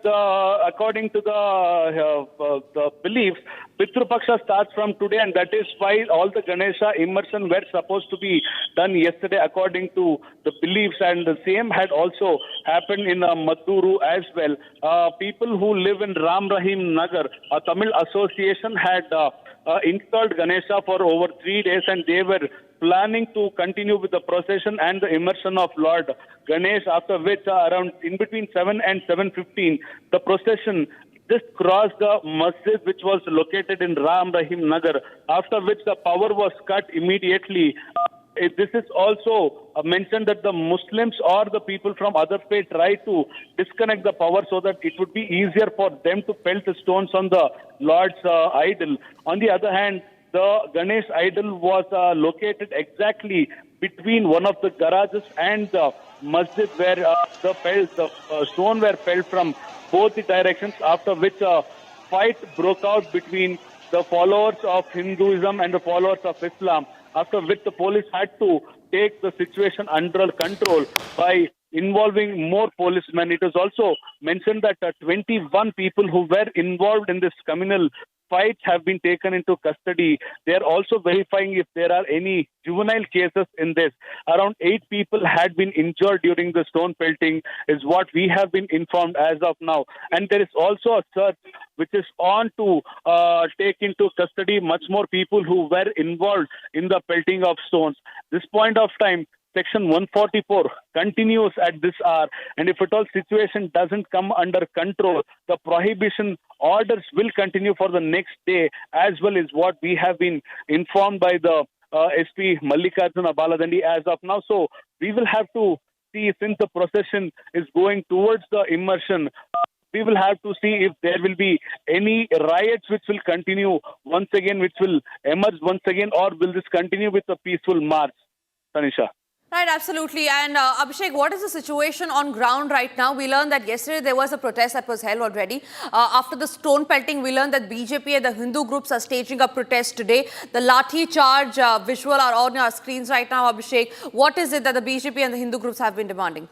according to the beliefs, Pitru Paksha starts from today, and that is why all the Ganesha immersion were supposed to be done yesterday according to the beliefs, and the same had also happened in Madduru as well. People who live in Ram Rahim Nagar, a Tamil association, had installed Ganesha for over 3 days, and they were planning to continue with the procession and the immersion of Lord Ganesh, after which around in between 7 and 7:15, the procession just crossed the masjid which was located in Ram Rahim Nagar, after which the power was cut immediately. This is also mentioned that the Muslims or the people from other faith try to disconnect the power so that it would be easier for them to pelt the stones on the Lord's idol. On the other hand, the Ganesh idol was located exactly between one of the garages and the masjid, where the stone were felled from both the directions, after which a fight broke out between the followers of Hinduism and the followers of Islam, after which the police had to take the situation under control by involving more policemen. It was also mentioned that 21 people who were involved in this communal fight have been taken into custody. They are also verifying if there are any juvenile cases in this. Around 8 people had been injured during the stone pelting, is what we have been informed as of now. And there is also a search which is on to take into custody much more people who were involved in the pelting of stones. This point of time, Section 144 continues at this hour, and if at all situation doesn't come under control, the prohibition orders will continue for the next day, as well as what we have been informed by the SP Mallikarjuna Baladandi as of now. So we will have to see, since the procession is going towards the immersion, we will have to see if there will be any riots which will continue once again, which will emerge once again, or will this continue with a peaceful march, Tanisha? Right, absolutely. And Abhishek, what is the situation on ground right now? We learned that yesterday there was a protest that was held already. After the stone pelting, we learned that BJP and the Hindu groups are staging a protest today. The Lathi charge visual are on our screens right now, Abhishek. What is it that the BJP and the Hindu groups have been demanding?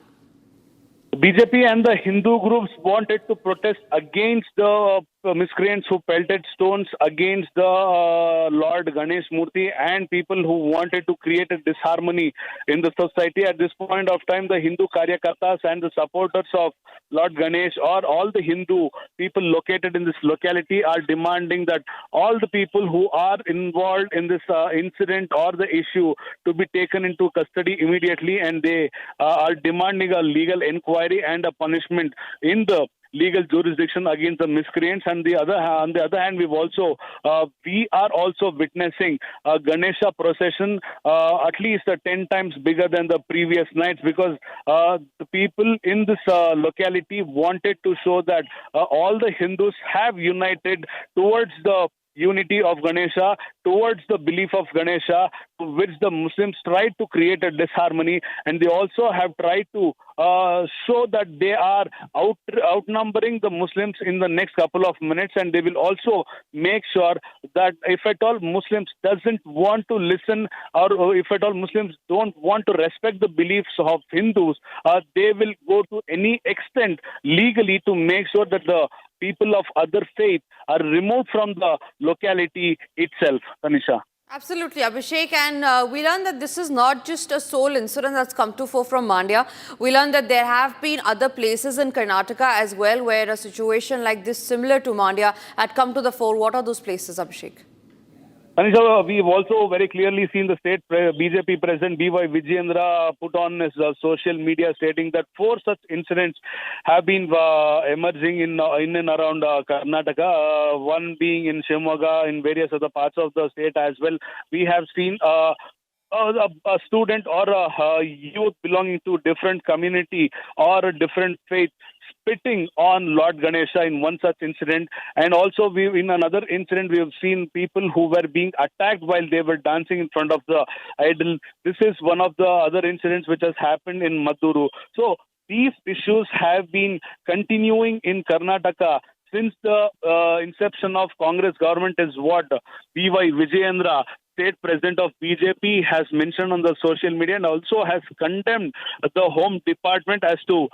The BJP and the Hindu groups wanted to protest against the miscreants who pelted stones against the Lord Ganesh Murti, and people who wanted to create a disharmony in the society. At this point of time, the Hindu Karyakartas and the supporters of Lord Ganesh, or all the Hindu people located in this locality, are demanding that all the people who are involved in this incident or the issue to be taken into custody immediately, and they are demanding a legal inquiry and a punishment in the legal jurisdiction against the miscreants. And on the other hand, we are also witnessing a Ganesha procession at least 10 times bigger than the previous nights, because the people in this locality wanted to show that all the Hindus have united towards the unity of Ganesha, towards the belief of Ganesha, to which the Muslims tried to create a disharmony, and they also have tried to show that they are outnumbering the Muslims in the next couple of minutes, and they will also make sure that if at all Muslims doesn't want to listen, or if at all Muslims don't want to respect the beliefs of Hindus, they will go to any extent legally to make sure that the people of other faith are removed from the locality itself, Tanisha. Absolutely, Abhishek. And we learned that this is not just a sole incident that's come to fore from Mandya. We learned that there have been other places in Karnataka as well where a situation like this, similar to Mandya, had come to the fore. What are those places, Abhishek? Anisha, we've also very clearly seen the state BJP President B.Y. Vijayendra put on his social media stating that 4 such incidents have been emerging in and around Karnataka, one being in Shimoga, in various other parts of the state as well. We have seen a student or a youth belonging to different community or a different faith spitting on Lord Ganesha in one such incident. And also in another incident, we have seen people who were being attacked while they were dancing in front of the idol. This is one of the other incidents which has happened in Madduru. So these issues have been continuing in Karnataka since the inception of Congress government, is what B.Y. Vijayendra state president of BJP has mentioned on the social media and also has condemned the Home Department as to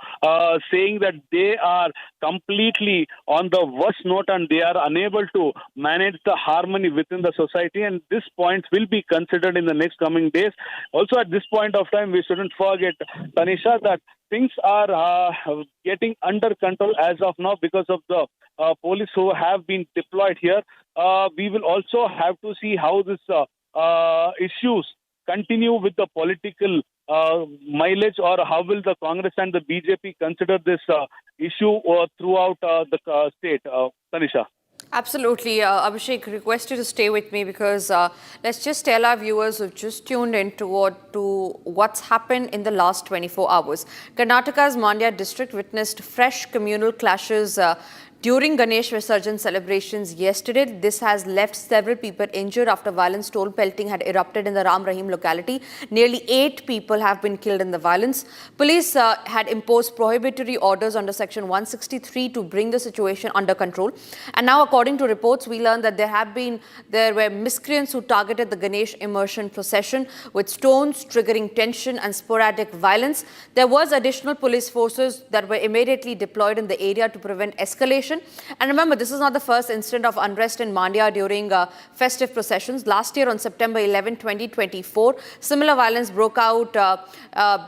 saying that they are completely on the worst note and they are unable to manage the harmony within the society, and this point will be considered in the next coming days. Also, at this point of time, we shouldn't forget, Tanisha, that things are getting under control as of now because of the police who have been deployed here. We will also have to see how this issues continue with the political mileage, or how will the Congress and the BJP consider this issue throughout the state. Tanisha. Absolutely. Abhishek, request you to stay with me because let's just tell our viewers who've just tuned in to what's happened in the last 24 hours. Karnataka's Mandya district witnessed fresh communal clashes during Ganesh Visarjan celebrations yesterday. This has left several people injured after violent stone pelting had erupted in the Ram Rahim locality. Nearly 8 people have been killed in the violence. Police had imposed prohibitory orders under Section 163 to bring the situation under control. And now, according to reports, we learned that there were miscreants who targeted the Ganesh Immersion Procession with stones, triggering tension and sporadic violence. There was additional police forces that were immediately deployed in the area to prevent escalation. And remember, this is not the first incident of unrest in Mandya during festive processions. Last year on September 11, 2024, similar violence broke out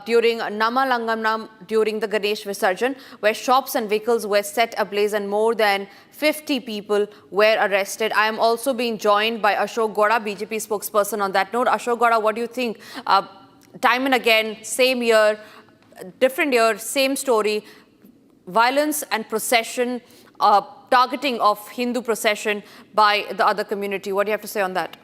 during Namalanganam during the Ganesh Visarjan, where shops and vehicles were set ablaze and more than 50 people were arrested. I am also being joined by Ashok Gowda, BJP spokesperson on that note. Ashok Gowda, what do you think? Time and again, same year, different year, same story, violence and procession, targeting of Hindu procession by the other community. What do you have to say on that?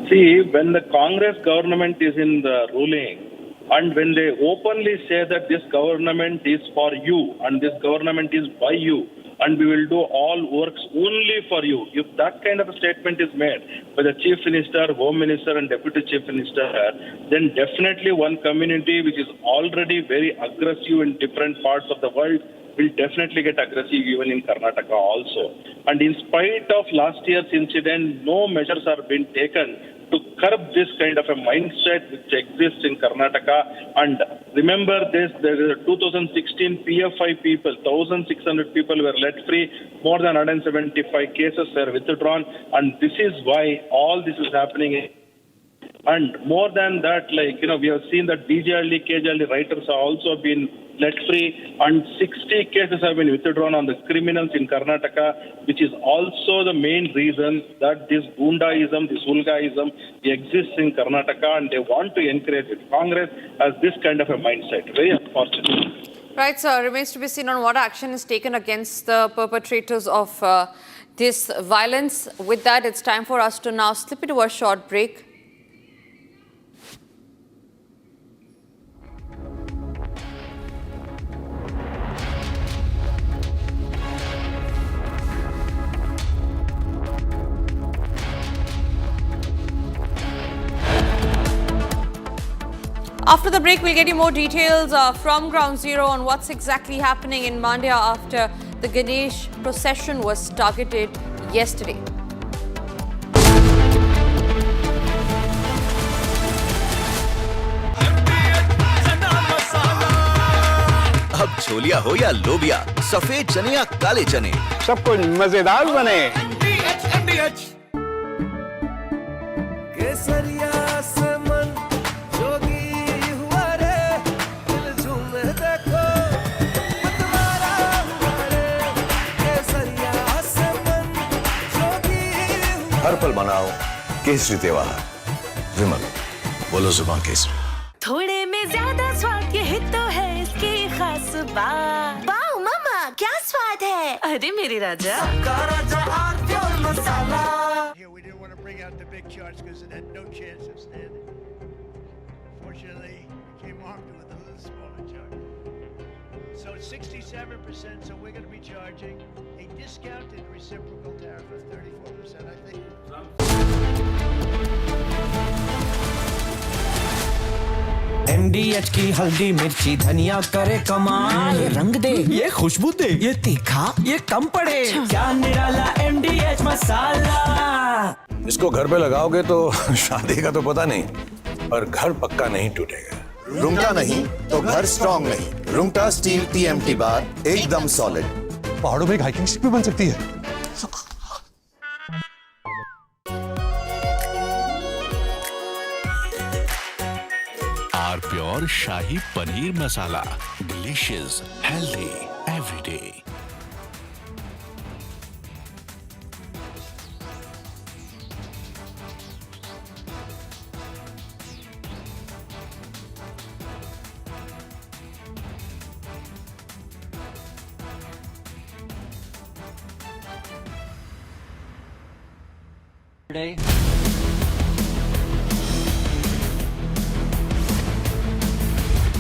See, when the Congress government is in the ruling, and when they openly say that this government is for you and this government is by you and we will do all works only for you, if that kind of a statement is made by the Chief Minister, Home Minister and Deputy Chief Minister, then definitely one community which is already very aggressive in different parts of the world will definitely get aggressive even in Karnataka also. And in spite of last year's incident, no measures are being taken to curb this kind of a mindset which exists in Karnataka. And remember this, there is a 2016 PFI people, 1,600 people were let free, more than 175 cases were withdrawn, and this is why all this is happening. And more than that, we have seen that DJ KJ writers have also been let free, and 60 cases have been withdrawn on the criminals in Karnataka, which is also the main reason that this Gundaism, this Ulgaism exists in Karnataka, and they want to encourage it. Congress has this kind of a mindset. Very unfortunate. Right, sir. Remains to be seen on what action is taken against the perpetrators of this violence. With that, it's time for us to now slip into a short break. After the break, we'll get you more details from Ground Zero on what's exactly happening in Mandya after the Ganesh procession was targeted yesterday. अब छोलिया हो या लोबिया, सफेद चने या काले चने, सब कुछ मजेदार बने। केसरिया से मन जोगी हुआ रे, दिल झूमे देखो मतवारा हुआ रे। केसरिया से मन जोगी हुआ। हर पल मनाओ केसरी त्योहार। विमल, बोलो जुबान केसरी। थोड़े में ज्यादा स्वाद, यही तो है इसकी खास बात। वाओ मामा, क्या स्वाद है? अरे मेरे राजा। सबका राजा और pure masala. Here we didn't want to bring out the big charts because it had no chance of standing. Fortunately, we came armed with a little smaller chart. So it's 67%, so we're going to be charging a discounted reciprocal tariff of 34%, I think. MDH की हल्दी मिर्ची धनिया करे कमाल, ये रंग दे, ये खुशबू दे, ये तीखा, ये कम पड़े, क्या निराला MDH मसाला। इसको घर पे लगाओगे तो शादी का तो पता नहीं, पर घर पक्का नहीं टूटेगा। रुंगटा नहीं तो घर स्ट्रॉन्ग नहीं। रुंगटा स्टील TMT बार एकदम सॉलिड। पहाड़ों में एक हाइकिंग स्टिक भी बन सकती है। Our pure shahi paneer masala, delicious, healthy every day.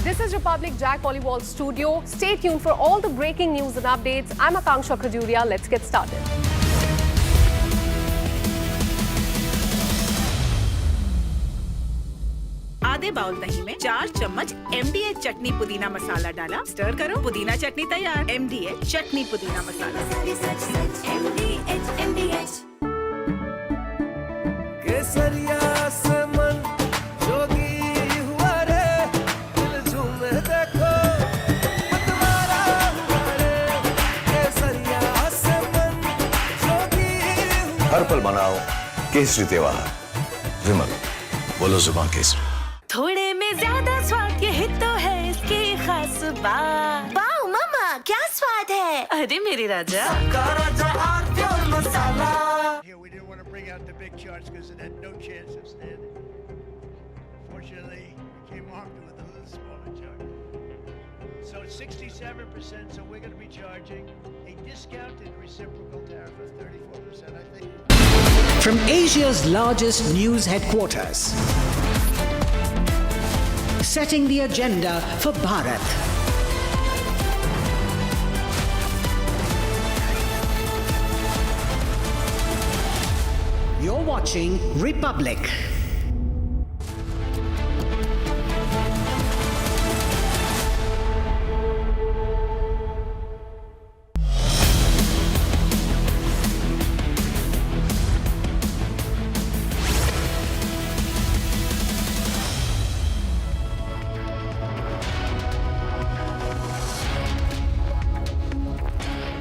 This is Republic Jack Volleyball Studio. Stay tuned for all the breaking news and updates. I'm Akanksha Khajuria. Let's get started. आधे bowl दही में 4 चम्मच MDH चटनी पुदीना मसाला डाला, स्टर करो, पुदीना चटनी तैयार। MDH चटनी पुदीना मसाला। केसरिया से मन जोगी हुआ रे, दिल झूमे देखो मतवारा हुआ रे। केसरिया से मन जोगी हुआ। हर पल मनाओ केसरी त्योहार। विमल, बोलो जुबान केसरी। थोड़े में ज्यादा स्वाद, यही तो है इसकी खास बात। वाओ मम्मा, क्या स्वाद है। अरे मेरे राजा। Here we didn't want to bring out the big charts because it had no chance of standing. Fortunately, we came armed with a little smaller chart. So it's 67%, so we're going to be charging a discounted reciprocal tariff of 34%, I think. From Asia's largest news headquarters, setting the agenda for Bharat. You're watching Republic.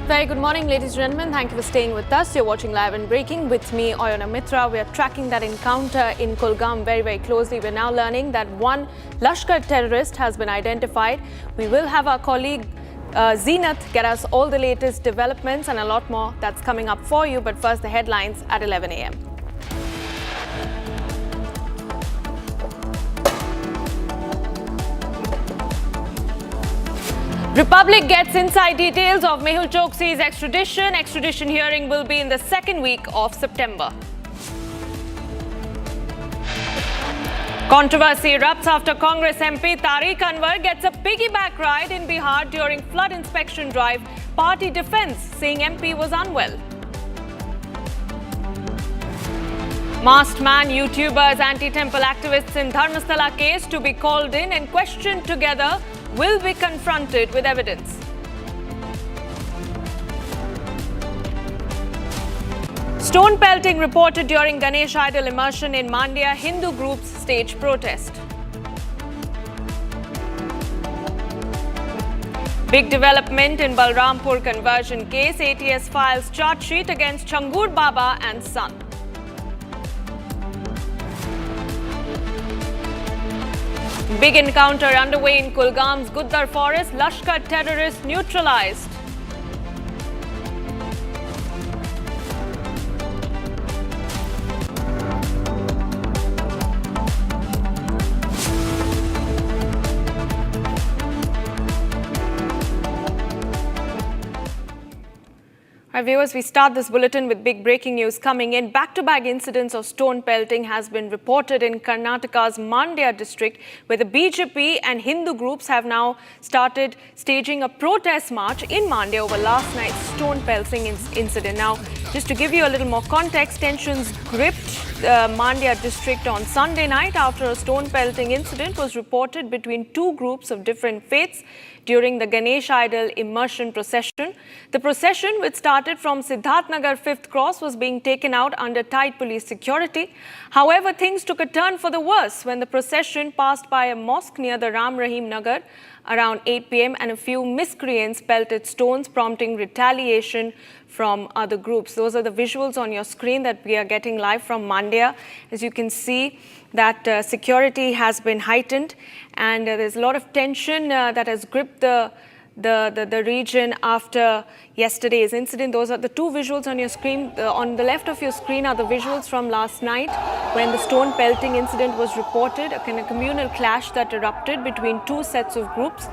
Very good morning, ladies and gentlemen. Thank you for staying with us. You're watching Live and Breaking with me, Oyana Mitra. We are tracking that encounter in Kulgam very, very closely. We're now learning that one Lashkar terrorist has been identified. We will have our colleague Zeenath get us all the latest developments and a lot more that's coming up for you. But first, the headlines at 11 a.m. Republic gets inside details of Mehul Choksi's extradition. Extradition hearing will be in the second week of September. Controversy erupts after Congress MP Tariq Anwar gets a piggyback ride in Bihar during flood inspection drive. Party defense saying MP was unwell. Masked man, YouTubers, anti-temple activists in Dharmasthala case to be called in and questioned together will be confronted with evidence. Stone pelting reported during Ganesh idol immersion in Mandya. Hindu groups stage protest. Big development in Balrampur conversion case. ATS files charge sheet against Changur Baba and son. Big encounter underway in Kulgam's Guddar forest. Lashkar terrorists neutralized. Our viewers, we start this bulletin with big breaking news coming in. Back-to-back incidents of stone pelting has been reported in Karnataka's Mandya district, where the BJP and Hindu groups have now started staging a protest march in Mandya over last night's stone pelting incident. Now, just to give you a little more context, tensions gripped Mandya district on Sunday night after a stone pelting incident was reported between two groups of different faiths during the Ganesh Idol Immersion Procession. The procession, which started from Siddharth Nagar 5th Cross, was being taken out under tight police security. However, things took a turn for the worse when the procession passed by a mosque near the Ram Rahim Nagar around 8 p.m. and a few miscreants pelted stones, prompting retaliation from other groups. Those are the visuals on your screen that we are getting live from Mandya. As you can see, that security has been heightened, and there's a lot of tension that has gripped the region after yesterday's incident. Those are the two visuals on your screen. On the left of your screen are the visuals from last night when the stone pelting incident was reported, a kind of communal clash that erupted between two sets of groups.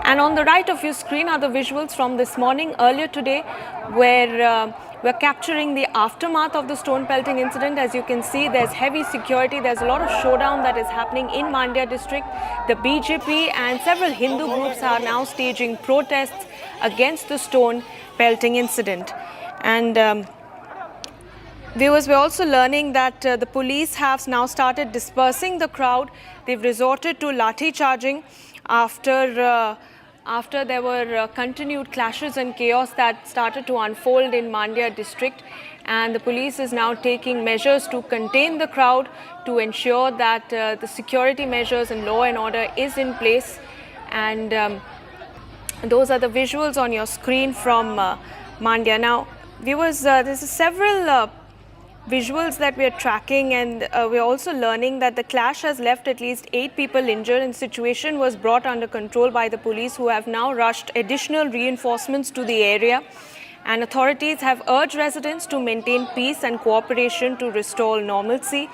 And on the right of your screen are the visuals from this morning, earlier today, where we're capturing the aftermath of the stone pelting incident. As you can see, there's heavy security. There's a lot of showdown that is happening in Mandya district. The BJP and several Hindu groups are now staging protests against the stone pelting incident. And viewers, we're also learning that the police have now started dispersing the crowd. They've resorted to lathi charging after there were continued clashes and chaos that started to unfold in Mandya district, and the police is now taking measures to contain the crowd to ensure that the security measures and law and order is in place. And those are the visuals on your screen from Mandya. Now, viewers, there's several visuals that we are tracking, and we're also learning that the clash has left at least 8 people injured, and the situation was brought under control by the police, who have now rushed additional reinforcements to the area. And authorities have urged residents to maintain peace and cooperation to restore normalcy.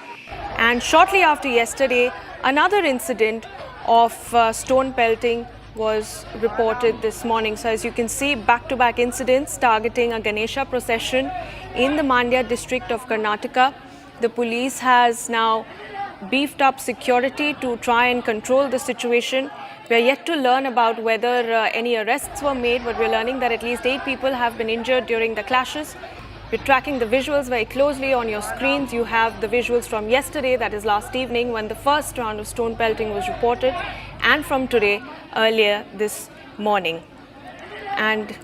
And shortly after yesterday, another incident of stone pelting was reported this morning. So as you can see, back-to-back incidents targeting a Ganesha procession in the Mandya district of Karnataka. The police has now beefed up security to try and control the situation. We are yet to learn about whether any arrests were made, but we're learning that at least 8 people have been injured during the clashes. We're tracking the visuals very closely on your screens. You have the visuals from yesterday, that is last evening, when the first round of stone pelting was reported, and from today, earlier this morning. And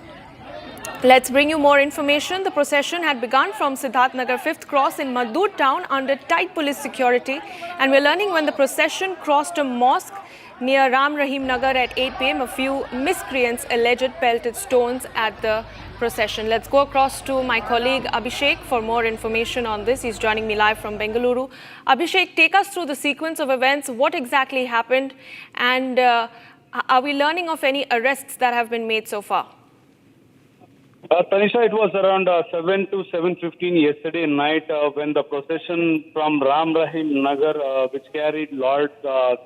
let's bring you more information. The procession had begun from Siddharth Nagar 5th Cross in Madhur town under tight police security. And we're learning when the procession crossed a mosque near Ram Rahim Nagar at 8 p.m, a few miscreants alleged pelted stones at the procession. Let's go across to my colleague Abhishek for more information on this. He's joining me live from Bengaluru. Abhishek, take us through the sequence of events. What exactly happened? And are we learning of any arrests that have been made so far? Tanisha, it was around 7 to 7:15 yesterday night when the procession from Ram Rahim Nagar, which carried Lord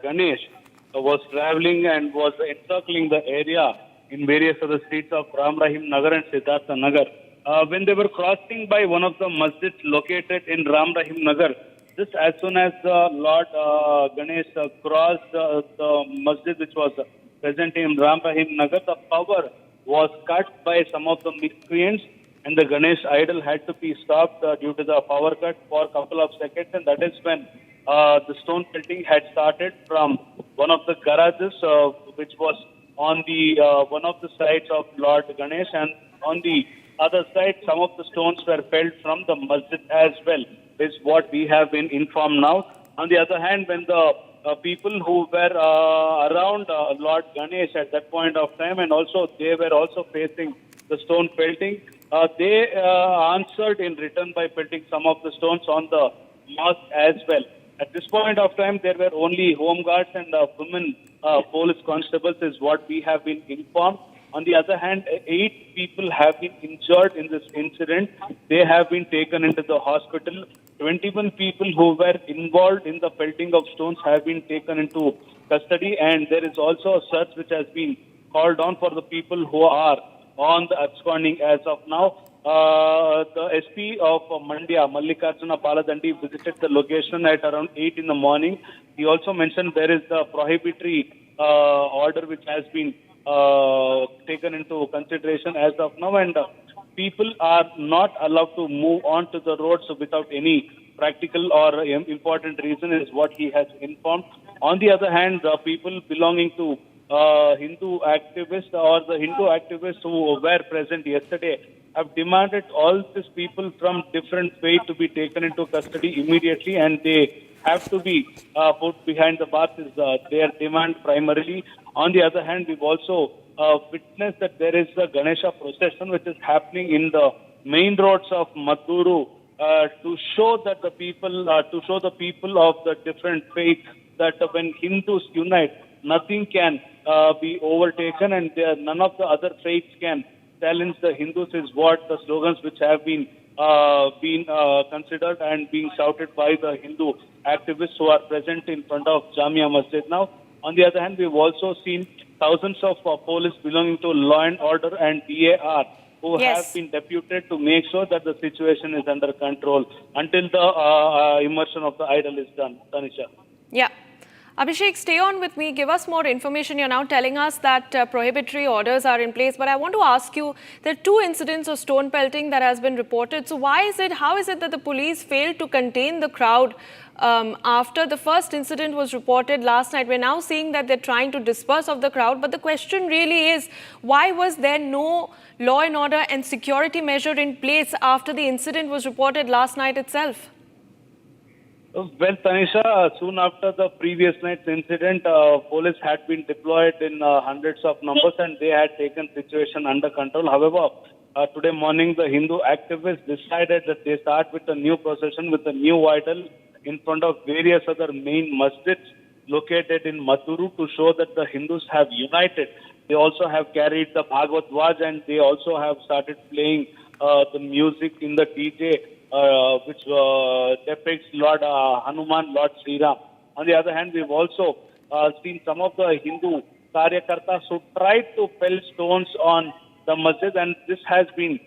Ganesh, was traveling and was encircling the area in various other streets of Ram Rahim Nagar and Siddhartha Nagar. When they were crossing by one of the masjids located in Ram Rahim Nagar, just as soon as Lord Ganesh crossed the masjid which was present in Ram Rahim Nagar, the power was cut by some of the miscreants, and the Ganesh idol had to be stopped due to the power cut for a couple of seconds, and that is when the stone pelting had started from one of the garages which was on the one of the sides of Lord Ganesh, and on the other side some of the stones were pelted from the masjid as well, is what we have been informed now. On the other hand, when the people who were around Lord Ganesh at that point of time, and also they were also facing the stone pelting, they answered in return by pelting some of the stones on the mosque as well. At this point of time, there were only home guards and women police constables, is what we have been informed. On the other hand, 8 people have been injured in this incident. They have been taken into the hospital. 21 people who were involved in the pelting of stones have been taken into custody, and there is also a search which has been called on for the people who are on the absconding as of now. The SP of Mandya, Mallikarjuna Paladandi, visited the location at around 8 in the morning. He also mentioned there is the prohibitory order which has been taken into consideration as of now, and people are not allowed to move on to the roads without any practical or important reason is what he has informed. On the other hand, the people belonging to Hindu activists or the Hindu activists who were present yesterday have demanded all these people from different faith to be taken into custody immediately, and they have to be put behind the bars is their demand primarily. On the other hand, we've also witnessed that there is a Ganesha procession which is happening in the main roads of Maduru to show that the people of the different faiths that when Hindus unite, nothing can be overtaken, and none of the other faiths can challenge the Hindus, is what the slogans which have been considered and being shouted by the Hindu activists who are present in front of Jamia Masjid now. On the other hand, we've also seen thousands of police belonging to law and order and DAR who have been deputed to make sure that the situation is under control until the immersion of the idol is done. Tanisha. Yeah. Abhishek, stay on with me. Give us more information. You're now telling us that prohibitory orders are in place. But I want to ask you, there are 2 incidents of stone pelting that has been reported. So how is it that the police failed to contain the crowd after the first incident was reported last night? We're now seeing that they're trying to disperse of the crowd. But the question really is, why was there no law and order and security measure in place after the incident was reported last night itself? Well, Tanisha, soon after the previous night's incident, police had been deployed in hundreds of numbers and they had taken situation under control. However, today morning, the Hindu activists decided that they start with a new procession with a new idol in front of various other main masjids located in Maduru to show that the Hindus have united. They also have carried the Bhagavad Dwaj and they also have started playing the music in the DJ which depicts Lord Hanuman, Lord Sri Ram. On the other hand, we've also seen some of the Hindu Karyakartas who tried to pelt stones on the masjid, and this has been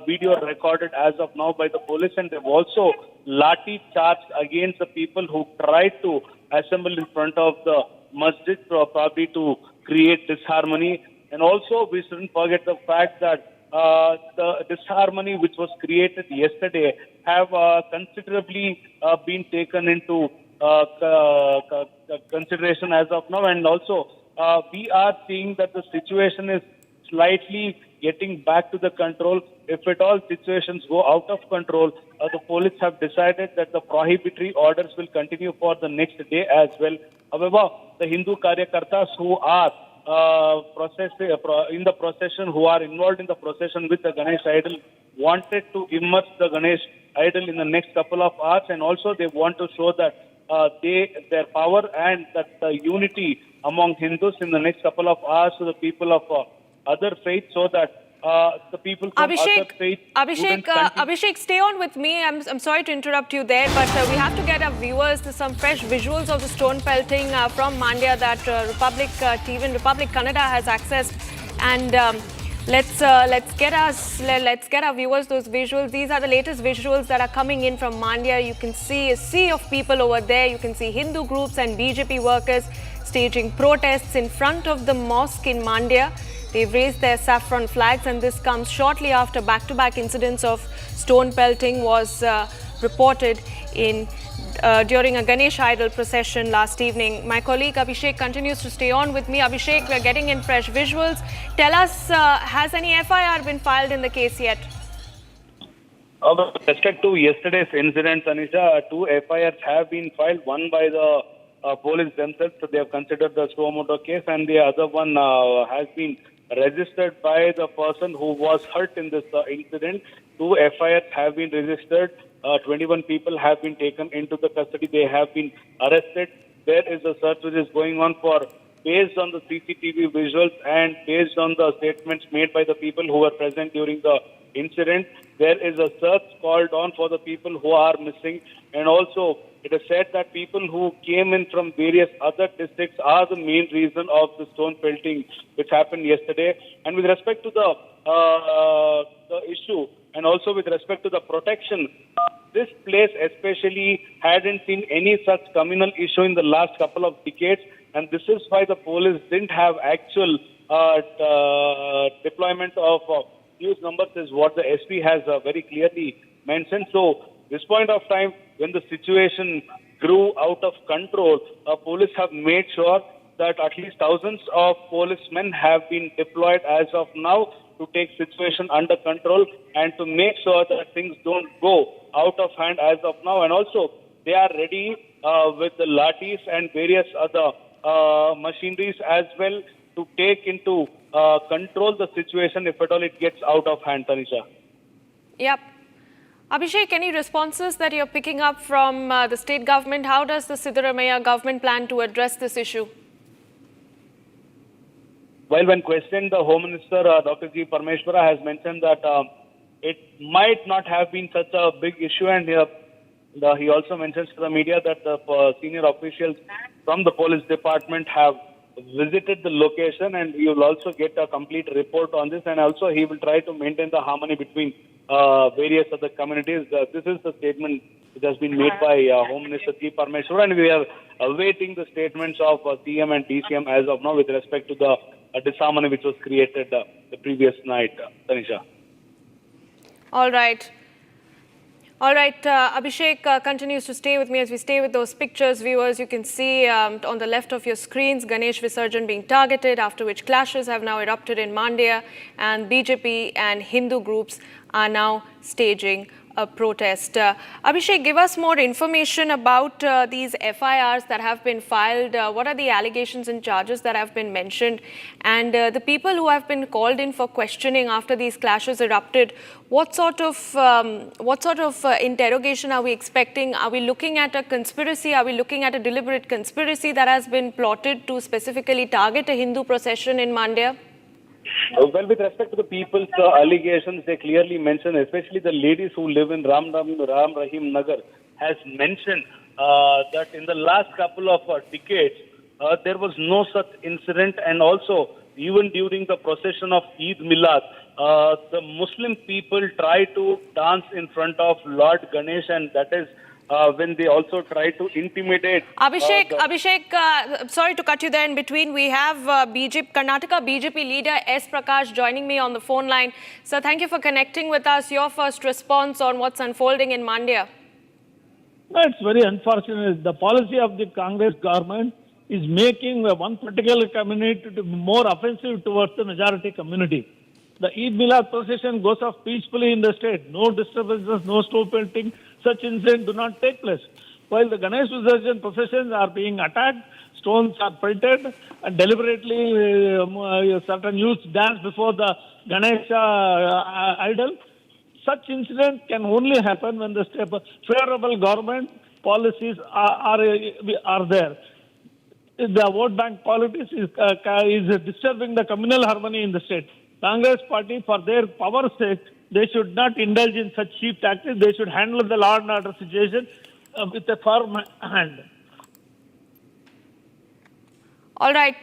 video recorded as of now by the police, and they've also lathi charged against the people who tried to assemble in front of the masjid, probably to create disharmony. And also, we shouldn't forget the fact that the disharmony which was created yesterday have considerably been taken into consideration as of now, and also we are seeing that the situation is slightly getting back to the control. If at all situations go out of control, the police have decided that the prohibitory orders will continue for the next day as well. However, the Hindu Karyakartas who are in the procession, who are involved in the procession with the Ganesh idol, wanted to immerse the Ganesh idol in the next couple of hours, and also they want to show that their power and that unity among Hindus in the next couple of hours to the people of other faiths, so that the people from other faiths... Abhishek, stay on with me. I'm sorry to interrupt you there, but we have to get our viewers to some fresh visuals of the stone pelting from Mandya that Republic TV and Republic Kannada has accessed. And let's get our viewers those visuals. These are the latest visuals that are coming in from Mandya. You can see a sea of people over there. You can see Hindu groups and BJP workers staging protests in front of the mosque in Mandya. They've raised their saffron flags, and this comes shortly after back-to-back incidents of stone pelting was reported during a Ganesh idol procession last evening. My colleague Abhishek continues to stay on with me. Abhishek, we're getting in fresh visuals. Tell us, has any FIR been filed in the case yet? With respect to yesterday's incident, Tanisha, 2 FIRs have been filed, one by the police themselves, so they have considered the suo motu case, and the other one has been registered by the person who was hurt in this incident. 2 FIRs have been registered. 21 people have been taken into the custody. They have been arrested. There is a search which is going on based on the CCTV visuals and based on the statements made by the people who were present during the incident. There is a search called on for the people who are missing, and also it is said that people who came in from various other districts are the main reason of the stone pelting which happened yesterday. And with respect to the issue, and also with respect to the protection, this place especially hadn't seen any such communal issue in the last couple of decades, and this is why the police didn't have actual deployment of huge numbers, is what the SP has very clearly mentioned. So, this point of time, when the situation grew out of control, police have made sure that at least thousands of policemen have been deployed as of now to take situation under control and to make sure that things don't go out of hand as of now. And also, they are ready with the lathis and various other machineries as well to take into control the situation if at all it gets out of hand, Tanisha. Yep. Abhishek, any responses that you're picking up from the state government? How does the Siddaramaiah government plan to address this issue? Well, when questioned, the Home Minister, Dr. G. Parmeshwara, has mentioned that it might not have been such a big issue, and he also mentions to the media that the senior officials from the police department have visited the location, and he will also get a complete report on this, and also he will try to maintain the harmony between various other communities. This is the statement which has been made by Home Minister G. Parmeshwara, and we are awaiting the statements of CM and DCM as of now with respect to the disharmony which was created the previous night, Tanisha. All right. All right, Abhishek continues to stay with me as we stay with those pictures. Viewers, you can see on the left of your screens, Ganesh Visarjan being targeted, after which clashes have now erupted in Mandya, and BJP and Hindu groups are now staging a protest. Abhishek, give us more information about these FIRs that have been filed. What are the allegations and charges that have been mentioned? And the people who have been called in for questioning after these clashes erupted, what sort of interrogation are we expecting? Are we looking at a conspiracy? Are we looking at a deliberate conspiracy that has been plotted to specifically target a Hindu procession in Mandya? Well, with respect to the people's allegations, they clearly mention, especially the ladies who live in Ram Rahim Nagar, has mentioned that in the last couple of decades, there was no such incident, and also even during the procession of Eid Milad, the Muslim people try to dance in front of Lord Ganesh, and that is when they also try to intimidate. Abhishek, sorry to cut you there in between. We have Karnataka BJP leader S. Prakash joining me on the phone line. So thank you for connecting with us. Your first response on what's unfolding in Mandya. No, it's very unfortunate. The policy of the Congress government is making one particular community to be more offensive towards the majority community. The Eid Milad procession goes off peacefully in the state. No disturbances, no stone pelting. Such incidents do not take place. While the Ganesh Visarjan processions are being attacked, stones are pelted, and deliberately certain youths dance before the Ganesh idol. Such incidents can only happen when the favorable government policies are there. The vote bank politics is disturbing the communal harmony in the state. Congress party, for their power sake, they should not indulge in such cheap tactics. They should handle the law and order situation with a firm hand. All right,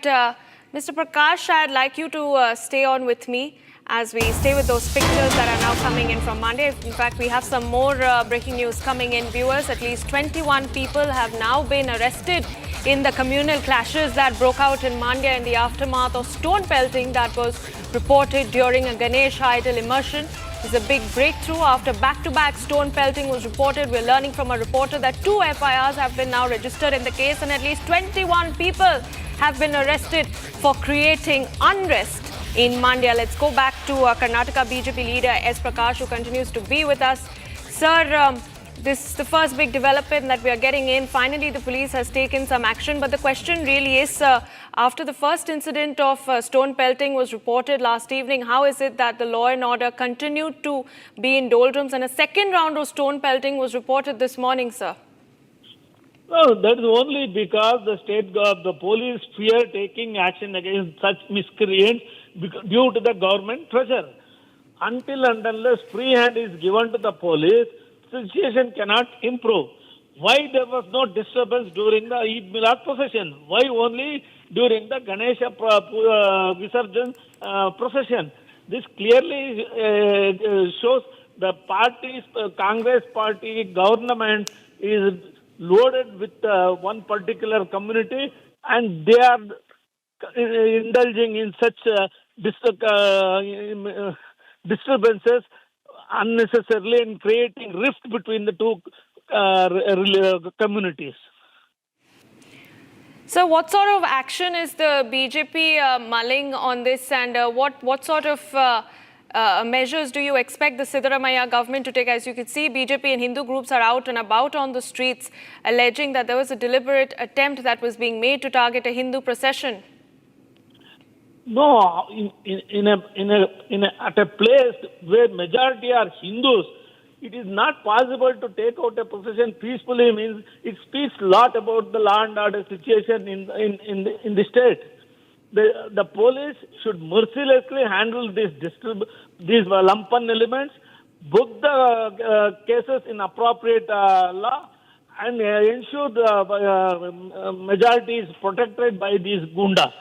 Mr. Prakash, I'd like you to stay on with me as we stay with those pictures that are now coming in from Mandya. In fact, we have some more breaking news coming in, viewers. At least 21 people have now been arrested in the communal clashes that broke out in Mandya in the aftermath of stone pelting that was reported during a Ganesh idol immersion. It's a big breakthrough after back-to-back stone pelting was reported. We're learning from a reporter that 2 FIRs have been now registered in the case, and at least 21 people have been arrested for creating unrest in Mandya. Let's go back to Karnataka BJP leader S. Prakash, who continues to be with us. Sir, this is the first big development that we are getting in. Finally, the police has taken some action. But the question really is, after the first incident of stone pelting was reported last evening, how is it that the law and order continued to be in doldrums and a second round of stone pelting was reported this morning, sir? No, that is only because the police fear taking action against such miscreants due to the government pressure. Until and unless free hand is given to the police, situation cannot improve. Why there was no disturbance during the Eid Milad procession? Why only during the Ganesha Visarjan procession? This clearly shows the party's Congress party government is loaded with one particular community, and they are indulging in such disturbances unnecessarily and creating rift between the two communities. So what sort of action is the BJP mulling on this, and what sort of measures do you expect the Siddaramaiah government to take? As you can see, BJP and Hindu groups are out and about on the streets alleging that there was a deliberate attempt that was being made to target a Hindu procession. No, at a place where majority are Hindus, it is not possible to take out a procession peacefully. Means it speaks a lot about the law and order situation in the state. The police should mercilessly handle these lumpen elements, book the cases in appropriate law, and ensure the majority is protected by these gundas.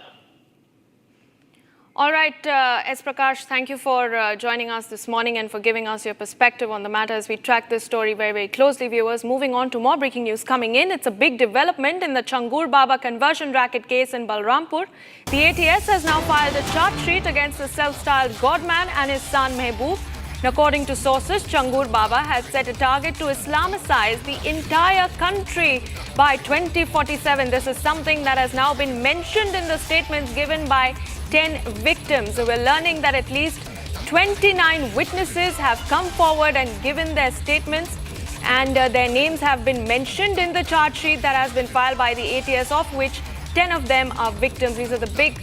All right, S. Prakash, thank you for joining us this morning and for giving us your perspective on the matter as we track this story very, very closely, viewers. Moving on to more breaking news coming in. It's a big development in the Changur Baba conversion racket case in Balrampur. The ATS has now filed a charge sheet against the self-styled godman and his son Mehboob. According to sources, Changur Baba has set a target to Islamicize the entire country by 2047. This is something that has now been mentioned in the statements given by 10 victims. We're learning that at least 29 witnesses have come forward and given their statements, and their names have been mentioned in the charge sheet that has been filed by the ATS, of which 10 of them are victims. These are the big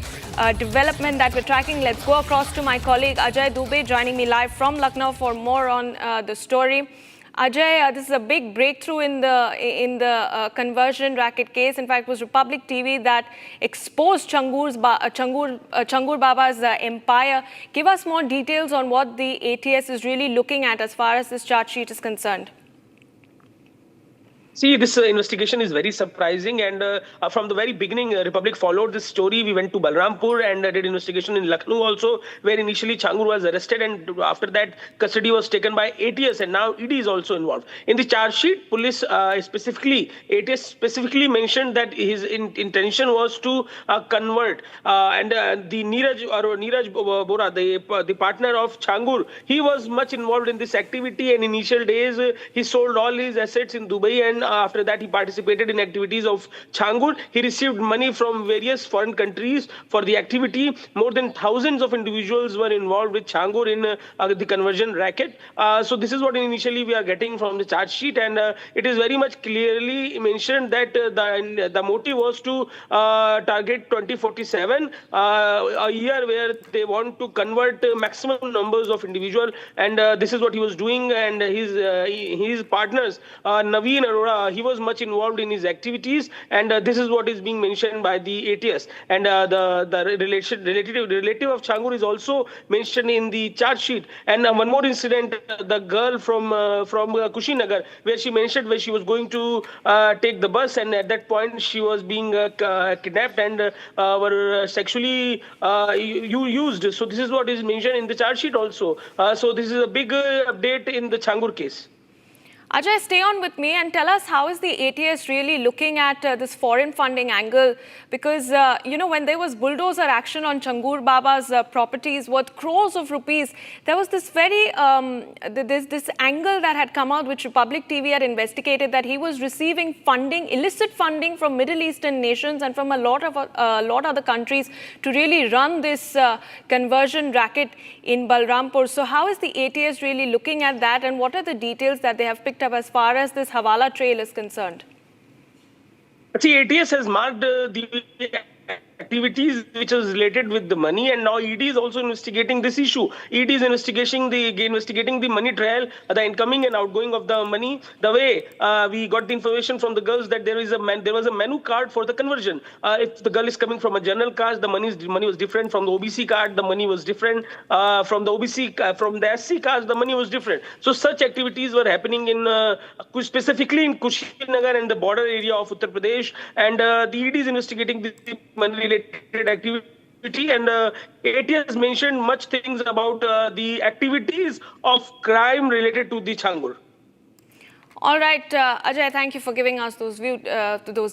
development that we're tracking. Let's go across to my colleague Ajay Dubey, joining me live from Lucknow for more on the story. Ajay, this is a big breakthrough in the conversion racket case. In fact, it was Republic TV that exposed Changur Baba's empire. Give us more details on what the ATS is really looking at as far as this charge sheet is concerned. See, this investigation is very surprising, and from the very beginning, Republic followed this story. We went to Balrampur and did investigation in Lucknow also, where initially Changur was arrested, and after that, custody was taken by ATS, and now ED is also involved. In the charge sheet, police ATS specifically mentioned that his intention was to convert, and the Neeraj Bora, the partner of Changur, he was much involved in this activity, and initial days, he sold all his assets in Dubai, and after that he participated in activities of Changur. He received money from various foreign countries for the activity. More than thousands of individuals were involved with Changur in the conversion racket. So this is what initially we are getting from the charge sheet, and it is very much clearly mentioned that the motive was to target 2047, a year where they want to convert maximum numbers of individuals, and this is what he was doing, and his partners, Naveen Arora, he was much involved in his activities, and this is what is being mentioned by the ATS. And the relative of Changur is also mentioned in the charge sheet. And one more incident, the girl from Kushinagar, where she mentioned where she was going to take the bus, and at that point she was being kidnapped and were sexually used. So this is what is mentioned in the charge sheet also. So this is a big update in the Changur case. Ajay, stay on with me and tell us, how is the ATS really looking at this foreign funding angle? Because, when there was bulldozer action on Changur Baba's properties worth crores of rupees, there was this very, this angle that had come out, which Republic TV had investigated, that he was receiving funding, illicit funding from Middle Eastern nations and from a lot other countries to really run this conversion racket in Balrampur. So how is the ATS really looking at that, and what are the details that they have picked up as far as this Hawala trail is concerned? See, ATS has marked the activities which is related with the money, and now ED is also investigating this issue. ED is investigating the money trail, the incoming and outgoing of the money. The way we got the information from the girls that there was a menu card for the conversion. If the girl is coming from a general caste, the money was different. From the OBC card, the money was different. From the SC caste, the money was different. So such activities were happening in specifically in Kushinagar and the border area of Uttar Pradesh, and the ED is investigating the money-related activity, and ATS mentioned much things about the activities of crime related to the Changur. All right, Ajay, thank you for giving us those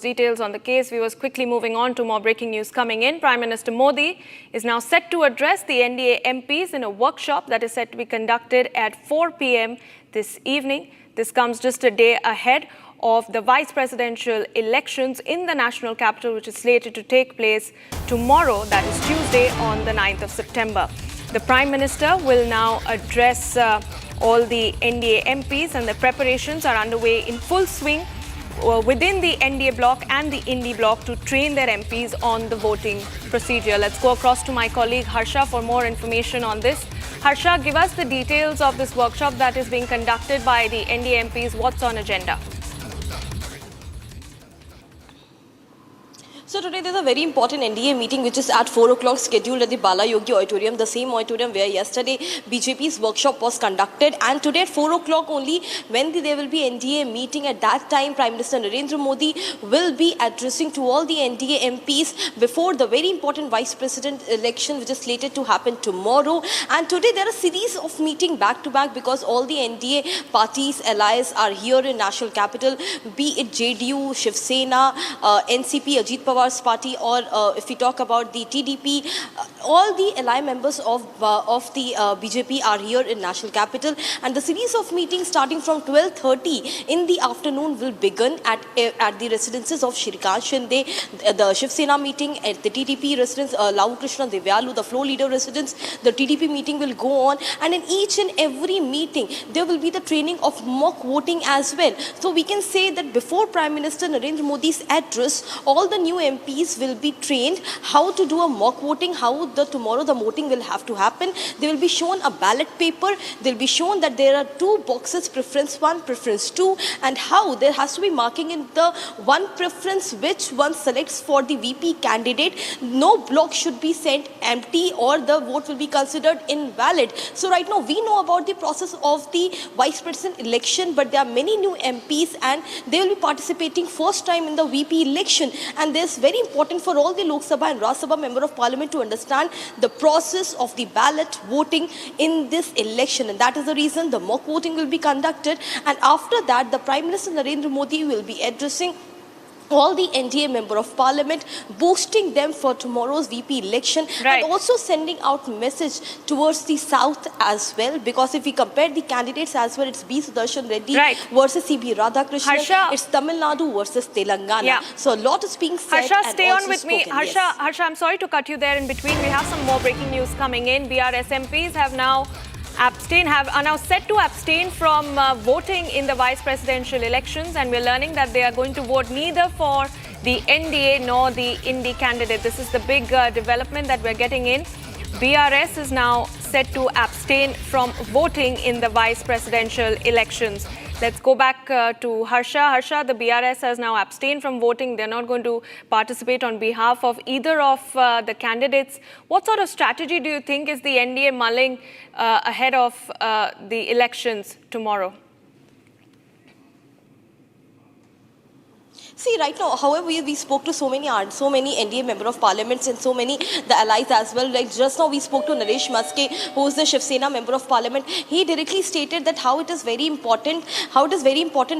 details on the case. Viewers, quickly moving on to more breaking news coming in. Prime Minister Modi is now set to address the NDA MPs in a workshop that is set to be conducted at 4 p.m. this evening. This comes just a day ahead of the vice presidential elections in the national capital, which is slated to take place tomorrow, that is Tuesday, on the 9th of September. The Prime Minister will now address all the NDA MPs, and the preparations are underway in full swing within the NDA bloc and the Indi bloc to train their MPs on the voting procedure. Let's go across to my colleague Harsha for more information on this. Harsha, give us the details of this workshop that is being conducted by the NDA MPs. What's on agenda? So today there's a very important NDA meeting which is at 4 o'clock scheduled at the Bala Yogi Auditorium, the same auditorium where yesterday BJP's workshop was conducted, and today at 4 o'clock only, when there will be NDA meeting, at that time Prime Minister Narendra Modi will be addressing to all the NDA MPs before the very important Vice President election which is slated to happen tomorrow. And today there are a series of meetings back to back because all the NDA parties, allies are here in national capital, be it JDU, Shiv Sena, NCP, Ajit Pawar party, or if we talk about the TDP, all the ally members of the BJP are here in national capital, and the series of meetings starting from 12:30 in the afternoon will begin at the residences of Shrikant Shinde, the Shiv Sena meeting at the TDP residence, Lau Krishna Devyalu, the floor leader residence. The TDP meeting will go on, and in each and every meeting there will be the training of mock voting as well. So we can say that before Prime Minister Narendra Modi's address, all the new MPs will be trained how to do a mock voting, how tomorrow the voting will have to happen. They will be shown a ballot paper. They'll be shown that there are two boxes, preference 1, preference 2, and how there has to be marking in the one preference which one selects for the VP candidate. No block should be sent empty or the vote will be considered invalid. So right now we know about the process of the Vice President election, but there are many new MPs and they will be participating first time in the VP election, and this is very important for all the Lok Sabha and Rajya Sabha Member of Parliament to understand the process of the ballot voting in this election, and that is the reason the mock voting will be conducted. And after that, the Prime Minister Narendra Modi will be addressing all the NDA Member of Parliament, boosting them for tomorrow's VP election, and also sending out message towards the South as well, because if we compare the candidates as well, it's B. Sudarshan Reddy versus C.B. Radhakrishnan, it's Tamil Nadu versus Telangana. So a lot is being said. Harsha, and stay also on with me. spoken. Harsha, I'm sorry to cut you there in between. We have some more breaking news coming in. BRS MPs have now are now set to abstain from voting in the vice presidential elections, and we're learning that they are going to vote neither for the NDA nor the Indi candidate. This is the big development that we're getting in. BRS is now set to abstain from voting in the vice presidential elections. Let's go back to Harsha. Harsha, the BRS has now abstained from voting. They're not going to participate on behalf of either of the candidates. What sort of strategy do you think is the NDA mulling ahead of the elections tomorrow? See, right now, however, we spoke to so many NDA Member of Parliaments and so many the allies as well. Like just now we spoke to Naresh Maske, who is the Shiv Sena Member of Parliament. He directly stated that how it is very important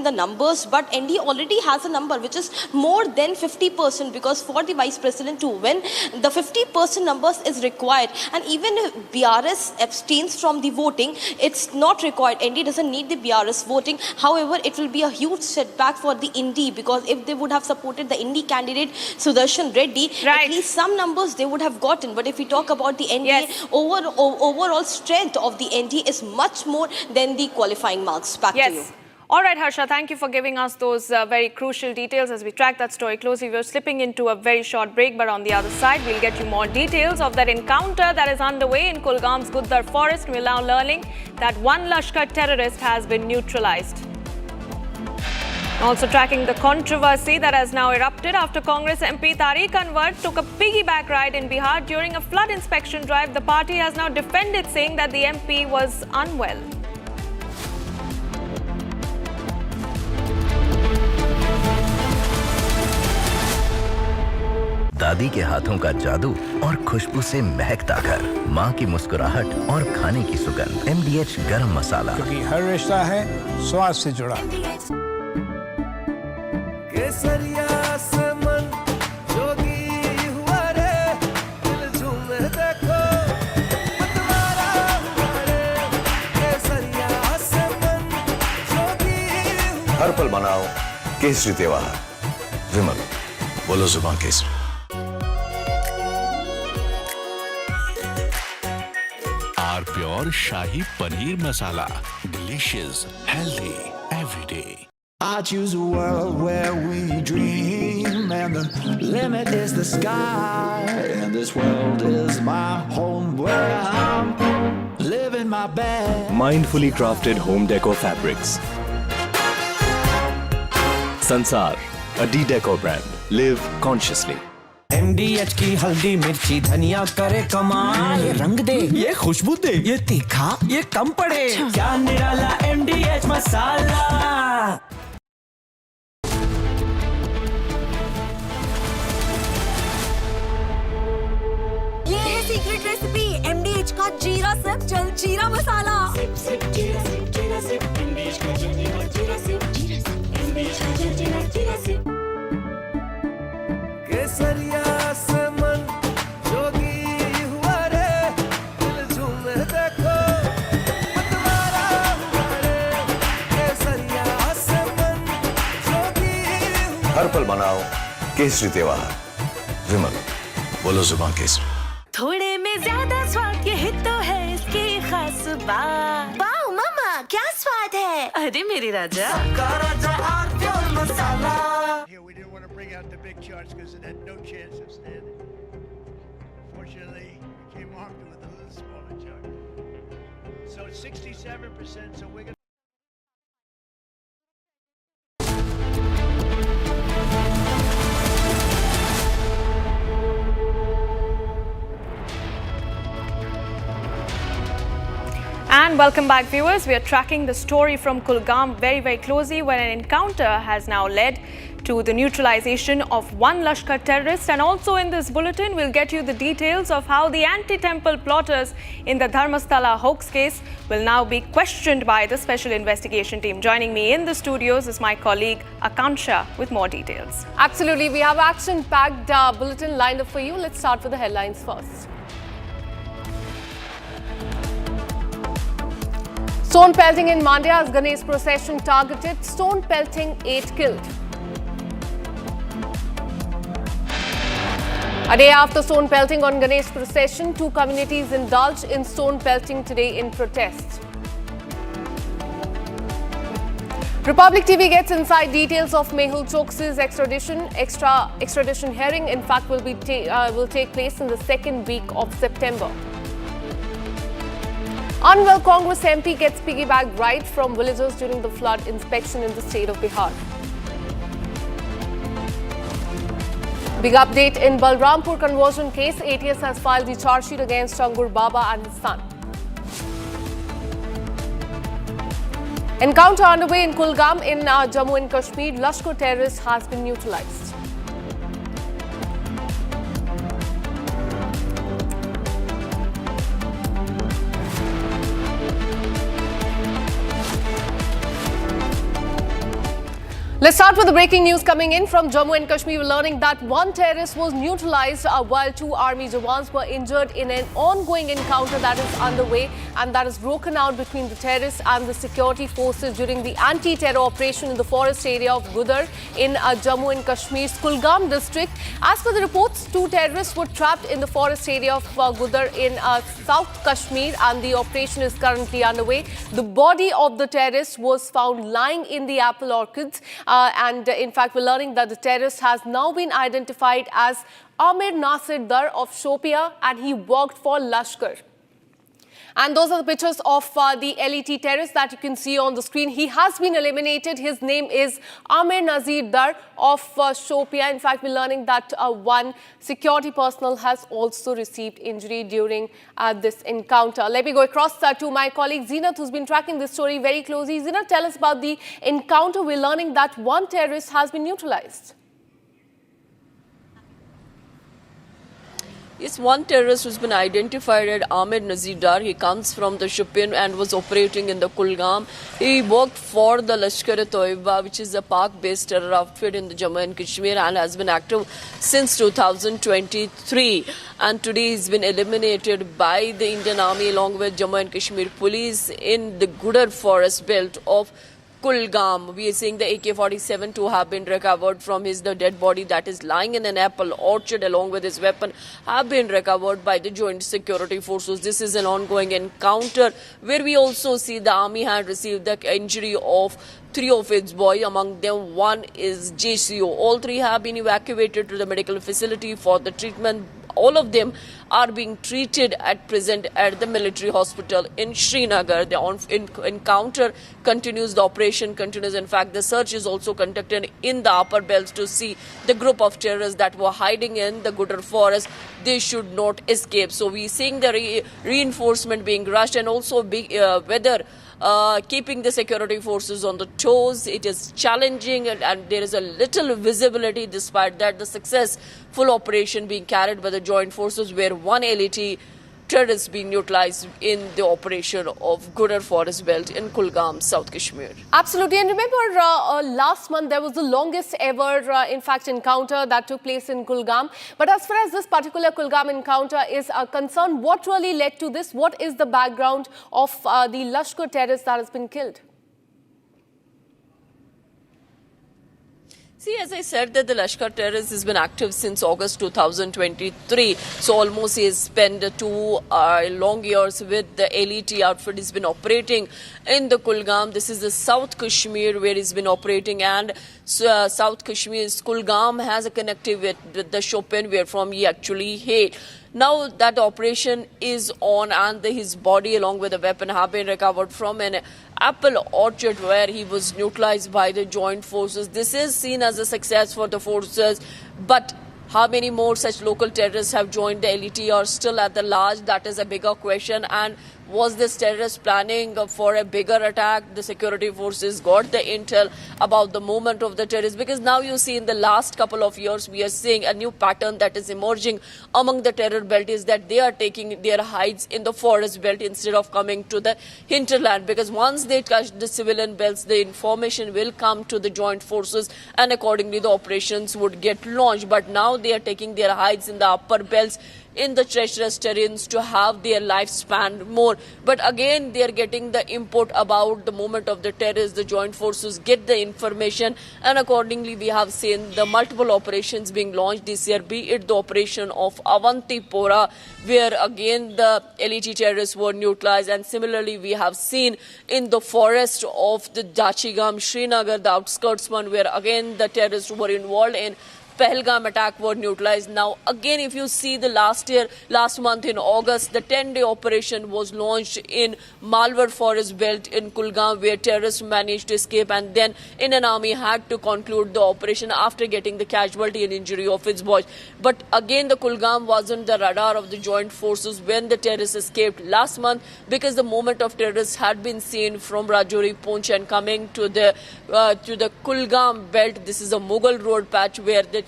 the numbers, but NDA already has a number which is more than 50%, because for the Vice President to win, the 50% numbers is required. And even if BRS abstains from the voting, it's not required. NDA doesn't need the BRS voting. However, it will be a huge setback for the Indi, because if they would have supported the Indi candidate Sudarshan Reddy, at least some numbers they would have gotten. But if we talk about the NDA, overall strength of the NDA is much more than the qualifying marks. Back to you. All right, Harsha, thank you for giving us those very crucial details as we track that story closely. We're slipping into a very short break, but on the other side, we'll get you more details of that encounter that is underway in Kulgam's Guddar forest. We're now learning that one Lashkar terrorist has been neutralized. Also tracking the controversy that has now erupted after Congress MP Tariq Anwar took a piggyback ride in Bihar during a flood inspection drive. The party has now defended, saying that the MP was unwell. दादी के हाथों का जादू और खुशबू से महकता घर, माँ की मुस्कुराहट और खाने की सुगंध। MDH गरम मसाला, क्योंकि हर रिश्ता है स्वाद से जुड़ा। केसरिया से मन जोगी हुआ रे दिल झूमे देखो मतवारा हुआ रे केसरिया से मन जोगी हर पल मनाओ केसरी त्योहार। विमल, बोलो जुबान केसरी। Our pure shahi paneer masala, delicious, healthy everyday. I choose a world where we dream and the limit is the sky, and this world is my home where I'm living my best. Mindfully crafted home decor fabrics. Sansar, a D-Decor brand. Live consciously. MDH की हल्दी मिर्ची धनिया करे कमाल, ये रंग दे ये खुशबू दे ये तीखा ये कम पड़े, क्या निराला MDH मसाला। ये है सीक्रेट रेसिपी MDH का जीरा सिप जल जीरा मसाला। सिप सिप जीरा सिप MDH का जल जीरा सिप MDH का जल जीरा सिप। केसरिया से मन जोगी हुआ रे दिल झूमे देखो मतवारा हुआ रे केसरिया से मन जोगी हर पल मनाओ केसरी त्योहार। विमल, बोलो जुबान केसरी। थोड़े में ज्यादा स्वाद ये ही तो है इसकी खास बात। वाओ मामा क्या स्वाद है। अरे मेरे राजा Here we didn't want to bring out the big charts because it had no chance of standing. Fortunately, we came armed with a little smaller chart. So it's 67%, so we're going to... And welcome back, viewers. We are tracking the story from Kulgam very closely, where an encounter has now led to the neutralization of one Lashkar terrorist. And also in this bulletin, we'll get you the details of how the anti-temple plotters in the Dharmasthala hoax case will now be questioned by the special investigation team. Joining me in the studios is my colleague Akansha with more details. Absolutely. We have action-packed bulletin lined up for you. Let's start with the headlines first. Stone pelting in Mandya as Ganesh procession targeted. Stone pelting, 8 killed. A day after stone pelting on Ganesh procession, 2 communities indulged in stone pelting today in protest. Republic TV gets inside details of Mehul Choksi's extradition hearing. In fact, will take place in the second week of September. Unwell Congress MP gets piggyback ride from villagers during the flood inspection in the state of Bihar. Big update in Balrampur conversion case. ATS has filed the charge sheet against Changur Baba and his son. Encounter underway in Kulgam in Jammu and Kashmir. Lashkar terrorist has been neutralized. Let's start with the breaking news coming in from Jammu and Kashmir. We're learning that one terrorist was neutralized while 2 army jawans were injured in an ongoing encounter that is underway and that is broken out between the terrorists and the security forces during the anti-terror operation in the forest area of Gudar in Jammu and Kashmir's Kulgam district. As per the reports, 2 terrorists were trapped in the forest area of Gudar in South Kashmir and the operation is currently underway. The body of the terrorist was found lying in the apple orchards. And in fact, we're learning that the terrorist has now been identified as Amir Nasir Dar of Shopia and he worked for Lashkar. And those are the pictures of the LET terrorist that you can see on the screen. He has been eliminated. His name is Amir Nazir Dar of Shopia. In fact, we're learning that one security personnel has also received injury during this encounter. Let me go across to my colleague Zinat, who's been tracking this story very closely. Zinat, tell us about the encounter. We're learning that one terrorist has been neutralized. Yes, one terrorist who's been identified as Ahmed Nazir. He comes from the Shupin and was operating in the Kulgam. He worked for the Lashkar-e-Toiba, which is a Pak-based terror outfit in the Jammu and Kashmir, and has been active since 2023. And today he's been eliminated by the Indian Army along with Jammu and Kashmir police in the Gudar forest belt of Kulgam. We are seeing the AK-47 to have been recovered from the dead body that is lying in an apple orchard along with his weapon have been recovered by the joint security forces. This is an ongoing encounter where we also see the army had received the injury of 3 of its boys. Among them, one is JCO. All 3 have been evacuated to the medical facility for the treatment. All of them are being treated at present at the military hospital in Srinagar. The encounter continues, the operation continues. In fact, the search is also conducted in the upper belts to see the group of terrorists that were hiding in the Gudar forest. They should not escape. So we're seeing the reinforcement being rushed, and also whether keeping the security forces on the toes. It is challenging, and there is a little visibility. Despite that, the successful operation being carried by the joint forces, where one LET terrorist being neutralized in the operation of Gudar Forest Belt in Kulgam, South Kashmir. Absolutely. And remember, last month there was the longest ever, encounter that took place in Kulgam. But as far as this particular Kulgam encounter is concerned, what really led to this? What is the background of the Lashkar terrorist that has been killed? See, as I said, that the Lashkar terrorist has been active since August 2023. So almost he has spent 2 long years with the LET outfit. He's been operating in the Kulgam. This is the South Kashmir where he's been operating, and South Kashmir's Kulgam has a connectivity with the Shopin, where from he actually hailed. Now that operation is on, and his body along with a weapon have been recovered from an apple orchard where he was neutralized by the joint forces. This is seen as a success for the forces, but how many more such local terrorists have joined the LET or still at the large? That is a bigger question. And was this terrorist planning for a bigger attack? The security forces got the intel about the movement of the terrorists, because now you see in the last couple of years we are seeing a new pattern that is emerging among the terror belt, is that they are taking their hides in the forest belt instead of coming to the hinterland, because once they touch the civilian belts, the information will come to the joint forces and accordingly the operations would get launched. But now they are taking their hides in the upper belts in the treacherous terrains to have their lifespan more. But again, they are getting the input about the movement of the terrorists. The joint forces get the information, and accordingly we have seen the multiple operations being launched this year, be it the operation of Avantipora, where again the LET terrorists were neutralized, and similarly we have seen in the forest of the Dachigam, Srinagar, the outskirts one, where again the terrorists were involved in Pahalgam attack were neutralized. Now again, if you see the last month in August, the 10-day operation was launched in Malwar Forest Belt in Kulgam, where terrorists managed to escape, and then Indian Army had to conclude the operation after getting the casualty and injury of its boys. But again, the Kulgam wasn't the radar of the joint forces when the terrorists escaped last month, because the movement of terrorists had been seen from Rajouri, Poonch, and coming to the Kulgam belt. This is a Mughal road patch where the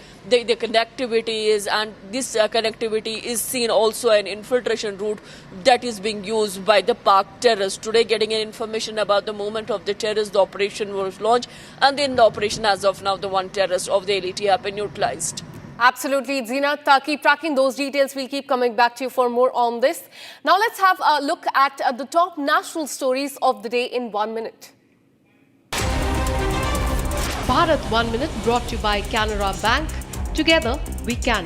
connectivity is, and this connectivity is seen also an infiltration route that is being used by the Pak terrorists. Today, getting information about the movement of the terrorists, the operation was launched, and in the operation as of now, the one terrorist of the LET have been neutralized. Absolutely, Zeenat. Keep tracking those details. We'll keep coming back to you for more on this. Now let's have a look at the top national stories of the day in 1 minute. Bharat 1 Minute brought to you by Canara Bank. Together we can.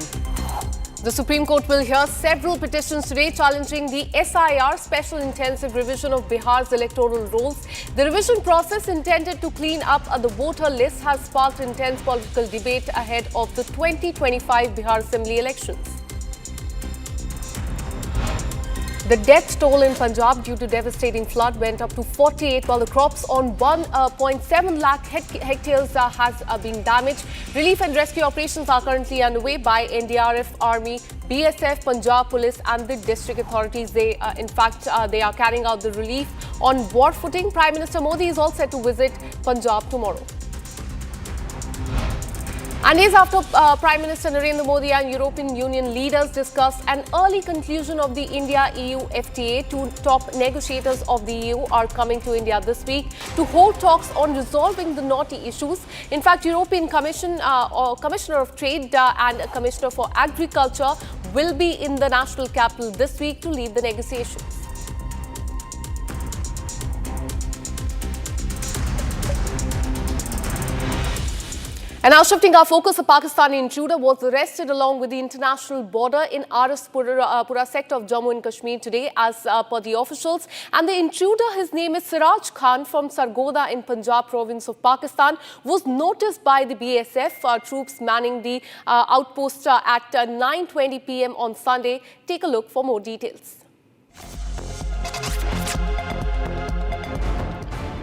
The Supreme Court will hear several petitions today challenging the SIR, Special Intensive Revision of Bihar's electoral rolls. The revision process intended to clean up the voter list has sparked intense political debate ahead of the 2025 Bihar Assembly elections. The death toll in Punjab due to devastating flood went up to 48, while the crops on 1.7 lakh hectares has been damaged. Relief and rescue operations are currently underway by NDRF, Army, BSF, Punjab Police and the district authorities. They are carrying out the relief on war footing. Prime Minister Modi is all set to visit Punjab tomorrow. And days after Prime Minister Narendra Modi and European Union leaders discussed an early conclusion of the India-EU FTA, two top negotiators of the EU are coming to India this week to hold talks on resolving the knotty issues. In fact, European Commissioner of Trade and Commissioner for Agriculture will be in the national capital this week to lead the negotiations. And now shifting our focus, a Pakistani intruder was arrested along with the international border in Pura sector of Jammu and Kashmir today as per the officials. And the intruder, his name is Siraj Khan from Sargodha in Punjab province of Pakistan, was noticed by the BSF troops manning the outpost at 9:20 p.m. on Sunday. Take a look for more details.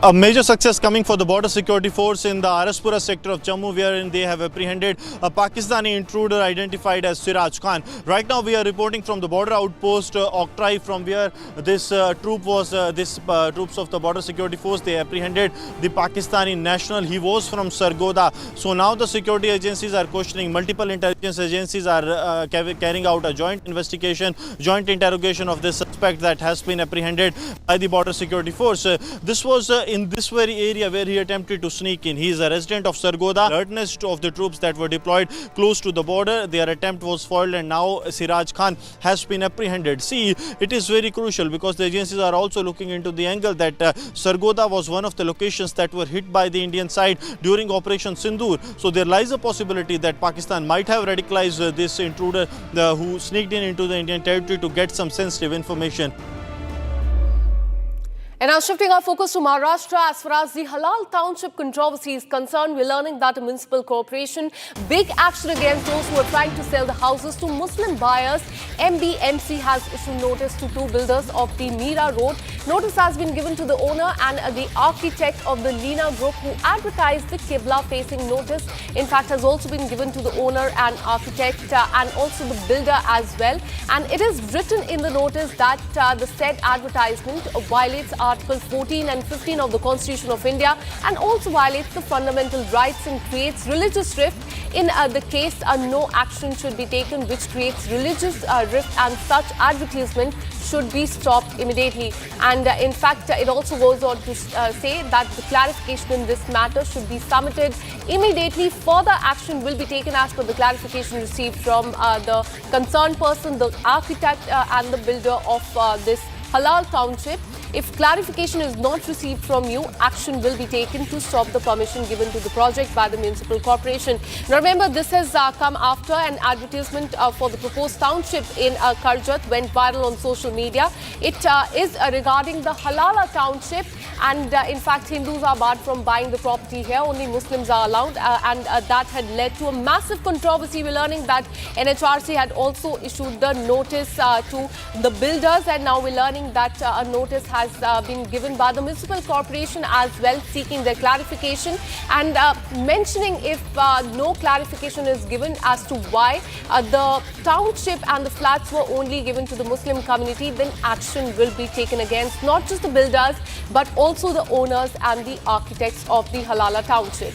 A major success coming for the border security force in the Pura sector of Jammu, wherein they have apprehended a Pakistani intruder identified as Siraj Khan. Right now we are reporting from the border outpost Oktrai, from where this troops of the border security force, they apprehended the Pakistani national. He was from Sargodha. So now the security agencies are questioning, multiple intelligence agencies are carrying out a joint investigation, joint interrogation of this suspect that has been apprehended by the border security force. This was in this very area where he attempted to sneak in. He is a resident of Sargodha. Alertness of the troops that were deployed close to the border, their attempt was foiled, and now Siraj Khan has been apprehended. See, it is very crucial because the agencies are also looking into the angle that Sargodha was one of the locations that were hit by the Indian side during Operation Sindoor. So there lies a possibility that Pakistan might have radicalized this intruder who sneaked into the Indian territory to get some sensitive information. And now shifting our focus to Maharashtra, as far as the Halal Township controversy is concerned, we're learning that a municipal corporation, big action against those who are trying to sell the houses to Muslim buyers. MBMC has issued notice to two builders of the Mira Road. Notice has been given to the owner and the architect of the Lina Group who advertised the Qibla facing notice. In fact, has also been given to the owner and architect and also the builder as well. And it is written in the notice that the said advertisement violates Article 14 and 15 of the Constitution of India and also violates the fundamental rights and creates religious rift. In the case, no action should be taken which creates religious rift, and such advertisement should be stopped immediately. And in fact, it also goes on to say that the clarification in this matter should be submitted immediately. Further action will be taken as per the clarification received from the concerned person, the architect and the builder of this Halal Township. If clarification is not received from you, action will be taken to stop the permission given to the project by the municipal corporation. Now remember, this has come after an advertisement for the proposed township in Karjat went viral on social media. It is regarding the Halala Township, and in fact Hindus are barred from buying the property here, only Muslims are allowed, and that had led to a massive controversy. We're learning that NHRC had also issued the notice to the builders, and now we're learning that a notice has been given by the municipal corporation as well, seeking their clarification and mentioning if no clarification is given as to why the township and the flats were only given to the Muslim community, then action will be taken against not just the builders but also the owners and the architects of the Halala Township.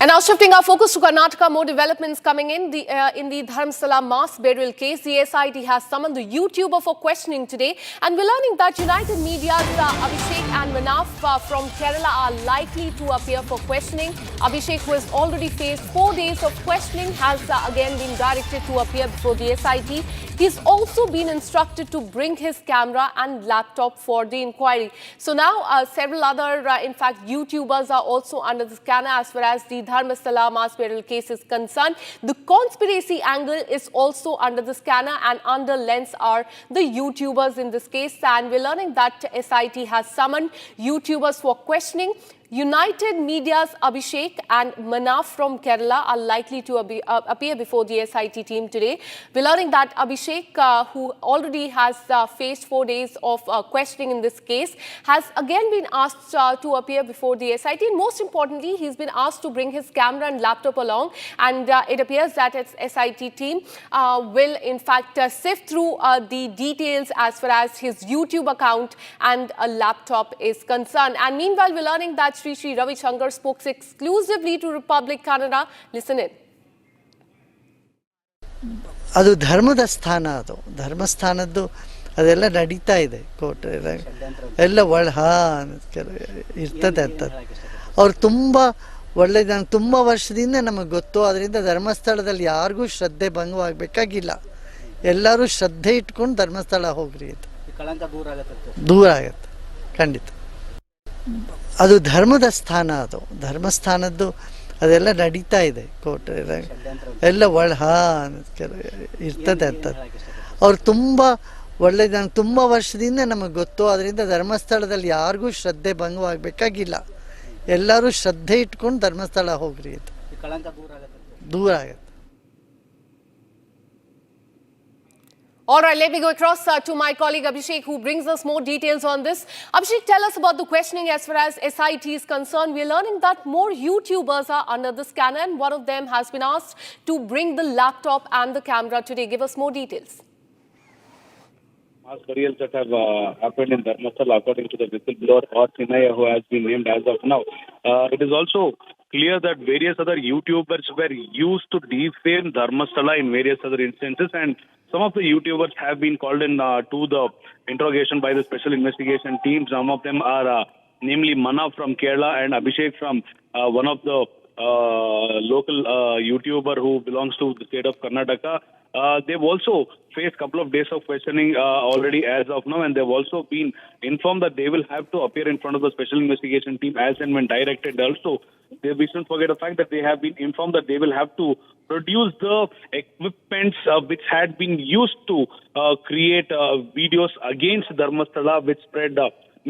And now shifting our focus to Karnataka, more developments coming in the Dharamsala mass burial case. The SIT has summoned the YouTuber for questioning today, and we're learning that United Media's Abhishek and Manaf from Kerala are likely to appear for questioning. Abhishek, who has already faced 4 days of questioning, has again been directed to appear before the SIT. He's also been instructed to bring his camera and laptop for the inquiry. So now several other, in fact, YouTubers are also under the scanner as far as the Dharamsala mass burial case is concerned. The conspiracy angle is also under the scanner, and under lens are the YouTubers in this case. And we're learning that SIT has summoned YouTubers for questioning. United Media's Abhishek and Manaf from Kerala are likely to appear before the SIT team today. We're learning that Abhishek, who already has faced 4 days of questioning in this case, has again been asked to appear before the SIT. And most importantly, he's been asked to bring his camera and laptop along. And it appears that its SIT team will in fact sift through the details as far as his YouTube account and a laptop is concerned. And meanwhile, we're learning that Sri Ravi Shankar spoke exclusively to Republic Kannada. Listen in. ಅದು ಧರ್ಮದ ಸ್ಥಾನ, ಅದು ಧರ್ಮಸ್ಥಾನದ್ದು ಅದೆಲ್ಲ ನಡೀತಾ ಇದೆ court ಎಲ್ಲ ಇರ್ತದೆ ಅಂತದ್ದು. ಅವ್ರು ತುಂಬ ಒಳ್ಳೆದು, ನಂಗೆ ತುಂಬ ವರ್ಷದಿಂದ ನಮಗೆ ಗೊತ್ತು. ಅದರಿಂದ ಧರ್ಮಸ್ಥಳದಲ್ಲಿ ಯಾರಿಗೂ ಶ್ರದ್ಧೆ ಭಂಗವಾಗಬೇಕಾಗಿಲ್ಲ. ಎಲ್ಲರೂ ಶ್ರದ್ಧೆ ಇಟ್ಕೊಂಡು ಧರ್ಮಸ್ಥಳ ಹೋಗ್ರಿ ಅಂತ. ದೂರ ಆಗತ್ತೆ ಖಂಡಿತ. ಅದು ಧರ್ಮದ ಸ್ಥಾನ, ಅದು ಧರ್ಮಸ್ಥಾನದ್ದು ಅದೆಲ್ಲ ನಡೀತಾ ಇದೆ ಕೋರ್ಟ್ ಎಲ್ಲ ಇರ್ತದೆ ಅಂತದ್ದು. ಅವ್ರು ತುಂಬ ಒಳ್ಳೆದು, ನಂಗೆ ತುಂಬ ವರ್ಷದಿಂದ ನಮಗೆ ಗೊತ್ತು. ಅದರಿಂದ ಧರ್ಮಸ್ಥಳದಲ್ಲಿ ಯಾರಿಗೂ ಶ್ರದ್ಧೆ ಭಂಗವಾಗಬೇಕಾಗಿಲ್ಲ. ಎಲ್ಲರೂ ಶ್ರದ್ಧೆ ಇಟ್ಕೊಂಡು ಧರ್ಮಸ್ಥಳ ಹೋಗ್ರಿ ಅಂತ. ದೂರ ಆಗತ್ತೆ. All right, let me go across to my colleague Abhishek, who brings us more details on this. Abhishek, tell us about the questioning as far as SIT is concerned. We're learning that more YouTubers are under the scanner, and one of them has been asked to bring the laptop and the camera today. Give us more details. Mass burials that have happened in Dharmasthala, according to the whistleblower or Sinaya, who has been named as of now. It is also clear that various other YouTubers were used to defame Dharmasthala in various other instances, and some of the YouTubers have been called in to the interrogation by the special investigation team. Some of them are namely Mana from Kerala and Abhishek from one of the local YouTuber who belongs to the state of Karnataka. They've also faced a couple of days of questioning already as of now, and they've also been informed that they will have to appear in front of the special investigation team as and when directed. Also, we shouldn't forget the fact that they have been informed that they will have to produce the equipments which had been used to create videos against Dharmasthala, which spread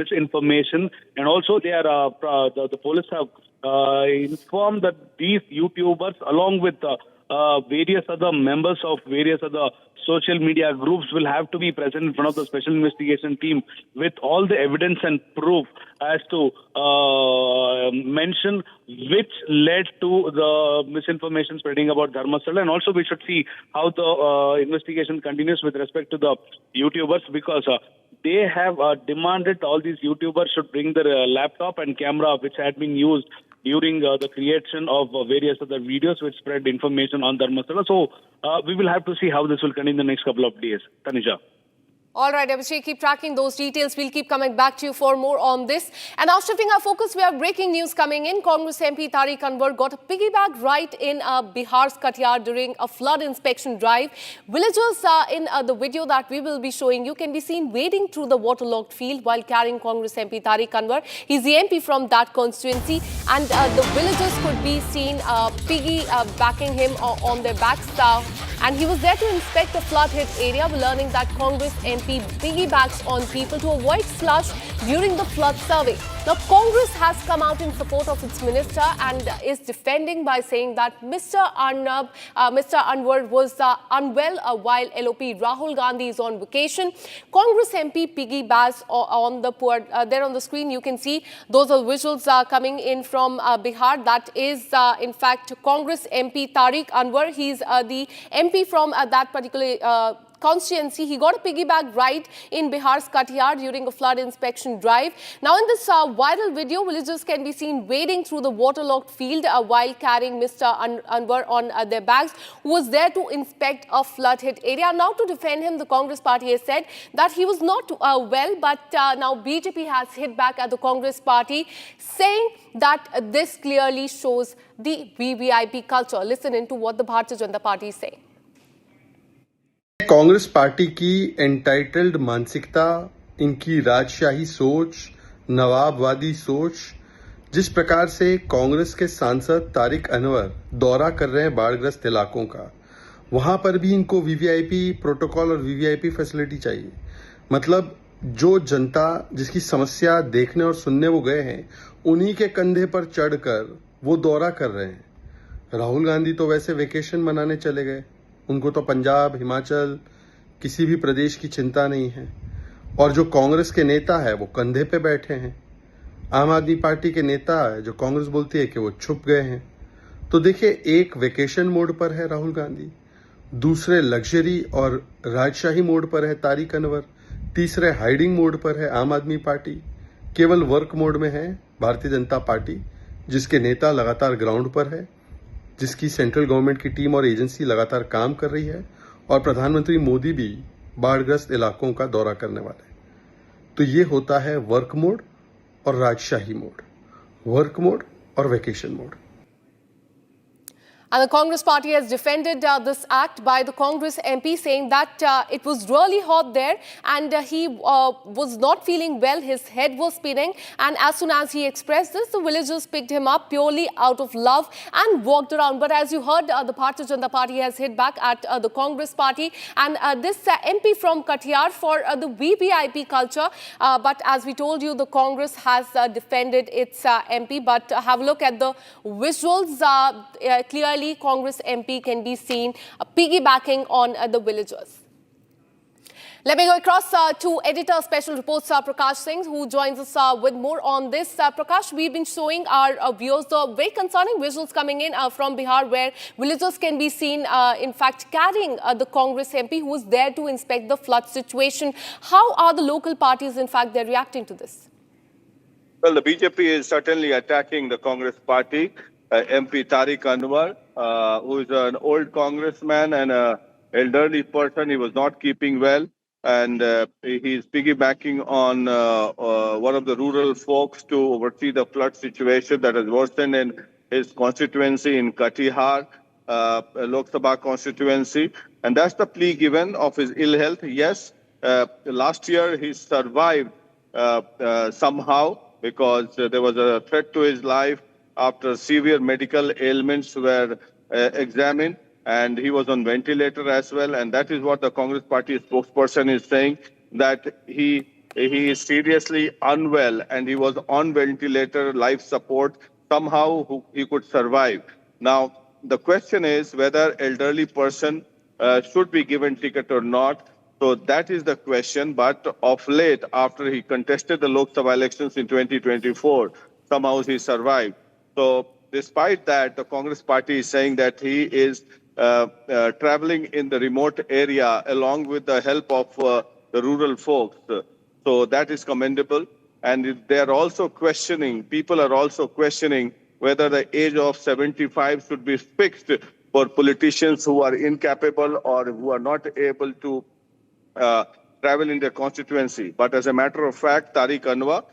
misinformation. And also, they are the police have informed that these YouTubers, along with various other members of various other social media groups, will have to be present in front of the special investigation team with all the evidence and proof as to mention which led to the misinformation spreading about Dharmasthala. And also we should see how the investigation continues with respect to the YouTubers, because they have demanded all these YouTubers should bring their laptop and camera which had been used during the creation of various other videos which spread information on Dharmasthala. So we will have to see how this will continue in the next couple of days. Tanisha. All right, Abhishek, keep tracking those details. We'll keep coming back to you for more on this. And now shifting our focus, we have breaking news coming in. Congress MP Tariq Anwar got a piggyback ride in Bihar's Katiyar during a flood inspection drive. Villagers in the video that we will be showing you can be seen wading through the waterlogged field while carrying Congress MP Tariq Anwar. He's the MP from that constituency, and the villagers could be seen backing him on their backs. And he was there to inspect the flood-hit area. We're learning that Congress MP piggybacks on people to avoid slush during the flood survey. Now, Congress has come out in support of its minister and is defending by saying that Mr. Anwar was unwell while LOP Rahul Gandhi is on vacation. Congress MP piggybacks on the poor. There on the screen, you can see those are visuals coming in from Bihar. That is, in fact, Congress MP Tariq Anwar. He's the MP from that particular constituency. He got a piggyback ride in Bihar's Katiyar during a flood inspection drive. Now, in this viral video, villagers can be seen wading through the waterlogged field while carrying Mr. Anwar on their bags, who was there to inspect a flood-hit area. Now, to defend him, the Congress party has said that he was not well, but now BJP has hit back at the Congress party, saying that this clearly shows the VVIP culture. Listen into what the Bharatiya Janata Party is saying. Congress party की entitled मानसिकता, इनकी राजशाही सोच, नवाबवादी सोच, जिस प्रकार से कांग्रेस के सांसद तारिक अनवर दौरा कर रहे हैं बाढ़ग्रस्त इलाकों का, वहां पर भी इनको वीवीआईपी प्रोटोकॉल और वीवीआईपी फैसिलिटी चाहिए। मतलब जो जनता जिसकी समस्या देखने और सुनने वो गए हैं, उन्हीं के कंधे पर चढ़कर वो दौरा कर रहे हैं। राहुल गांधी तो वैसे वेकेशन मनाने चले गए, उनको तो पंजाब, हिमाचल, किसी भी प्रदेश की चिंता नहीं है। और जो कांग्रेस के नेता है वो कंधे पे बैठे हैं। आम आदमी पार्टी के नेता है जो कांग्रेस बोलती है कि वो छुप गए हैं। तो देखिए, एक वेकेशन मोड पर है राहुल गांधी, दूसरे लग्जरी और राजशाही मोड पर है तारिक अनवर, तीसरे हाइडिंग मोड पर है आम आदमी पार्टी, केवल वर्क मोड में है भारतीय जनता पार्टी, जिसके नेता लगातार ग्राउंड पर है, जिसकी सेंट्रल गवर्नमेंट की टीम और एजेंसी लगातार काम कर रही है, और प्रधानमंत्री मोदी भी बाढ़ग्रस्त इलाकों का दौरा करने वाले हैं। तो ये होता है वर्क मोड और राजशाही मोड, वर्क मोड और vacation mode. And the Congress party has defended this act by the Congress MP, saying that it was really hot there and he was not feeling well. His head was spinning, and as soon as he expressed this, the villagers picked him up purely out of love and walked around. But as you heard, the Bharatiya Janata Party has hit back at the Congress party, and this MP from Katiyar for the VVIP culture. But as we told you, the Congress has defended its MP. But have a look at the visuals. Clearly, Congress MP can be seen piggybacking on the villagers. Let me go across to editor special reports Prakash Singh, who joins us with more on this. Prakash, we've been showing our viewers the very concerning visuals coming in from Bihar, where villagers can be seen, in fact, carrying the Congress MP who is there to inspect the flood situation. How are the local parties, in fact, they're reacting to this? Well, the BJP is certainly attacking the Congress party. MP Tariq Anwar, who is an old congressman and an elderly person. He was not keeping well, and he is piggybacking on one of the rural folks to oversee the flood situation that has worsened in his constituency in Katihar, Lok Sabha constituency. And that's the plea given of his ill health. Yes, last year he survived somehow because there was a threat to his life after severe medical ailments were examined, and he was on ventilator as well. And that is what the Congress party spokesperson is saying, that he is seriously unwell and he was on ventilator, life support. Somehow he could survive. Now, the question is whether elderly person should be given ticket or not. So that is the question. But of late, after he contested the Lok Sabha elections in 2024, somehow he survived. So despite that, the Congress party is saying that he is traveling in the remote area along with the help of the rural folks. So that is commendable. And they are also questioning, people are also questioning whether the age of 75 should be fixed for politicians who are incapable or who are not able to travel in their constituency. But as a matter of fact, Tariq Anwar,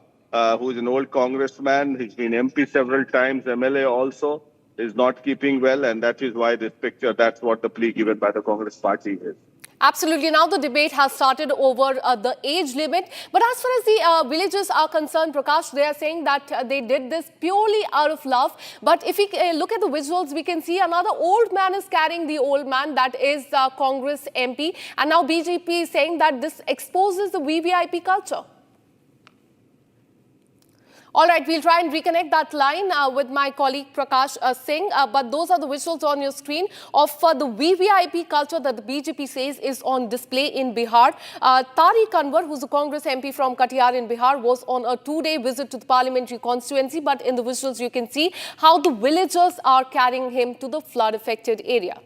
who is an old congressman, he's been MP several times, MLA also, is not keeping well, and that is why this picture, that's what the plea given by the Congress party is. Absolutely. Now the debate has started over the age limit. But as far as the villagers are concerned, Prakash, they are saying that they did this purely out of love. But if we look at the visuals, we can see another old man is carrying the old man, that is Congress MP. And now BJP is saying that this exposes the VVIP culture. All right, we'll try and reconnect that line with my colleague Prakash Singh. But those are the visuals on your screen of the VVIP culture that the BJP says is on display in Bihar. Tariq Anwar, who's a Congress MP from Katiyar in Bihar, was on a 2-day visit to the parliamentary constituency. But in the visuals, you can see how the villagers are carrying him to the flood-affected area.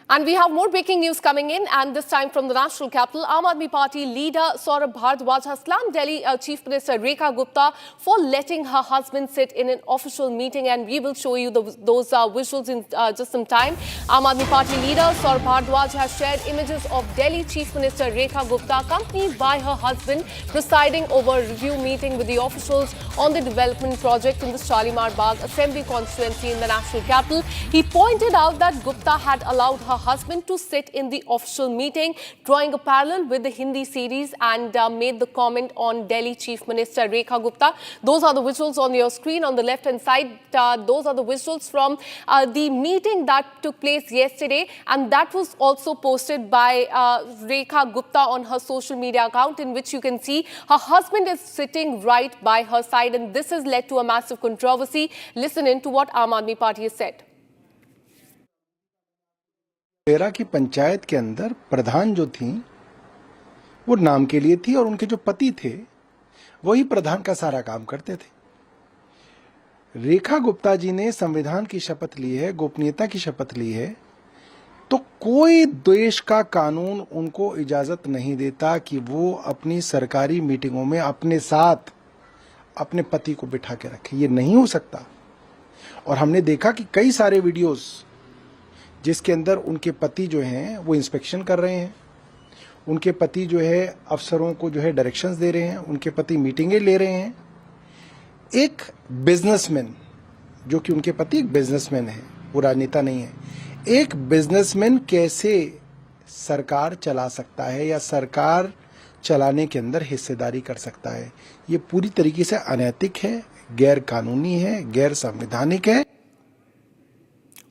And we have more breaking news coming in, and this time from the national capital. Aam Aadmi Party leader Saurabh Bhardwaj has slammed Delhi Chief Minister Rekha Gupta for letting her husband sit in an official meeting, and we will show you those visuals in just some time. Aam Aadmi Party leader Saurabh Bhardwaj has shared images of Delhi Chief Minister Rekha Gupta accompanied by her husband presiding over a review meeting with the officials on the development project in the Shalimar Bagh Assembly constituency in the national capital. He pointed out that Gupta had allowed her her husband to sit in the official meeting, drawing a parallel with the Hindi series, and made the comment on Delhi Chief Minister Rekha Gupta. Those are the visuals on your screen on the left-hand side. Those are the visuals from the meeting that took place yesterday, and that was also posted by Rekha Gupta on her social media account, in which you can see her husband is sitting right by her side, and this has led to a massive controversy. Listen in to what Aam Aadmi Party has said. तेरा की पंचायत के अंदर प्रधान जो थी वो नाम के लिए थी और उनके जो पति थे वही प्रधान का सारा काम करते थे। रेखा गुप्ता जी ने संविधान की शपथ ली है, गोपनीयता की शपथ ली है, तो कोई देश का कानून उनको इजाजत नहीं देता कि वो अपनी सरकारी मीटिंगों में अपने साथ अपने पति को बिठा के रखे। ये नहीं हो सकता। और हमने देखा कि कई सारे वीडियोस जिसके अंदर उनके पति जो हैं वो इंस्पेक्शन कर रहे हैं, उनके पति जो है अफसरों को जो है डायरेक्शंस दे रहे हैं, उनके पति मीटिंगें ले रहे हैं। एक बिजनेसमैन, जो कि उनके पति एक बिजनेसमैन है, वो राजनेता नहीं है, एक बिजनेसमैन कैसे सरकार चला सकता है या सरकार चलाने के अंदर हिस्सेदारी कर सकता है? ये पूरी तरीके से अनैतिक है, गैर कानूनी है, गैर संवैधानिक है।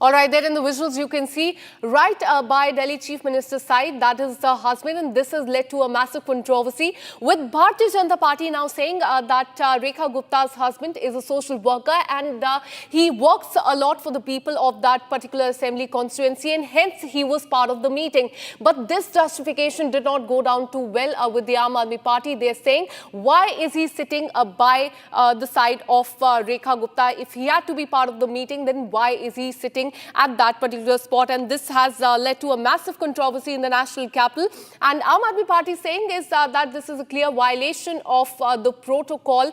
All right, there in the visuals you can see right by Delhi Chief Minister's side, that is the husband, and this has led to a massive controversy with Bharatiya Janata Party now saying that Rekha Gupta's husband is a social worker and he works a lot for the people of that particular assembly constituency, and hence he was part of the meeting. But this justification did not go down too well with the Aam Aadmi Party. They are saying, why is he sitting by the side of Rekha Gupta? If he had to be part of the meeting, then why is he sitting at that particular spot? And this has led to a massive controversy in the national capital. And Aam Aadmi Party saying is that this is a clear violation of the protocol.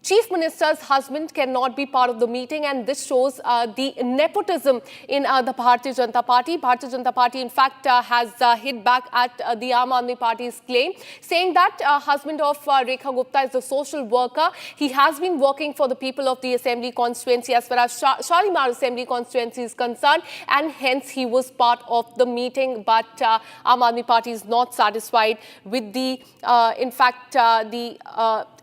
Chief Minister's husband cannot be part of the meeting, and this shows the nepotism in the Bharatiya Janata Party. Bharatiya Janata Party, in fact, has hit back at the Aam Aadmi Party's claim, saying that husband of Rekha Gupta is a social worker. He has been working for the people of the Assembly constituency as far as Shalimar Assembly constituency is concerned, and hence he was part of the meeting. But Aam Aadmi Party is not satisfied with the,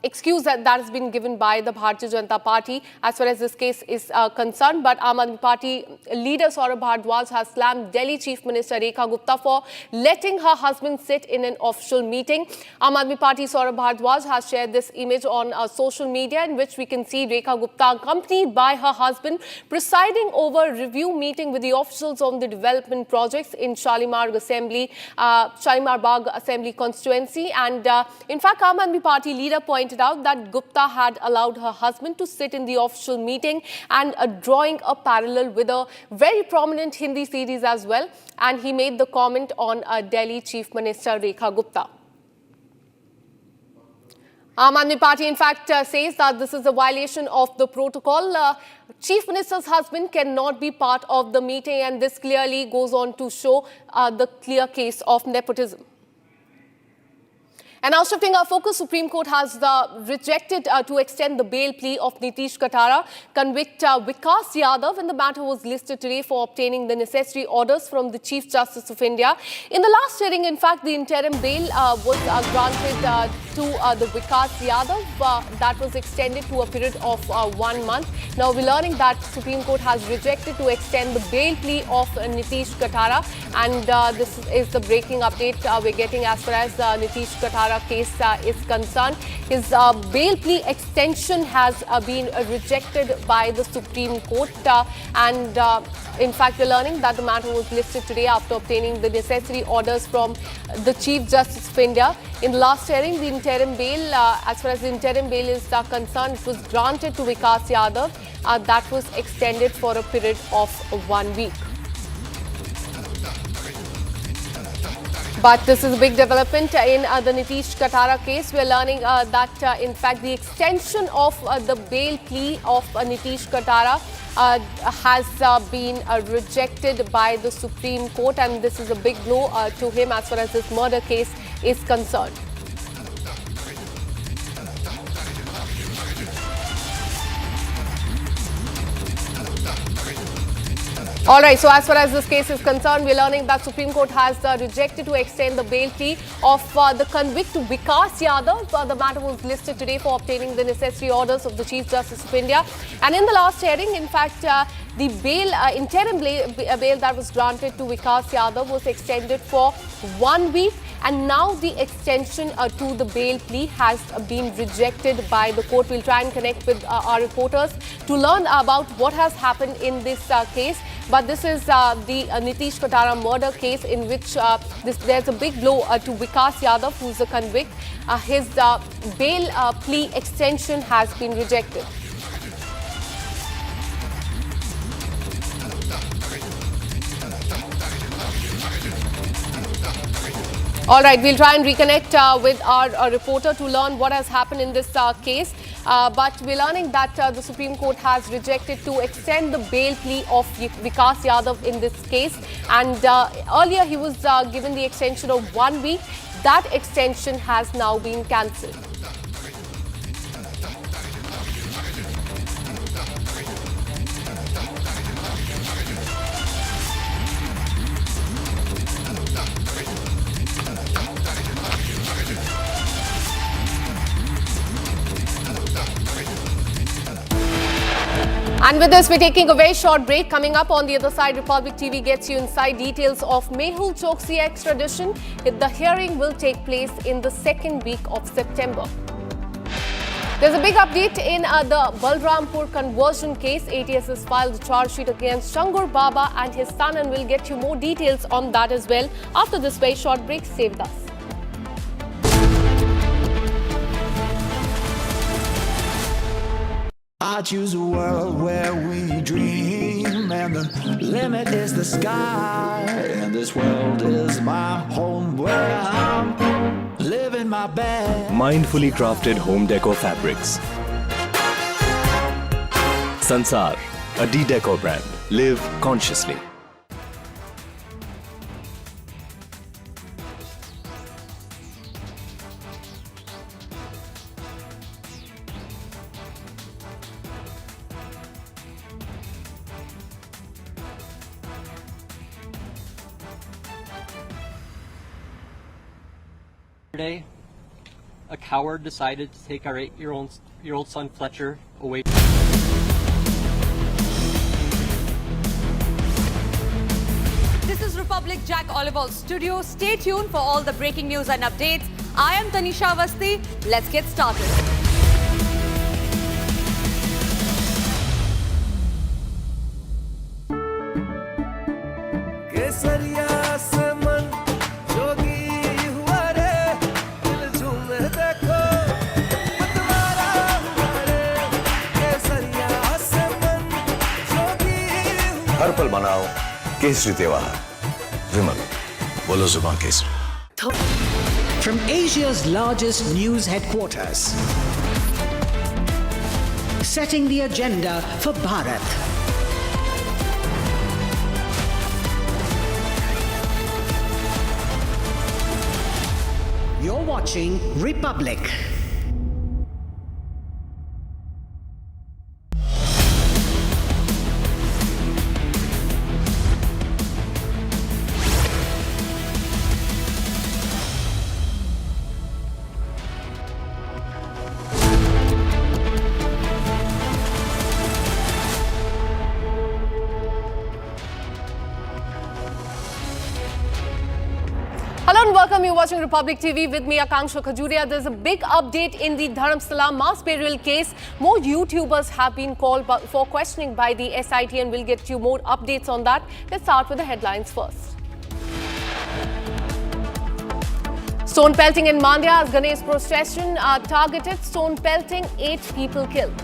excuse that has been given by the Bharatiya Janata Party as far as this case is concerned. But Aam Aadmi Party leader Saurabh Bhardwaj has slammed Delhi Chief Minister Rekha Gupta for letting her husband sit in an official meeting. Aam Aadmi Party Saurabh Bhardwaj has shared this image on social media, in which we can see Rekha Gupta accompanied by her husband presiding over a review meeting with the officials on the development projects in Shalimar Bagh Assembly constituency. And in fact, Aam Aadmi Party leader pointed out that Gupta had allowed her husband to sit in the official meeting, and drawing a parallel with a very prominent Hindi series as well. And he made the comment on Delhi Chief Minister Rekha Gupta. Aam Aadmi Party, in fact, says that this is a violation of the protocol. Chief Minister's husband cannot be part of the meeting, and this clearly goes on to show the clear case of nepotism. And now shifting our focus, Supreme Court has rejected to extend the bail plea of Nitish Katara, convict Vikas Yadav, and the matter was listed today for obtaining the necessary orders from the Chief Justice of India. In the last hearing, in fact, the interim bail was granted to the Vikas Yadav. That was extended to a period of 1 month. Now we're learning that Supreme Court has rejected to extend the bail plea of Nitish Katara, and this is the breaking update we're getting as far as Nitish Katara case is concerned. His bail plea extension has been rejected by the Supreme Court, and in fact, we're learning that the matter was listed today after obtaining the necessary orders from the Chief Justice of India. In the last hearing, the interim bail, as far as the interim bail is concerned, it was granted to Vikas Yadav. That was extended for a period of 1 week. But this is a big development in the Nitish Katara case. We are learning that, in fact, the extension of the bail plea of Nitish Katara has been rejected by the Supreme Court, and this is a big blow to him as far as this murder case is concerned. All right, so as far as this case is concerned, we're learning that Supreme Court has rejected to extend the bail plea of the convict Vikas Yadav. The matter was listed today for obtaining the necessary orders of the Chief Justice of India. And in the last hearing, in fact, the bail, interim bail that was granted to Vikas Yadav was extended for 1 week. And now the extension to the bail plea has been rejected by the court. We'll try and connect with our reporters to learn about what has happened in this case. But this is the Nitish Katara murder case in which there's a big blow to Vikas Yadav, who's a convict. His bail plea extension has been rejected. All right, we'll try and reconnect with our reporter to learn what has happened in this case. But we're learning that the Supreme Court has rejected to extend the bail plea of Vikas Yadav in this case. And earlier he was given the extension of 1 week. That extension has now been cancelled. And with this, we're taking a very short break. Coming up on the other side, Republic TV gets you inside details of Mehul Choksi extradition. The hearing will take place in the second week of September. There's a big update in the Balrampur conversion case. ATS has filed a charge sheet against Shangur Baba and his son, and we'll get you more details on that as well. After this very short break, stay with us. I choose a world where we dream, and the limit is the sky. And this world is my home where I'm living my best. Mindfully crafted home decor fabrics. Sansar, a decor brand. Live consciously. Yesterday, a coward decided to take our 8-year-old son Fletcher away. This is Republic Jack Oliver's studio. Stay tuned for all the breaking news and updates. I am Tanisha Avasthi. Let's get started. हर पल मनाओ केसरी त्योहार विमल बोलो जुबान Kesari. From Asia's largest news headquarters, setting the agenda for Bharat. You're watching Republic. Welcome, you're watching Republic TV with me, Akanksha Khajuria. There's a big update in the Dharamsala mass burial case. More YouTubers have been called for questioning by the SIT, and we'll get you more updates on that. Let's start with the headlines first. Stone pelting in Mandya as Ganesh procession targeted. Stone pelting, 8 people killed.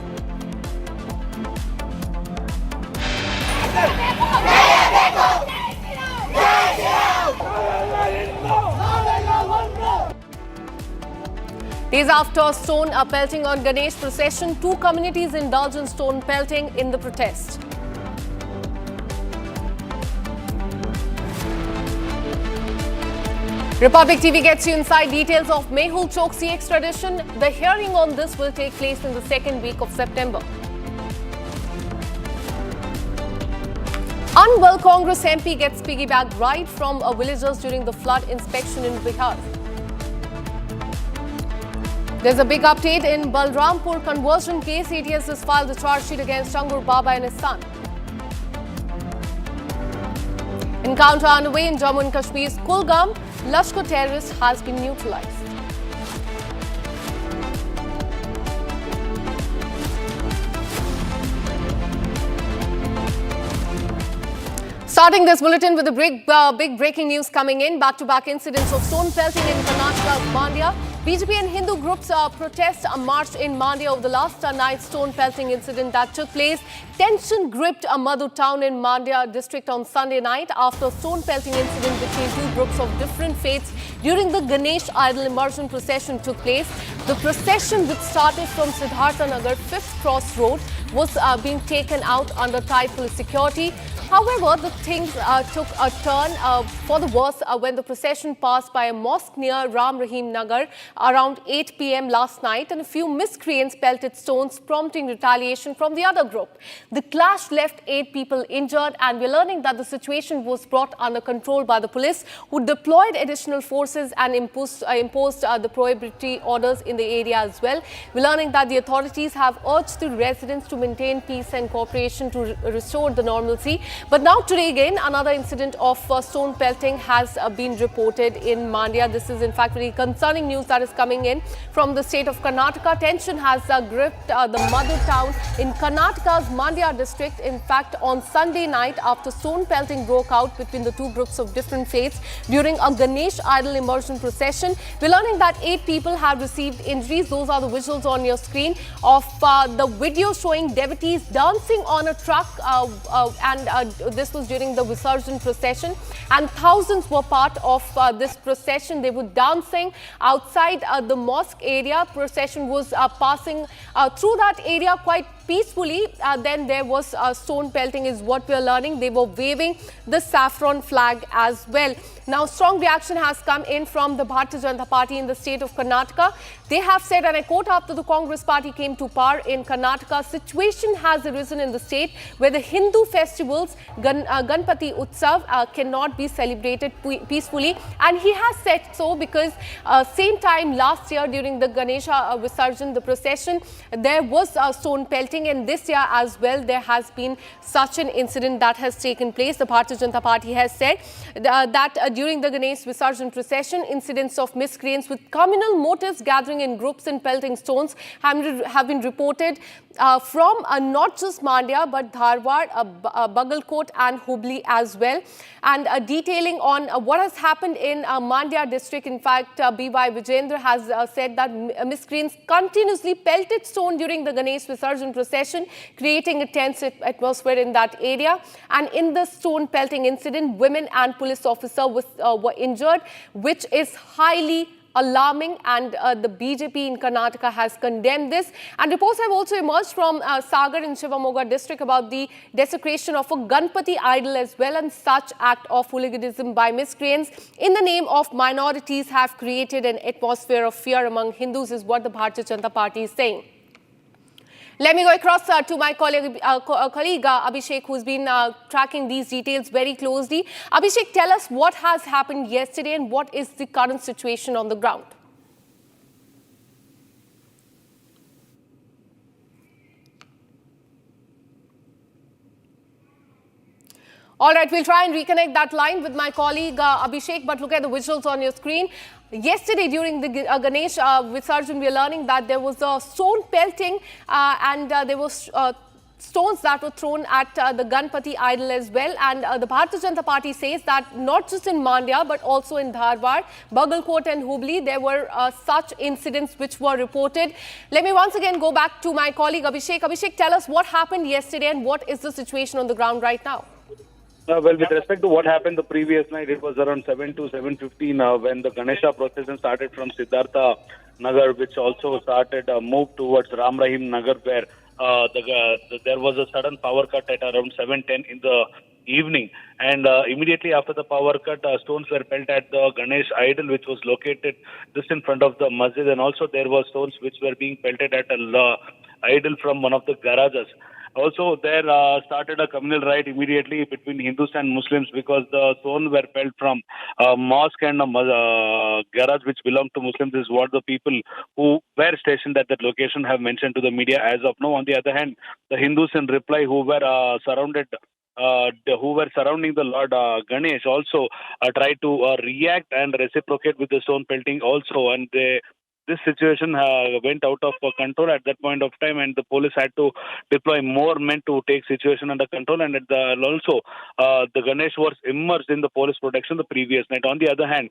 Days after stone pelting on Ganesh procession, 2 communities indulge in stone pelting in the protest. Republic TV gets you inside details of Mehul Choksi extradition. The hearing on this will take place in the second week of September. One well Congress MP gets piggyback ride from villagers during the flood inspection in Bihar. There's a big update in Balrampur conversion case. ATS has filed a charge sheet against Angur Baba and his son. Encounter underway in Jammu and Kashmir's Kulgam. Lashkar terrorist has been neutralized. Starting this bulletin with a big breaking news coming in. Back-to-back incidents of stone pelting in Karnataka's Mandya. BJP and Hindu groups protest marched in Mandya over the last night's stone pelting incident that took place. Tension gripped Madhu town in Mandya district on Sunday night after a stone pelting incident between two groups of different faiths during the Ganesh Idol Immersion Procession took place. The procession, which started from Siddhartha Nagar 5th Cross Road, was being taken out under tight police security. However, the things took a turn for the worse when the procession passed by a mosque near Ram Rahim Nagar around 8 p.m. last night, and a few miscreants pelted stones, prompting retaliation from the other group. The clash left 8 people injured, and we're learning that the situation was brought under control by the police, who deployed additional forces and imposed the prohibitory orders in the area as well. We're learning that the authorities have urged the residents to maintain peace and cooperation to restore the normalcy. But now today again, another incident of stone pelting has been reported in Mandya. This is in fact very concerning news that is coming in from the state of Karnataka. Tension has gripped the mother town in Karnataka's Mandya district. In fact, on Sunday night, after stone pelting broke out between the two groups of different faiths during a Ganesh Idol Immersion Procession, we're learning that 8 people have received injuries. Those are the visuals on your screen of the video showing devotees dancing on a truck this was during the Visarjan procession, and thousands were part of this procession. They were dancing outside the mosque area. Procession was passing through that area quite peacefully. Then there was stone pelting is what we are learning. They were waving the saffron flag as well. Now, strong reaction has come in from the Bharatiya Janata Party in the state of Karnataka. They have said, and I quote, after the Congress party came to power in Karnataka, situation has arisen in the state where the Hindu festivals, Ganpati Utsav, cannot be celebrated peacefully. And he has said so because same time last year during the Ganesha Visarjan, the procession, there was stone pelting, and this year as well there has been such an incident that has taken place. The Bharatiya Janata Party has said that during the Ganesh Visarjan procession, incidents of miscreants with communal motives gathering in groups and pelting stones have been reported from not just Mandya but Dharwad, Bagalkot and Hubli as well. And detailing on what has happened in Mandya district, in fact, B.Y. Vijendra has said that miscreants continuously pelted stone during the Ganesh Visarjan procession, creating a tense atmosphere in that area. And in the stone pelting incident, women and police officer were injured, which is highly alarming, and the BJP in Karnataka has condemned this. And reports have also emerged from Sagar in Shivamoga district about the desecration of a Ganpati idol as well, and such act of hooliganism by miscreants in the name of minorities have created an atmosphere of fear among Hindus, is what the Bharatiya Janata Party is saying. Let me go across to my colleague Abhishek, who's been tracking these details very closely. Abhishek, tell us what has happened yesterday and what is the current situation on the ground. All right, we'll try and reconnect that line with my colleague Abhishek, but look at the visuals on your screen. Yesterday, during the Ganesh Visarjan, we are learning that there was a stone pelting and there was stones that were thrown at the Ganpati idol as well. And the Bharatiya Janata Party says that not just in Mandya, but also in Dharwad, Bagalkot and Hubli, there were such incidents which were reported. Let me once again go back to my colleague Abhishek. Abhishek, tell us what happened yesterday and what is the situation on the ground right now? Well, with respect to what happened the previous night, it was around 7 to 7:15 when the Ganesha procession started from Siddhartha Nagar, which also started moved towards Ram Rahim Nagar, where there was a sudden power cut at around 7:10 in the evening. And immediately after the power cut, stones were pelted at the Ganesh idol, which was located just in front of the masjid. And also there were stones which were being pelted at a idol from one of the garages. Also, there started a communal riot immediately between Hindus and Muslims because the stones were felled from mosque and a garage which belonged to Muslims. Is what the people who were stationed at that location have mentioned to the media as of now. On the other hand, the Hindus in reply who were surrounding the Lord Ganesh also tried to react and reciprocate with the stone pelting also, and this situation went out of control at that point of time, and the police had to deploy more men to take situation under control. And the Ganesh was immersed in the police protection the previous night. On the other hand,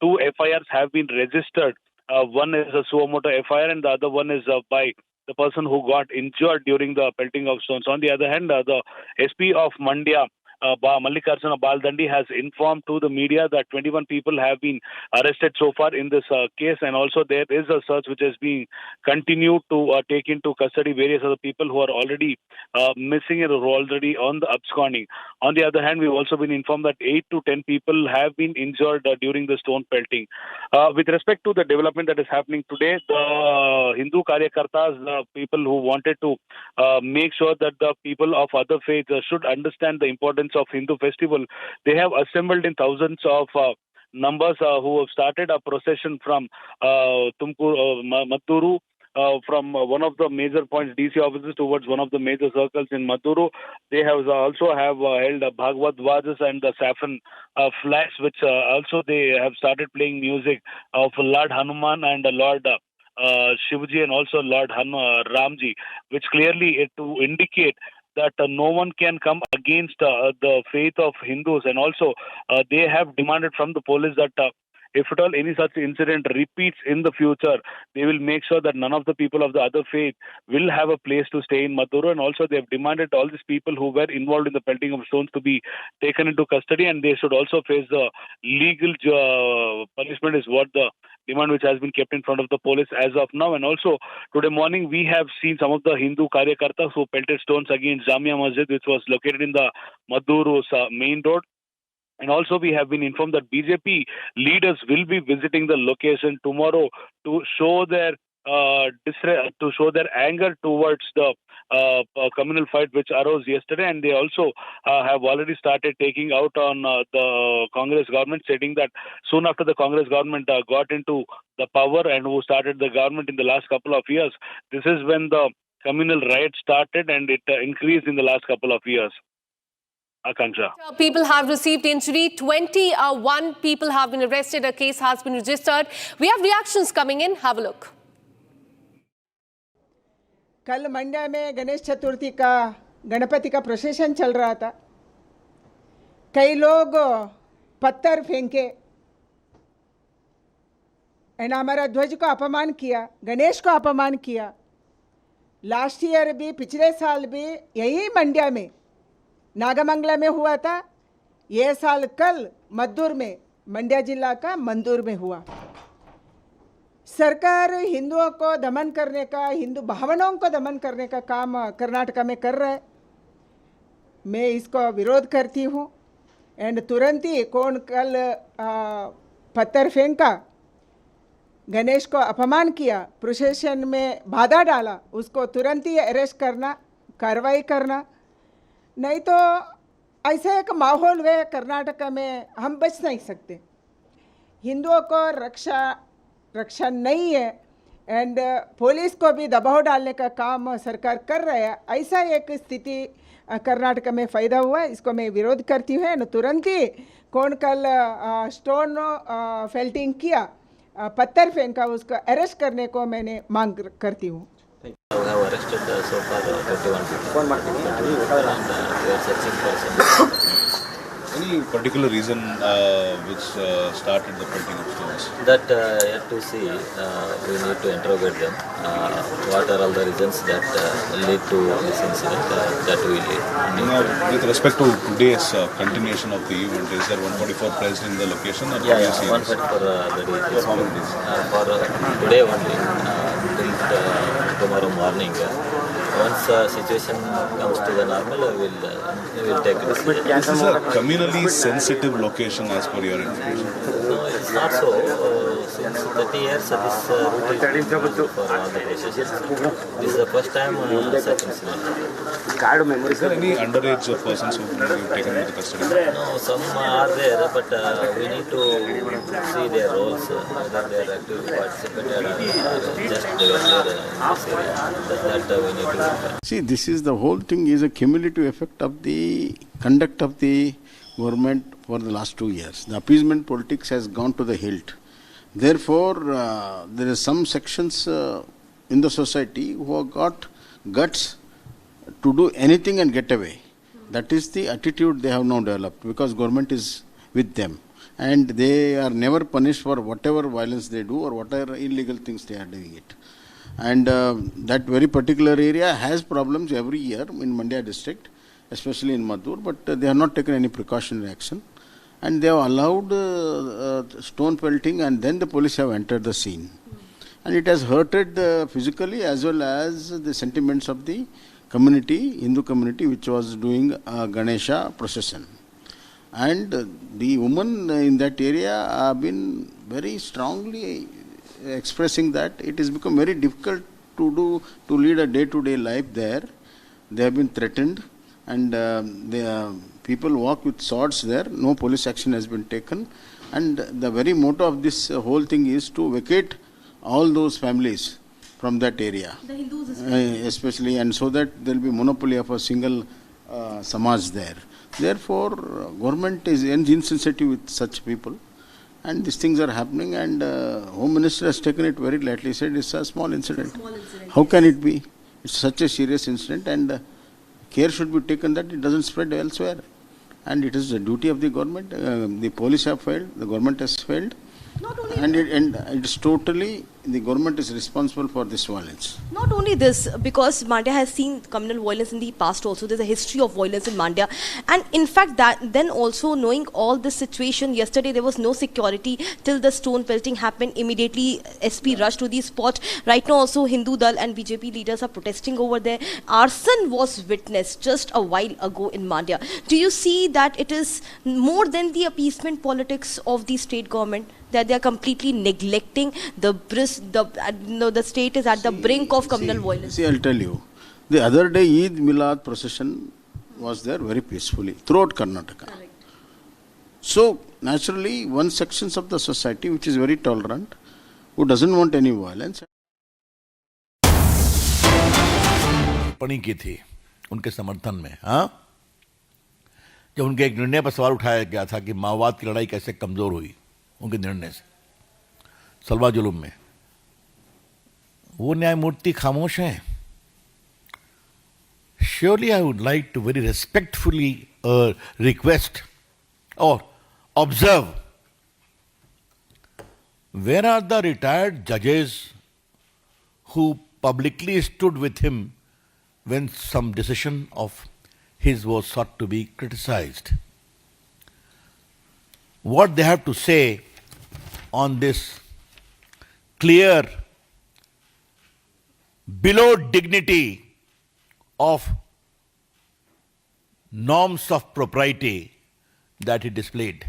2 FIRs have been registered. One is a suo motu FIR, and the other one is by the person who got injured during the pelting of stones. On the other hand, the SP of Mandya, Mallikarjuna Baldandi, has informed to the media that 21 people have been arrested so far in this case, and also there is a search which is being continued to take into custody various other people who are already missing or already on the absconding. On the other hand, we've also been informed that 8 to 10 people have been injured during the stone pelting. With respect to the development that is happening today, the Hindu Karyakartas, the people who wanted to make sure that the people of other faiths should understand the importance of Hindu festival, they have assembled in thousands of numbers who have started a procession from Matturu, from one of the major points, DC offices, towards one of the major circles in Matturu. They have also held Bhagavad Vajas and the saffron flags, which also they have started playing music of Lord Hanuman and Lord Shivaji and also Lord Ramji, which clearly to indicate that no one can come against the faith of Hindus. And also they have demanded from the police that if at all any such incident repeats in the future, they will make sure that none of the people of the other faith will have a place to stay in Mathura. And also they have demanded all these people who were involved in the pelting of stones to be taken into custody, and they should also face the legal punishment, is what the demand which has been kept in front of the police as of now. And also today morning we have seen some of the Hindu Karyakartas who pelted stones against Jamia Masjid, which was located in the Maduru's main road. And also we have been informed that BJP leaders will be visiting the location tomorrow to show their anger towards the communal fight which arose yesterday. And they also have already started taking out on the Congress government, stating that soon after the Congress government got into the power and who started the government in the last couple of years, this is when the communal riot started, and it increased in the last couple of years. Akanksha. People have received injury. 21 people have been arrested. A case has been registered. We have reactions coming in. Have a look. कल मंड्या में गणेश चतुर्थी का गणपति का procession चल रहा था. कई लोग पत्थर फेंके एंड हमारा ध्वज को अपमान किया, गणेश को अपमान किया. लास्ट ईयर भी, पिछले साल भी यही मंड्या में नागमंगला में हुआ था. ये साल कल मद्दूर में, मंड्या जिला का मंदूर में हुआ. सरकार हिंदुओं को दमन करने का, हिंदू भावनाओं को दमन करने का काम कर्नाटका में कर रहा है. मैं इसको विरोध करती हूँ. एंड तुरंत ही कौन कल पत्थर फेंका, गणेश को अपमान किया, प्रोसेशन में बाधा डाला, उसको तुरंत ही अरेस्ट करना, कार्रवाई करना. नहीं तो ऐसा एक माहौल है कर्नाटका में, हम बच नहीं सकते. हिंदुओं को रक्षा नहीं है एंड पुलिस को भी दबाव डालने का काम सरकार कर रहा है. ऐसा एक स्थिति कर्नाटका में फ़ायदा हुआ. इसको मैं विरोध करती हूँ. एंड तुरंत ही कौन कल स्टोन फेल्टिंग किया, पत्थर फेंका, उसको अरेस्ट करने को मैंने मांग करती हूँ. We have arrested so far 21 people and we are searching for some. Any particular reason which started the pelting of stones? That yet to see, we need to interrogate them. What are all the reasons that lead to this incident? That we need. With respect to today's continuation of the event, is there 144 present in the location? Or Yeah, 144 already. For how many days? For today only, till tomorrow morning. once situation comes to the normal, we will take a decision. This is a communally sensitive location as per your information. No, it's not so. Since 30 years, this route is used for all the processions. This is the first time such incident. Is there any underage persons who have been taken into custody? No, some are there, but we need to see their roles, whether they are actively participated or just they were there in this area. That we need to look at. See, this is the whole thing is a cumulative effect of the conduct of the government for the last 2 years. The appeasement politics has gone to the hilt. Therefore, there are some sections in the society who have got guts to do anything and get away. That is the attitude they have now developed because government is with them. And they are never punished for whatever violence they do or whatever illegal things they are doing it. And that very particular area has problems every year in Mandya district, especially in Madur, but they have not taken any precautionary action. And they have allowed stone pelting and then the police have entered the scene. And it has hurted physically as well as the sentiments of the community, Hindu community, which was doing a Ganesha procession. And the women in that area have been very strongly expressing that it has become very difficult to lead a day-to-day life there. They have been threatened and people walk with swords there. No police action has been taken. And the very motto of this whole thing is to vacate all those families from that area. The Hindus especially, and so that there will be monopoly of a single Samaj there. Therefore, government is insensitive with such people. And these things are happening and Home Minister has taken it very lightly, said it's a small incident. How can it be? It's such a serious incident and care should be taken that it doesn't spread elsewhere. And it is the duty of the government. The police have failed, the government has failed. And it's totally, the government is responsible for this violence. Not only this, because Mandya has seen communal violence in the past also. There's a history of violence in Mandya. And in fact, that then also knowing all this situation, yesterday there was no security till the stone pelting happened. Immediately SP rushed to the spot. Right now also Hindu Dal and BJP leaders are protesting over there. Arson was witnessed just a while ago in Mandya. Do you see that it is more than the appeasement politics of the state government? That they are completely neglecting the state is at the brink of communal violence. See, I'll tell you. The other day, Eid Milad procession was there very peacefully throughout Karnataka. Correct. So, naturally, one sections of the society which is very tolerant, who doesn't want any violence. टिप्पणी की थी उनके समर्थन में, हाँ? जब उनके एक निर्णय पर सवाल उठाया गया था कि माओवाद की लड़ाई कैसे कमजोर हुई उनके निर्णय से सलवा जुलूम में, वो न्यायमूर्ति खामोश हैं. Surely I would like to very respectfully request or observe, where are the retired judges who publicly stood with him when some decision of his was sought to be criticized? What they have to say on this clear, below dignity of norms of propriety that he displayed.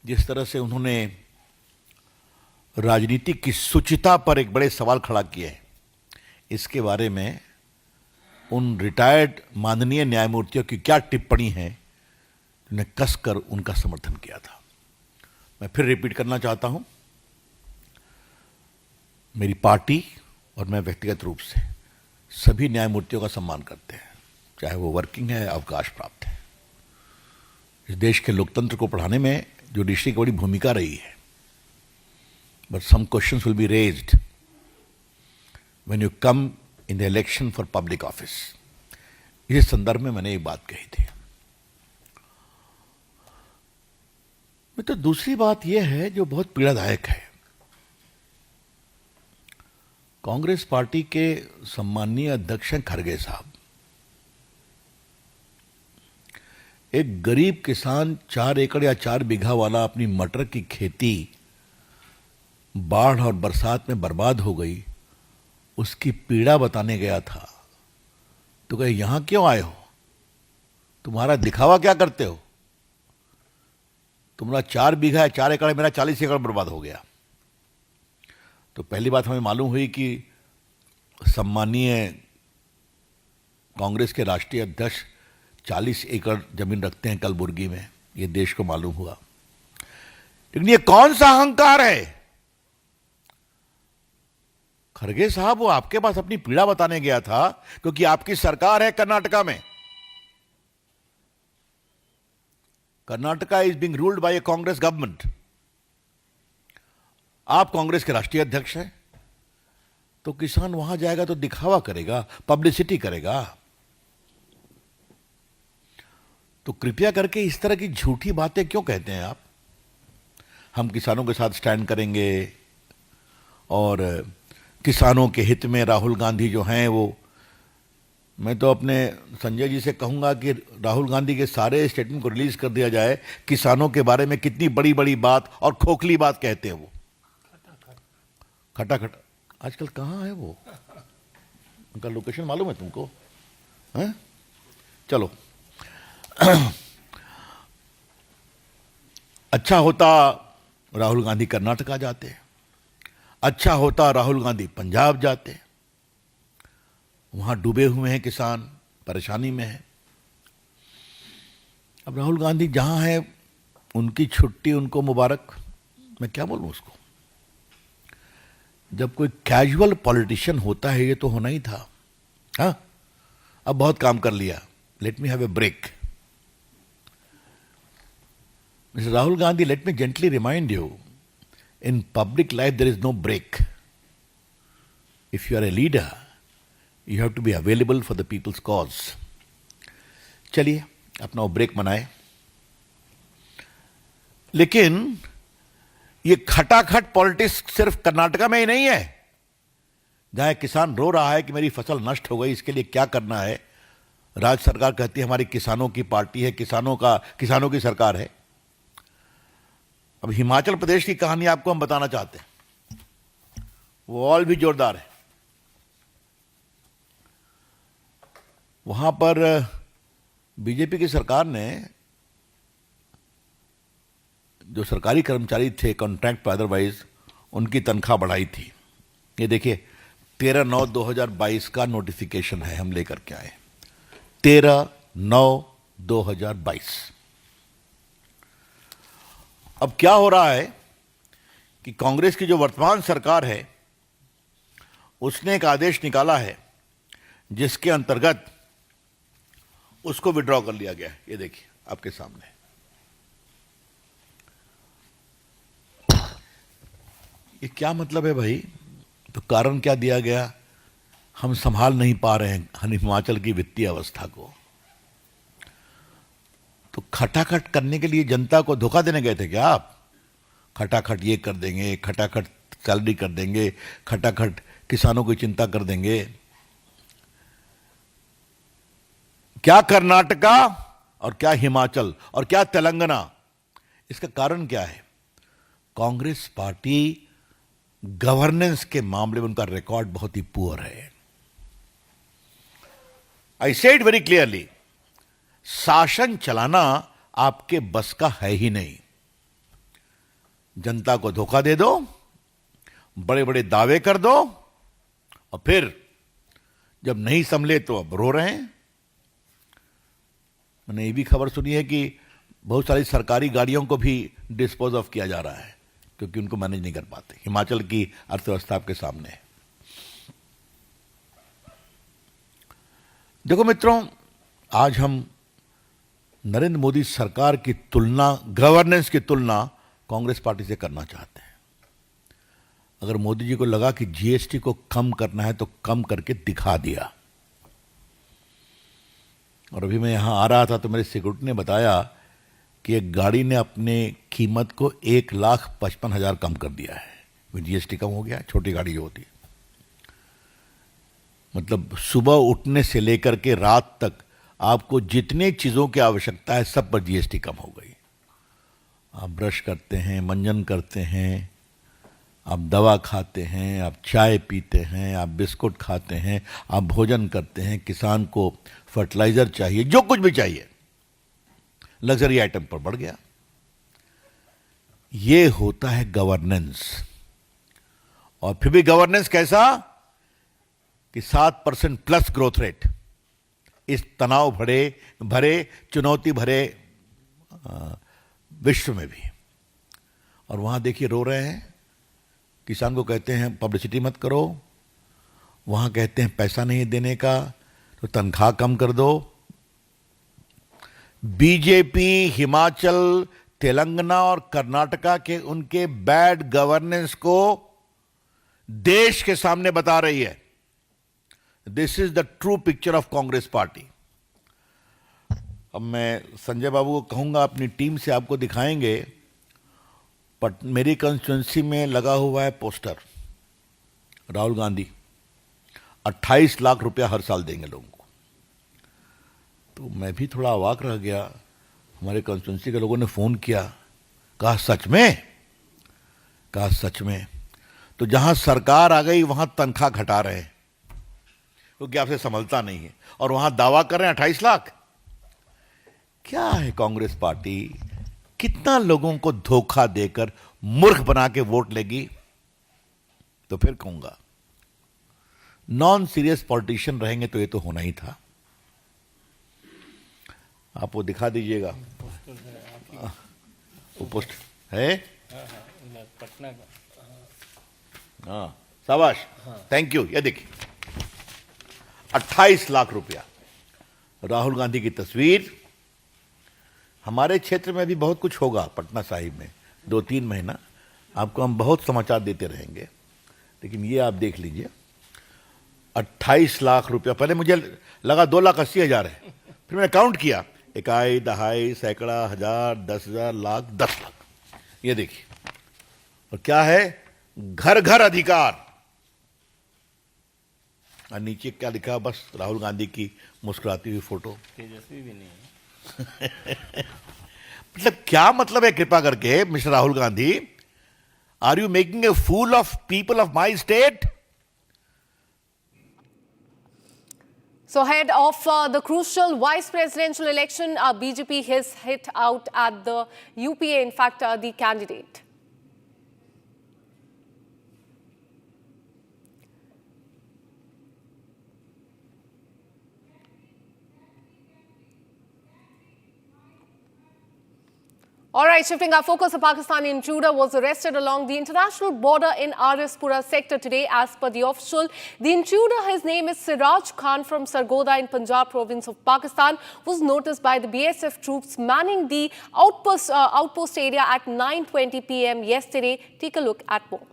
जिस तरह से उन्होंने राजनीति की शुचिता पर एक बड़े सवाल खड़ा किए हैं, इसके बारे में उन रिटायर्ड माननीय न्यायमूर्तियों की क्या टिप्पणी है, ने कसकर उनका समर्थन किया था. मैं फिर रिपीट करना चाहता हूं, मेरी पार्टी और मैं व्यक्तिगत रूप से सभी न्यायमूर्तियों का सम्मान करते हैं, चाहे वो वर्किंग है, अवकाश प्राप्त है. इस देश के लोकतंत्र को पढ़ाने में जुडिशरी की बड़ी भूमिका रही है. But some questions will be raised when you come in the election for public office. इस संदर्भ में मैंने एक बात कही थी. तो दूसरी बात यह है जो बहुत पीड़ादायक है. कांग्रेस पार्टी के सम्माननीय अध्यक्ष खड़गे साहब, एक गरीब किसान 4 एकड़ या 4 बीघा वाला अपनी मटर की खेती बाढ़ और बरसात में बर्बाद हो गई उसकी पीड़ा बताने गया था। तो कहे यहां क्यों आए हो, तुम्हारा दिखावा क्या करते हो, तुम्हारा 4 बीघा है, 4 एकड़, मेरा 40 एकड़ बर्बाद हो गया। तो पहली बात हमें मालूम हुई कि सम्मानीय कांग्रेस के राष्ट्रीय अध्यक्ष 40 एकड़ जमीन रखते हैं कलबुर्गी में, ये देश को मालूम हुआ। लेकिन ये कौन सा अहंकार है? खरगे साहब, वो आपके पास अपनी पीड़ा बताने गया था क्योंकि आपकी सरकार है कर्नाटका में। Karnataka is being ruled by A Congress government. आप कांग्रेस के राष्ट्रीय अध्यक्ष हैं, तो किसान वहां जाएगा तो दिखावा करेगा, पब्लिसिटी करेगा। तो कृपया करके इस तरह की झूठी बातें क्यों कहते हैं आप? हम किसानों के साथ स्टैंड करेंगे और किसानों के हित में राहुल गांधी जो हैं वो, मैं तो अपने संजय जी से कहूंगा कि राहुल गांधी के सारे स्टेटमेंट को रिलीज कर दिया जाए। किसानों के बारे में कितनी बड़ी बड़ी बात और खोखली बात कहते हैं वो। खटाखट आजकल कहाँ है वो? उनका लोकेशन मालूम है तुमको? हैं? चलो अच्छा होता राहुल गांधी कर्नाटका जाते, अच्छा होता राहुल गांधी पंजाब जाते। वहां डूबे हुए हैं किसान, परेशानी में है। अब राहुल गांधी जहां है, उनकी छुट्टी उनको मुबारक, मैं क्या बोलूं उसको। जब कोई कैजुअल पॉलिटिशियन होता है, ये तो होना ही था। हाँ, अब बहुत काम कर लिया, let me have a break. Mr. Rahul Gandhi, let me gently remind you, in public life there is no break. If you are a leader, you have to be available for the people's cause. चलिए अपना वो break मनाए। लेकिन ये खटाखट politics सिर्फ कर्नाटका में ही नहीं है। जहां किसान रो रहा है कि मेरी फसल नष्ट हो गई, इसके लिए क्या करना है, राज्य सरकार कहती है हमारी किसानों की पार्टी है, किसानों की सरकार है। अब हिमाचल प्रदेश की कहानी आपको हम बताना चाहते हैं, वो और भी जोरदार है। वहां पर बीजेपी की सरकार ने जो सरकारी कर्मचारी थे कॉन्ट्रैक्ट पर अदरवाइज, उनकी तनख्वाह बढ़ाई थी। ये देखिए 13/9/2022 का नोटिफिकेशन है, हम लेकर के आए 13/9/2022। अब क्या हो रहा है कि कांग्रेस की जो वर्तमान सरकार है उसने एक आदेश निकाला है जिसके अंतर्गत उसको विड्रॉ कर लिया गया है। ये देखिए आपके सामने, ये क्या मतलब है भाई? तो कारण क्या दिया गया? हम संभाल नहीं पा रहे हैं हिमाचल की वित्तीय अवस्था को। तो खटाखट करने के लिए जनता को धोखा देने गए थे क्या आप? खटाखट ये कर देंगे, खटाखट सैलरी कर देंगे, खटाखट किसानों की चिंता कर देंगे। क्या कर्नाटका और क्या हिमाचल और क्या तेलंगाना, इसका कारण क्या है? कांग्रेस पार्टी गवर्नेंस के मामले में उनका रिकॉर्ड बहुत ही पुअर है। आई सेड वेरी क्लियरली, शासन चलाना आपके बस का है ही नहीं। जनता को धोखा दे दो, बड़े बड़े दावे कर दो, और फिर जब नहीं संभले तो अब रो रहे हैं। मैंने ये भी खबर सुनी है कि बहुत सारी सरकारी गाड़ियों को भी डिस्पोज ऑफ किया जा रहा है क्योंकि उनको मैनेज नहीं कर पाते। हिमाचल की अर्थव्यवस्था आपके सामने है। देखो मित्रों, आज हम नरेंद्र मोदी सरकार की तुलना, गवर्नेंस की तुलना कांग्रेस पार्टी से करना चाहते हैं। अगर मोदी जी को लगा कि जीएसटी को कम करना है तो कम करके दिखा दिया। और अभी मैं यहां आ रहा था तो मेरे सिक्योरिटी ने बताया कि एक गाड़ी ने अपने कीमत को 1,55,000 कम कर दिया है। जीएसटी कम हो गया, छोटी गाड़ी जो होती है। मतलब सुबह उठने से लेकर के रात तक आपको जितने चीजों की आवश्यकता है सब पर जीएसटी कम हो गई। आप ब्रश करते हैं, मंजन करते हैं, आप दवा खाते हैं, आप चाय पीते हैं, आप बिस्कुट खाते हैं, आप भोजन करते हैं, किसान को फर्टिलाइजर चाहिए, जो कुछ भी चाहिए लग्जरी आइटम पर बढ़ गया। ये होता है गवर्नेंस। और फिर भी गवर्नेंस कैसा कि 7% प्लस ग्रोथ रेट इस तनाव भरे चुनौती भरे विश्व में भी। और वहां देखिए रो रहे हैं, किसान को कहते हैं पब्लिसिटी मत करो, वहां कहते हैं पैसा नहीं देने का तो तनख्वाह कम कर दो। बीजेपी हिमाचल, तेलंगाना और कर्नाटका के उनके बैड गवर्नेंस को देश के सामने बता रही है। This is the true picture of Congress party. अब मैं संजय बाबू को कहूंगा अपनी टीम से आपको दिखाएंगे, बट मेरी कंस्टिट्यूंसी में लगा हुआ है पोस्टर, राहुल गांधी 28 लाख रुपया हर साल देंगे लोगों को। तो मैं भी थोड़ा अवाक रह गया। हमारे कंस्टिट्यूंसी के लोगों ने फोन किया, कहा सच में? कहा सच में। तो जहां सरकार आ गई वहां तनख्वाह घटा रहे हैं क्योंकि आपसे संभलता नहीं है, और वहां दावा कर रहे हैं 28 लाख। क्या है कांग्रेस पार्टी? कितना लोगों को धोखा देकर मूर्ख बना के वोट लेगी? तो फिर कहूंगा नॉन सीरियस पॉलिटिशियन रहेंगे तो ये तो होना ही था। आप वो दिखा दीजिएगा, वो पोस्ट है पटना का। हाँ शाबाश, थैंक यू। ये देखिए 28 लाख रुपया, राहुल गांधी की तस्वीर। हमारे क्षेत्र में भी बहुत कुछ होगा पटना साहिब में, 2-3 महीना आपको हम बहुत समाचार देते रहेंगे, लेकिन ये आप देख लीजिए 28 लाख रुपया। पहले मुझे लगा 2,80,000 है, फिर मैंने काउंट किया, इकाई, दहाई, सैकड़ा, हजार, 10,000, लाख, 10 लाख। ये देखिए, और क्या है? घर घर अधिकार। और नीचे क्या लिखा? बस राहुल गांधी की मुस्कुराती हुई फोटो। तेजस्वी भी नहीं है। मतलब क्या मतलब है? कृपा करके mister Rahul Gandhi, are you making a fool of people of my state? So ahead of the crucial vice presidential election, BJP has hit out at the UPA, in fact, the candidate. All right, shifting our focus, a Pakistani intruder was arrested along the international border in Arispura sector today. As per the official, the intruder, his name is Siraj Khan from Sargodha in Punjab province of Pakistan, was noticed by the BSF troops manning the outpost area at 9:20 p.m. yesterday. Take a look at more.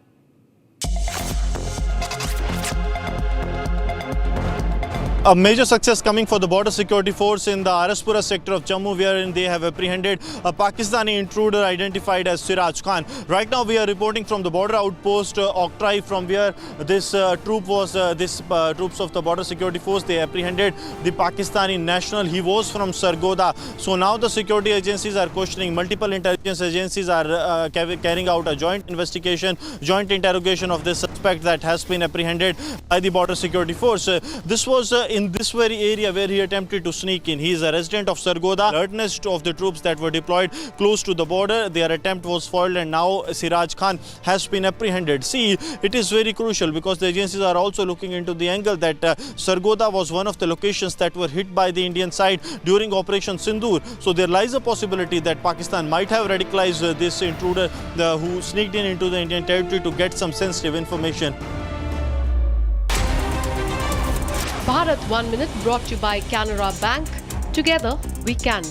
A major success coming for the border security force in the Arispura sector of Jammu, wherein they have apprehended a Pakistani intruder identified as Siraj Khan. Right now we are reporting from the border outpost Oktrai, from where this troops of the border security force, they apprehended the Pakistani national. He was from Sargodha. So now the security agencies are questioning, multiple intelligence agencies are carrying out a joint investigation, joint interrogation of this suspect that has been apprehended by the border security force. This was in this very area where he attempted to sneak in. He is a resident of Sargodha. Alertness of the troops that were deployed close to the border, their attempt was foiled, and now Siraj Khan has been apprehended. See, it is very crucial because the agencies are also looking into the angle that Sargodha was one of the locations that were hit by the Indian side during Operation Sindoor. So there lies a possibility that Pakistan might have radicalized this intruder who sneaked in into the Indian territory to get some sensitive information. Bharat 1 Minute brought to you by Canara Bank. Together we can.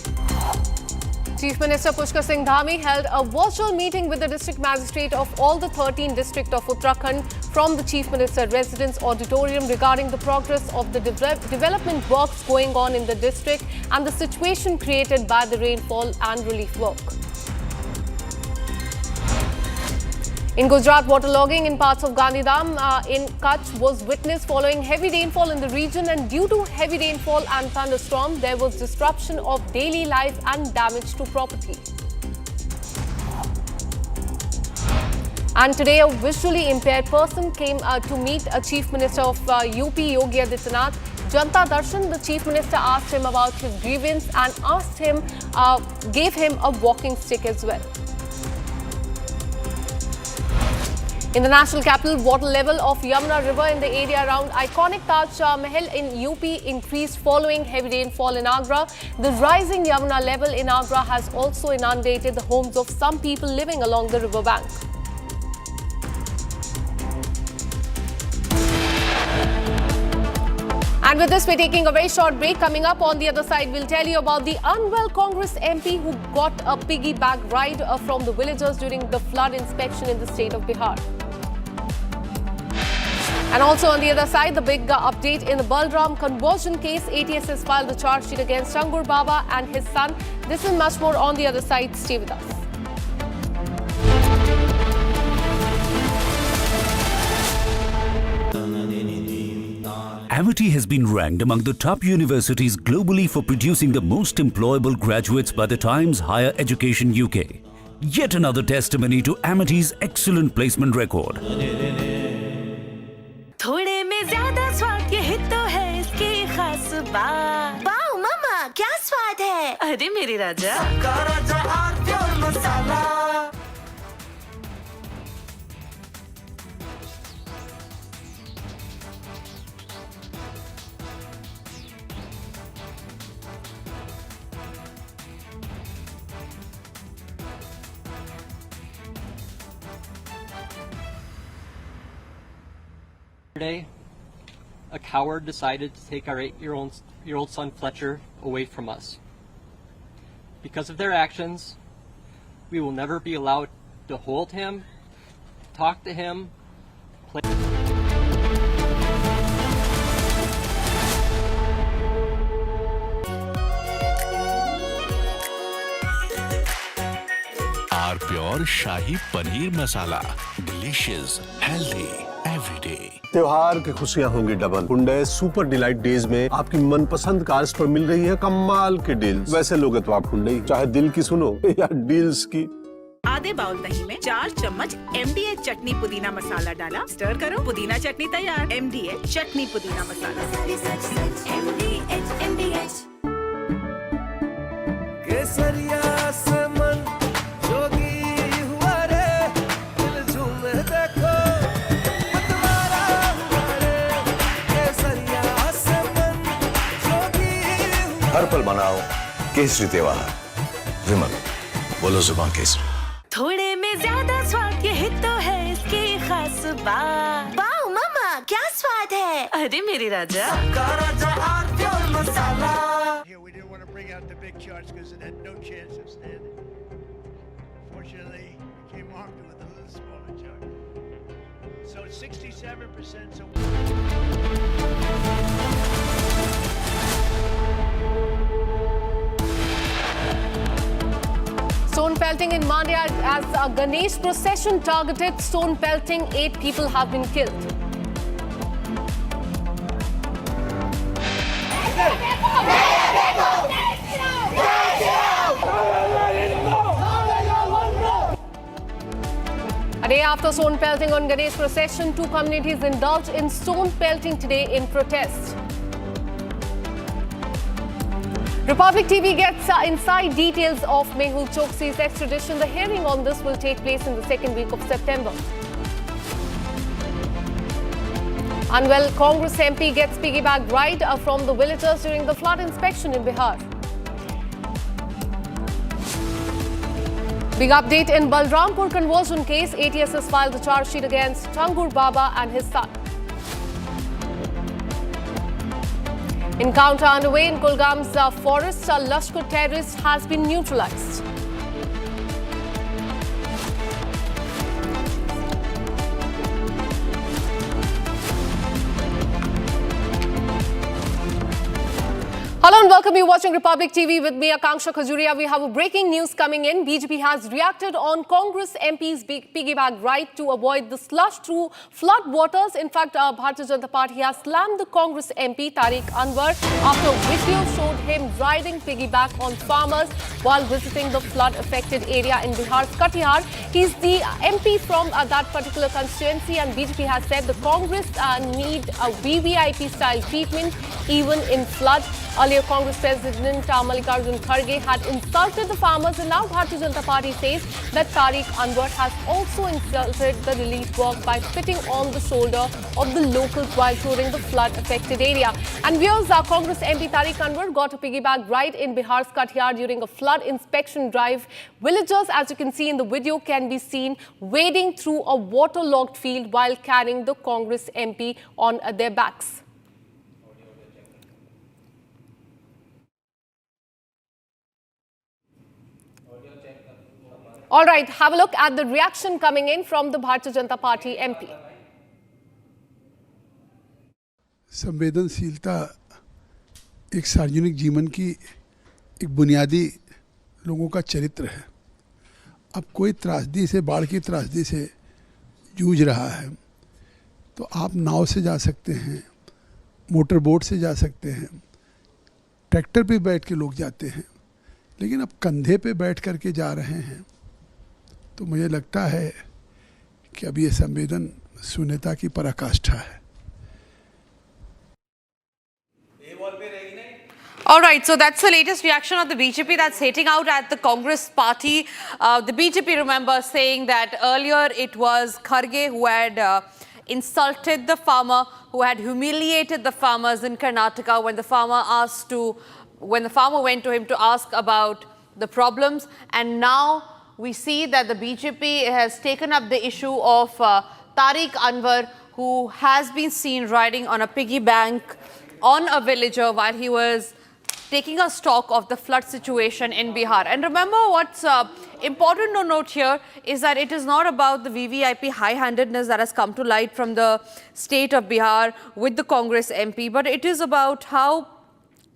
Chief Minister Pushkar Singh Dhami held a virtual meeting with the district magistrate of all the 13 districts of Uttarakhand from the Chief Minister Residence Auditorium regarding the progress of the development works going on in the district and the situation created by the rainfall and relief work. In Gujarat, waterlogging in parts of Gandhidham in Kutch was witnessed following heavy rainfall in the region, and due to heavy rainfall and thunderstorm, there was disruption of daily life and damage to property. And today, a visually impaired person came to meet a Chief Minister of UP, Yogi Adityanath. Janta Darshan, the Chief Minister asked him about his grievance and gave him a walking stick as well. In the national capital, water level of Yamuna River in the area around iconic Taj Mahal in UP increased following heavy rainfall in Agra. The rising Yamuna level in Agra has also inundated the homes of some people living along the riverbank. And with this, we're taking a very short break. Coming up on the other side, we'll tell you about the unwell Congress MP who got a piggyback ride from the villagers during the flood inspection in the state of Bihar. And also on the other side, the big update in the Balram conversion case. ATS has filed a charge sheet against Tangur Baba and his son. This and much more on the other side. Stay with us. Amity has been ranked among the top universities globally for producing the most employable graduates by the Times Higher Education UK. Yet another testimony to Amity's excellent placement record. थोड़े में ज़्यादा स्वाद ये तो है इसकी खास बात। वाओ मामा क्या स्वाद है? अरे मेरे राजा। राजा और pure masala. Yesterday, a coward decided to take our 8-year-old son Fletcher away from us. Because of their actions, we will never be allowed to hold him, talk to him, play. Our Pure Shahi Paneer Masala. Delicious, healthy, every day. त्योहार की खुशियां होंगी double. Hyundai super delight days में आपकी मनपसंद cars पर मिल रही है कमाल के डील्स। वैसे लोगे तो आप हुंडई, चाहे दिल की सुनो या डील्स की। आधे बाउल दही में 4 चम्मच MDH चटनी पुदीना मसाला डाला, स्टर करो, पुदीना चटनी तैयार। MDH चटनी पुदीना मसाला। MDH केसरिया से मन जोगी हुआ रे, दिल झूमे देखो मतवारा हुआ रे। केसरिया से मन जोगी हुआ। हर पल मनाओ केसरी त्योहार। विमल, बोलो जुबान केसरी। थोड़े में ज्यादा स्वाद ये तो है इसकी खास बात। वाओ मामा क्या स्वाद है? अरे मेरे राजा। राजा और pure masala. Here we didn't want to bring out the big charts because it had no chance of standing. Fortunately, we came armed with a little smaller chart. So it's 67%. Stone pelting in Mandya as a Ganesh procession targeted stone pelting. 8 people have been killed. A day after stone pelting on Ganesh procession, 2 communities indulged in stone pelting today in protest. Republic TV gets inside details of Mehul Choksi's extradition. The hearing on this will take place in the second week of September. Unwell Congress MP gets piggyback ride from the villagers during the flood inspection in Bihar. Big update in Balrampur conversion case. ATS has filed a charge sheet against Tangur Baba and his son. Encounter underway in Kulgam's forest. A Lashkar terrorist has been neutralized. Hello, and welcome you watching Republic TV with me, Akanksha Khajuria. We have a breaking news coming in. BJP has reacted on Congress MP's piggy bank right to avoid the slush through flood waters. In fact, Bharatiya Janata Party has slammed the Congress MP Tariq Anwar after video showed him riding piggyback on farmers while visiting the flood-affected area in Bihar's Katihar. He's the MP from that particular constituency, and BJP has said the Congress need a VVIP-style treatment even in flood. Earlier, Congress President Mallikarjun Kharge had insulted the farmers, and now Bharatiya Janata Party says that Tariq Anwar has also insulted the relief work by spitting on the shoulder of the locals while touring the flood-affected area. And viewers, our Congress MP Tariq Anwar got a piggyback ride in Bihar's Katihar during a flood inspection drive. Villagers, as you can see in the video, can be seen wading through a waterlogged field while carrying the Congress MP on their backs. All right, have a look at the reaction coming in from the Bharatiya Janata Party MP. संवेदनशीलता एक सार्वजनिक जीवन की एक बुनियादी लोगों का चरित्र है। अब कोई त्रासदी से, बाढ़ की त्रासदी से जूझ रहा है तो आप नाव से जा सकते हैं, मोटर बोट से जा सकते हैं, ट्रैक्टर पे बैठ के लोग जाते हैं, लेकिन अब कंधे पे बैठ करके जा रहे हैं तो मुझे लगता है कि अब ये संवेदन शून्यता की पराकाष्ठा है। All right, so that's the latest reaction of the BJP that's hitting out at the Congress party. The BJP, remember, saying that earlier it was Kharge who had insulted the farmer, who had humiliated the farmers in Karnataka when the farmer went to him to ask about the problems. And now we see that the BJP has taken up the issue of Tariq Anwar, who has been seen riding on a piggy bank on a villager while he was taking a stock of the flood situation in Bihar. And remember, what's important to note here is that it is not about the VVIP high-handedness that has come to light from the state of Bihar with the Congress MP, but it is about how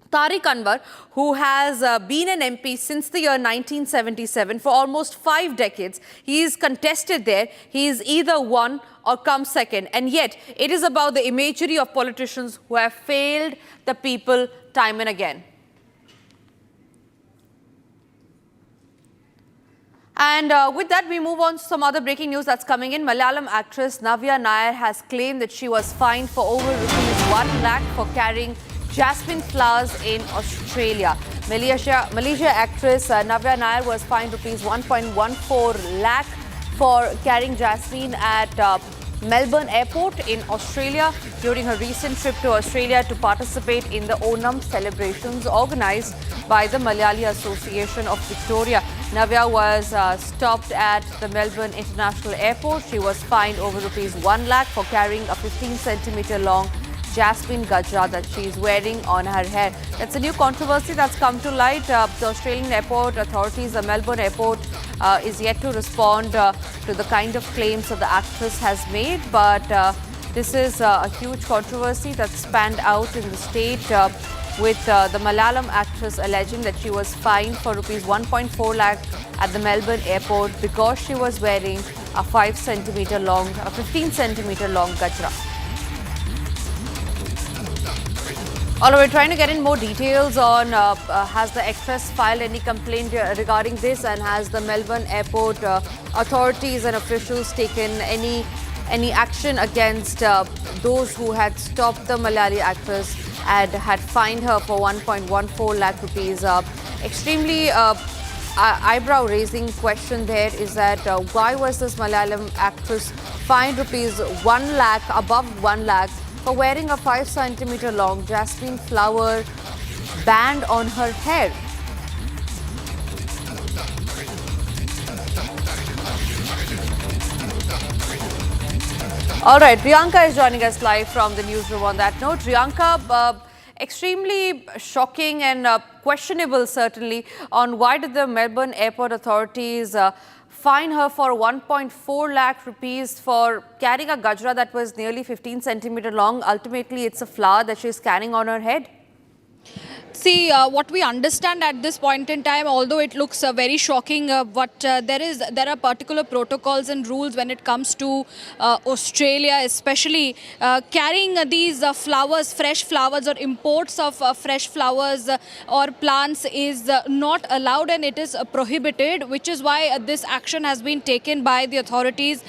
Tariq Anwar, who has been an MP since the year 1977 for almost 5 decades, he is contested there. He is either won or come second. And yet, it is about the imagery of politicians who have failed the people time and again. And with that, we move on to some other breaking news that's coming in. Malayalam actress Navya Nair has claimed that she was fined for over ₹1 lakh for carrying jasmine flowers in Australia. Malaysia actress Navya Nair was fined ₹1.14 lakh for carrying jasmine at Melbourne Airport in Australia during her recent trip to Australia to participate in the Onam celebrations organized by the Malayali Association of Victoria. Navya was stopped at the Melbourne International Airport. She was fined over ₹1 lakh for carrying a 15-centimeter long jasmine gajra that she is wearing on her hair. That's a new controversy that's come to light. The Australian airport authorities, the Melbourne airport, is yet to respond to the kind of claims that the actress has made. But this is a huge controversy that's spanned out in the state with the Malayalam actress alleging that she was fined for ₹1.4 lakh at the Melbourne airport because she was wearing a 15-centimeter long gajra. Although we're trying to get in more details on has the actress filed any complaint regarding this, and has the Melbourne airport authorities and officials taken any action against those who had stopped the Malayali actress and had fined her for ₹1.14 lakh. Extremely eyebrow-raising question there is that why was this Malayalam actress fined ₹1 lakh, above ₹1 lakh, for wearing a 5-centimeter long jasmine flower band on her hair? All right, Priyanka is joining us live from the newsroom on that note. Priyanka, extremely shocking and questionable, certainly, on why did the Melbourne airport authorities fine her for ₹1.4 lakh for carrying a gajra that was nearly 15 centimeter long. Ultimately, it's a flower that she's carrying on her head. See, what we understand at this point in time, although it looks very shocking, but there are particular protocols and rules when it comes to Australia, especially carrying these flowers, fresh flowers, or imports of fresh flowers or plants is not allowed, and it is prohibited, which is why this action has been taken by the authorities,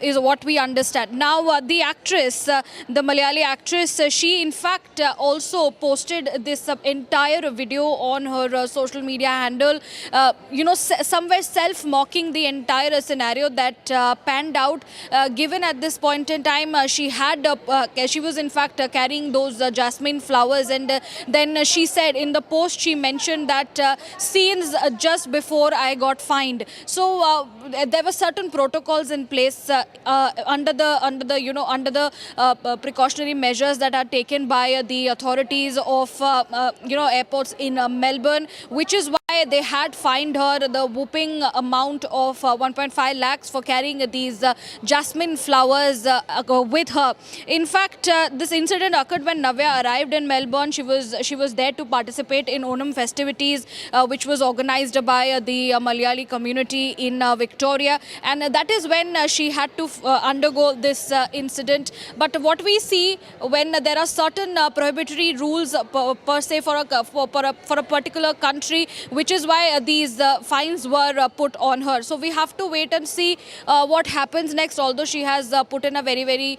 is what we understand. Now, the actress, the Malayali actress, she in fact also posted this entire video on her social media handle, somewhere self-mocking the entire scenario that panned out. Given at this point in time, she was in fact carrying those jasmine flowers, and then she said in the post, she mentioned that scenes just before I got fined. So there were certain protocols in place under the precautionary measures that are taken by the authorities of airports in Melbourne, which is why they had fined her the whooping amount of 1.5 lakhs for carrying these jasmine flowers with her. In fact, this incident occurred when Navya arrived in Melbourne. She was there to participate in Onam festivities, which was organized by the Malayali community in Victoria, and that is when she had to undergo this incident. But what we see when there are certain prohibitory rules per se for a particular country, which is why these fines were put on her. So we have to wait and see what happens next. Although she has put in a very, very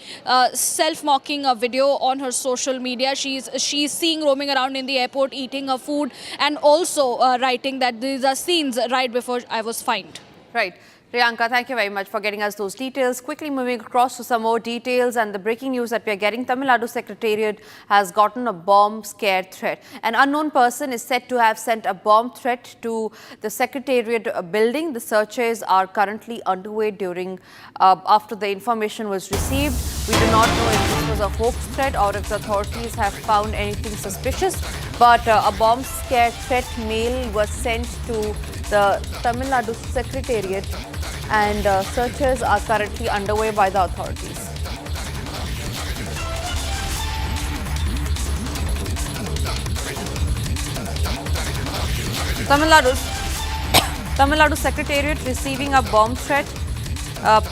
self-mocking video on her social media. She's seen roaming around in the airport eating her food, and also writing that these are scenes right before I was fined. Right. Priyanka, thank you very much for getting us those details. Quickly moving across to some more details, and the breaking news that we are getting, Tamil Nadu Secretariat has gotten a bomb scare threat. An unknown person is said to have sent a bomb threat to the Secretariat building. The searches are currently underway after the information was received. We do not know if this was a hoax threat or if the authorities have found anything suspicious, but a bomb scare threat mail was sent to the Tamil Nadu Secretariat, and searches are currently underway by the authorities. Tamil Nadu Secretariat receiving a bomb threat.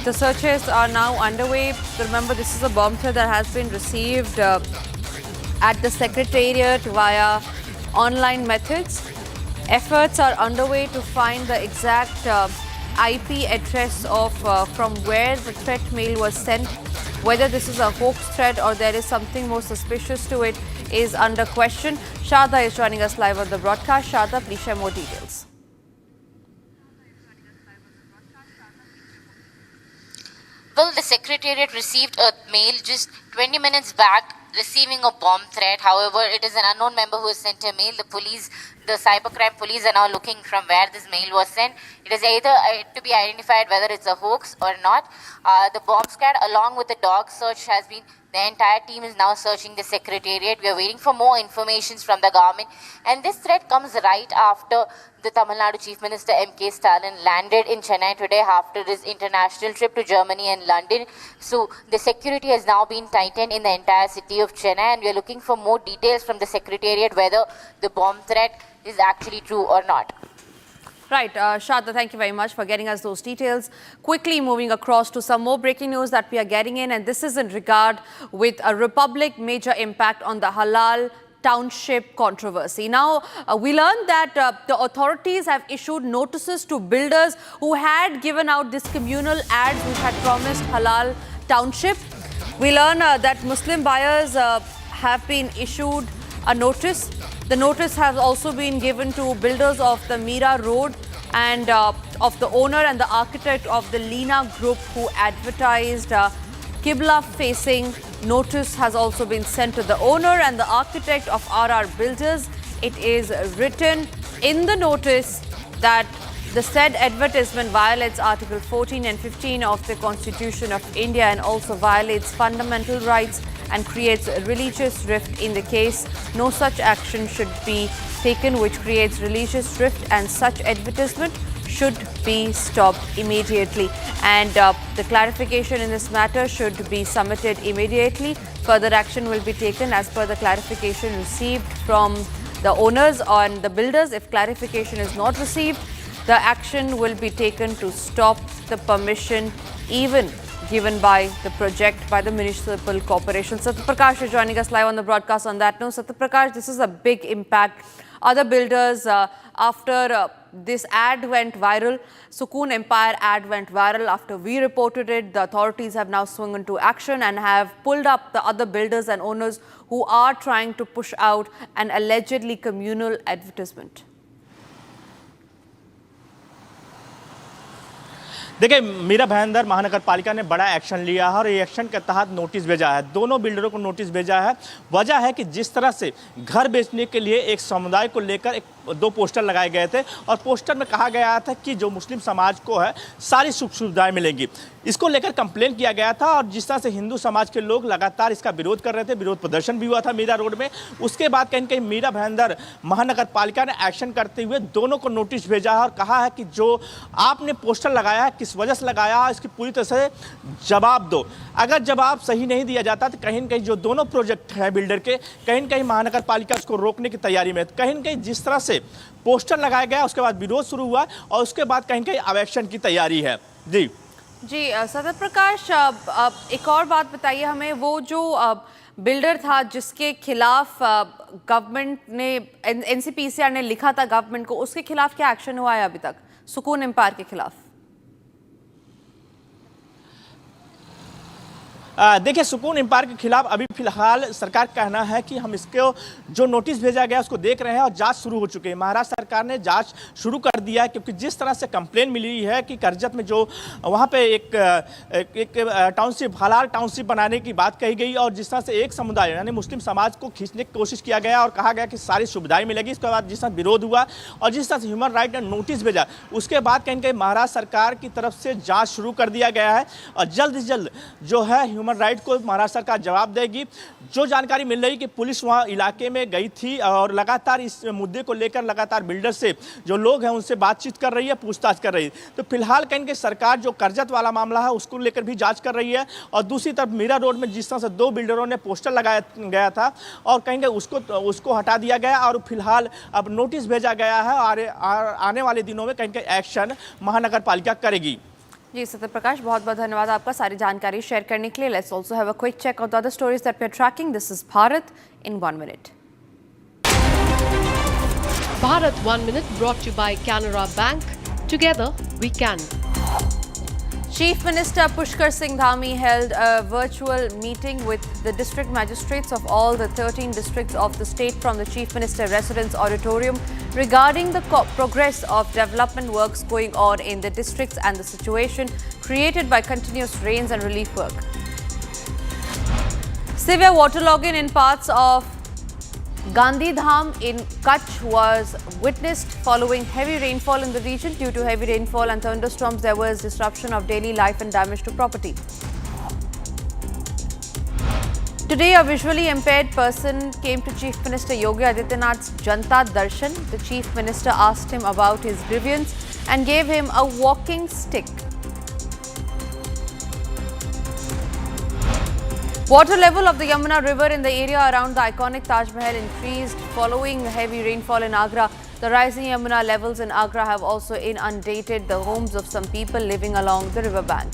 The searches are now underway. Remember, this is a bomb threat that has been received at the Secretariat via online methods. Efforts are underway to find the exact IP address of from where the threat mail was sent. Whether this is a hoax threat or there is something more suspicious to it is under question. Shada is joining us live on the broadcast. Shada, please share more details. Well, the Secretariat received a mail just 20 minutes back receiving a bomb threat. However, it is an unknown member who has sent a mail. The cybercrime police are now looking from where this mail was sent. It is either to be identified whether it's a hoax or not. The bomb squad along with the dog search the entire team is now searching the Secretariat. We are waiting for more information from the government. And this threat comes right after the Tamil Nadu Chief Minister M.K. Stalin landed in Chennai today after his international trip to Germany and London. So the security has now been tightened in the entire city of Chennai, and we are looking for more details from the Secretariat whether the bomb threat is actually true or not. Right, Shada, thank you very much for getting us those details. Quickly moving across to some more breaking news that we are getting in, and this is in regard with a Republic major impact on the halal township controversy. Now, we learned that the authorities have issued notices to builders who had given out these communal ads which had promised halal township. We learn that Muslim buyers have been issued a notice. The notice has also been given to builders of the Mira Road and of the owner and the architect of the Lina Group who advertised Qibla-facing. Notice has also been sent to the owner and the architect of RR Builders. It is written in the notice that the said advertisement violates Article 14 and 15 of the Constitution of India and also violates fundamental rights and creates a religious rift. In the case, no such action should be taken which creates religious rift, and such advertisement should be stopped immediately. And the clarification in this matter should be submitted immediately. Further action will be taken as per the clarification received from the owners and the builders. If clarification is not received, the action will be taken to stop the permission even given by the project by the municipal corporation. Satyaprakash is joining us live on the broadcast on that note. Satyaprakash, this is a big impact. Other builders, after this ad went viral, Sukoon Empire ad went viral. After we reported it, the authorities have now swung into action and have pulled up the other builders and owners who are trying to push out an allegedly communal advertisement. देखिए, मीरा भाईंदर महानगर पालिका ने बड़ा action लिया है और ये action के तहत नोटिस भेजा है। दोनों बिल्डरों को नोटिस भेजा है। वजह है कि जिस तरह से घर बेचने के लिए एक समुदाय को लेकर दो पोस्टर लगाए गए थे और पोस्टर में कहा गया था कि जो मुस्लिम समाज को है सारी सुख सुविधाएं मिलेंगी। इसको लेकर कंप्लेन किया गया था और जिस तरह से हिंदू समाज के लोग लगातार इसका विरोध कर रहे थे, विरोध प्रदर्शन भी हुआ था मीरा रोड में। उसके बाद कहीं कहीं मीरा भाईंदर महानगर पालिका ने एक्शन करते हुए दोनों को नोटिस भेजा है और कहा है कि जो आपने पोस्टर लगाया है किस वजह से लगाया है इसकी पूरी तरह से जवाब दो। अगर जवाब सही नहीं दिया जाता तो कहीं न कहीं जो दोनों प्रोजेक्ट हैं बिल्डर के, कहीं न कहीं महानगर पालिका उसको रोकने की तैयारी में। कहीं न कहीं जिस तरह से पोस्टर लगाया गया उसके बाद विरोध शुरू हुआ और उसके बाद कहीं कहीं अब एक्शन की तैयारी है। जी सत्यप्रकाश, एक और बात बताइए हमें, वो जो बिल्डर था जिसके खिलाफ गवर्नमेंट ने एनसीपीसीआर ने लिखा था गवर्नमेंट को, उसके खिलाफ क्या एक्शन हुआ है अभी तक सुकून एम्पायर के खिलाफ? देखिए, सुकून एम्पायर के खिलाफ अभी फिलहाल सरकार का कहना है कि हम इसको जो नोटिस भेजा गया उसको देख रहे हैं और जांच शुरू हो चुकी है। महाराष्ट्र सरकार ने जांच शुरू कर दिया है क्योंकि जिस तरह से कंप्लेन मिली है कि करजत में जो वहाँ पे एक टाउनशिप हलाल टाउनशिप बनाने की बात कही गई और जिस तरह से एक समुदाय यानी मुस्लिम समाज को खींचने की कोशिश किया गया और कहा गया कि सारी सुविधाएं मिलेगी। इसके बाद जिस तरह विरोध हुआ और जिस तरह से ह्यूमन राइट ने नोटिस भेजा उसके बाद कहीं कहीं महाराष्ट्र सरकार की तरफ से जाँच शुरू कर दिया गया है और जल्द से जल्द जो है ह्यूमन राइट को महाराष्ट्र सरकार जवाब देगी। जो जानकारी मिल रही कि पुलिस वहां इलाके में गई थी और लगातार इस मुद्दे को लेकर लगातार बिल्डर से जो लोग हैं उनसे बातचीत कर रही है, पूछताछ कर रही है। तो फिलहाल कहीं कि सरकार जो करजत वाला मामला है उसको लेकर भी जांच कर रही है और दूसरी तरफ मीरा रोड में जिस तरह से दो बिल्डरों ने पोस्टर लगाया गया था और कहीं उसको हटा दिया गया और फिलहाल अब नोटिस भेजा गया है और आने वाले दिनों में कहीं एक्शन महानगर पालिका करेगी। जी सत्यप्रकाश, बहुत बहुत धन्यवाद आपका सारी जानकारी शेयर करने के लिए। Let's also have a quick check of the other stories that we are tracking. This is Bharat in 1 minute. Bharat 1 Minute brought to you by Canara Bank. Together we can. Chief Minister Pushkar Singh Dhami held a virtual meeting with the district magistrates of all the 13 districts of the state from the Chief Minister Residence Auditorium regarding the progress of development works going on in the districts and the situation created by continuous rains and relief work. Severe waterlogging in parts of Gandhidham in Kutch was witnessed following heavy rainfall in the region. Due to heavy rainfall and thunderstorms, there was disruption of daily life and damage to property. Today, a visually impaired person came to Chief Minister Yogi Adityanath's Janta Darshan. The Chief Minister asked him about his grievance and gave him a walking stick. Water level of the Yamuna River in the area around the iconic Taj Mahal increased following heavy rainfall in Agra. The rising Yamuna levels in Agra have also inundated the homes of some people living along the river bank.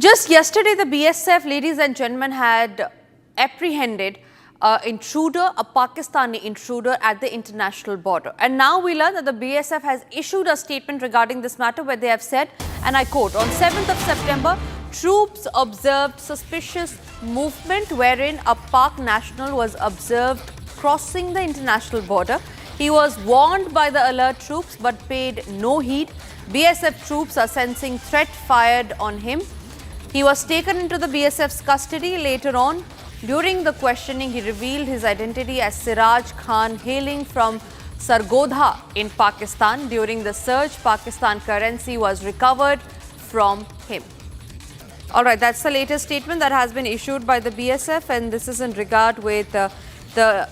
Just yesterday, the BSF, ladies and gentlemen, had apprehended intruder, a Pakistani intruder at the international border. And now we learn that the BSF has issued a statement regarding this matter where they have said, and I quote, on 7th of September, troops observed suspicious movement wherein a Pak national was observed crossing the international border. He was warned by the alert troops but paid no heed. BSF troops are sensing threat fired on him. He was taken into the BSF's custody later on. During the questioning, he revealed his identity as Siraj Khan, hailing from Sargodha in Pakistan. During the search, Pakistan currency was recovered from him. All right, that's the latest statement that has been issued by the BSF, and this is in regard with the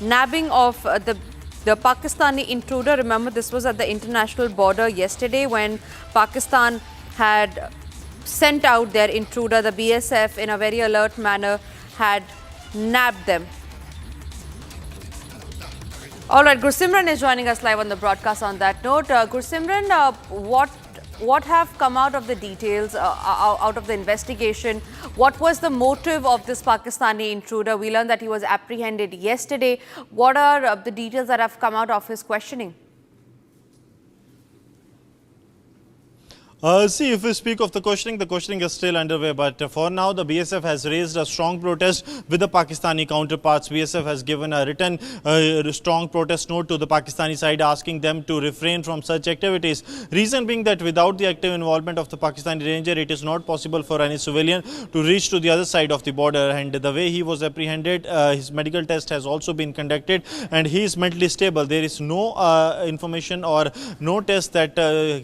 nabbing of the Pakistani intruder. Remember, this was at the international border yesterday when Pakistan had sent out their intruder. The BSF, in a very alert manner, had nabbed them. All right, Gursimran is joining us live on the broadcast on that note. Gursimran, what have come out of the details, out of the investigation? What was the motive of this Pakistani intruder? We learned that he was apprehended yesterday. What are the details that have come out of his questioning? See, if we speak of the questioning is still underway. But for now, the BSF has raised a strong protest with the Pakistani counterparts. BSF has given a written strong protest note to the Pakistani side, asking them to refrain from such activities. Reason being that without the active involvement of the Pakistani ranger, it is not possible for any civilian to reach to the other side of the border. And the way he was apprehended, his medical test has also been conducted, and he is mentally stable. There is no information or no test that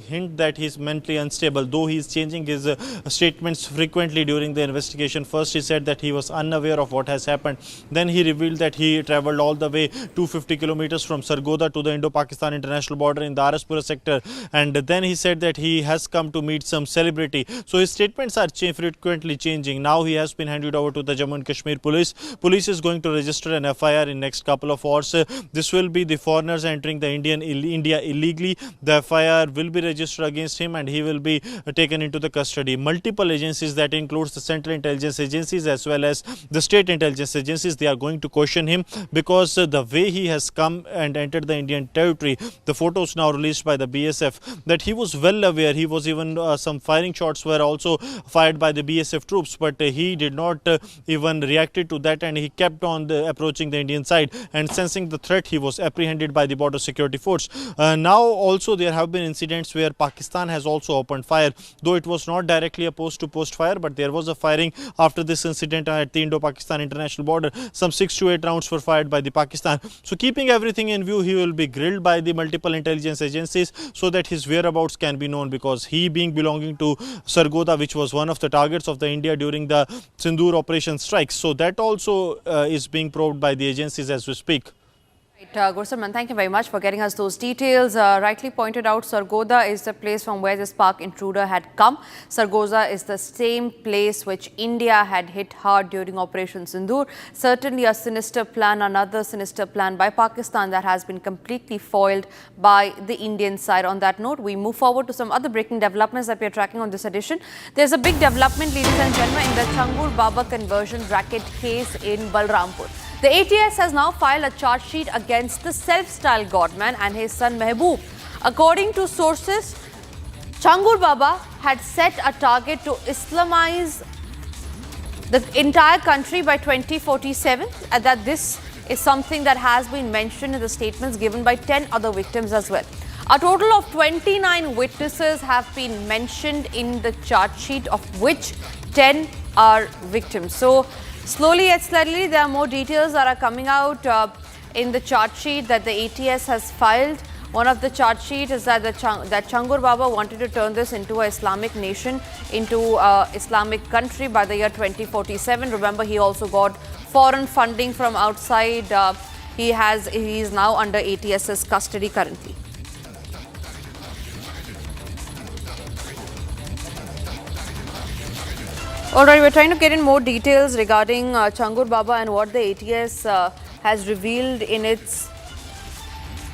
hint that he is mentally unstable, though he is changing his statements frequently during the investigation. First he said that he was unaware of what has happened. Then he revealed that he travelled all the way 250 kilometers from Sargodha to the Indo-Pakistan international border in the Araspura sector. And then he said that he has come to meet some celebrity. So his statements are frequently changing. Now he has been handed over to the Jammu and Kashmir police. Police is going to register an FIR in next couple of hours. This will be the foreigners entering the India illegally. The FIR will be registered against him, and he will be taken into the custody. Multiple agencies, that includes the central intelligence agencies as well as the state intelligence agencies, they are going to question him because the way he has come and entered the Indian territory, the photos now released by the BSF, that he was well aware. He was even some firing shots were also fired by the BSF troops, but he did not even reacted to that, and he kept on approaching the Indian side, and sensing the threat, he was apprehended by the border security force. Now also there have been incidents where Pakistan has also opened fire, though it was not directly a post to post fire, but there was a firing after this incident at the Indo-Pakistan international border. Some 6 to 8 rounds were fired by the Pakistan. So keeping everything in view, he will be grilled by the multiple intelligence agencies so that his whereabouts can be known, because he being belonging to Sargodha, which was one of the targets of the India during the Sindoor operation strikes. So that also is being probed by the agencies as we speak. Right, Gursimran, thank you very much for getting us those details. Rightly pointed out, Sargodha is the place from where this Pak intruder had come. Sargodha is the same place which India had hit hard during Operation Sindoor. Certainly a sinister plan, another sinister plan by Pakistan that has been completely foiled by the Indian side. On that note, we move forward to some other breaking developments that we are tracking on this edition. There's a big development, ladies and gentlemen, in the Changur Baba conversion racket case in Balrampur. The ATS has now filed a charge sheet against the self-styled godman and his son Mehboob. According to sources, Changur Baba had set a target to Islamize the entire country by 2047, and that this is something that has been mentioned in the statements given by 10 other victims as well. A total of 29 witnesses have been mentioned in the charge sheet, of which 10 are victims. So slowly yet steadily, there are more details that are coming out in the charge sheet that the ATS has filed. One of the charge sheet is that Changur Baba wanted to turn this into an Islamic nation, into Islamic country by the year 2047. Remember, he also got foreign funding from outside. He is now under ATS's custody currently. Alright, we're trying to get in more details regarding Changur Baba and what the ATS has revealed in its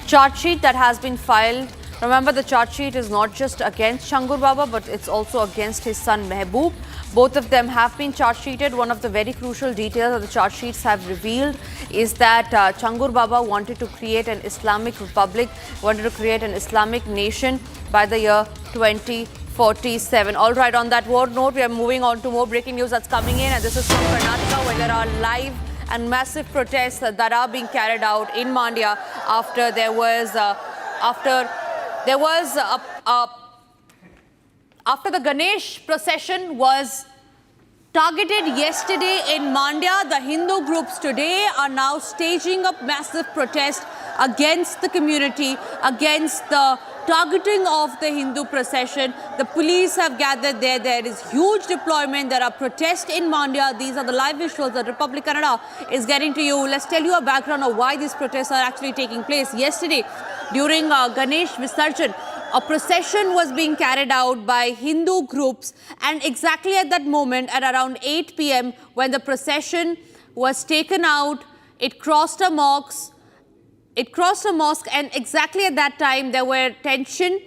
charge sheet that has been filed. Remember, the charge sheet is not just against Changur Baba, but it's also against his son Mehboob. Both of them have been charge sheeted. One of the very crucial details that the charge sheets have revealed is that Changur Baba wanted to create an Islamic republic, wanted to create an Islamic nation by the year 2047. All right, on that word note, we are moving on to more breaking news that's coming in, and this is from Karnataka, where there are live and massive protests that are being carried out in Mandya after there was after the Ganesh procession was targeted yesterday in Mandya. The Hindu groups today are now staging up massive protest against the community, against the targeting of the Hindu procession. The police have gathered there. There is huge deployment. There are protests in Mandya. These are the live visuals that Republic Canada is getting to you. Let's tell you a background of why these protests are actually taking place. Yesterday, during Ganesh Visarjan, a procession was being carried out by Hindu groups, and exactly at that moment, at around 8 p.m., when the procession was taken out, it crossed a mosque. And exactly at that time, there were tension.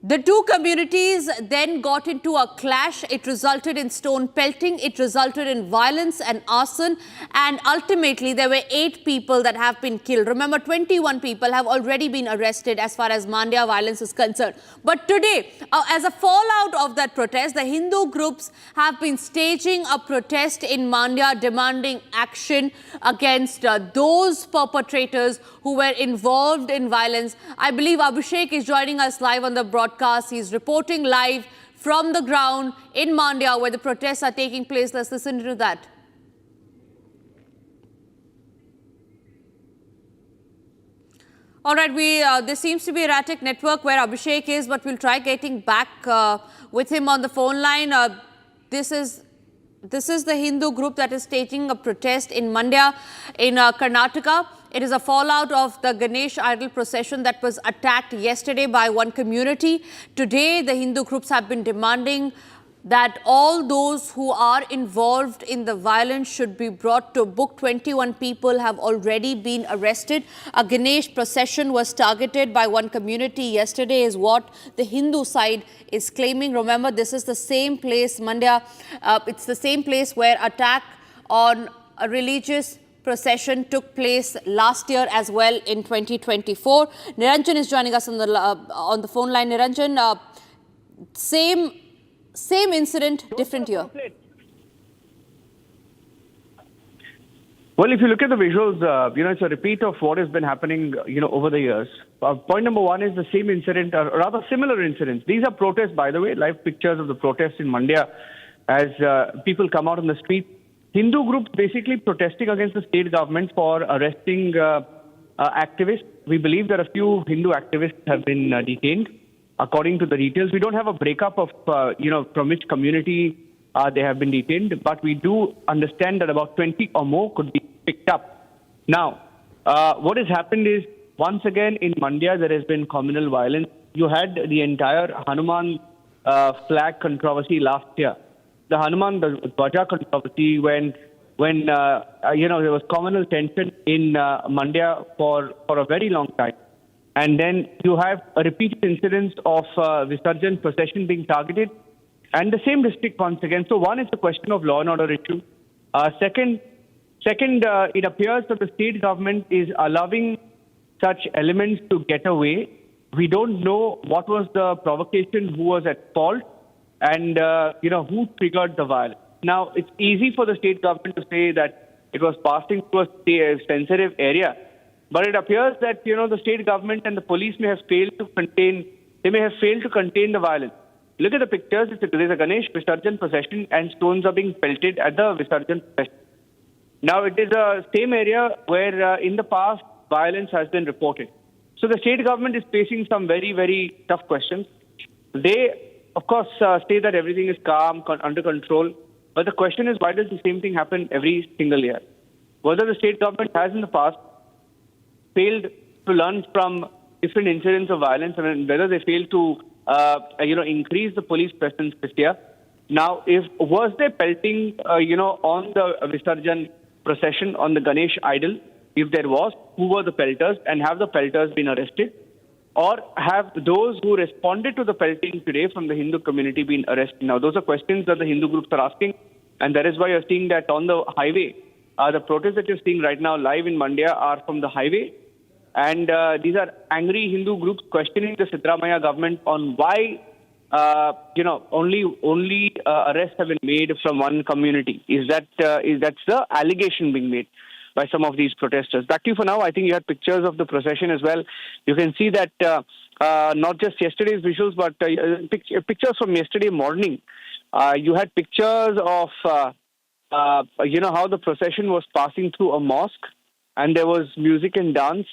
The two communities then got into a clash. It resulted in stone pelting. It resulted in violence and arson. And ultimately, there were 8 people that have been killed. Remember, 21 people have already been arrested as far as Mandya violence is concerned. But today, as a fallout of that protest, the Hindu groups have been staging a protest in Mandya demanding action against those perpetrators who were involved in violence. I believe Abhishek is joining us live on the broadcast. He's reporting live from the ground in Mandya where the protests are taking place. Let's listen to that. All right, there seems to be erratic network where Abhishek is, but we'll try getting back with him on the phone line. This is the Hindu group that is staging a protest in Mandya in Karnataka. It is a fallout of the Ganesh idol procession that was attacked yesterday by one community. Today, the Hindu groups have been demanding that all those who are involved in the violence should be brought to book. 21 people have already been arrested. A Ganesh procession was targeted by one community yesterday is what the Hindu side is claiming. Remember, this is the same place, Mandya, it's the same place where attack on a religious procession took place last year as well in 2024. Niranjan is joining us on the phone line. Niranjan, same incident, different year. Well, if you look at the visuals, it's a repeat of what has been happening, over the years. Point number one is the same incident, or rather similar incidents. These are protests, by the way, live pictures of the protests in Mandya as people come out on the street. Hindu groups basically protesting against the state government for arresting activists. We believe that a few Hindu activists have been detained. According to the details, we don't have a breakup of, from which community they have been detained, but we do understand that about 20 or more could be picked up. Now, what has happened is, once again in Mandya, there has been communal violence. You had the entire Hanuman flag controversy last year. The Hanuman Dwaja controversy when there was communal tension in Mandya for a very long time. And then you have a repeated incidence of Visarjan procession being targeted and the same district once again. So one is a question of law and order issue. Second, it appears that the state government is allowing such elements to get away. We don't know what was the provocation, who was at fault, and who triggered the violence. Now, it's easy for the state government to say that it was passing through a sensitive area, but it appears that the state government and the police may have failed to contain. They may have failed to contain the violence. Look at the pictures. There's a Ganesh Visarjan procession, and stones are being pelted at the Visarjan procession. Now, it is the same area where in the past violence has been reported. So the state government is facing some very, very tough questions. They, of course, say that everything is calm, under control. But the question is, why does the same thing happen every single year? Whether the state government has in the past failed to learn from different incidents of violence, and whether they failed to, increase the police presence this year. Now, was there pelting, on the Visarjan procession, on the Ganesh idol? If there was, who were the pelters, and have the pelters been arrested? Or have those who responded to the pelting today from the Hindu community been arrested? Now, those are questions that the Hindu groups are asking. And that is why you're seeing that on the highway, the protests that you're seeing right now live in Mandya are from the highway. And these are angry Hindu groups questioning the Siddaramaiah government on why, only arrests have been made from one community. That's the allegation being made by some of these protesters. Back to you for now. I think you had pictures of the procession as well. You can see that not just yesterday's visuals, but pictures from yesterday morning. You had pictures of, how the procession was passing through a mosque, and there was music and dance,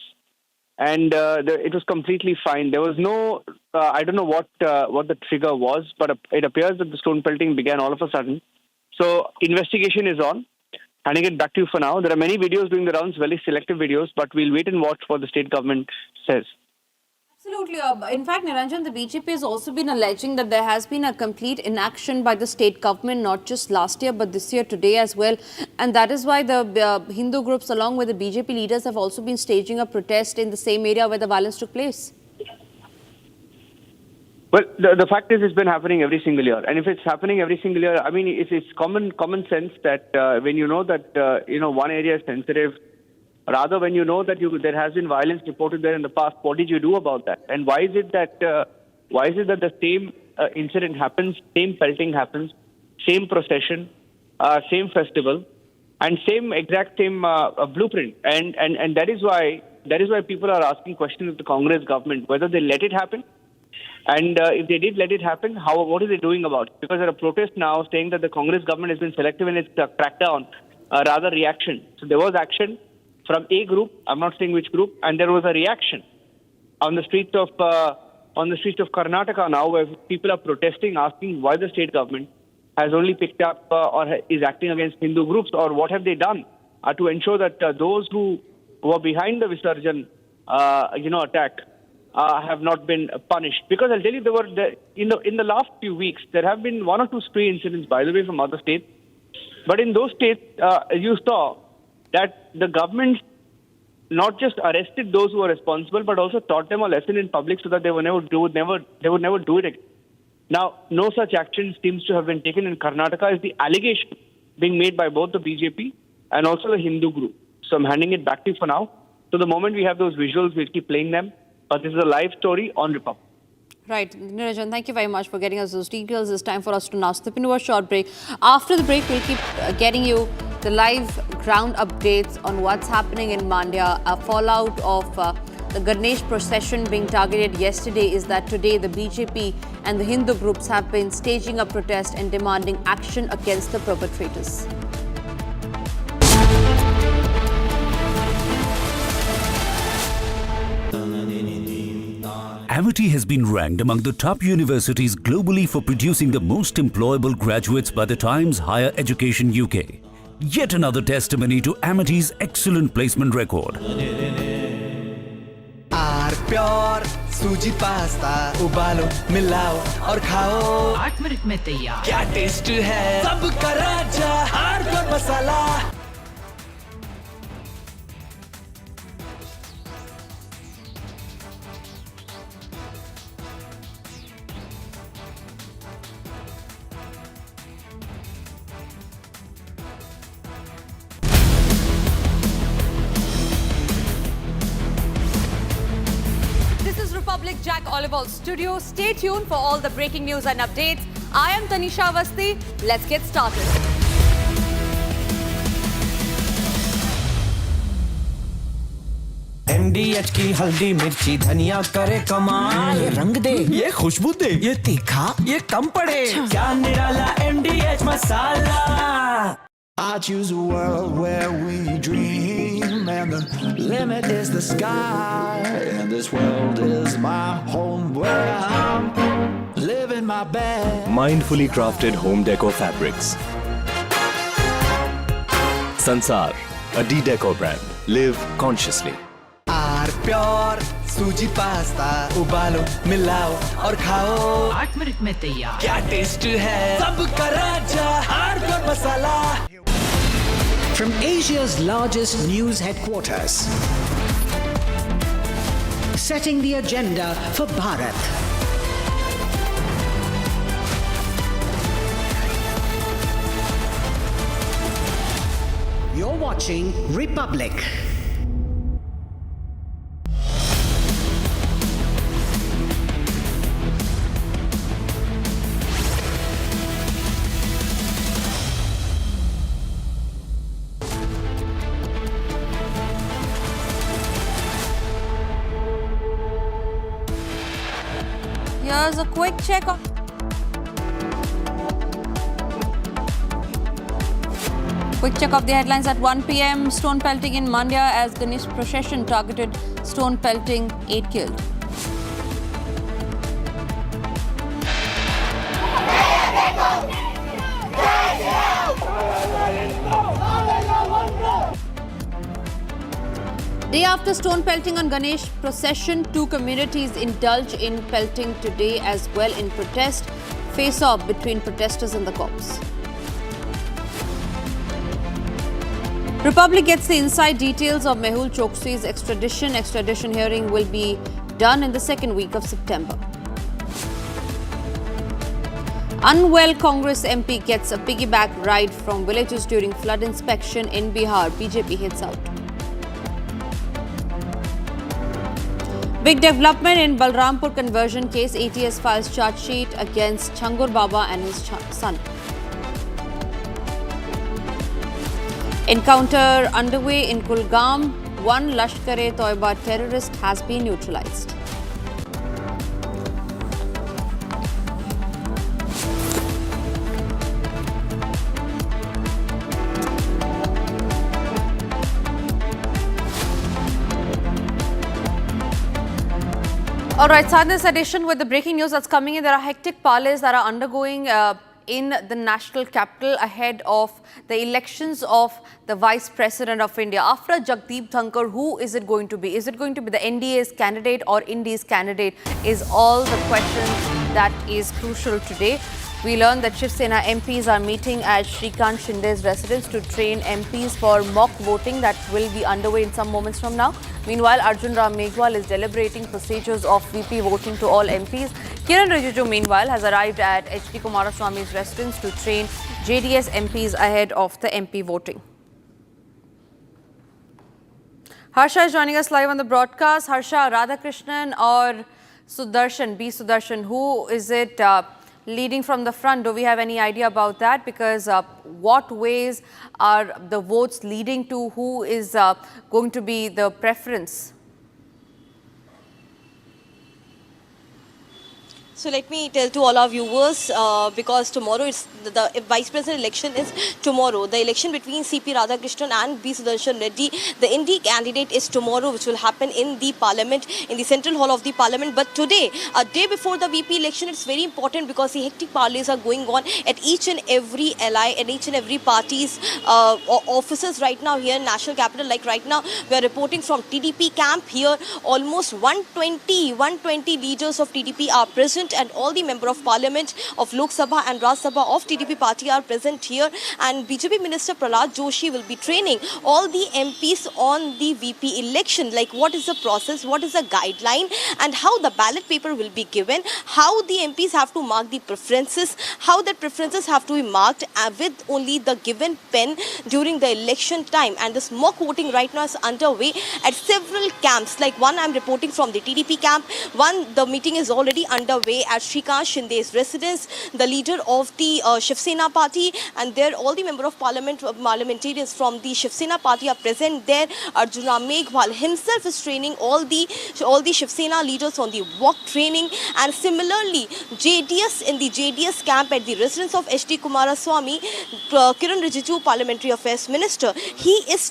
and it was completely fine. There was no, I don't know what the trigger was, but it appears that the stone pelting began all of a sudden. So investigation is on. Handing it back to you for now. There are many videos doing the rounds, very selective videos, but we'll wait and watch what the state government says. Absolutely. In fact, Niranjan, the BJP has also been alleging that there has been a complete inaction by the state government, not just last year, but this year, today as well. And that is why the Hindu groups, along with the BJP leaders, have also been staging a protest in the same area where the violence took place. Well, the fact is, it's been happening every single year, and if it's happening every single year, I mean, it's common sense that when you know that one area is sensitive, rather when you know that there has been violence reported there in the past, what did you do about that? And why is it that the same incident happens, same pelting happens, same procession, same festival, and same blueprint? And that is why people are asking questions of the Congress government whether they let it happen. And if they did let it happen, what are they doing about it? Because there are protests now saying that the Congress government has been selective in its crackdown, rather reaction. So there was action from a group, I'm not saying which group, and there was a reaction on the streets of Karnataka now, where people are protesting, asking why the state government has only picked up or is acting against Hindu groups, or what have they done to ensure that those who were behind the Visarjan, attack, have not been punished. Because I'll tell you, in the last few weeks, there have been one or two stray incidents, by the way, from other states. But in those states, you saw that the government not just arrested those who were responsible, but also taught them a lesson in public so that they would never do it again. Now, no such action seems to have been taken in Karnataka, is the allegation being made by both the BJP and also the Hindu group. So I'm handing it back to you for now. So the moment we have those visuals, we'll keep playing them. But this is a live story on Republic. Right. Niranjan, thank you very much for getting us those details. It's time for us to now step into a short break. After the break, we'll keep getting you the live ground updates on what's happening in Mandya. A fallout of the Ganesh procession being targeted yesterday is that today the BJP and the Hindu groups have been staging a protest and demanding action against the perpetrators. Amity has been ranked among the top universities globally for producing the most employable graduates by the Times Higher Education UK. Yet another testimony to Amity's excellent placement record. Pure सूजी pasta उबालो मिलाओ और खाओ 8 minute में तैयार क्या taste है सबका राजा R pure masala Jack Oliver's studio. Stay tuned for all the breaking news and updates. I am Tanisha Avasthi. Let's get started. MDH की हल्दी मिर्ची धनिया करे कमाल ये रंग दे ये खुशबू दे ये तीखा ये कम पड़े क्या निराला MDH masala I choose a world where we dream and the limit is the sky and this world is my home where I'm living my best. Mindfully crafted home decor fabrics. Sansar, a D-Decor brand. Live consciously. Pure सूजी pasta उबालो मिलाओ और खाओ 8 minute में तैयार क्या taste है सबका राजा R pure masala From Asia's largest news headquarters, setting the agenda for Bharat. You're watching Republic. Here's a quick check of the headlines at 1 p.m. Stone pelting in Mandya as Ganesh procession targeted stone pelting, 8 killed. Day after stone pelting on Ganesh procession, two communities indulge in pelting today as well in protest. Face-off between protesters and the cops. Republic gets the inside details of Mehul Choksi's extradition. Extradition hearing will be done in the second week of September. Unwell Congress MP gets a piggyback ride from villages during flood inspection in Bihar. BJP hits out. Big development in Balrampur conversion case. ATS files charge sheet against Changur Baba and his son. Encounter underway in Kulgam. One Lashkar-e-Toiba terrorist has been neutralized. All right, start this edition with the breaking news that's coming in. There are hectic parleys that are undergoing in the national capital ahead of the elections of the Vice President of India. After Jagdeep Dhankar, who is it going to be? Is it going to be the NDA's candidate or India's candidate? Is all the questions that is crucial today. We learned that Shiv Sena MPs are meeting at Shrikant Shinde's residence to train MPs for mock voting that will be underway in some moments from now. Meanwhile, Arjun Ram Meghwal is deliberating procedures of VP voting to all MPs. Kiran Rijiju, meanwhile, has arrived at HD Kumaraswamy's residence to train JDS MPs ahead of the MP voting. Harsha is joining us live on the broadcast. Harsha, Radhakrishnan or Sudarshan, B. Sudarshan, who is it leading from the front? Do we have any idea about that? Because what ways are the votes leading to? Who is going to be the preference? So let me tell to all our viewers, because tomorrow is the Vice President election is tomorrow. The election between CP Radhakrishnan and B. Sudarshan Reddy, the ND candidate is tomorrow, which will happen in the Parliament, in the Central Hall of the Parliament. But today, a day before the VP election, it's very important because the hectic parleys are going on at each and every ally and each and every party's offices right now here in National Capital. Like right now, we are reporting from TDP camp here. Almost 120 leaders of TDP are present, and all the member of parliament of Lok Sabha and Rajya Sabha of TDP party are present here, and BJP Minister Prahlad Joshi will be training all the MPs on the VP election, like what is the process, what is the guideline, and how the ballot paper will be given, how the MPs have to mark the preferences, how the preferences have to be marked with only the given pen during the election time. And this mock voting right now is underway at several camps. Like one, I'm reporting from the TDP camp. One, the meeting is already underway at Shrikant Shinde's residence. The leader of the Shiv Sena party and there all the member of parliamentarians from the Shiv Sena party are present there. Arjun Ram Meghwal himself is training all the Shiv Sena leaders on the walk training, and similarly JDS in the JDS camp at the residence of HD Kumaraswamy, Kiran Rijiju, Parliamentary Affairs Minister, he's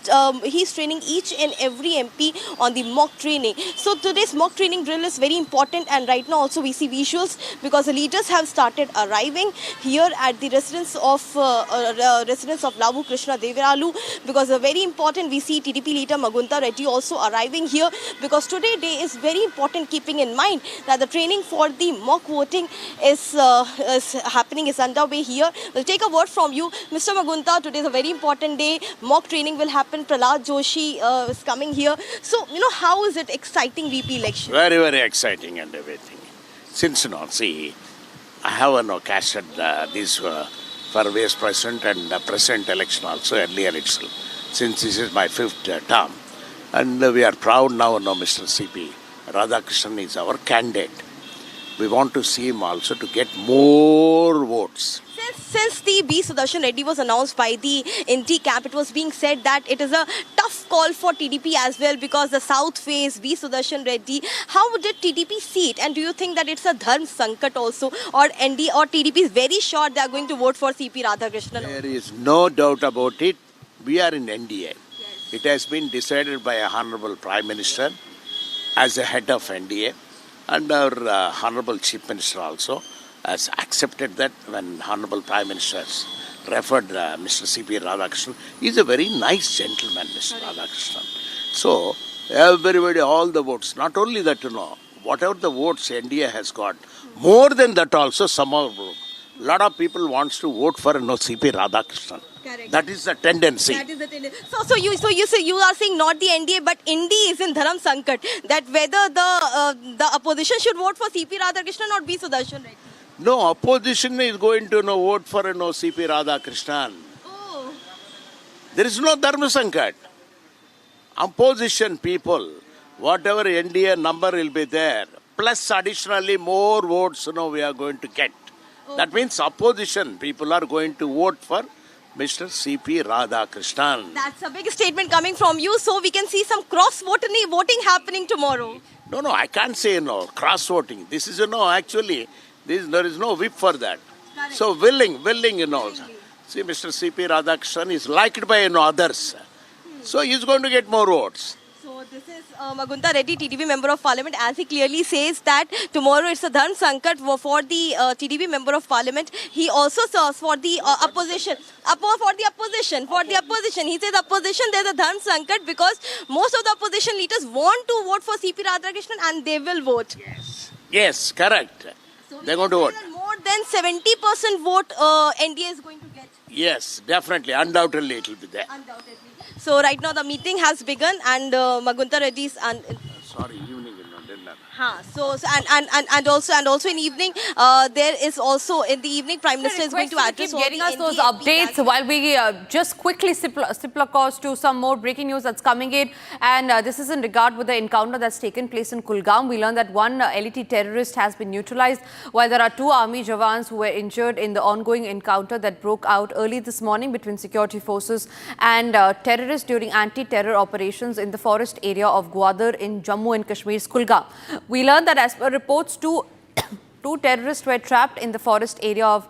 training each and every MP on the mock training. So today's mock training drill is very important, and right now also we see visuals because the leaders have started arriving here at the residence of Lavu Krishna Devaralu, because very important we see TDP leader Magunta Reddy also arriving here, because today day is very important, keeping in mind that the training for the mock voting is underway here. We'll take a word from you, Mr. Magunta. Today is a very important day. Mock training will happen. Prahlad Joshi is coming here. So, how is it exciting VP election? Very, very exciting and everything. Since, see, I have casted this for Vice President and President election also earlier itself, since this is my 5th term. And we are proud now, Mr. CP Radhakrishnan is our candidate. We want to see him also to get more votes. Since the B. Sudarshan Reddy was announced by the NT camp, it was being said that it is a tough call for TDP as well, because the South face B. Sudarshan Reddy. How did TDP see it? And do you think that it's a Dharm Sankat also, or ND or TDP is very sure they are going to vote for CP Radhakrishnan? There is no doubt about it. We are in NDA. Yes. It has been decided by a Honorable Prime Minister as a head of NDA, and our Honorable Chief Minister also has accepted that when Honorable Prime Minister has referred Mr. C.P. Radhakrishnan. He is a very nice gentleman, Mr. Radhakrishnan. So, Everybody, all the votes. Not only that, whatever the votes NDA has got, more than that also, a lot of people wants to vote for CP Radhakrishnan. Correct. That is the tendency. That is the tendency. So you say you are saying not the NDA, but Indy is in Dharam Sankat. That whether the opposition should vote for CP Radhakrishnan or B Sudarshan Reddy. No, opposition is going to vote for CP Radhakrishnan. Oh. There is no Dharma Sankat. Opposition people, whatever NDA number will be there, plus additionally more votes we are going to get. Oh. That means opposition people are going to vote for Mr. CP Radhakrishnan. That's a big statement coming from you, so we can see some cross-voting happening tomorrow. No, I can't say cross-voting. This is, actually, there is no whip for that. Correct. So willing, See, Mr. CP Radhakrishnan is liked by others. So he is going to get more votes. So this is Magunta Reddy, TDP Member of Parliament, as he clearly says that tomorrow it's a Dharm Sankat for the TDP Member of Parliament. He also says for the opposition. For the opposition. He says opposition, there's a Dharm Sankat because most of the opposition leaders want to vote for CP Radhakrishnan and they will vote. Yes, correct. So they're going to vote. More than 70% vote NDA is going to get. Yes, definitely. Undoubtedly it will be there. Undoubtedly. So right now the meeting has begun and Magunta Reddy's Sorry, evening dinner. And also in evening there is also in the evening Prime Minister is going to address keep getting all us the those NDA updates while we just quickly slip across to some more breaking news that's coming in, and this is in regard with the encounter that's taken place in Kulgam. We learned that one LET terrorist has been neutralized while there are two army jawans who were injured in the ongoing encounter that broke out early this morning between security forces and terrorists during anti-terror operations in the forest area of Gwadar in Jammu and Kashmir's Kulgam. We learned that as per reports, two terrorists were trapped in the forest area of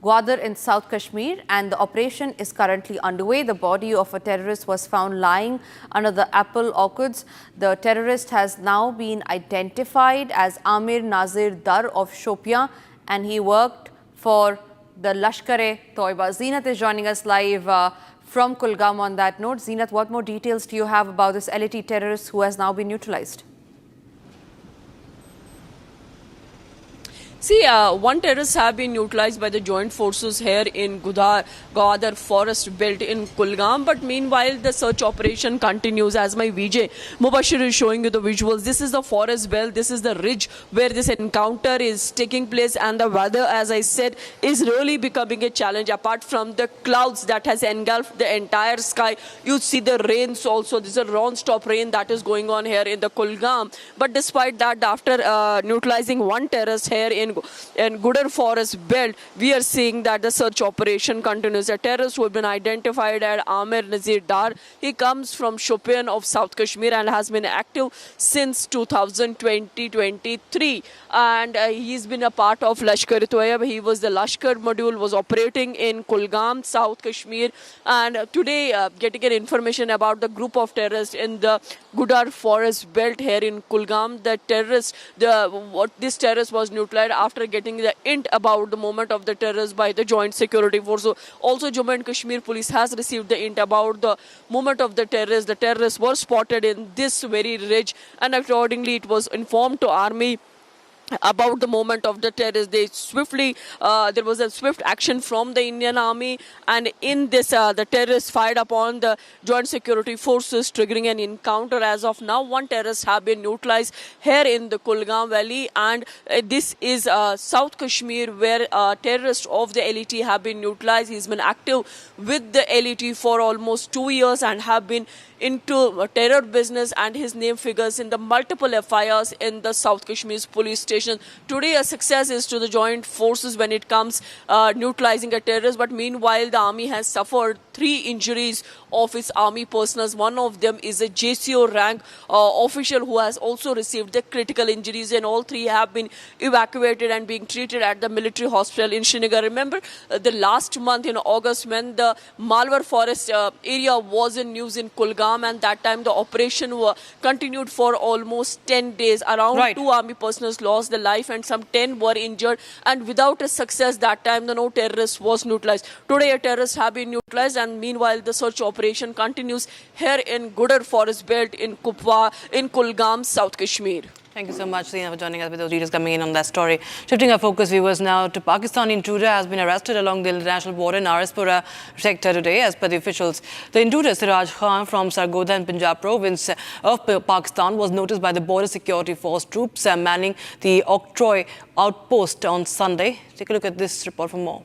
Gwadar in South Kashmir and the operation is currently underway. The body of a terrorist was found lying under the apple orchards. The terrorist has now been identified as Amir Nazir Dar of Shopian and he worked for the Lashkar-e-Toiba. Zeenat is joining us live from Kulgam on that note. Zeenat, what more details do you have about this LET terrorist who has now been neutralized? See, one terrorist have been neutralized by the joint forces here in Gwadar forest belt in Kulgam. But meanwhile, the search operation continues as my VJ Mubashir is showing you the visuals. This is the forest belt. This is the ridge where this encounter is taking place. And the weather, as I said, is really becoming a challenge. Apart from the clouds that has engulfed the entire sky, you see the rains also. This is a non-stop rain that is going on here in the Kulgam. But despite that, after neutralizing one terrorist here in Gwadar forest belt, we are seeing that the search operation continues. A terrorist who has been identified as Amir Nazir Dar. He comes from Shopian of South Kashmir and has been active since 2023. And he's been a part of Lashkar-e-Toiba. He was the Lashkar module was operating in Kulgam, South Kashmir. And today, getting an information about the group of terrorists in the Gwadar forest belt here in Kulgam. The terrorist, this terrorist was neutralized after getting the hint about the movement of the terrorists by the joint security force. So also Jammu and Kashmir police has received the hint about the movement of the terrorists. The terrorists were spotted in this very ridge and accordingly it was informed to army about the movement of the terrorists. They swiftly, there was a swift action from the Indian Army, and in this, the terrorists fired upon the joint security forces, triggering an encounter. As of now, one terrorist have been neutralized here in the Kulgam Valley, and this is South Kashmir, where terrorists of the LET have been neutralized. He's been active with the LET for almost 2 years and have been into terror business, and his name figures in the multiple FIRs in the South Kashmir's police station. Today, a success is to the joint forces when it comes neutralizing a terrorist. But meanwhile, the army has suffered 3 injuries of its army personnel. One of them is a JCO rank official who has also received the critical injuries, and all 3 have been evacuated and being treated at the military hospital in Srinagar. Remember, the last month in August when the Malwar forest area was in news in Kulgam, Kulgam, and that time the operation continued for almost 10 days. Around 2 army personnel lost their life and some 10 were injured, and without a success that time, no terrorist was neutralized. Today, a terrorist have been neutralized, and meanwhile, the search operation continues here in Gudar Forest Belt in Kupwa, in Kulgam, South Kashmir. Thank you so much, Seena, for joining us with those details coming in on that story. Shifting our focus, viewers, now to Pakistan. Intruder has been arrested along the international border in Araspura sector today, as per the officials. The intruder, Siraj Khan, from Sargodha in Punjab province of Pakistan, was noticed by the border security force troops manning the Oktroi outpost on Sunday. Take a look at this report for more.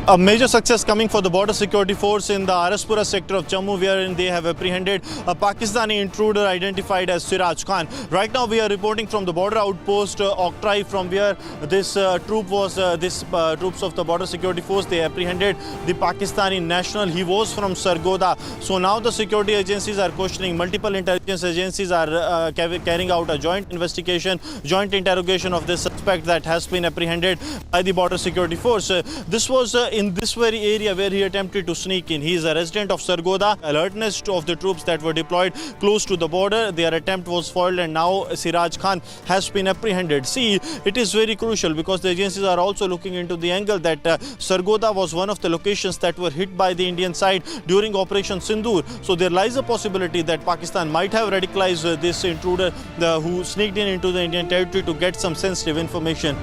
A major success coming for the border security force in the Araspura sector of Jammu, wherein they have apprehended a Pakistani intruder identified as Siraj Khan. Right now we are reporting from the border outpost Oktroi, from where this troops of the border security force, they apprehended the Pakistani national. He was from Sargodha. So now the security agencies are questioning, multiple intelligence agencies are carrying out a joint investigation, joint interrogation of this suspect that has been apprehended by the border security force. This was in this very area where he attempted to sneak in. He is a resident of Sargodha. Alertness of the troops that were deployed close to the border, their attempt was foiled, and now Siraj Khan has been apprehended. See, it is very crucial because the agencies are also looking into the angle that Sargodha was one of the locations that were hit by the Indian side during Operation Sindoor. So there lies a possibility that Pakistan might have radicalized this intruder who sneaked in into the Indian territory to get some sensitive information.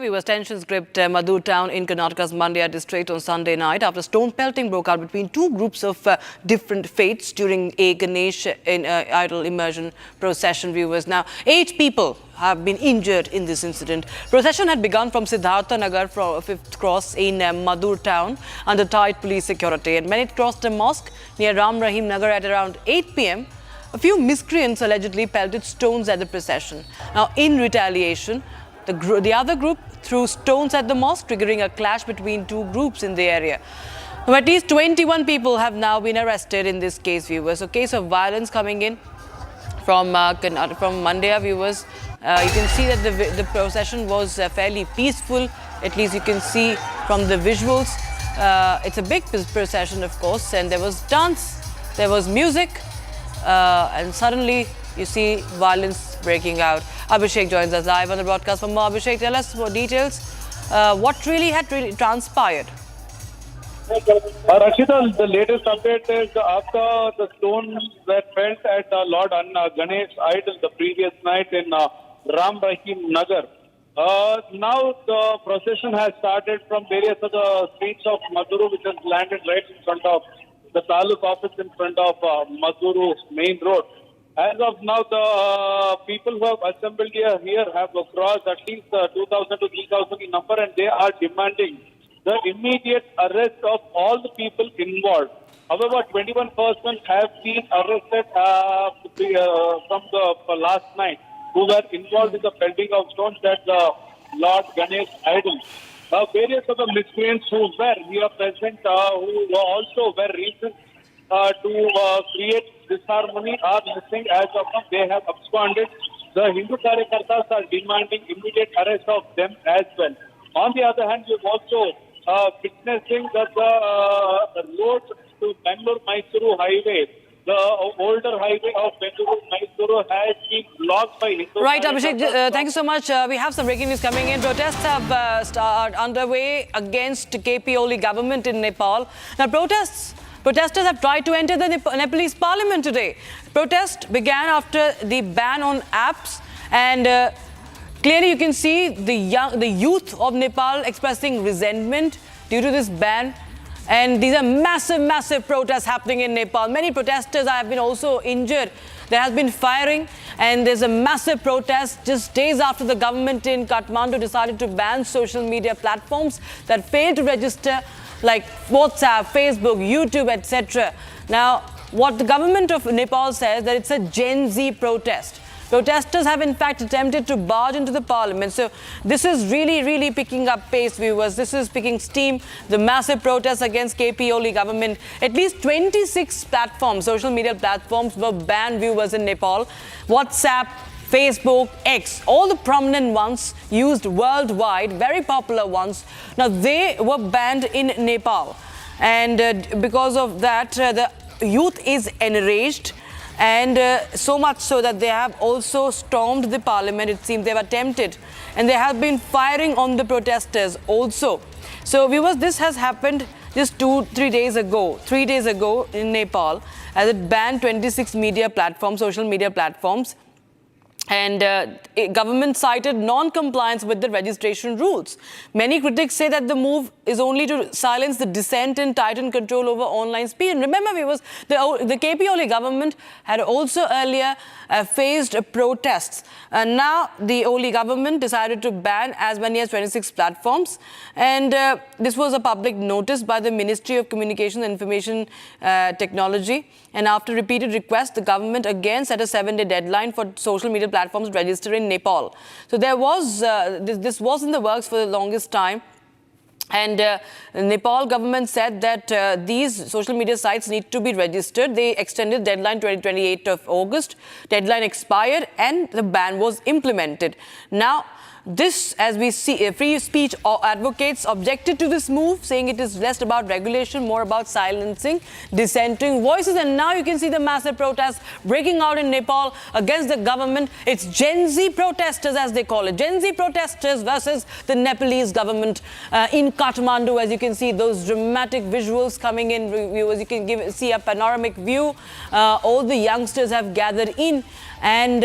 Viewers, tensions gripped Madhu town in Karnataka's Mandya district on Sunday night after stone pelting broke out between two groups of different faiths during a Ganesh idol immersion procession. Viewers, now 8 people have been injured in this incident. Procession had begun from Siddhartha Nagar from 5th Cross in Madhu town under tight police security, and when it crossed a mosque near Ram Rahim Nagar at around 8 p.m, a few miscreants allegedly pelted stones at the procession. Now, in retaliation, the other group threw stones at the mosque, triggering a clash between two groups in the area. Now, at least 21 people have now been arrested in this case, viewers. A case of violence coming in from Mandya, viewers. You can see that the procession was fairly peaceful. At least you can see from the visuals. It's a big procession, of course, and there was dance, there was music, and suddenly you see violence breaking out. Abhishek joins us live on the broadcast. For more, Abhishek, tell us more details. What really had transpired? Rashida, the latest update is after the stones were felt at Lord Ganesh idol the previous night in Ram Rahim Nagar. Now the procession has started from various other streets of Maduru, which has landed right in front of the Taluk office, in front of Maduru main road. As of now, the people who have assembled here have crossed at least 2,000 to 3,000 in number, and they are demanding the immediate arrest of all the people involved. However, 21 persons have been arrested from the last night who were involved in the pelting of stones at the Lord Ganesh idol. Various other miscreants who were here present, who were also very recent to create disharmony, are missing as of now. They have absconded. The Hindu Karyakartas are demanding immediate arrest of them as well. On the other hand, we've also witnessing that the road to Bangalore-Mysuru highway, the older highway of Bangalore-Mysuru, has been blocked by Hindu Right, Abhishek, thank you so much. We have some breaking news coming in. Protests have started underway against KP Oli government in Nepal. Now, protesters have tried to enter the Nepalese parliament today. Protest began after the ban on apps, and clearly you can see the youth of Nepal expressing resentment due to this ban. And these are massive protests happening in Nepal. Many protesters have been also injured. There has been firing, and there's a massive protest just days after the government in Kathmandu decided to ban social media platforms that failed to register, like WhatsApp, Facebook, YouTube, etc. Now, what the government of Nepal says that it's a Gen Z protest. Protesters have in fact attempted to barge into the parliament. So this is really picking up pace, viewers. This is picking steam. The massive protests against KP Oli government. At least 26 platforms, social media platforms, were banned, viewers, in Nepal. WhatsApp, Facebook, X, all the prominent ones used worldwide, very popular ones. Now, they were banned in Nepal. And because of that, the youth is enraged. And so much so that they have also stormed the parliament. It seems they've attempted. And they have been firing on the protesters also. So, viewers, this has happened just 3 days ago. 3 days ago in Nepal, as it banned 26 media platforms, social media platforms. And government cited non-compliance with the registration rules. Many critics say that the move is only to silence the dissent and tighten control over online speech. And remember, viewers, the KP Oli government had also earlier faced protests. And now the Oli government decided to ban as many as 26 platforms. And this was a public notice by the Ministry of Communication and Information Technology. And after repeated requests, the government again set a 7-day deadline for social media platforms to register in Nepal. So there was, this was in the works for the longest time. And Nepal government said that these social media sites need to be registered. They extended deadline 28th of August. Deadline expired and the ban was implemented. Now, this, as we see, free speech advocates objected to this move, saying it is less about regulation, more about silencing dissenting voices. And now you can see the massive protests breaking out in Nepal against the government. It's Gen Z protesters, as they call it. Gen Z protesters versus the Nepalese government in Kathmandu. As you can see, those dramatic visuals coming in. Viewers, you can see a panoramic view. All the youngsters have gathered in. And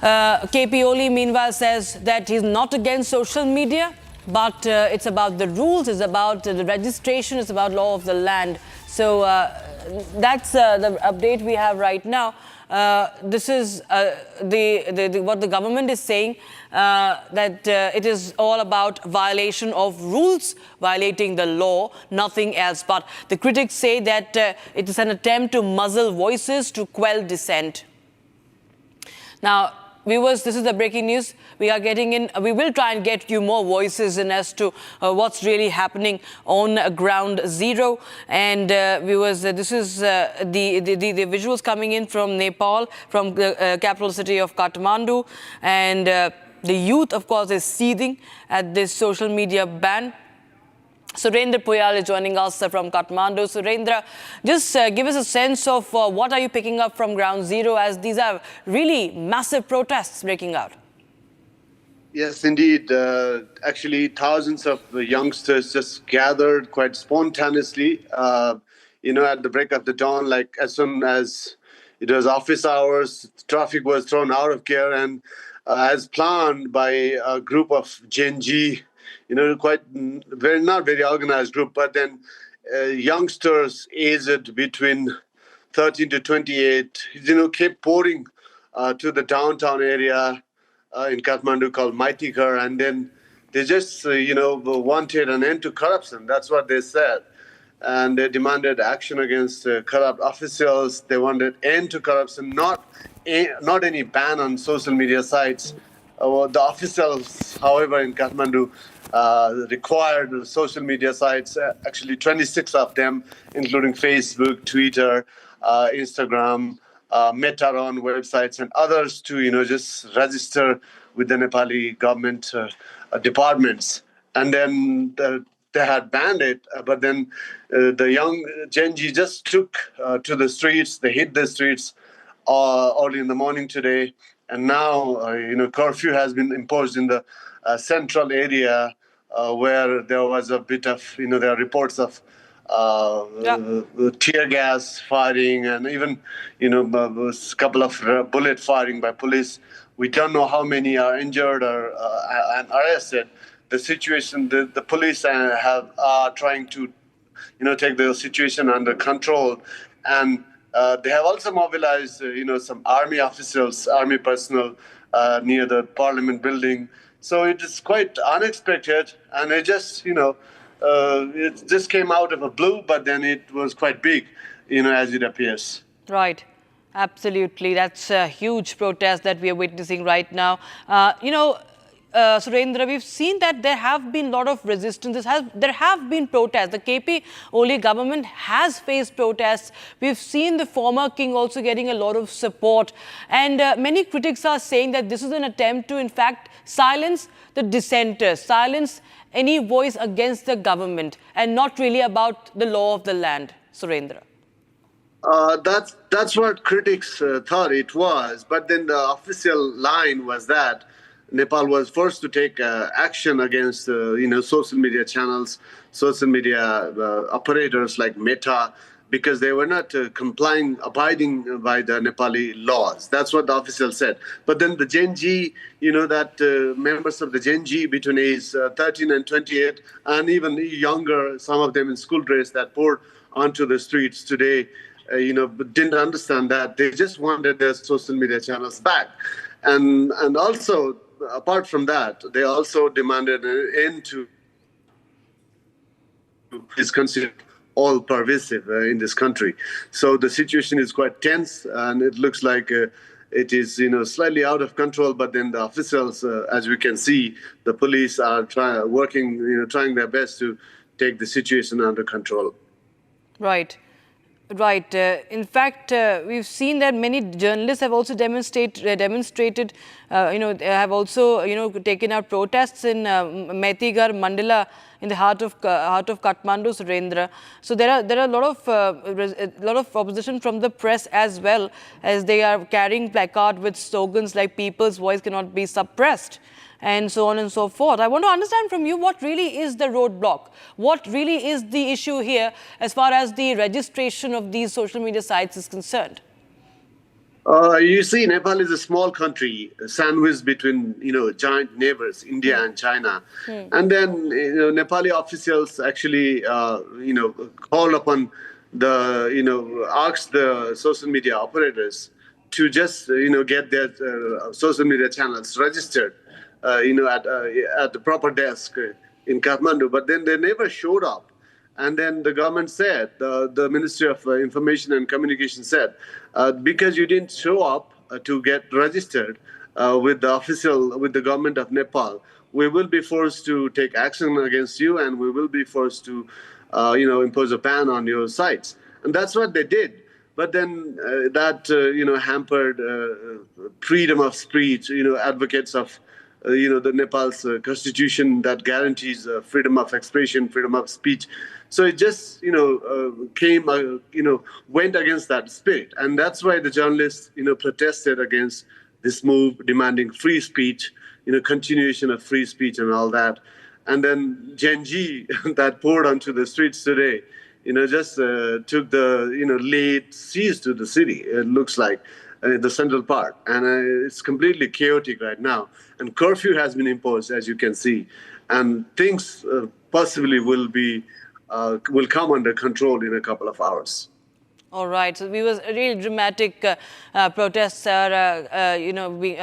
KP Oli, meanwhile, says that he's not against social media, but it's about the rules, it's about the registration, it's about law of the land. So that's the update we have right now. This is what the government is saying, that it is all about violation of rules, violating the law, nothing else. But the critics say that it is an attempt to muzzle voices, to quell dissent. Now, viewers, this is the breaking news. We are getting in. We will try and get you more voices in as to what's really happening on ground zero. And viewers, this is the visuals coming in from Nepal, from the capital city of Kathmandu. And the youth, of course, is seething at this social media ban. Surendra Puyal is joining us from Kathmandu. Surendra, just give us a sense of what are you picking up from ground zero, as these are really massive protests breaking out. Yes, indeed. Actually, thousands of youngsters just gathered quite spontaneously, at the break of the dawn, like as soon as it was office hours, traffic was thrown out of gear, and as planned by a group of Gen Z, not very organized group, but then youngsters aged between 13 to 28, kept pouring to the downtown area in Kathmandu called Maitikar, and then they just, wanted an end to corruption. That's what they said. And they demanded action against corrupt officials. They wanted end to corruption, not any ban on social media sites. The officials, however, in Kathmandu required social media sites, actually 26 of them, including Facebook, Twitter, Instagram, Meta-run websites, and others to, just register with the Nepali government departments. And then they had banned it, but then the young Gen Z just took to the streets. They hit the streets early in the morning today. And now, curfew has been imposed in the central area where there was a bit of, there are reports of tear gas firing and even, a couple of bullet firing by police. We don't know how many are injured or and arrested. The situation, the police are trying to, take the situation under control. And they have also mobilized, some army officials, army personnel near the parliament building. So it is quite unexpected, and it just, it just came out of a blue, but then it was quite big, as it appears. Right. Absolutely. That's a huge protest that we are witnessing right now. Surendra, we've seen that there have been a lot of resistance. There have been protests. The KP Oli government has faced protests. We've seen the former king also getting a lot of support. And many critics are saying that this is an attempt to, in fact, silence the dissenters, silence any voice against the government, and not really about the law of the land. Surendra. That's what critics thought it was. But then the official line was that Nepal was forced to take action against, social media channels, social media operators like Meta, because they were not abiding by the Nepali laws. That's what the official said. But then the Gen Z, members of the Gen Z between age 13 and 28, and even younger, some of them in school dress that poured onto the streets today, didn't understand that. They just wanted their social media channels back. And also, apart from that, they also demanded an end to is considered all pervasive in this country. So the situation is quite tense, and it looks like it is slightly out of control. But then the officials, as we can see, the police are trying their best to take the situation under control. Right. Right. In fact, we've seen that many journalists have also demonstrated, have also, taken out protests in Maitigar, Mandala, in the heart of Kathmandu, Surendra. So there are a lot of opposition from the press as well, as they are carrying placard with slogans like "People's voice cannot be suppressed," and so on and so forth. I want to understand from you what really is the roadblock, what really is the issue here as far as the registration of these social media sites is concerned. You see, Nepal is a small country sandwiched between, giant neighbors, India and China. And then, Nepali officials actually, call upon ask the social media operators to just, get their social media channels registered, at the proper desk in Kathmandu. But then they never showed up. And then the government said, the Ministry of Information and Communication said, because you didn't show up to get registered with the government of Nepal, we will be forced to take action against you, and we will be forced to, impose a ban on your sites. And that's what they did. But then that, hampered freedom of speech, advocates of the Nepal's constitution that guarantees freedom of expression, freedom of speech. So it just, went against that spirit. And that's why the journalists, protested against this move, demanding free speech, continuation of free speech and all that. And then Gen Z that poured onto the streets today, just took the, laid siege to the city, it looks like. The central part, and it's completely chaotic right now. And curfew has been imposed, as you can see, and things possibly will come under control in a couple of hours. All right. So we was really dramatic protests are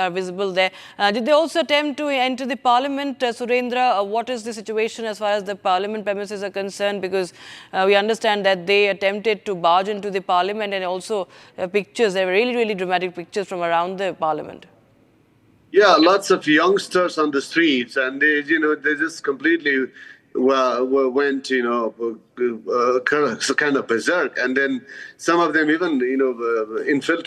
visible there. Did they also attempt to enter the parliament, Surendra? What is the situation as far as the parliament premises are concerned? Because we understand that they attempted to barge into the parliament, and also pictures. There were really dramatic pictures from around the parliament. Yeah, lots of youngsters on the streets, and they just completely went, kind of berserk. And then some of them even, entered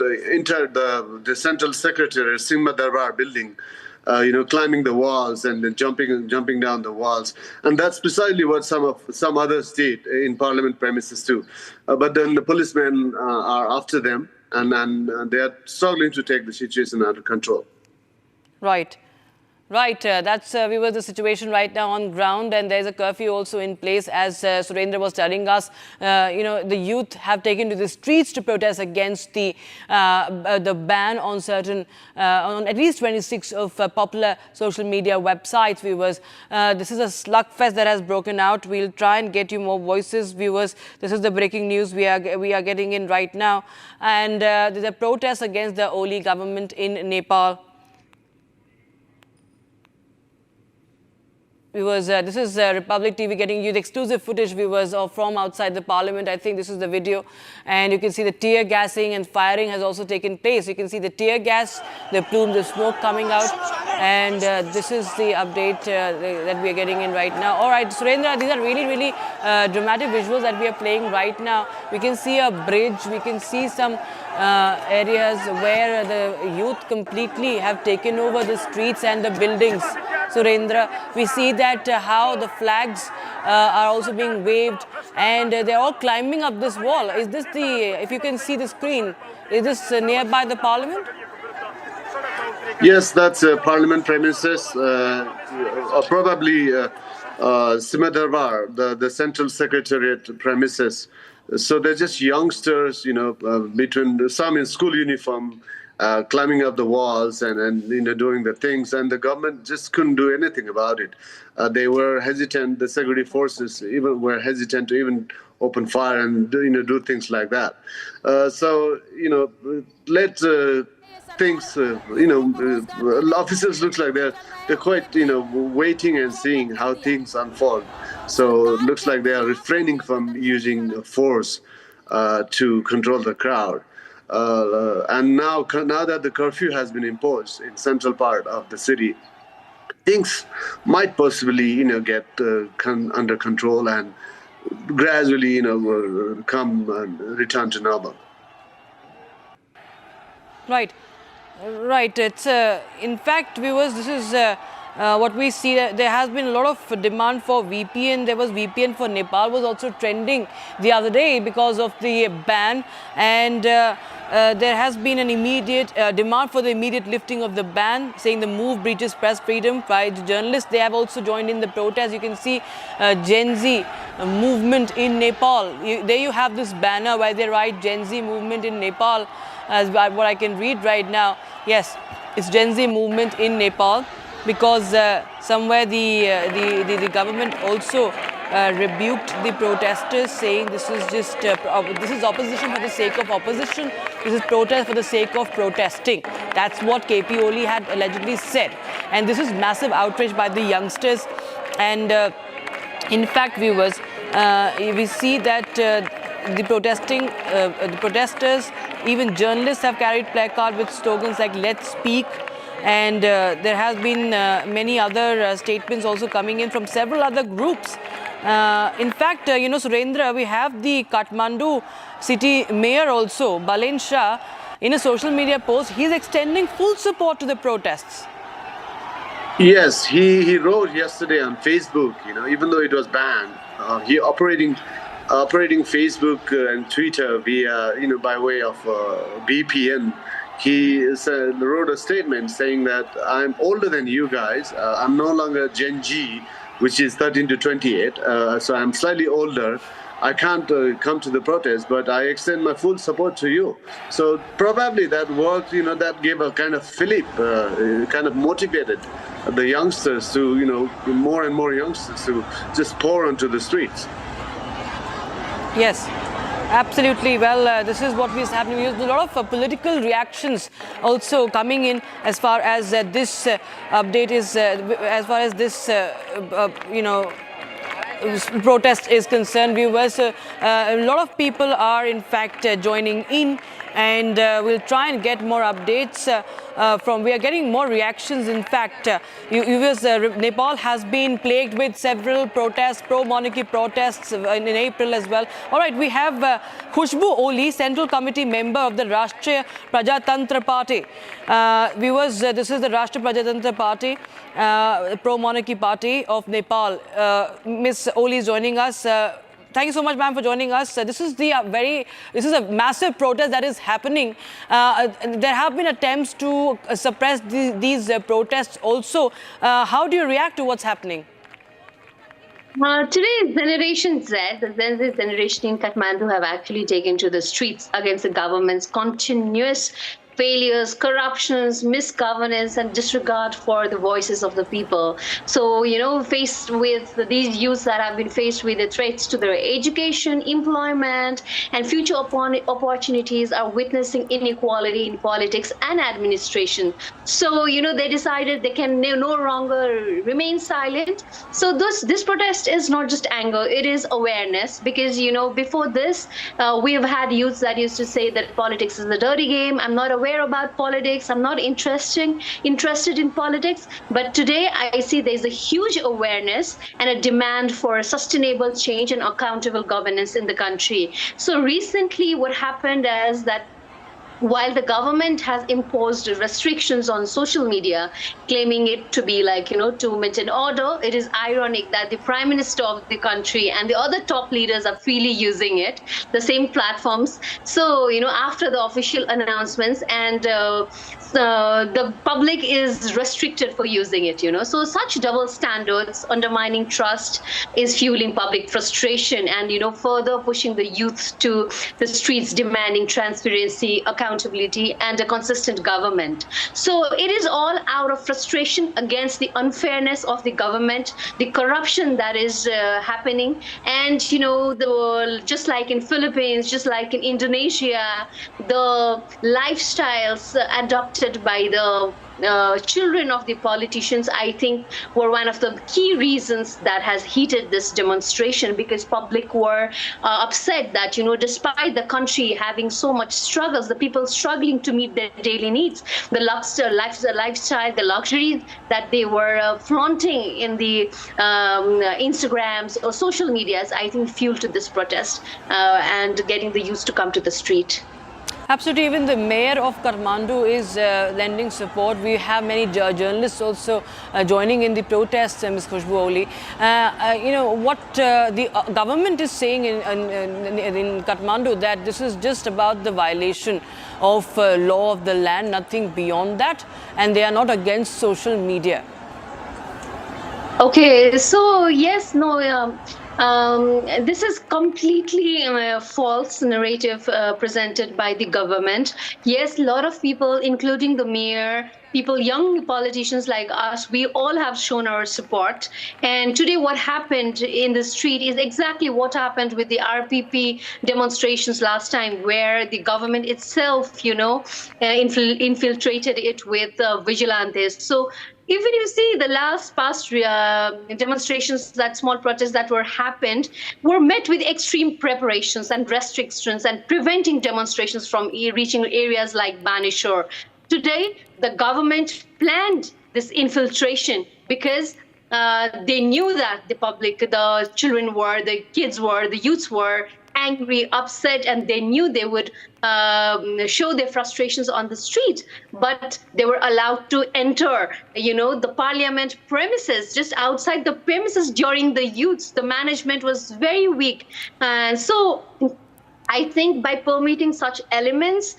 the central secretariat, Singma Darbar building, climbing the walls and then jumping down the walls. And that's precisely what some others did in parliament premises too. But then the policemen are after them, and they are struggling to take the situation under control. Right. Right, that's the situation right now on ground, and there's a curfew also in place, as Surendra was telling us. The youth have taken to the streets to protest against the ban on on at least 26 of popular social media websites, viewers. This is a slugfest that has broken out. We'll try and get you more voices, viewers. This is the breaking news we are getting in right now, and there's a protest against the Oli government in Nepal. Viewers, this is Republic TV getting you the exclusive footage, viewers, from outside the parliament. I think this is the video, and you can see the tear gassing and firing has also taken place. You can see the tear gas, the plumes of smoke coming out, and this is the update that we are getting in right now. All right, Surendra, these are really, really dramatic visuals that we are playing right now. We can see a bridge, we can see some areas where the youth completely have taken over the streets and the buildings. Surendra, we see that how the flags are also being waved, and they're all climbing up this wall. Is this the, if you can see the screen, is this nearby the parliament? Yes, that's parliament premises, probably Simadarbar, the central secretariat premises. So they're just youngsters, between some in school uniform, climbing up the walls and doing the things, and the government just couldn't do anything about it. They were hesitant. The security forces even were hesitant to even open fire and do things like that. Let things. Officers looks like they're quite waiting and seeing how things unfold. So it looks like they are refraining from using force to control the crowd. And now that the curfew has been imposed in central part of the city, things might possibly get under control and gradually come and return to normal. Right. It's in fact, viewers, this is what we see. There has been a lot of demand for VPN. There was VPN for Nepal was also trending the other day because of the ban, and there has been an immediate demand for the immediate lifting of the ban, saying the move breaches press freedom by the journalists. They have also joined in the protest. You can see Gen Z movement in Nepal. There you have this banner where they write Gen Z movement in Nepal, as what I can read right now. Yes, it's Gen Z movement in Nepal, because somewhere the government also rebuked the protesters, saying this is just this is opposition for the sake of opposition. This is protest for the sake of protesting. That's what KP Oli had allegedly said, and this is massive outrage by the youngsters. And in fact, viewers, we see that the protesters, even journalists have carried placards with slogans like "Let's Speak." And there has been many other statements also coming in from several other groups. In fact, Surendra, we have the Kathmandu city mayor also, Balen Shah, in a social media post, he's extending full support to the protests. Yes, he wrote yesterday on Facebook, even though it was banned, he operating Facebook and Twitter via, by way of VPN. He wrote a statement saying that I'm older than you guys. I'm no longer Gen G, which is 13 to 28. So I'm slightly older. I can't come to the protest, but I extend my full support to you. So probably that worked, that gave a kind of fillip, kind of motivated the youngsters to, more and more youngsters to just pour onto the streets. Yes. Absolutely. Well, this is what is happening. There's a lot of political reactions also coming in as far as this update is, as far as this, protest is concerned, viewers. A lot of people are in fact joining in, and we'll try and get more updates from. We are getting more reactions. In fact, Nepal has been plagued with several protests, pro-monarchy protests in April as well. All right, we have Khushbu Oli, Central Committee member of the Rashtriya Prajatantra Party. Viewers, this is the Rashtriya Prajatantra Party, pro-monarchy party of Nepal. Miss Oli is joining us. Thank you so much, ma'am, for joining us. This is a massive protest that is happening. There have been attempts to suppress these protests also. How do you react to what's happening? Today's Generation Z, the Gen Z generation in Kathmandu, have actually taken to the streets against the government's continuous failures, corruptions, misgovernance, and disregard for the voices of the people. So, faced with these youths that have been faced with the threats to their education, employment, and future opportunities, are witnessing inequality in politics and administration. So, they decided they can no longer remain silent. So, this protest is not just anger, it is awareness. Because, before this, we have had youths that used to say that politics is a dirty game. I'm not aware about politics. I'm not interested in politics. But today I see there's a huge awareness and a demand for sustainable change and accountable governance in the country. So recently what happened is that while the government has imposed restrictions on social media, claiming it to be to maintain order, it is ironic that the Prime Minister of the country and the other top leaders are freely using it, the same platforms. So, after the official announcements, and the public is restricted for using it, So such double standards undermining trust is fueling public frustration and, further pushing the youth to the streets demanding transparency, accountability, and a consistent government. So it is all out of frustration against the unfairness of the government, the corruption that is happening, and just like in Philippines, just like in Indonesia, the lifestyles adopted by the children of the politicians, I think, were one of the key reasons that has heated this demonstration, because public were upset that, despite the country having so much struggles, the people struggling to meet their daily needs, the lifestyle, the luxuries that they were flaunting in the Instagrams or social medias, I think fuel to this protest and getting the youth to come to the street. Absolutely. Even the mayor of Kathmandu is lending support. We have many journalists also joining in the protests, Ms. Khushbu Oli. What the government is saying in Kathmandu, that this is just about the violation of law of the land, nothing beyond that, and they are not against social media. Okay, so yes, no, this is completely false narrative presented by the government. Yes, a lot of people, including the mayor, people, young politicians like us, we all have shown our support. And today what happened in the street is exactly what happened with the RPP demonstrations last time, where the government itself, infiltrated it with vigilantes. So even you see the past demonstrations, that small protests that happened, were met with extreme preparations and restrictions and preventing demonstrations from reaching areas like Banishore. Today, the government planned this infiltration because they knew that the public, the children were, the kids were, the youths were angry, upset, and they knew they would show their frustrations on the street. But they were allowed to enter, the parliament premises, just outside the premises during the youths. The management was very weak. And so I think by permitting such elements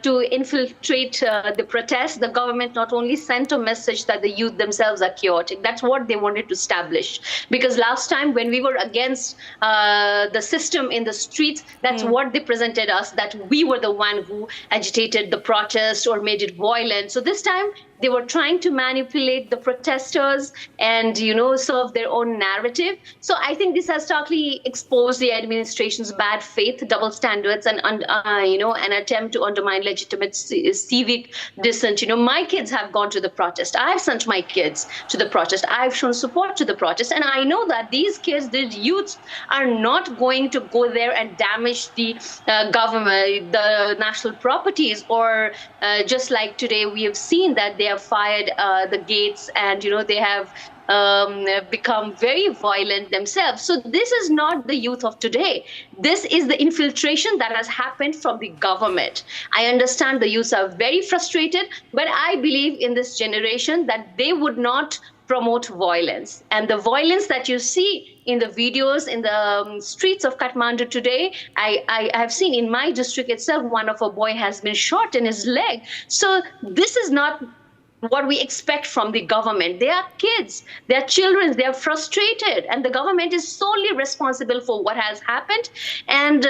to infiltrate the protest, the government not only sent a message that the youth themselves are chaotic. That's what they wanted to establish. Because last time when we were against the system in the streets, that's what they presented us, that we were the one who agitated the protest or made it violent. So this time they were trying to manipulate the protesters and, serve their own narrative. So I think this has starkly exposed the administration's bad faith, double standards, and, an attempt to undermine legitimate civic dissent. My kids have gone to the protest. I've sent my kids to the protest. I've shown support to the protest. And I know that these kids, these youths, are not going to go there and damage the government, the national properties, or just like today, we have seen that they have fired the gates and, they have become very violent themselves. So this is not the youth of today. This is the infiltration that has happened from the government. I understand the youths are very frustrated, but I believe in this generation that they would not promote violence. And the violence that you see in the videos in the streets of Kathmandu today, I have seen in my district itself, one of a boy has been shot in his leg. So this is not what we expect from the government. They are kids, they are children, they are frustrated, and the government is solely responsible for what has happened. And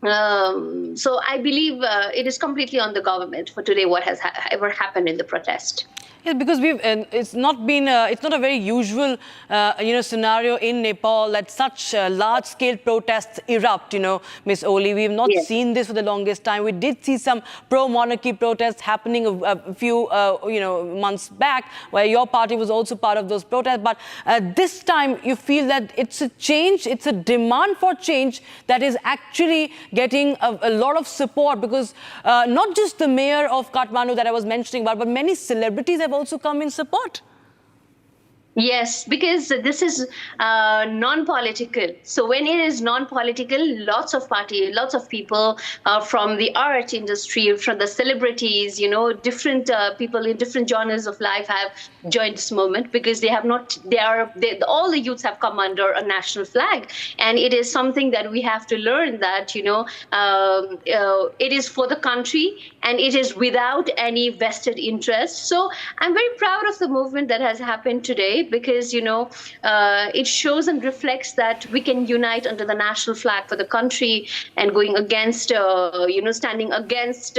So I believe it is completely on the government for today what has ever happened in the protest. Yes, because it's not been, it's not a very usual, scenario in Nepal that such large-scale protests erupt, Miss Oli. We've not seen this for the longest time. We did see some pro-monarchy protests happening a few, months back, where your party was also part of those protests. But this time, you feel that it's a change, it's a demand for change that is actually getting a lot of support, because not just the mayor of Kathmandu that I was mentioning about, but many celebrities have also come in support. Yes, because this is non-political. So when it is non-political, lots of people from the art industry, from the celebrities, different people in different genres of life have joined this movement, because all the youths have come under a national flag. And it is something that we have to learn that, it is for the country and it is without any vested interest. So I'm very proud of the movement that has happened today, because it shows and reflects that we can unite under the national flag for the country, and going against standing against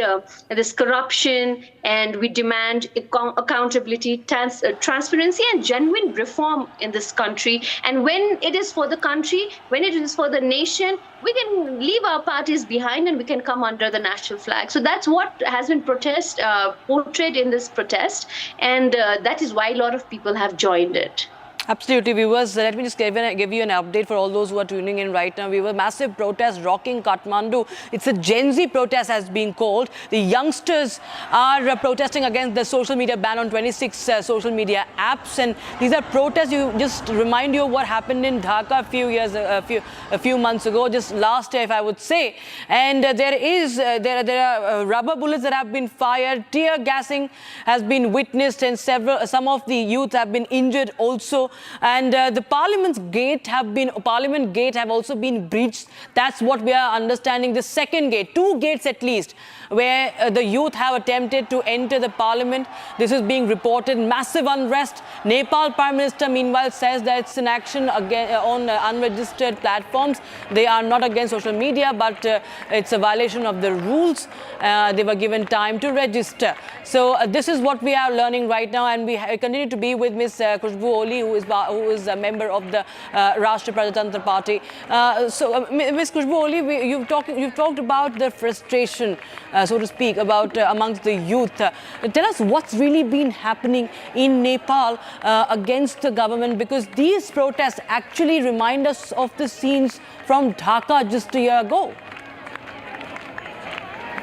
this corruption, and we demand accountability, transparency and genuine reform in this country. And when it is for the country, when it is for the nation, we can leave our parties behind and we can come under the national flag. So that's what has been portrayed in this protest, and that is why a lot of people have joined it. Absolutely, viewers. Let me just give you an update for all those who are tuning in right now. We were massive protest rocking Kathmandu. It's a Gen Z protest has been called. The youngsters are protesting against the social media ban on 26 social media apps, and these are protests. You just remind you of what happened in Dhaka a few months ago, just last year, if I would say. And there are rubber bullets that have been fired. Tear gassing has been witnessed, and some of the youth have been injured also. And the Parliament gate have also been breached. That's what we are understanding. The second gate, 2 gates at least, where the youth have attempted to enter the Parliament. This is being reported. Massive unrest. Nepal Prime Minister, meanwhile, says that it's an action on unregistered platforms. They are not against social media, but it's a violation of the rules. They were given time to register. So this is what we are learning right now, and we continue to be with Ms. Khushbu Oli, who is a member of the Rashtriya Prajatantra Party. So, Ms. Khushbu Oli, you've talked about the frustration, so to speak, about amongst the youth. Tell us what's really been happening in Nepal against the government, because these protests actually remind us of the scenes from Dhaka just a year ago.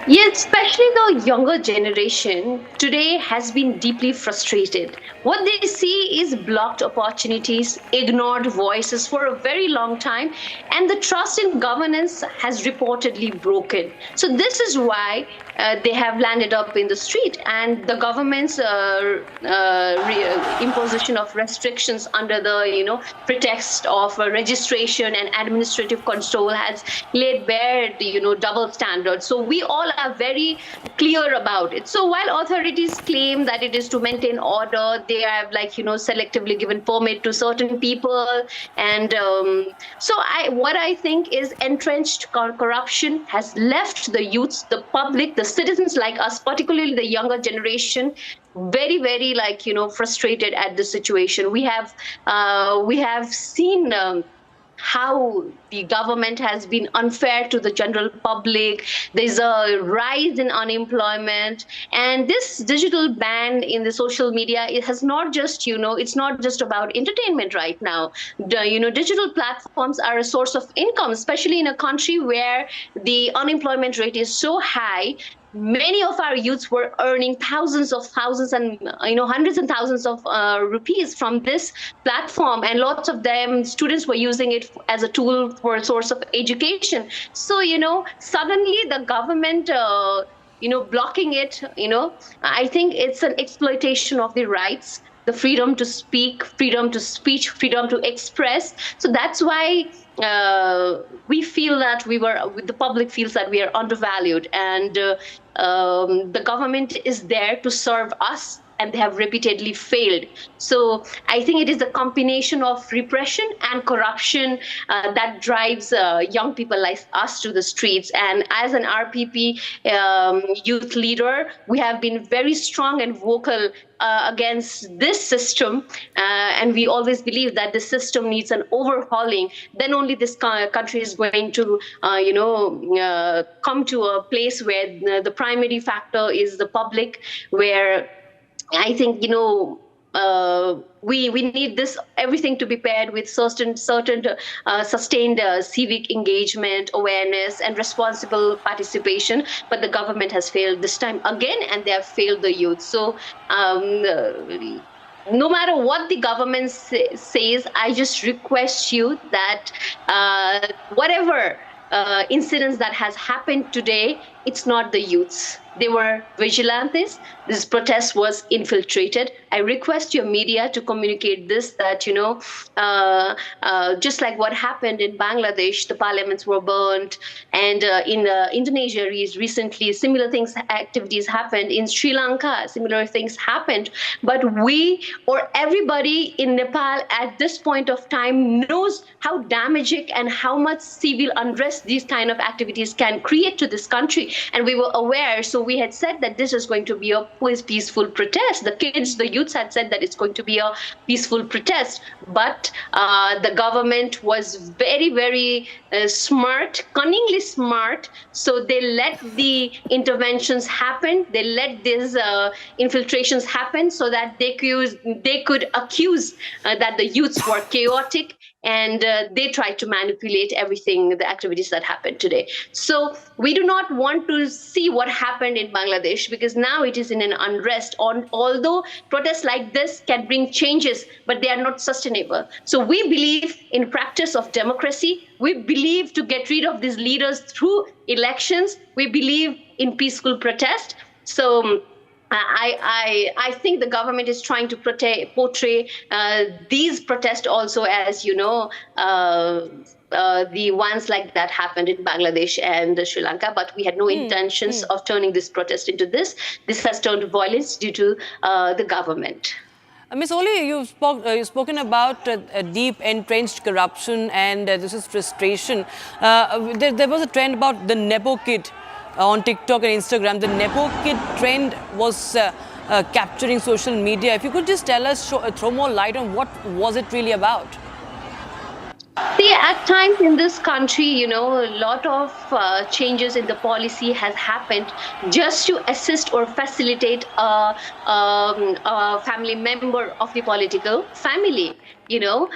Yes, especially the younger generation today has been deeply frustrated. What they see is blocked opportunities, ignored voices for a very long time, and the trust in governance has reportedly broken. So this is why they have landed up in the street, and the government's imposition of restrictions under the pretext of registration and administrative control has laid bare the double standards. So we all are very clear about it. So while authorities claim that it is to maintain order, they have selectively given permit to certain people, and what I think is entrenched corruption has left the youths, the public, the citizens like us, particularly the younger generation, very, very frustrated at the situation. We have seen how the government has been unfair to the general public. There's a rise in unemployment, and this digital ban in the social media, it has not just it's not just about entertainment right now. Digital platforms are a source of income, especially in a country where the unemployment rate is so high. Many of our youths were earning thousands and hundreds and thousands of rupees from this platform, and lots of them students were using it as a tool for a source of education. So suddenly the government blocking it, I think it's an exploitation of the rights, the freedom to speak, freedom to speech, freedom to express. So that's why we feel that the public feels that we are undervalued, and the government is there to serve us, and they have repeatedly failed. So I think it is a combination of repression and corruption that drives young people like us to the streets. And as an RPP youth leader, we have been very strong and vocal against this system, and we always believe that the system needs an overhauling. Then only this country is going to, come to a place where the primary factor is the public, where I think, we need this everything to be paired with certain sustained civic engagement, awareness, and responsible participation. But the government has failed this time again, and they have failed the youth. So no matter what the government says, I just request you that whatever incidents that has happened today, it's not the youths. They were vigilantes. This protest was infiltrated. I request your media to communicate this, that, just like what happened in Bangladesh, the parliaments were burnt, and in Indonesia recently, similar things, activities happened. In Sri Lanka, similar things happened. But we, or everybody in Nepal at this point of time, knows how damaging and how much civil unrest these kind of activities can create to this country. And we were aware, so we had said that this is going to be a peaceful protest. The kids, the youths had said that it's going to be a peaceful protest. But the government was very, very smart, cunningly smart. So they let the interventions happen. They let these infiltrations happen so that they could accuse that the youths were chaotic, and they tried to manipulate everything, the activities that happened today. So we do not want to see what happened in Bangladesh, because now it is in an unrest. Although protests like this can bring changes, but they are not sustainable. So we believe in practice of democracy. We believe to get rid of these leaders through elections. We believe in peaceful protest. So I think the government is trying to portray these protests also as, the ones like that happened in Bangladesh and Sri Lanka, but we had no intentions of turning this protest into this. This has turned to violence due to the government. Ms. Oli, you've spoken about deep entrenched corruption, and this is frustration. There was a trend about the Nepo kid on TikTok and Instagram. The Nepo kid trend was capturing social media. If you could just tell us, throw more light on what was it really about? See, at times in this country, a lot of changes in the policy has happened just to assist or facilitate a family member of the political family. So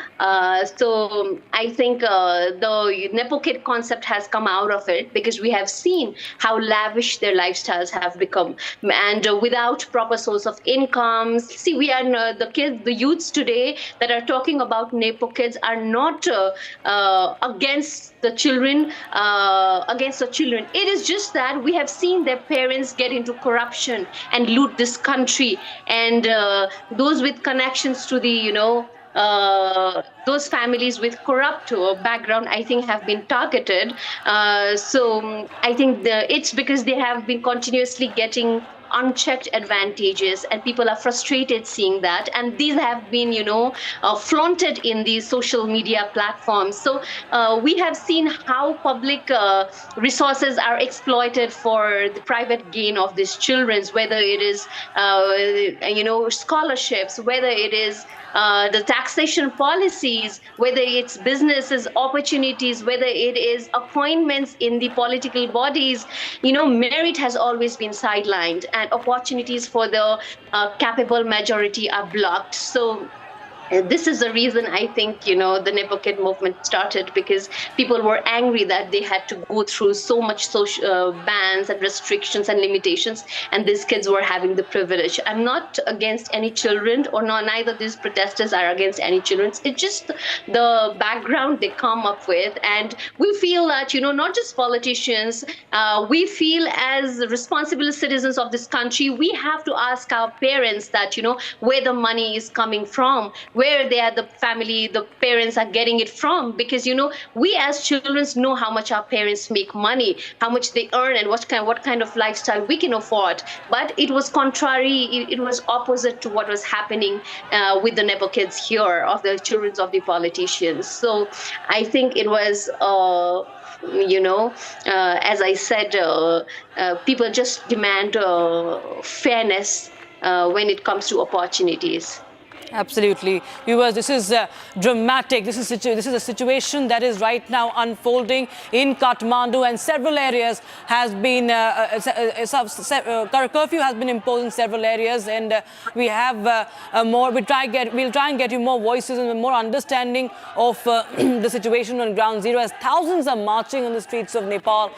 I think the Nepo kid concept has come out of it, because we have seen how lavish their lifestyles have become, and without proper source of income. See, we are the youths today that are talking about Nepo kids are not against the children. It is just that we have seen their parents get into corruption and loot this country, and those with connections to the those families with corrupt background, I think, have been targeted. So I think it's because they have been continuously getting unchecked advantages, and people are frustrated seeing that, and these have been flaunted in these social media platforms. So we have seen how public resources are exploited for the private gain of these children, whether it is scholarships, whether it is the taxation policies, whether it's businesses opportunities, whether it is appointments in the political bodies. Merit has always been sidelined, and opportunities for the capable majority are blocked. So this is the reason I think, the Nepo kid movement started, because people were angry that they had to go through so much social bans and restrictions and limitations, and these kids were having the privilege. I'm not against any children, or neither these protesters are against any children. It's just the background they come up with, and we feel that, not just politicians, we feel as responsible citizens of this country, we have to ask our parents that, where the money is coming from, where they are, the family, the parents are getting it from. Because, we as children know how much our parents make money, how much they earn, and what kind of lifestyle we can afford. But it was contrary, it was opposite to what was happening with the Nepo kids here, of the children of the politicians. So I think it was, as I said, people just demand fairness when it comes to opportunities. Absolutely. Viewers, this is dramatic. This is a situation that is right now unfolding in Kathmandu, and several areas has been, curfew has been imposed in several areas, and we have we'll try and get you more voices and more understanding of the situation on ground zero, as thousands are marching on the streets of Nepal.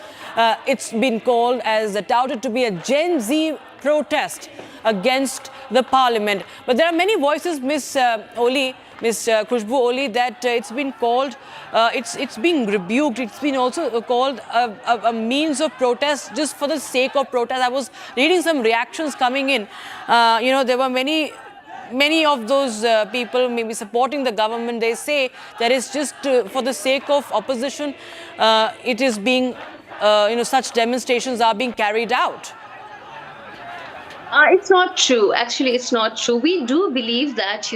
It's been called, as touted, to be a Gen Z protest against the parliament. But there are many voices, Miss Khushbu Oli, that it's been called, it's being rebuked. It's been also called a means of protest just for the sake of protest. I was reading some reactions coming in. There were many of those people maybe supporting the government. They say that it's just for the sake of opposition. It is being, such demonstrations are being carried out. It's not true. Actually, it's not true. We do believe that,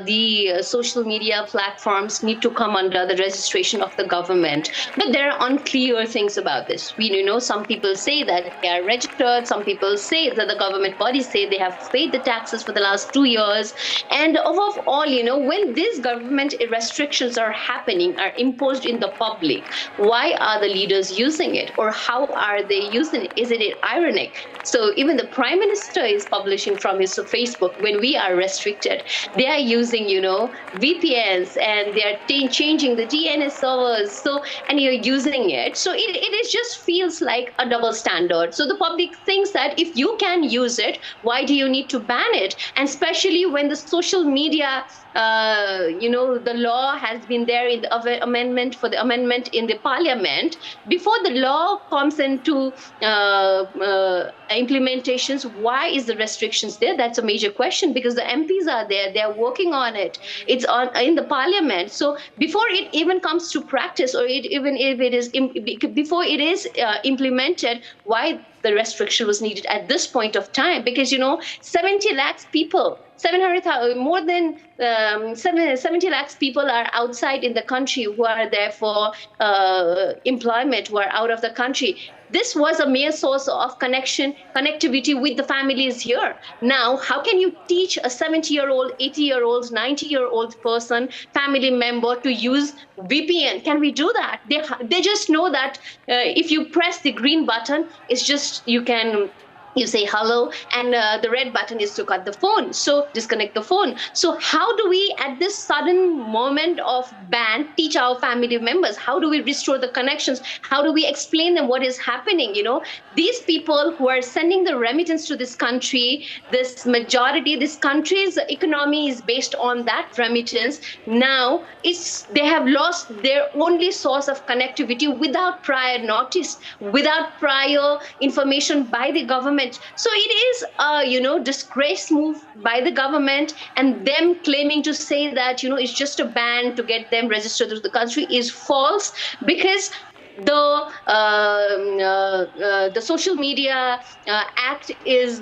the social media platforms need to come under the registration of the government. But there are unclear things about this. Some people say that they are registered. Some people say that the government bodies say they have paid the taxes for the last 2 years. And above all, when these government restrictions are happening, are imposed in the public, why are the leaders using it? Or how are they using it? Is it ironic? So even the Prime Minister is publishing from his Facebook, when we are restricted, they are using, VPNs, and they are changing the DNS servers. So, and you're using it. So it just feels like a double standard. So the public thinks that if you can use it, why do you need to ban it? And especially when the social media, the law has been there in the amendment in the parliament. Before the law comes into implementations, why is the restrictions there? That's a major question, because the MPs are there, they're working on it. It's in the parliament. So before it even comes to practice, or before it is implemented, why the restriction was needed at this point of time? Because 70 lakhs people, 700,000, more than 70 lakhs people are outside in the country, who are there for employment, who are out of the country. This was a mere source of connectivity with the families here. Now, how can you teach a 70-year-old, 80-year-old, 90-year-old person, family member, to use VPN? Can we do that? They just know that if you press the green button, it's just you say hello, and the red button is to cut the phone, so disconnect the phone. So how do we, at this sudden moment of ban, teach our family members? How do we restore the connections? How do we explain them what is happening? These people who are sending the remittance to this country, this country's economy is based on that remittance. Now they have lost their only source of connectivity without prior notice, without prior information by the government. So it is a disgrace move by the government, and them claiming to say that it's just a ban to get them registered to the country is false, because the Social Media Act is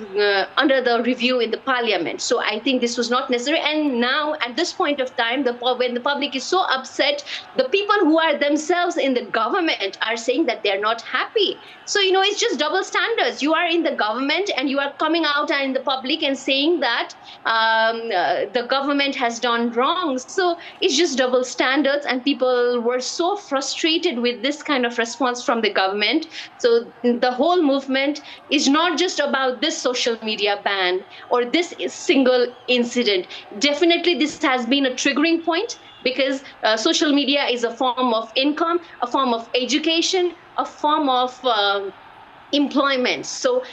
under the review in the parliament. So I think this was not necessary. And now, at this point of time, when the public is so upset, the people who are themselves in the government are saying that they're not happy. So, it's just double standards. You are in the government and you are coming out in the public and saying that the government has done wrong. So it's just double standards, and people were so frustrated with this kind of response from the government. So the whole movement is not just about this social media ban or this single incident. Definitely this has been a triggering point, because social media is a form of income, a form of education, a form of employment. So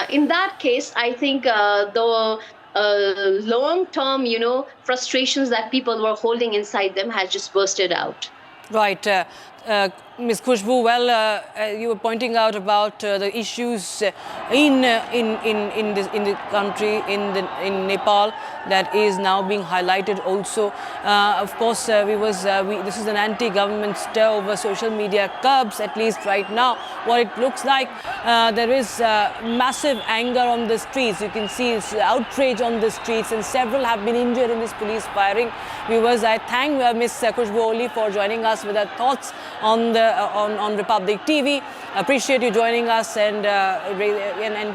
in that case, I think the long-term, frustrations that people were holding inside them has just bursted out. Right. Ms. Khushbu, well, you were pointing out about the issues in the country, in Nepal, that is now being highlighted also. Of course, this is an anti-government stir over social media curbs, at least right now. What it looks like, there is massive anger on the streets. You can see it's outrage on the streets, and several have been injured in this police firing. Viewers, I thank Ms. Khushbu Oli for joining us with her thoughts on Republic TV. Appreciate you joining us and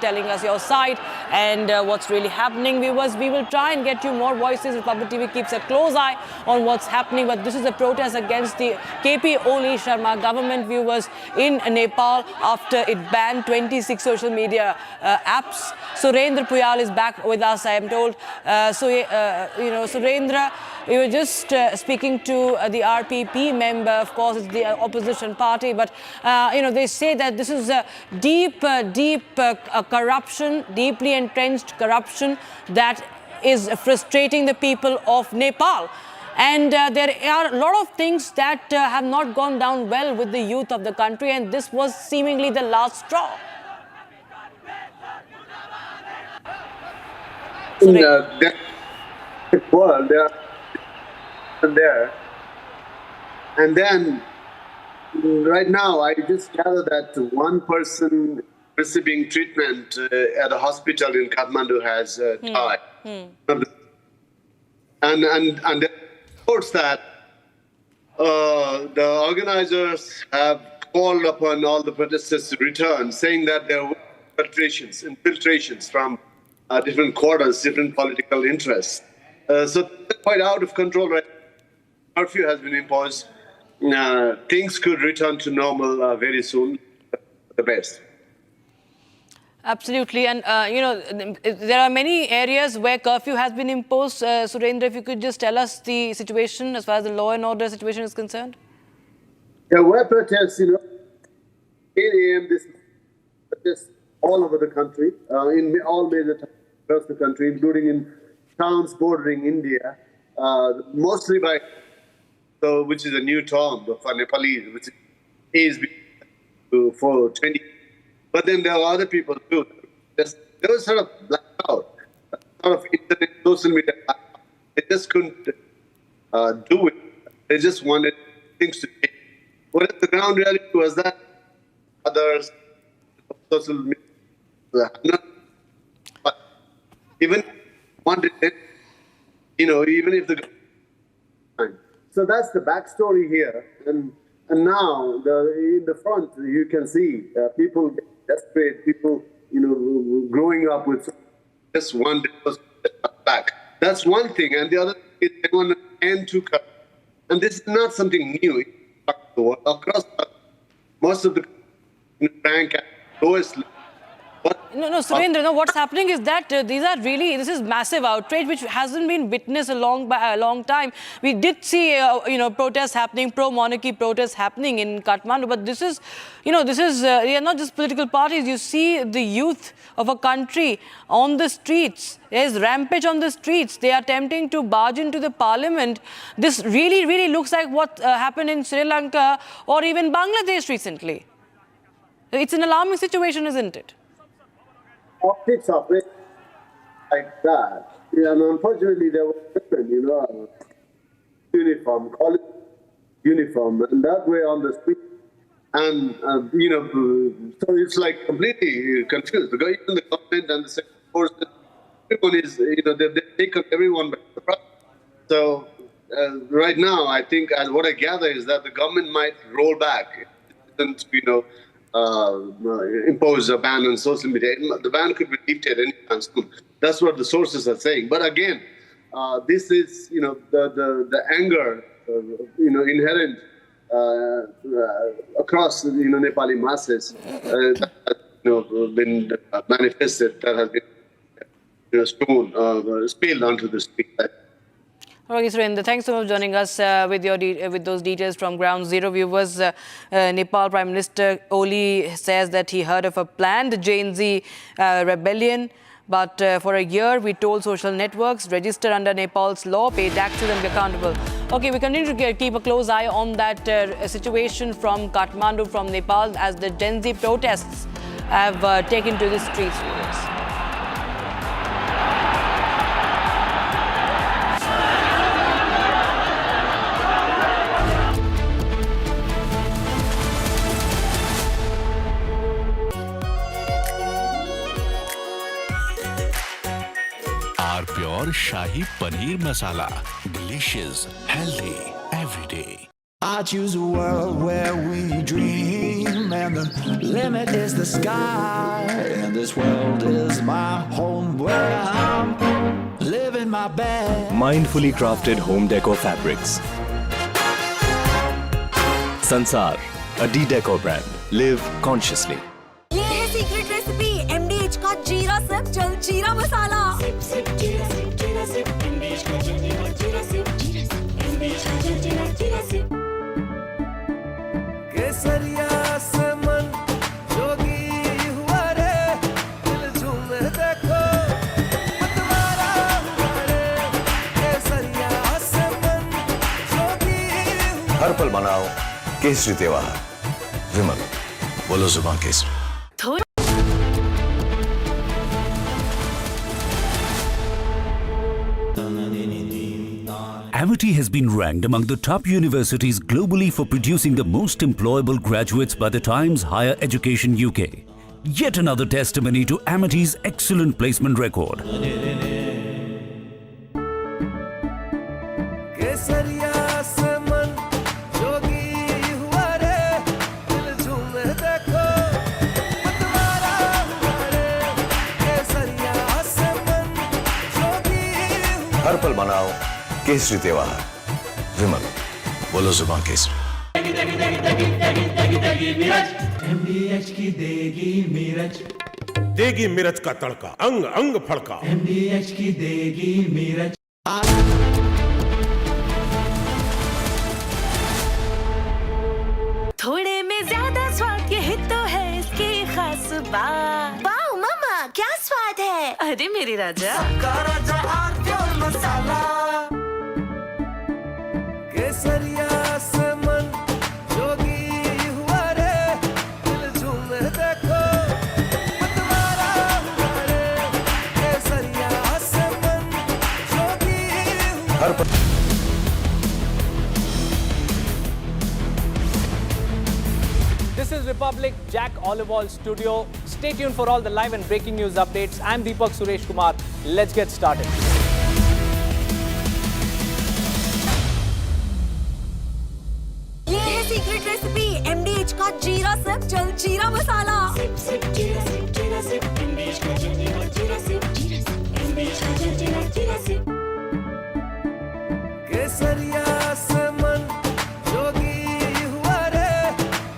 telling us your side and what's really happening. Viewers, we will try and get you more voices. Republic TV keeps a close eye on what's happening, but this is a protest against the KP Oli Sharma government, viewers, in Nepal after it banned 26 social media apps. Surendra Puyal is back with us, I am told. Surendra, we were just speaking to the RPP member. Of course, it's the opposition party, but they say that this is a deep corruption, deeply entrenched corruption that is frustrating the people of Nepal. And there are a lot of things that have not gone down well with the youth of the country, and this was seemingly the last straw. In the world, there are there, and then right now I just gather that one person receiving treatment at a hospital in Kathmandu has died. And there are reports that the organizers have called upon all the protesters to return, saying that there were infiltrations from different quarters, different political interests. So they're quite out of control right now. Curfew has been imposed. Things could return to normal very soon. The best. Absolutely, and there are many areas where curfew has been imposed. Surendra, if you could just tell us the situation as far as the law and order situation is concerned. There were protests, 8 a.m. this protests all over the country, in all major towns across the country, including in towns bordering India, mostly by, which is a new term for Nepalese, which is for 20. But then there are other people too. There was sort of blackout, sort of internet, social media. They just couldn't do it. They just wanted things to change. What the ground reality was that others, social media, but even wanted it, even if the. So that's the backstory here, and now in the front you can see people get desperate, people growing up with just one back. That's one thing, and the other thing is they want an end to corruption, and this is not something new across most of the rank at lowest level. No, Surendra, no, what's happening is that this is massive outrage which hasn't been witnessed a long time. We did see, protests happening, pro-monarchy protests happening in Kathmandu, but this is they are not just political parties. You see the youth of a country on the streets. There's rampage on the streets. They are attempting to barge into the parliament. This really looks like what happened in Sri Lanka or even Bangladesh recently. It's an alarming situation, isn't it? Optics of it like that. And unfortunately, there was different, uniform, college uniform, and that way on the street. And, so it's like completely confused. Because even the government and the security forces, everyone is, they've taken everyone by surprise. So right now, I think, as what I gather is that the government might roll back, impose a ban on social media. The ban could be lifted anytime soon. That's what the sources are saying. But again, this is, the anger, inherent across, Nepali masses that has, been manifested, that has been, spilled onto the street. Okay, Surendra, thanks so much for joining us with those details from Ground Zero. Viewers, Nepal Prime Minister Oli says that he heard of a planned Jain Z rebellion, But for a year, we told social networks, register under Nepal's law, pay taxes and be accountable. Okay, we continue to keep a close eye on that situation from Kathmandu, from Nepal, as the Gen Z protests have taken to the streets. Our pure Shahi Paneer Masala. Delicious, healthy, every day. I choose a world where we dream, and the limit is the sky. And this world is my home where I'm living my best. Mindfully crafted home decor fabrics. Sansar, a decor brand. Live consciously. ये है secret recipe MDH का जीरा SIP जल जीरा मसाला SIP जीरा SIP MDH का जल जीरा सिप MDH का जल जीरा सिप केसरिया से मन जोगी हुआ रे दिल झूमे देखो मतवारा हुआ रे केसरिया से मन जोगी हर पल मनाओ केसरी त्योहार। विमल, बोलो जुबान Kesari. Amity has been ranked among the top universities globally for producing the most employable graduates by the Times Higher Education UK. Yet another testimony to Amity's excellent placement record. हर पल मनाओ केसरी त्योहार। विमल, बोलो जुबान केसरी। MDH की देगी मिर्च, देगी मिर्च का तड़का, अंग अंग फड़का। MDH की देगी मिर्च। थोड़े में ज्यादा स्वाद ये तो है इसकी खास बात वाओ मामा क्या स्वाद है अरे मेरे राजा राजा और मसाला केसरिया से मन जोगी हुआ रे दिल झूमे देखो मतवारा हुआ रे केसरिया से मन जोगी हर पल This is Republic Jack Olival Studio. Stay tuned for all the live and breaking news updates. I'm Deepak Suresh Kumar. Let's get started. ये है सीक्रेट रेसिपी MDH का जीरा सिप जल जीरा मसाला सिप जीरा सिप MDH का जल जीरा सिप MDH का जल जीरा सिप केसरिया से मन जोगी हुआ रे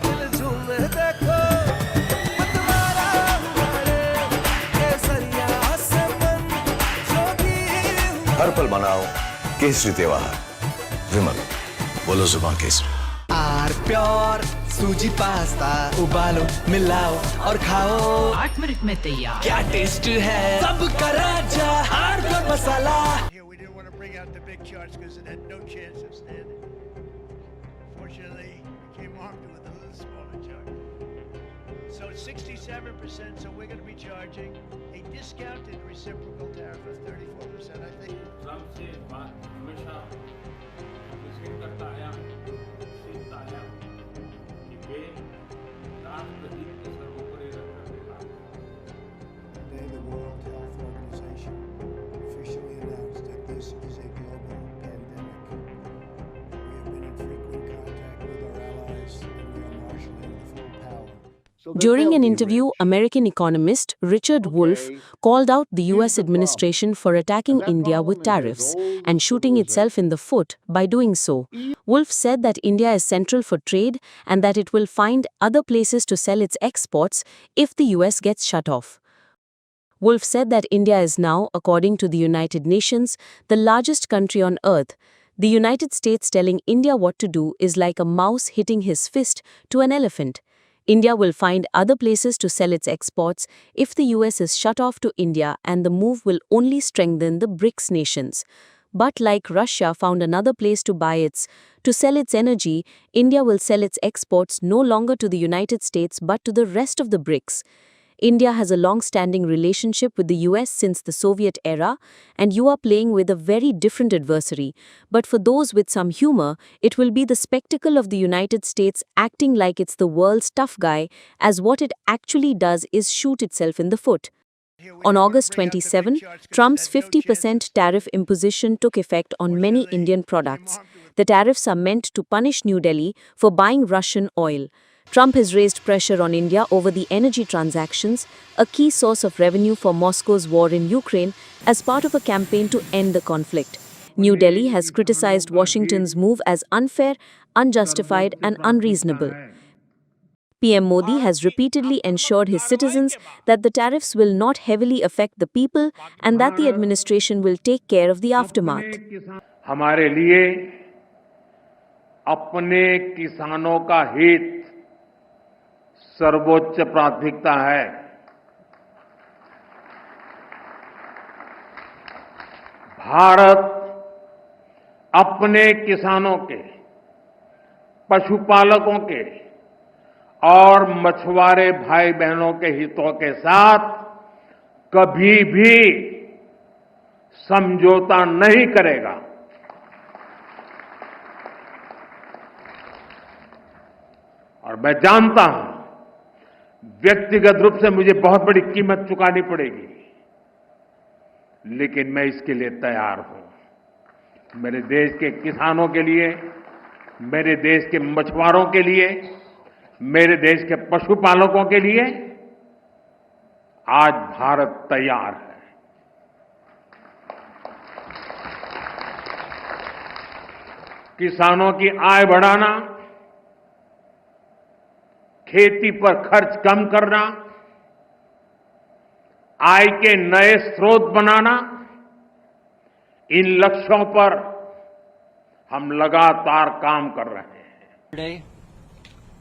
दिल झूमे देखो मतवारा हुआ रे केसरिया से मन जोगी हर पल मनाओ केसरी त्योहार। विमल, बोलो जुबान केसरी। आर प्योर सूजी पास्ता उबालो मिलाओ और खाओ 8 मिनट में तैयार। क्या टेस्ट है सबका राजा R pure masala. Charge because it had no chance of standing. Fortunately, we came armed with a little smaller charge. So it's 67%, so we're going to be charging a discounted reciprocal tariff of 34%, I think. Today, the World Health Organization officially announced that this is a global pandemic. We have been in frequent contact with our allies, and we are marshaling the full power. During an interview, American economist Richard Wolff called out the US administration for attacking India with tariffs and shooting itself in the foot by doing so. Wolff said that India is central for trade and that it will find other places to sell its exports if the US gets shut off. Wolff said that India is now, according to the United Nations, the largest country on earth. The United States telling India what to do is like a mouse hitting his fist to an elephant. India will find other places to sell its exports if the US is shut off to India, and the move will only strengthen the BRICS nations. But like Russia found another place to sell its energy, India will sell its exports no longer to the United States but to the rest of the BRICS. India has a long-standing relationship with the US since the Soviet era, and you are playing with a very different adversary. But for those with some humor, it will be the spectacle of the United States acting like it's the world's tough guy, as what it actually does is shoot itself in the foot. On August 27, Trump's 50% tariff imposition took effect on many Indian products. The tariffs are meant to punish New Delhi for buying Russian oil. Trump has raised pressure on India over the energy transactions, a key source of revenue for Moscow's war in Ukraine, as part of a campaign to end the conflict. New Delhi has criticized Washington's move as unfair, unjustified, and unreasonable. PM Modi has repeatedly ensured his citizens that the tariffs will not heavily affect the people and that the administration will take care of the aftermath. हमारे लिए अपने किसानों का हित सर्वोच्च प्राथमिकता है। भारत अपने किसानों के, पशुपालकों के और मछुआरे भाई बहनों के हितों के साथ कभी भी समझौता नहीं करेगा। और मैं जानता हूं व्यक्तिगत रूप से मुझे बहुत बड़ी कीमत चुकानी पड़ेगी, लेकिन मैं इसके लिए तैयार हूं। मेरे देश के किसानों के लिए, मेरे देश के मछुआरों के लिए, मेरे देश के पशुपालकों के लिए आज भारत तैयार है। किसानों की आय बढ़ाना, खेती पर खर्च कम करना, आय के नए स्रोत बनाना, इन लक्ष्यों पर हम लगातार काम कर रहे हैं। Today,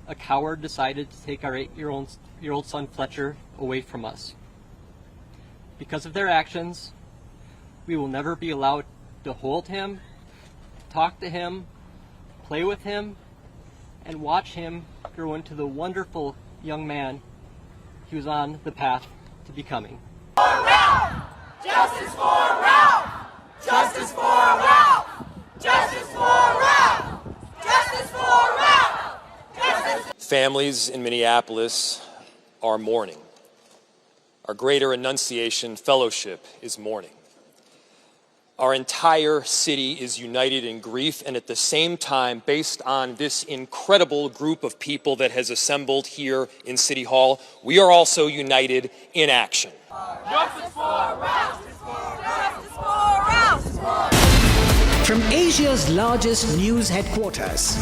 a coward decided to take our 8-year-old son Fletcher away from us. Because of their actions, we will never be allowed to hold him, talk to him, play with him, and watch him grow into the wonderful young man he was on the path to becoming. Justice for Ralph! Justice for Ralph! Justice for Ralph! Justice for Ralph! Justice. Families in Minneapolis are mourning. Our Greater Annunciation Fellowship is mourning. Our entire city is united in grief, and at the same time, based on this incredible group of people that has assembled here in City Hall, we are also united in action. Justice for Ralph! Justice for Ralph! From Asia's largest news headquarters,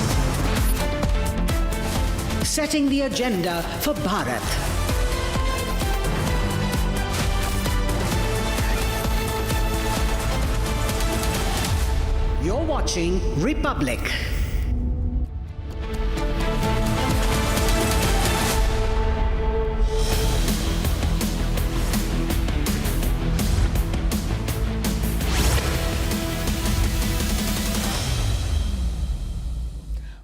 setting the agenda for Bharat. You're watching Republic.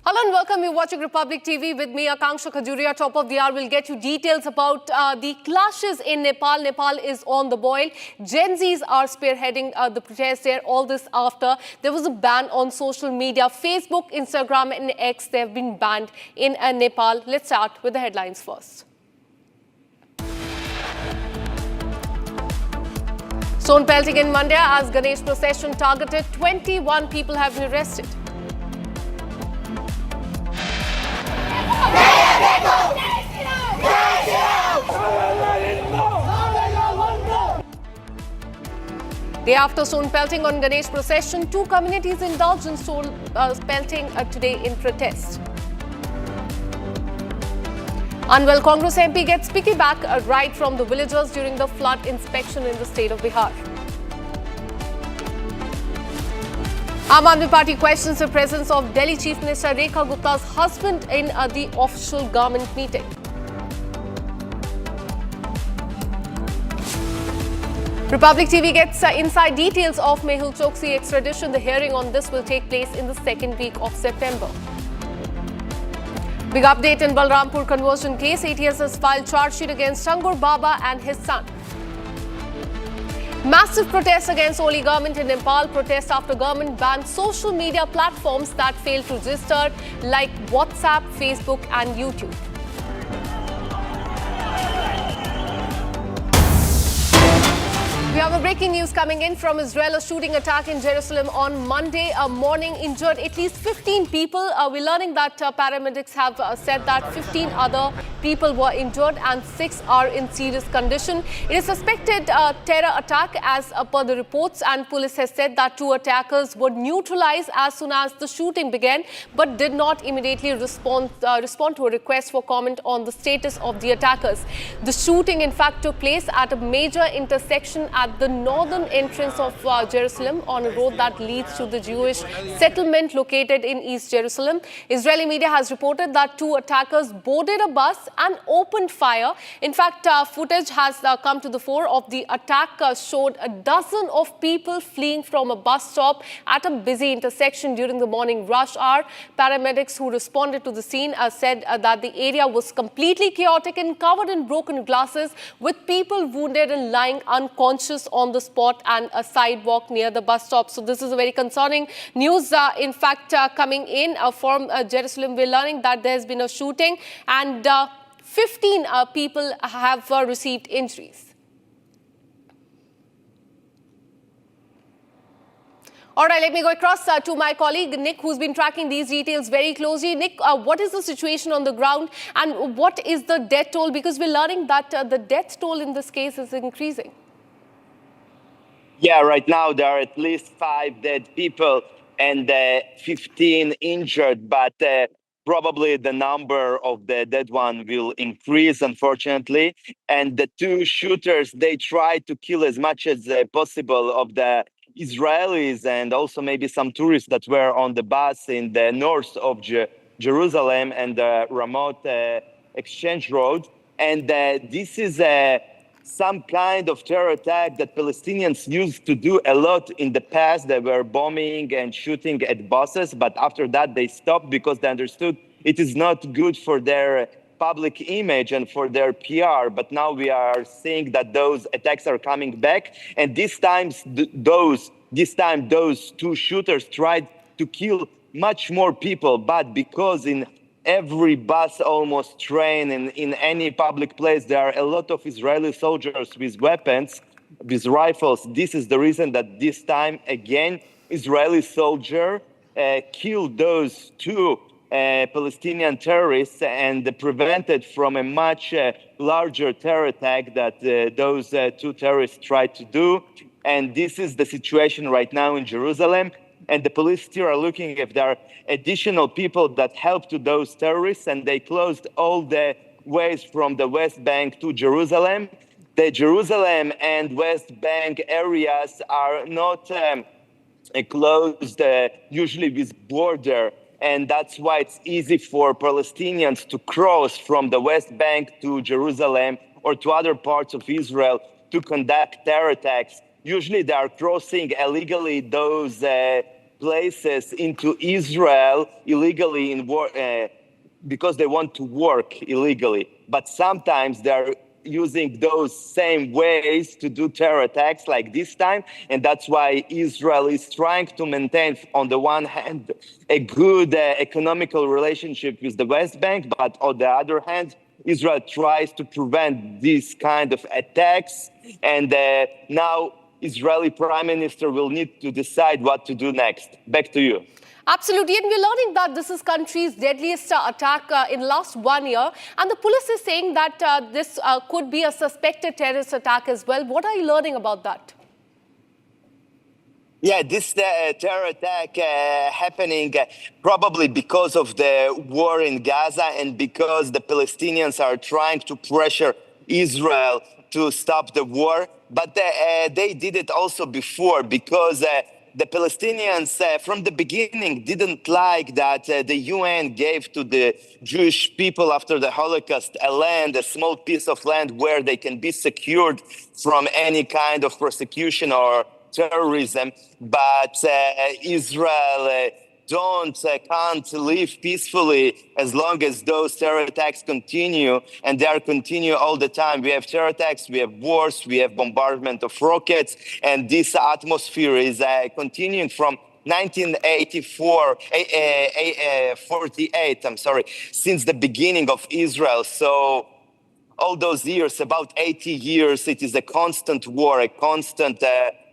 Hello and welcome. You're watching Republic TV with me, Akanksha Khajuria. Top of the hour, we'll get you details about the clashes in Nepal. Nepal is on the boil. Gen Zs are spearheading the protests there. All this after there was a ban on social media. Facebook, Instagram and X, they have been banned in Nepal. Let's start with the headlines first. Stone pelting in Mandya as Ganesh procession targeted. 21 people have been arrested. Day after stone pelting on Ganesh procession, 2 communities indulged in stone pelting today in protest. Unwell Congress MP gets piggyback right from the villagers during the flood inspection in the state of Bihar. Aam Aadmi Party questions the presence of Delhi Chief Minister Rekha Gupta's husband in the official government meeting. Republic TV gets inside details of Mehul Choksi extradition. The hearing on this will take place in the second week of September. Big update in Balrampur conversion case. ATS has filed charge sheet against Tangur Baba and his son. Massive protests against Oli government in Nepal. Protest after government banned social media platforms that failed to register like WhatsApp, Facebook and YouTube. We have a breaking news coming in from Israel. A shooting attack in Jerusalem on Monday morning injured at least 15 people. We're learning that paramedics have said that 15 other people were injured and 6 are in serious condition. It is suspected terror attack as per the reports, and police has said that 2 attackers were neutralized as soon as the shooting began but did not immediately respond to a request for comment on the status of the attackers. The shooting in fact took place at a major intersection at the northern entrance of Jerusalem on a road that leads to the Jewish settlement located in East Jerusalem. Israeli media has reported that 2 attackers boarded a bus and opened fire. In fact, footage has come to the fore of the attack showed a dozen of people fleeing from a bus stop at a busy intersection during the morning rush hour. Paramedics who responded to the scene said that the area was completely chaotic and covered in broken glasses, with people wounded and lying unconscious on the spot and a sidewalk near the bus stop. So this is a very concerning news. In fact, coming in from Jerusalem, we're learning that there's been a shooting and 15 people have received injuries. All right, let me go across to my colleague Nick, who's been tracking these details very closely. Nick, what is the situation on the ground and what is the death toll? Because we're learning that the death toll in this case is increasing. Yeah, right now there are at least 5 dead people and 15 injured, but probably the number of the dead one will increase, unfortunately. And the 2 shooters, they tried to kill as much as possible of the Israelis and also maybe some tourists that were on the bus in the north of Jerusalem and the Ramot Exchange Road. And this is some kind of terror attack that Palestinians used to do a lot in the past. They were bombing and shooting at buses, but after that they stopped because they understood it is not good for their public image and for their PR. But now we are seeing that those attacks are coming back, and this time those 2 shooters tried to kill much more people, but because in every bus, almost train, and in any public place, there are a lot of Israeli soldiers with weapons, with rifles. This is the reason that this time, again, Israeli soldier killed those 2 Palestinian terrorists and prevented from a much larger terror attack that those 2 terrorists tried to do. And this is the situation right now in Jerusalem. And the police still are looking if there are additional people that help to those terrorists, and they closed all the ways from the West Bank to Jerusalem. The Jerusalem and West Bank areas are not closed usually with border, and that's why it's easy for Palestinians to cross from the West Bank to Jerusalem or to other parts of Israel to conduct terror attacks. Usually they are crossing illegally those places into Israel illegally because they want to work illegally. But sometimes they're using those same ways to do terror attacks like this time. And that's why Israel is trying to maintain, on the one hand, a good economical relationship with the West Bank, but on the other hand, Israel tries to prevent these kind of attacks. And now Israeli Prime Minister will need to decide what to do next. Back to you. Absolutely, and we're learning that this is country's deadliest attack in last 1 year, and the police is saying that this could be a suspected terrorist attack as well. What are you learning about that? Yeah, this terror attack happening probably because of the war in Gaza and because the Palestinians are trying to pressure Israel to stop the war. But they did it also before because the Palestinians from the beginning didn't like that the UN gave to the Jewish people after the Holocaust a small piece of land where they can be secured from any kind of persecution or terrorism. But Israel can't live peacefully as long as those terror attacks continue, and they are continue all the time. We have terror attacks, we have wars, we have bombardment of rockets, and this atmosphere is continuing from 48, since the beginning of Israel. So all those years, about 80 years, it is a constant war, a constant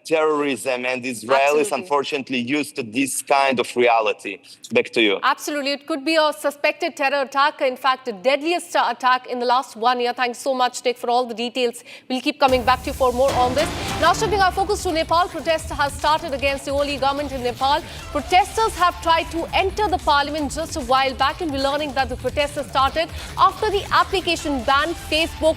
terrorism, and Israelis unfortunately used to this kind of reality. Back to you. Absolutely. It could be a suspected terror attack, in fact, the deadliest attack in the last 1 year. Thanks so much, Nick, for all the details. We'll keep coming back to you for more on this. Now, shifting our focus to Nepal, protests have started against the Oli government in Nepal. Protesters have tried to enter the parliament just a while back, and we're learning that the protests started after the application ban. Facebook,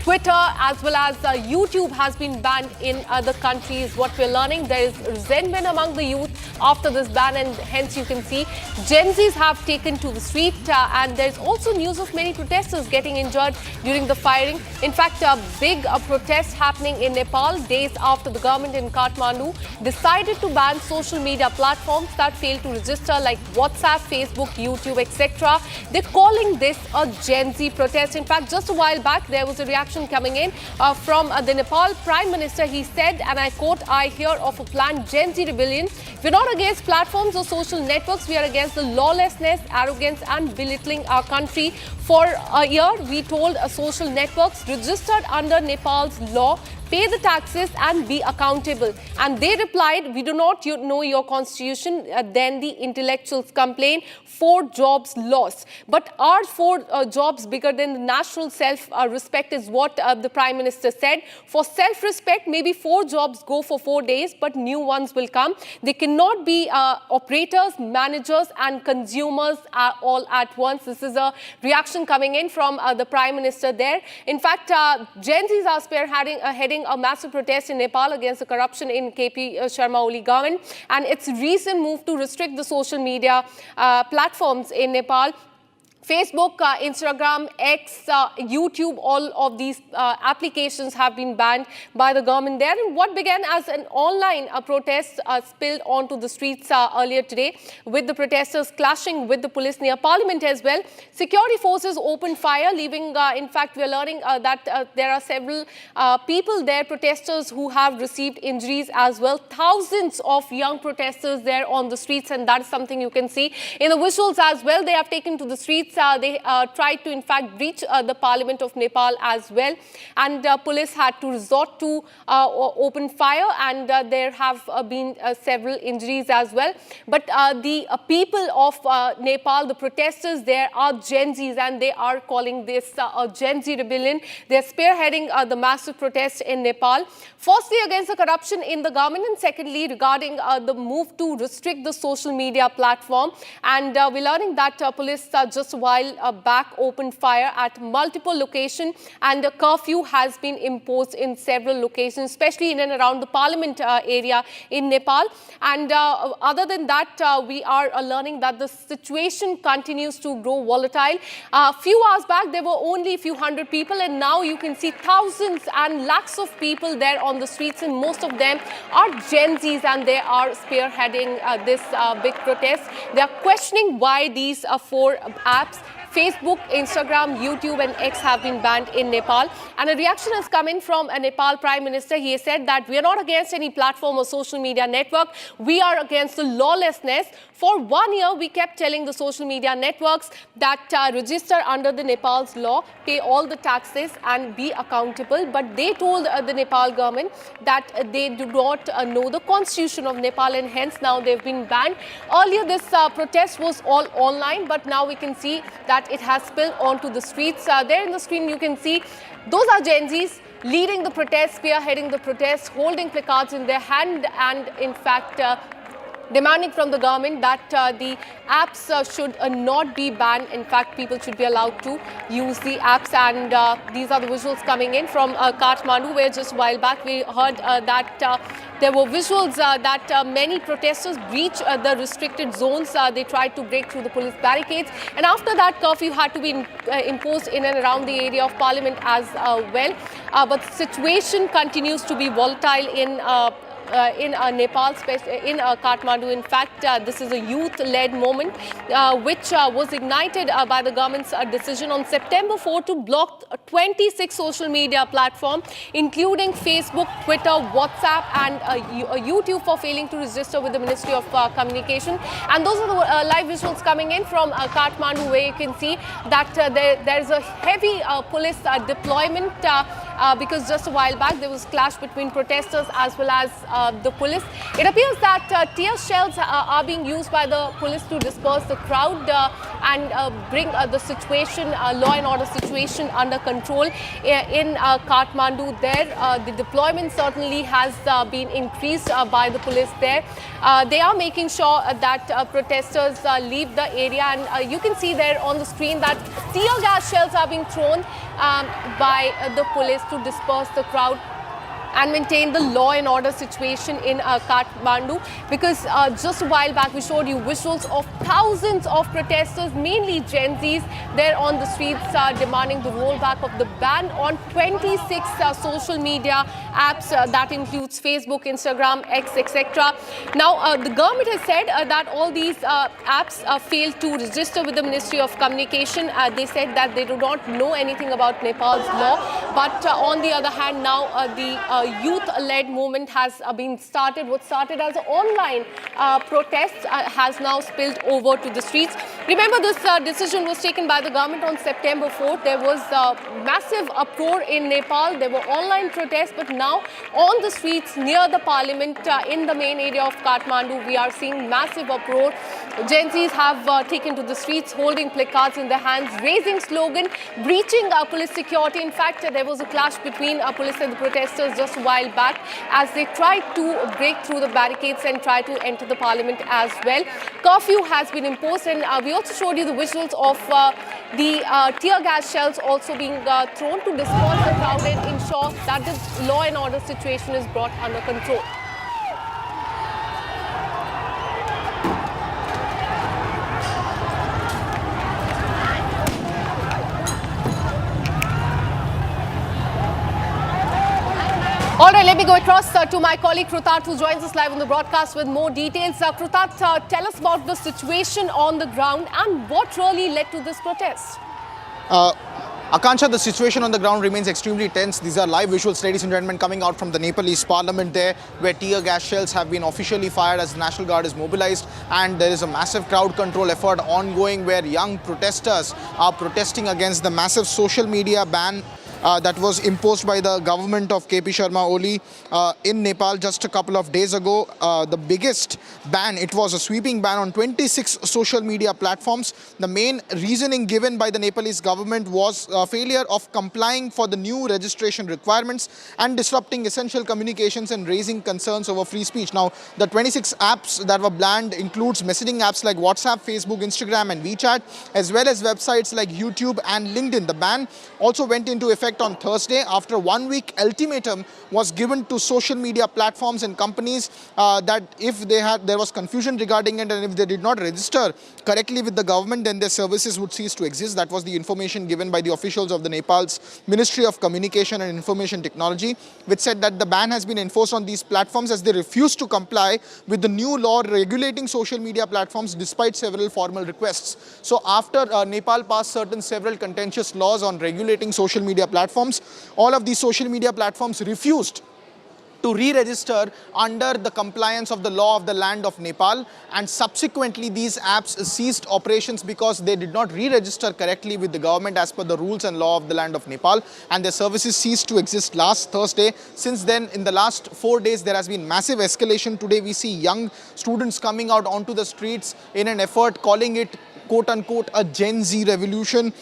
Twitter as well as YouTube has been banned in the country is what we're learning. There is resentment among the youth after this ban, and hence you can see Gen Zs have taken to the street and there's also news of many protesters getting injured during the firing. In fact, a big protest happening in Nepal days after the government in Kathmandu decided to ban social media platforms that fail to register like WhatsApp, Facebook, YouTube, etc. They're calling this a Gen Z protest. In fact, just a while back, there was a reaction coming in from the Nepal Prime Minister. He said, and I quote, "I hear of a planned Gen Z rebellion. We're not against platforms or social networks. We are against the lawlessness, arrogance and belittling our country. For a year, we told social networks registered under Nepal's law, pay the taxes and be accountable. And they replied, we do not know your constitution." Then the intellectuals complained, 4 jobs lost. But are 4 jobs bigger than the national self-respect is what the Prime Minister said. For self-respect, maybe 4 jobs go for 4 days, but new ones will come. They cannot be operators, managers and consumers all at once. This is a reaction coming in from the Prime Minister there. In fact, Gen Zs are heading a massive protest in Nepal against the corruption in KP Sharma Oli government and its recent move to restrict the social media platforms in Nepal. Facebook, Instagram, X, YouTube, all of these applications have been banned by the government there. And what began as an online protest spilled onto the streets earlier today, with the protesters clashing with the police near Parliament as well. Security forces opened fire, leaving, in fact, we are learning that there are several people there, protesters who have received injuries as well. Thousands of young protesters there on the streets, and that is something you can see in the visuals as well. They have taken to the streets. They tried to, in fact, breach the Parliament of Nepal as well. And police had to resort to open fire, and there have been several injuries as well. But the people of Nepal, the protesters there are Gen Zs, and they are calling this a Gen Z rebellion. They're spearheading the massive protest in Nepal. Firstly, against the corruption in the government, and secondly, regarding the move to restrict the social media platform. And we're learning that police just a while back opened fire at multiple locations, and a curfew has been imposed in several locations, especially in and around the Parliament area in Nepal. And other than that, we are learning that the situation continues to grow volatile. A few hours back, there were only a few hundred people, and now you can see thousands and lakhs of people there on the streets, and most of them are Gen Zs, and they are spearheading this big protest. They are questioning why these 4 apps, Facebook, Instagram, YouTube and X, have been banned in Nepal. And a reaction has come in from a Nepal Prime Minister. He has said that we are not against any platform or social media network. We are against the lawlessness. For 1 year, we kept telling the social media networks that register under the Nepal's law, pay all the taxes and be accountable. But they told the Nepal government that they do not know the constitution of Nepal, and hence now they've been banned. Earlier, this protest was all online, but now we can see that it has spilled onto the streets. There in the screen, you can see those are Gen Zs leading the protest, spearheading the protest, holding placards in their hand, and in fact, demanding from the government that the apps should not be banned. In fact, people should be allowed to use the apps. And these are the visuals coming in from Kathmandu, where just a while back we heard that there were visuals that many protesters breached the restricted zones. They tried to break through the police barricades. And after that, curfew had to be imposed in and around the area of Parliament as well. But the situation continues to be volatile in Nepal, in Kathmandu. In fact, this is a youth-led movement which was ignited by the government's decision on September 4 to block 26 social media platforms, including Facebook, Twitter, WhatsApp and YouTube, for failing to register with the Ministry of Communication. And those are the live visuals coming in from Kathmandu, where you can see that there's a heavy police deployment because just a while back there was clash between protesters as well as the police. It appears that tear shells are being used by the police to disperse the crowd and bring the situation, law and order situation, under control in Kathmandu. There, the deployment certainly has been increased by the police there. They are making sure that protesters leave the area, and you can see there on the screen that tear gas shells are being thrown by the police to disperse the crowd and maintain the law and order situation in Kathmandu, because just a while back we showed you visuals of thousands of protesters, mainly Gen Zs, there on the streets demanding the rollback of the ban on 26 social media apps that includes Facebook, Instagram, X, etc. Now the government has said that all these apps failed to register with the Ministry of Communication. They said that they do not know anything about Nepal's law, but on the other hand, now the youth-led movement has been started. What started as an online protest has now spilled over to the streets. Remember, this decision was taken by the government on September 4th. There was massive uproar in Nepal. There were online protests, but now on the streets near the parliament in the main area of Kathmandu, we are seeing massive uproar. Gen Zs have taken to the streets, holding placards in their hands, raising slogan, breaching police security. In fact, there was a clash between police and the protesters just a while back as they tried to break through the barricades and try to enter the parliament as well. Curfew has been imposed, and we also showed you the visuals of the tear gas shells also being thrown to disperse the crowd and ensure that the law and order situation is brought under control. All right, let me go across to my colleague Krutat, who joins us live on the broadcast with more details. Krutat, tell us about the situation on the ground and what really led to this protest. Akansha, the situation on the ground remains extremely tense. These are live visuals, ladies and gentlemen, coming out from the Nepalese parliament there, where tear gas shells have been officially fired as the National Guard is mobilized, and there is a massive crowd control effort ongoing where young protesters are protesting against the massive social media ban that was imposed by the government of KP Sharma Oli in Nepal just a couple of days ago. The biggest ban, it was a sweeping ban on 26 social media platforms. The main reasoning given by the Nepalese government was failure of complying for the new registration requirements and disrupting essential communications and raising concerns over free speech. Now, the 26 apps that were banned includes messaging apps like WhatsApp, Facebook, Instagram and WeChat, as well as websites like YouTube and LinkedIn. The ban also went into effect on Thursday after a one-week ultimatum was given to social media platforms and companies that if there was confusion regarding it and if they did not register correctly with the government, then their services would cease to exist. That was the information given by the officials of the Nepal's Ministry of Communication and Information Technology, which said that the ban has been enforced on these platforms as they refuse to comply with the new law regulating social media platforms despite several formal requests. So after Nepal passed several contentious laws on regulating social media platforms, all of these social media platforms refused to re-register under the compliance of the law of the land of Nepal, and subsequently these apps ceased operations because they did not re-register correctly with the government as per the rules and law of the land of Nepal, and their services ceased to exist last Thursday. Since then, in the last 4 days, there has been massive escalation. Today we see young students coming out onto the streets in an effort calling it quote-unquote a Gen Z revolution,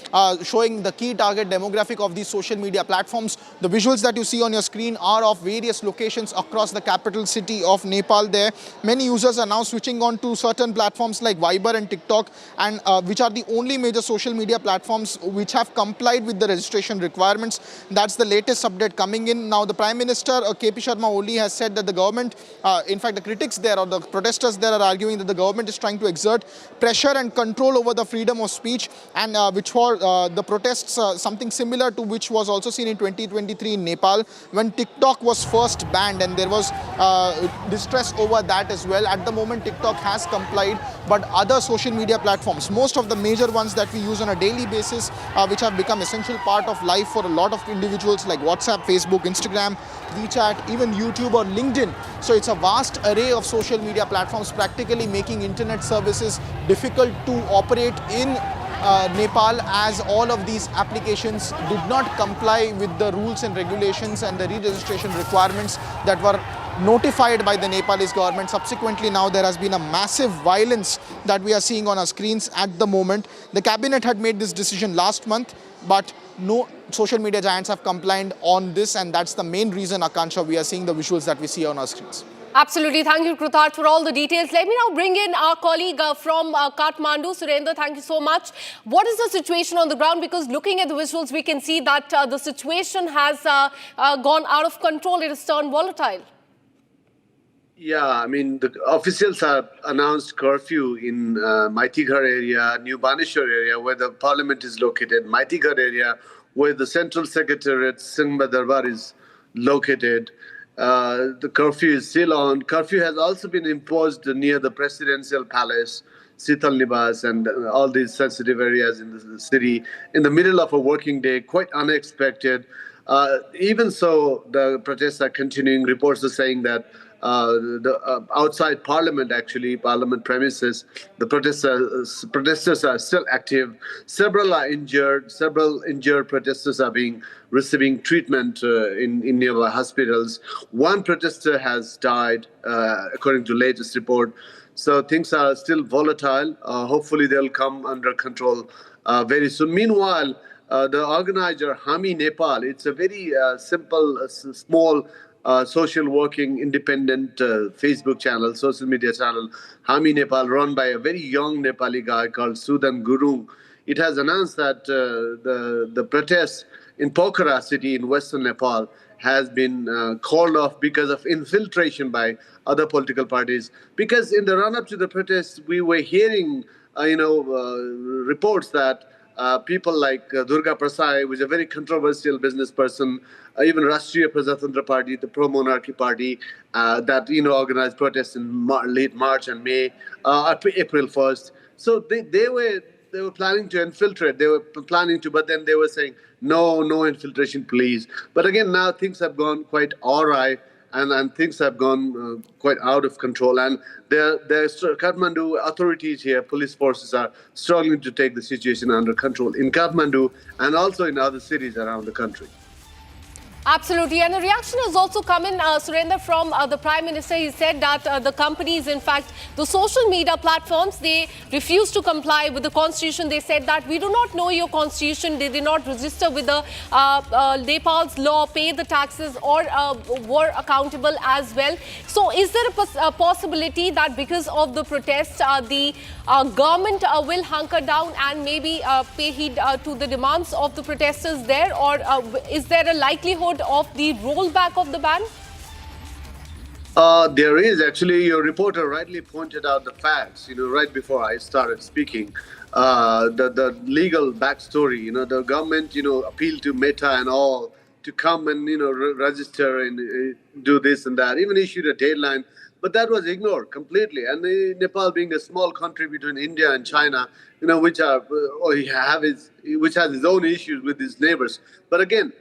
showing the key target demographic of these social media platforms. The visuals that you see on your screen are of various locations across the capital city of Nepal there. Many users are now switching on to certain platforms like Viber and TikTok, and which are the only major social media platforms which have complied with the registration requirements. That's the latest update coming in. Now, the Prime Minister, KP Sharma Oli, has said that the government, in fact, the critics there or the protesters there are arguing that the government is trying to exert pressure and control over the freedom of speech, and which for the protests, something similar to which was also seen in 2023 in Nepal when TikTok was first banned, and there was distress over that as well. At the moment, TikTok has complied, but other social media platforms, most of the major ones that we use on a daily basis, which have become essential part of life for a lot of individuals like WhatsApp, Facebook, Instagram, WeChat, even YouTube or LinkedIn. So it's a vast array of social media platforms, practically making internet services difficult to operate in Nepal, as all of these applications did not comply with the rules and regulations and the re-registration requirements that were notified by the Nepalese government. Subsequently, now there has been a massive violence that we are seeing on our screens at the moment. The cabinet had made this decision last month, but no social media giants have complied on this, and that's the main reason, Akansha, we are seeing the visuals that we see on our screens. Absolutely. Thank you, Kruthar, for all the details. Let me now bring in our colleague from Kathmandu. Surendra, thank you so much. What is the situation on the ground? Because looking at the visuals, we can see that the situation has gone out of control. It has turned volatile. Yeah, I mean, the officials have announced curfew in Maitighar area, New Baneshwar area, where the parliament is located, Maitighar area, where the central secretariat, Singha Darbar, is located. The curfew is still on. Curfew has also been imposed near the presidential palace, Sital Nibas, and all these sensitive areas in the city in the middle of a working day, quite unexpected. Even so, the protests are continuing. Reports are saying that outside Parliament, actually, Parliament premises, the protesters are still active. Several are injured. Several injured protesters are receiving treatment in nearby hospitals. One protester has died, according to latest report. So things are still volatile. Hopefully, they'll come under control very soon. Meanwhile, the organizer, Hami Nepal, it's a very simple, small, social working independent Facebook channel, social media channel, Hami Nepal, run by a very young Nepali guy called Sudan Gurung. It has announced that the protests in Pokhara city in western Nepal has been called off because of infiltration by other political parties. Because in the run-up to the protests, we were hearing, reports that people like Durga Prasad, who is a very controversial business person, even Rashtriya Prajatantra Party, the pro-monarchy party, that organized protests in late March and May, April 1st. So they were planning to infiltrate. They were planning to, but then they were saying no infiltration, please. But again, now things have gone quite awry, and things have gone quite out of control. And the Kathmandu authorities here, police forces, are struggling to take the situation under control in Kathmandu and also in other cities around the country. Absolutely. And a reaction has also come in, Surendra, from the Prime Minister. He said that the companies, in fact, the social media platforms, they refuse to comply with the Constitution. They said that we do not know your Constitution. They did not register with the Nepal's law, pay the taxes, or were accountable as well. So is there a possibility that because of the protests, the government will hunker down and maybe pay heed to the demands of the protesters there? Or is there a likelihood of the rollback of the ban? There is. Actually, your reporter rightly pointed out the facts, right before I started speaking. The legal backstory, the government, appealed to Meta and all to come and, register and do this and that, even issued a deadline. But that was ignored completely. And Nepal, being a small country between India and China, which has its own issues with its neighbors. But again,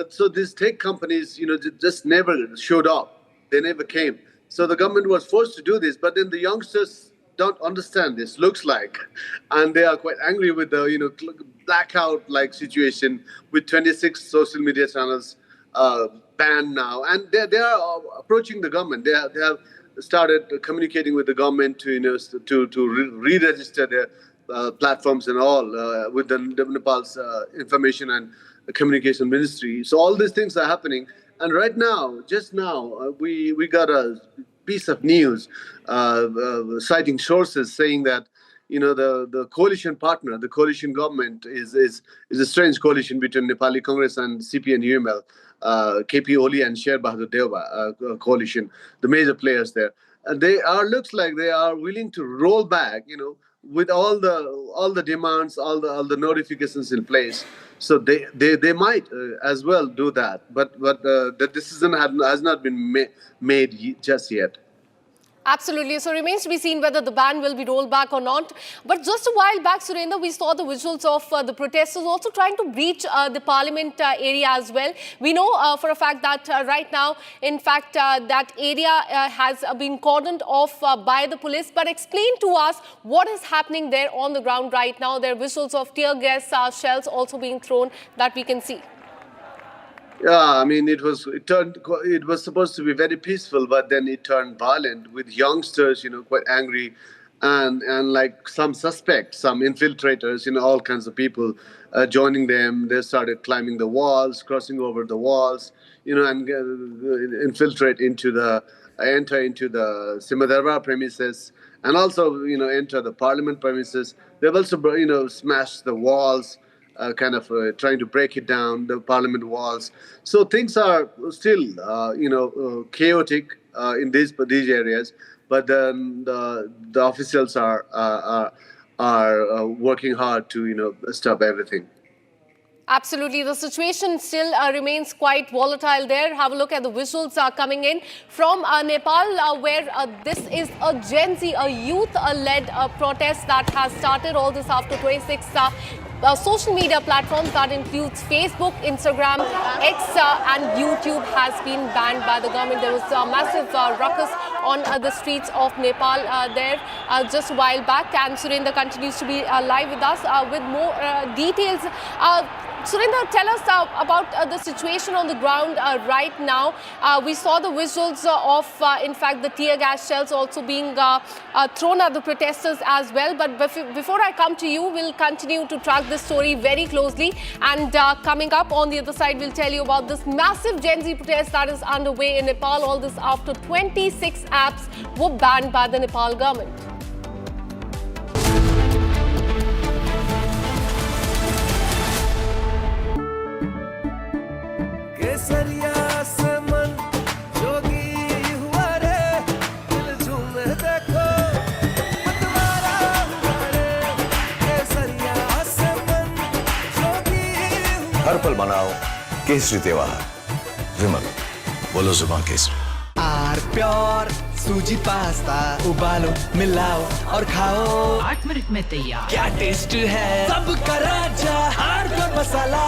so these tech companies, just never showed up. They never came. So the government was forced to do this. But then the youngsters don't understand this, looks like. And they are quite angry with the, blackout-like situation with 26 social media channels banned now. And they are approaching the government. They have started communicating with the government to re-register platforms and all with the Nepal's information and communication ministry. So all these things are happening. And right now, just now, we got a piece of news citing sources saying that the coalition partner, the coalition government is a strange coalition between Nepali Congress and CP and UML, KP Oli and Sher Bahadur Deuba coalition, the major players there. And looks like they are willing to roll back, with all the demands, all the notifications in place. So they might as well do that, but the decision has not been made just yet. Absolutely. So remains to be seen whether the ban will be rolled back or not. But just a while back, Surendra, we saw the visuals of the protesters also trying to breach the parliament area as well. We know for a fact that right now, in fact, that area has been cordoned off by the police. But explain to us what is happening there on the ground right now. There are visuals of tear gas shells also being thrown that we can see. Yeah, I mean, it was supposed to be very peaceful, but then it turned violent with youngsters, quite angry, and like some suspects, some infiltrators, all kinds of people joining them. They started climbing the walls, crossing over the walls, and enter into the Simadarbar premises, and also, enter the parliament premises. They've also, smashed the walls. Trying to break it down, the parliament walls. So things are still, chaotic in these areas. But then the officials are working hard to stop everything. Absolutely. The situation still remains quite volatile there. Have a look at the visuals coming in from Nepal, where this is a Gen Z, a youth-led protest that has started all this after 26 social media platforms that includes Facebook, Instagram, X and YouTube has been banned by the government. There was a massive ruckus on the streets of Nepal there just a while back, and Surendra continues to be live with us with more details. Surendra, tell us about the situation on the ground right now. We saw the visuals of, in fact, the tear gas shells also being thrown at the protesters as well. But before I come to you, we'll continue to track this story very closely. And coming up on the other side, we'll tell you about this massive Gen Z protest that is underway in Nepal. All this after 26 apps were banned by the Nepal government. हर पल मनाओ केसरी त्योहार विमल बोलो जुबान केसरी our pure सूजी pasta उबालो मिलाओ और खाओ 8 मिनट में तैयार क्या टेस्ट है सबका राजा R pure masala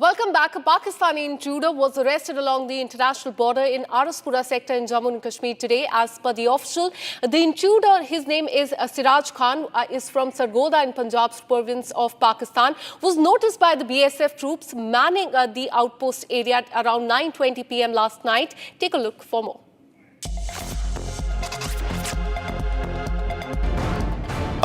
Welcome back. A Pakistani intruder was arrested along the international border in Araspura sector in Jammu and Kashmir today. As per the official, the intruder, his name is Siraj Khan, is from Sargodha in Punjab's province of Pakistan, was noticed by the BSF troops manning the outpost area at around 9:20 p.m. last night. Take a look for more.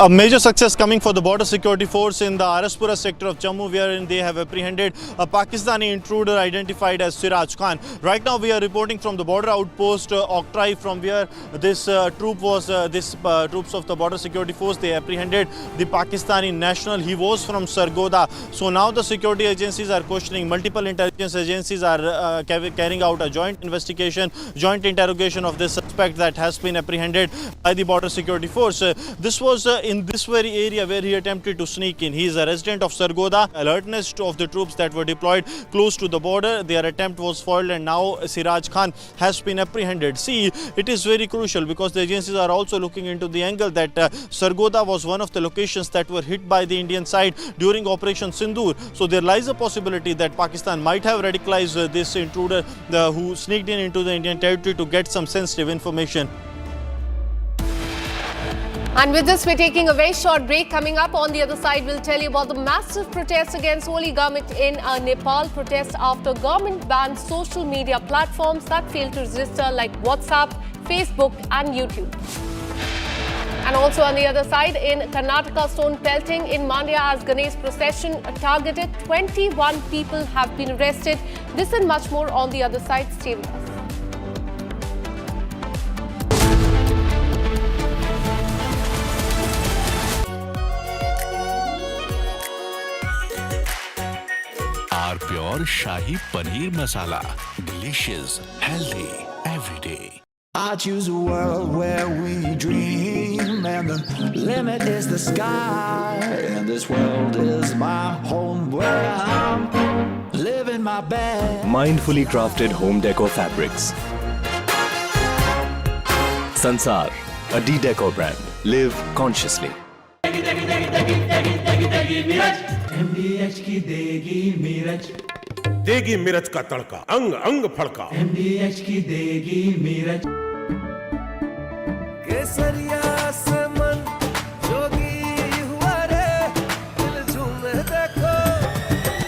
A major success coming for the border security force in the Araspura sector of Jammu, wherein they have apprehended a Pakistani intruder identified as Siraj Khan. Right now we are reporting from the border outpost Oktrai, from where this troops of the border security force, they apprehended the Pakistani national. He was from Sargodha. So now the security agencies are questioning, multiple intelligence agencies are carrying out a joint investigation, joint interrogation of this suspect that has been apprehended by the border security force. This was in this very area where he attempted to sneak in. He is a resident of Sargodha. Alertness of the troops that were deployed close to the border, their attempt was foiled, and now Siraj Khan has been apprehended. See, it is very crucial because the agencies are also looking into the angle that Sargodha was one of the locations that were hit by the Indian side during Operation Sindoor. So there lies a possibility that Pakistan might have radicalized this intruder who sneaked in into the Indian territory to get some sensitive information. And with this, we're taking a very short break. Coming up on the other side, we'll tell you about the massive protests against holy government in Nepal. Protests after government banned social media platforms that failed to register like WhatsApp, Facebook and YouTube. And also on the other side, in Karnataka, stone pelting in Mandya as Ganesh procession targeted. 21 people have been arrested. This and much more on the other side. Stay with us. Our pure Shahi Paneer Masala. Delicious, healthy, every day. I choose a world where we dream, and the limit is the sky. And this world is my home where I'm living my best. Mindfully crafted home decor fabrics. Sansar, a D-Decor brand. Live consciously. MDH की देगी मीरज, देगी मिर्च का तड़का, अंग अंग फड़का। MDH की देगी मीरज। केसरिया से मन जोगी हुआ रे, दिल झूमे देखो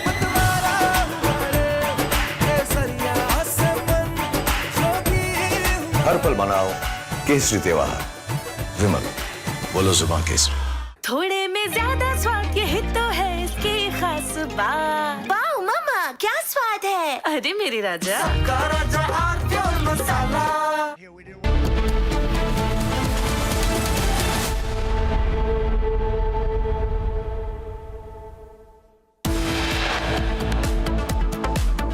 मतवारा हुआ रे। केसरिया से मन जोगी हुआ। हर पल मनाओ केसरी त्योहार। विमल, बोलो जुबान केसरी। थोड़े में ज्यादा स्वाद, यही तो है इसकी खास बात। वाओ मामा, क्या स्वाद है? अरे मेरे राजा, सबका राजा pure masala.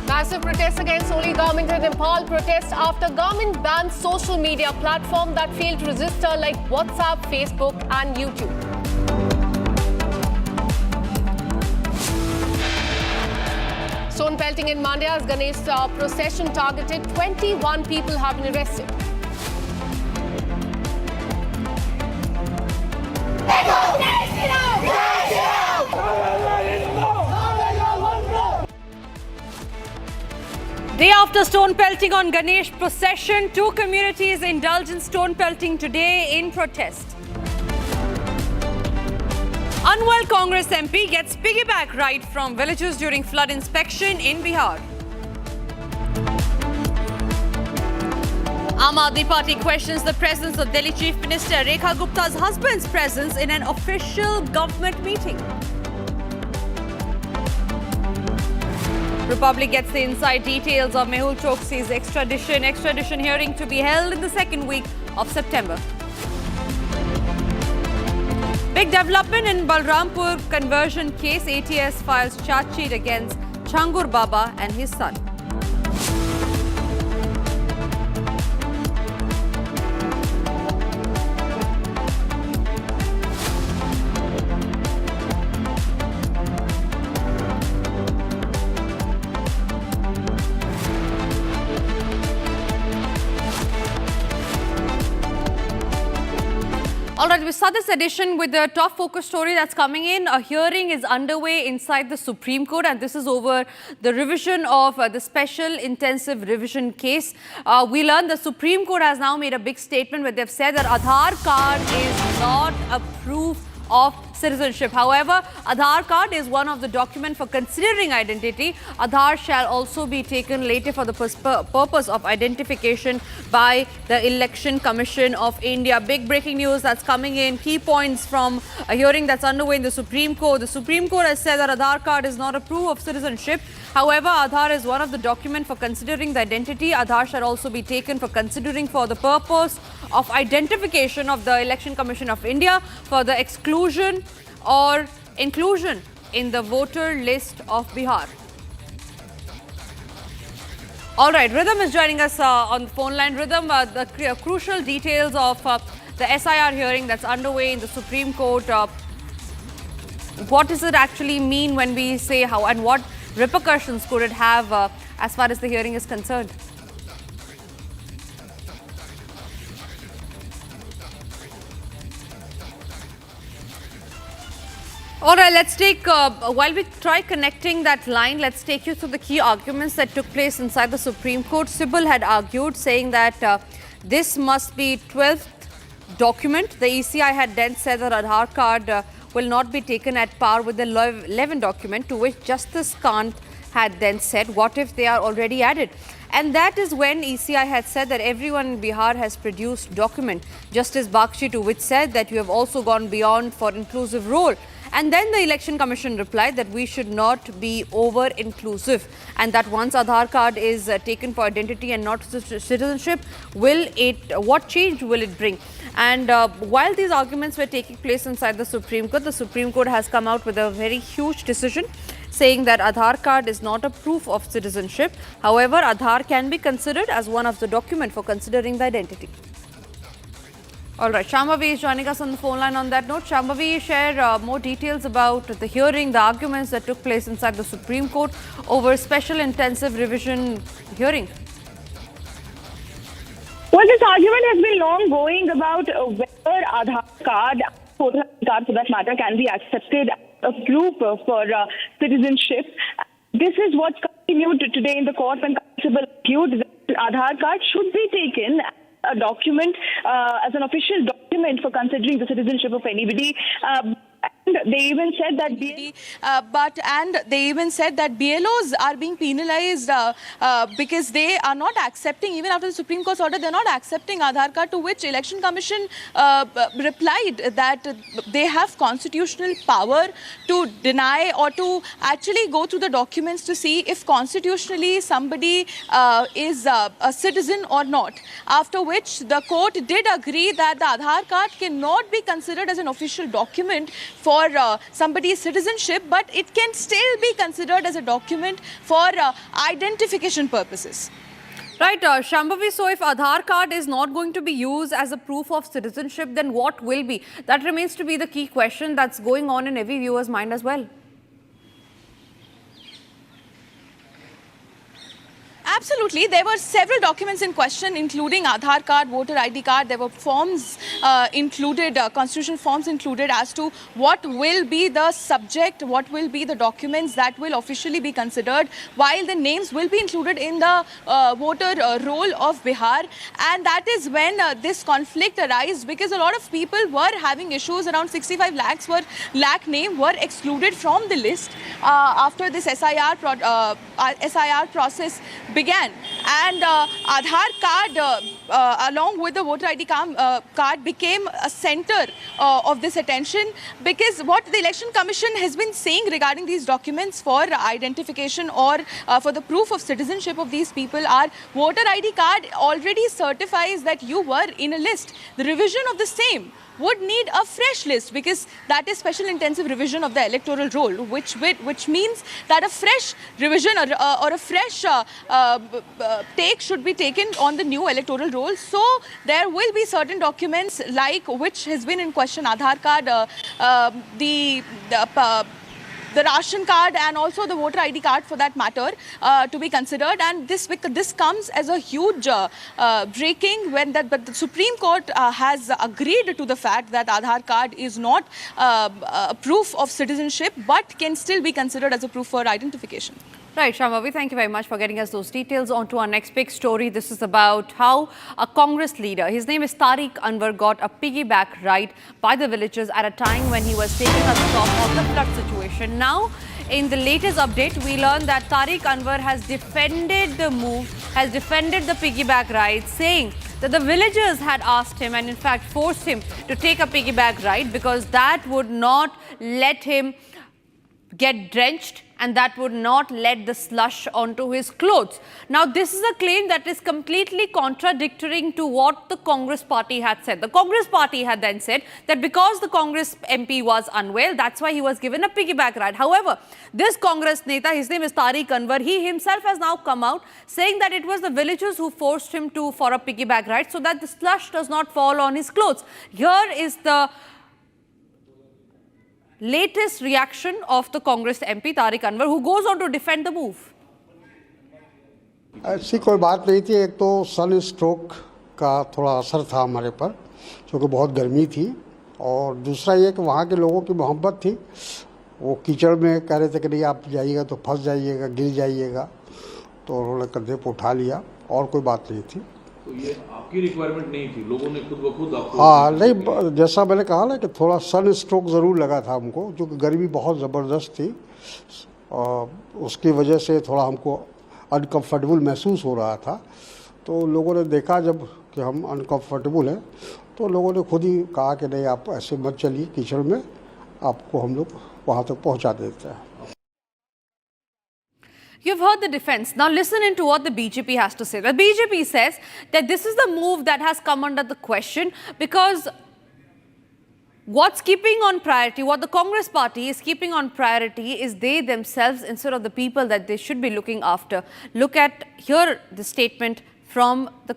Massive protests against holy government in Nepal. Protests after government banned social media platform that failed to register like WhatsApp, Facebook and YouTube. Stone pelting in Mandya as Ganesh procession targeted. 21 people have been arrested. Day after stone pelting on Ganesh procession, two communities indulge in stone pelting today in protest. Unwell Congress MP gets piggyback ride from villagers during flood inspection in Bihar. Aam Aadmi Party questions the presence of Delhi Chief Minister Rekha Gupta's husband's presence in an official government meeting. Republic gets the inside details of Mehul Choksi's extradition hearing to be held in the second week of September. Big development in Balrampur conversion case. ATS files charge sheet against Changur Baba and his son. All right, we start this edition with the top focus story that's coming in. A hearing is underway inside the Supreme Court, and this is over the revision of the special intensive revision case. We learned the Supreme Court has now made a big statement where they've said that Aadhaar card is not a proof of citizenship. However, Aadhaar card is one of the documents for considering identity. Aadhaar shall also be taken later for the purpose of identification by the Election Commission of India. Big breaking news that's coming in. Key points from a hearing that's underway in the Supreme Court. The Supreme Court has said that Aadhaar card is not a proof of citizenship. However, Aadhaar is one of the documents for considering the identity. Aadhaar shall also be taken for considering for the purpose of identification of the Election Commission of India for the exclusion or inclusion in the voter list of Bihar. All right, Rhythm is joining us on the phone line. Rhythm, the crucial details of the SIR hearing that's underway in the Supreme Court. What does it actually mean when we say how, and what repercussions could it have as far as the hearing is concerned? All right, let's take, while we try connecting that line, let's take you through the key arguments that took place inside the Supreme Court. Sybil had argued, saying that this must be 12th document. The ECI had then said that Aadhaar card will not be taken at par with the 11th document, to which Justice Kant had then said, what if they are already added? And that is when ECI had said that everyone in Bihar has produced document. Justice Bakshi, to which said that you have also gone beyond for inclusive role. And then the Election Commission replied that we should not be over-inclusive, and that once Aadhaar card is taken for identity and not citizenship, what change will it bring? And while these arguments were taking place inside the Supreme Court has come out with a very huge decision, saying that Aadhaar card is not a proof of citizenship. However, Aadhaar can be considered as one of the documents for considering the identity. All right, Shambhavi is joining us on the phone line on that note. Shambhavi, share more details about the hearing, the arguments that took place inside the Supreme Court over special intensive revision hearing. Well, this argument has been long going about whether Aadhaar card, voter ID card for that matter, can be accepted as a proof for citizenship. This is what continued today in the court when Constable argued that Aadhaar card should be taken a document as an official document for considering the citizenship of anybody. And they even said that BLOs are being penalized because they are not accepting, even after the Supreme Court's order, they're not accepting Aadhaar card, to which Election Commission replied that they have constitutional power to deny or to actually go through the documents to see if constitutionally somebody is a citizen or not. After which the court did agree that the Aadhaar card cannot be considered as an official document for somebody's citizenship, but it can still be considered as a document for identification purposes. Right, Shambhavi, so if Aadhaar card is not going to be used as a proof of citizenship, then what will be? That remains to be the key question that's going on in every viewer's mind as well. Absolutely. There were several documents in question, including Aadhaar card, voter ID card. There were forms included, constitutional forms included as to what will be the subject, what will be the documents that will officially be considered, while the names will be included in the voter roll of Bihar. And that is when this conflict arose, because a lot of people were having issues. Around 65 lakh name were excluded from the list after this SIR process began. And Aadhaar card along with the voter ID card became a center of this attention, because what the Election Commission has been saying regarding these documents for identification or for the proof of citizenship of these people are voter ID card already certifies that you were in a list. The revision of the same would need a fresh list, because that is special intensive revision of the electoral roll, which means that a fresh revision or a fresh take should be taken on the new electoral roll. So there will be certain documents like which has been in question, Aadhaar card, the ration card, and also the voter ID card for that matter to be considered. And this comes as a huge breaking when but the Supreme Court has agreed to the fact that Aadhaar card is not a proof of citizenship but can still be considered as a proof for identification. Right, Shambhavi, thank you very much for getting us those details. On to our next big story. This is about how a Congress leader, his name is Tariq Anwar, got a piggyback ride by the villagers at a time when he was taking a stock of the flood situation. Now, in the latest update, we learned that Tariq Anwar has defended the move, has defended the piggyback ride, saying that the villagers had asked him and in fact forced him to take a piggyback ride because that would not let him get drenched and that would not let the slush onto his clothes. Now, this is a claim that is completely contradictory to what the Congress party had said. The Congress party had then said that because the Congress MP was unwell, that's why he was given a piggyback ride. However, this Congress Neta, his name is Tariq Anwar, he himself has now come out saying that it was the villagers who forced him for a piggyback ride so that the slush does not fall on his clothes. Here is the latest reaction of the Congress MP Tariq Anwar, who goes on to defend the move. ऐसी कोई बात नहीं थी. एक तो सन stroke का थोड़ा असर था हमारे पर, क्योंकि बहुत गर्मी थी, और दूसरा ये कि वहाँ के लोगों की मोहब्बत थी. वो कीचड़ में कह रहे थे कि नहीं आप जाइएगा तो फंस जाइएगा, गिर जाइएगा, तो उन्होंने कंधे पर उठा लिया, और कोई बात नहीं थी. तो ये आपकी रिक्वायरमेंट नहीं थी, लोगों ने खुद ब खुद आपको? हाँ, नहीं, जैसा मैंने कहा ना कि थोड़ा सन स्ट्रोक ज़रूर लगा था हमको, क्योंकि गर्मी बहुत ज़बरदस्त थी, और उसकी वजह से थोड़ा हमको अनकम्फर्टेबल महसूस हो रहा था. तो लोगों ने देखा जब कि हम अनकम्फर्टेबल हैं, तो लोगों ने खुद ही कहा कि नहीं आप ऐसे मत चलिए कीचड़ में, आपको हम लोग वहाँ तक पहुँचा देते हैं. You've heard the defense. Now listen into what the BJP has to say. The BJP says that this is the move that has come under the question because what's keeping on priority, what the Congress party is keeping on priority is they themselves instead of the people that they should be looking after. Look at here the statement from the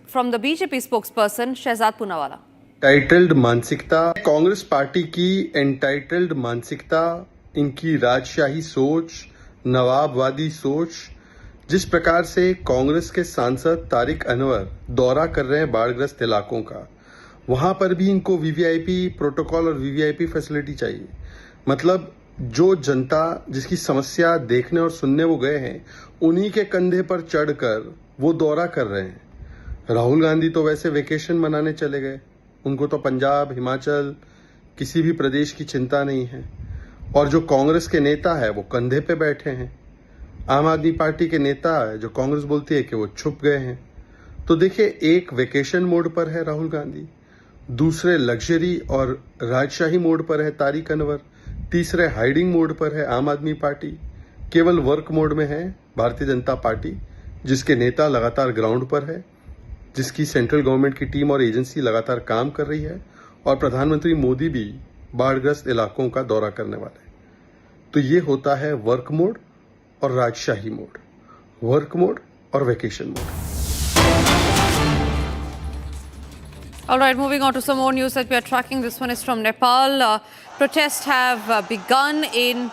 from the BJP spokesperson Shehzad Poonawala. Entitled मानसिकता, Congress party की entitled मानसिकता, इनकी राजशाही सोच, नवाबवादी सोच, जिस प्रकार से कांग्रेस के सांसद तारिक अनवर दौरा कर रहे हैं बाढ़ग्रस्त इलाकों का, वहां पर भी इनको वीवीआईपी प्रोटोकॉल और वीवीआईपी फैसिलिटी चाहिए. मतलब जो जनता जिसकी समस्या देखने और सुनने वो गए हैं, उन्हीं के कंधे पर चढ़कर वो दौरा कर रहे हैं. राहुल गांधी तो वैसे वेकेशन मनाने चले गए, उनको तो पंजाब, हिमाचल, किसी भी प्रदेश की चिंता नहीं है. और जो कांग्रेस के नेता है वो कंधे पे बैठे हैं. आम आदमी पार्टी के नेता है जो कांग्रेस बोलती है कि वो छुप गए हैं. तो देखिए, एक वेकेशन मोड पर है राहुल गांधी, दूसरे लग्जरी और राजशाही मोड पर है तारिक अनवर, तीसरे हाइडिंग मोड पर है आम आदमी पार्टी, केवल वर्क मोड में है भारतीय जनता पार्टी, जिसके नेता लगातार ग्राउंड पर है, जिसकी सेंट्रल गवर्नमेंट की टीम और एजेंसी लगातार काम कर रही है, और प्रधानमंत्री मोदी भी बाढ़ग्रस्त इलाकों का दौरा करने वाले हैं. तो ये होता है वर्क मोड और राजशाही मोड, वर्क मोड और vacation mode. All right, moving on to some more news that we are tracking. This one is from Nepal. Protests have begun in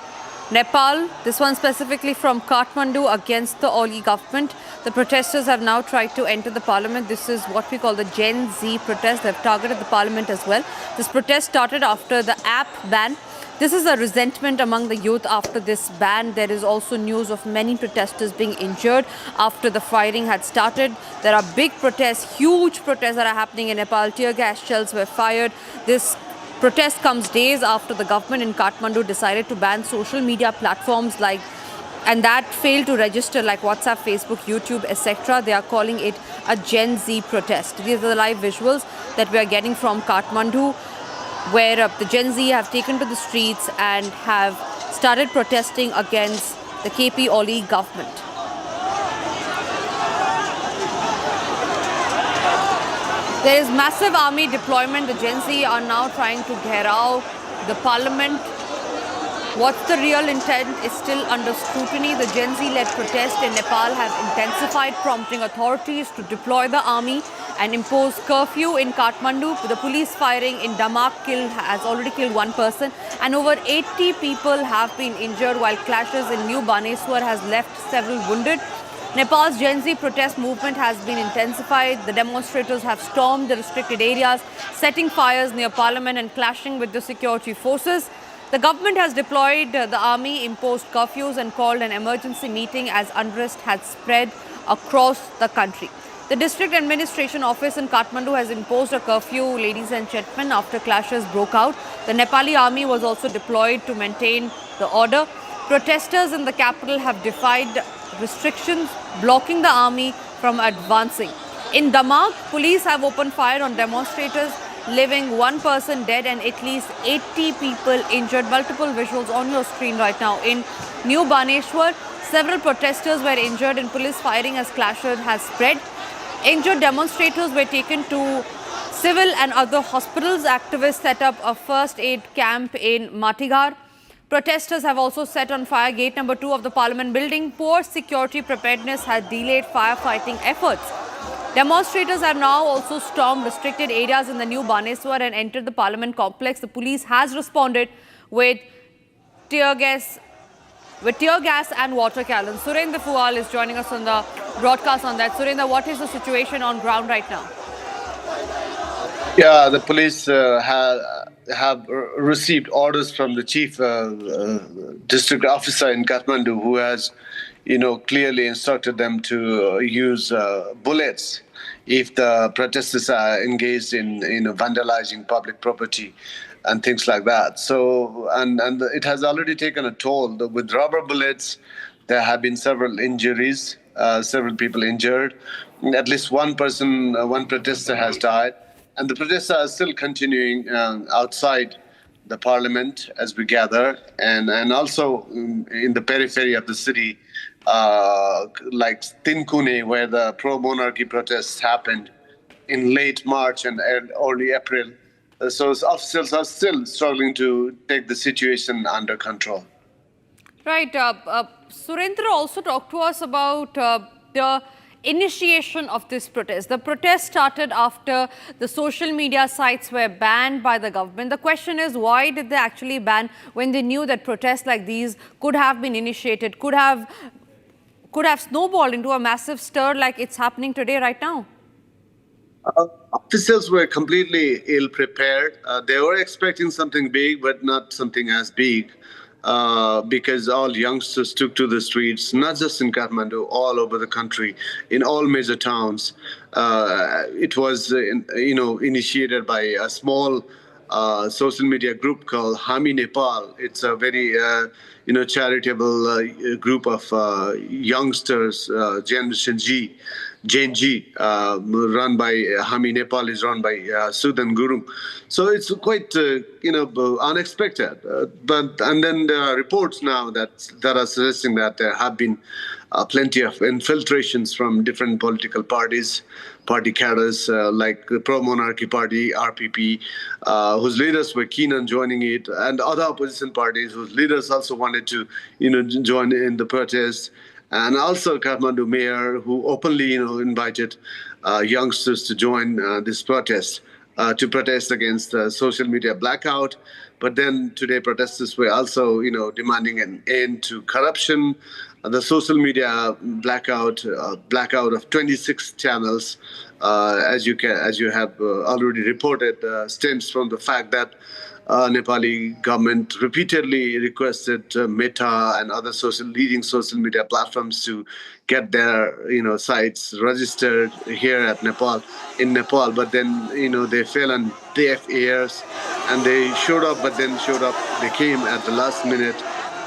Nepal. This one specifically from Kathmandu against the Oli government. The protesters have now tried to enter the parliament. This is what we call the Gen Z protest. They have targeted the parliament as well. This protest started after the app ban. This is a resentment among the youth after this ban. There is also news of many protesters being injured after the firing had started. There are big protests, huge protests that are happening in Nepal. Tear gas shells were fired. This protest comes days after the government in Kathmandu decided to ban social media platforms and that failed to register like WhatsApp, Facebook, YouTube, etc. They are calling it a Gen Z protest. These are the live visuals that we are getting from Kathmandu, where the Gen Z have taken to the streets and have started protesting against the KP Oli government. There is massive army deployment. The Gen Z are now trying to gherao the parliament. What's the real intent is still under scrutiny. The Gen Z-led protests in Nepal have intensified, prompting authorities to deploy the army and impose curfew in Kathmandu. The police firing in Damak has already killed one person, and over 80 people have been injured, while clashes in New Baneswar has left several wounded. Nepal's Gen Z protest movement has been intensified. The demonstrators have stormed the restricted areas, setting fires near parliament and clashing with the security forces. The government has deployed the army, imposed curfews and called an emergency meeting as unrest had spread across the country. The district administration office in Kathmandu has imposed a curfew, ladies and gentlemen, after clashes broke out. The Nepali army was also deployed to maintain the order. Protesters in the capital have defied restrictions, blocking the army from advancing. In Damak, police have opened fire on demonstrators leaving one person dead and at least 80 people injured. Multiple visuals on your screen right now. In New Baneshwar, several protesters were injured and police firing as clashes has spread. Injured demonstrators were taken to civil and other hospitals. Activists set up a first aid camp in Matigar. Protesters have also set on fire gate number 2 of the Parliament building. Poor security preparedness has delayed firefighting efforts. Demonstrators have now also stormed restricted areas in the New Baneswar and entered the Parliament complex. The police has responded with tear gas and water cannons. Surendra Fual is joining us on the broadcast on that. Surendra, what is the situation on ground right now? Yeah, the police have received orders from the chief district officer in Kathmandu, who has, clearly instructed them to use bullets if the protesters are engaged in, vandalizing public property and things like that. So, and it has already taken a toll. With rubber bullets, there have been several injuries, several people injured. At least one protester has died. And the protests are still continuing outside the parliament as we gather, and also in the periphery of the city, like Tinkune, where the pro-monarchy protests happened in late March and early April. So officials are still struggling to take the situation under control. Right. Surendra also talked to us about the initiation of this protest. The protest started after the social media sites were banned by the government. The question is, why did they actually ban when they knew that protests like these could have been initiated, could have snowballed into a massive stir like it's happening today right now? Officials were completely ill-prepared. They were expecting something big, but not something as big. Because all youngsters took to the streets, not just in Kathmandu, all over the country, in all major towns. It was, initiated by a small social media group called Hami Nepal. It's a very, charitable group of youngsters, Generation Gen G, run by Hami Nepal, is run by Sudan Gurung. So it's quite, unexpected. And then there are reports now that are suggesting that there have been plenty of infiltrations from different political parties, party cadres like the pro-monarchy party, RPP, whose leaders were keen on joining it, and other opposition parties whose leaders also wanted to, join in the protest. And also Kathmandu mayor, who openly, invited youngsters to join this protest, to protest against the social media blackout. But then today protesters were also, demanding an end to corruption. The social media blackout of 26 channels, as you have already reported, stems from the fact that Nepali government repeatedly requested Meta and other leading social media platforms to get their sites registered here at in Nepal, but then they fell on deaf ears, and they they came at the last minute,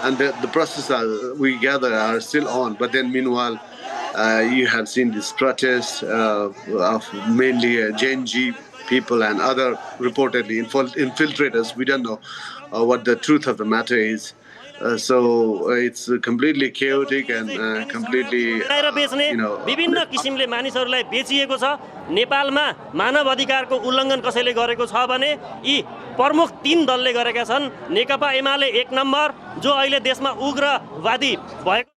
and the process we gather are still on. But then meanwhile, you have seen this protest of mainly Gen G people and other reportedly infiltrators. We don't know what the truth of the matter is. So it's completely chaotic and completely, विभिन्न किसिमले मानिसहरूलाई बेचिएको छ। नेपालमा मानव अधिकारको उल्लङ्घन कसैले गरेको छ भने यी प्रमुख 3 दलले गरेका छन्। नेकपा एमाले 1 नम्बर, जो अहिले देशमा उग्रवादी भएको।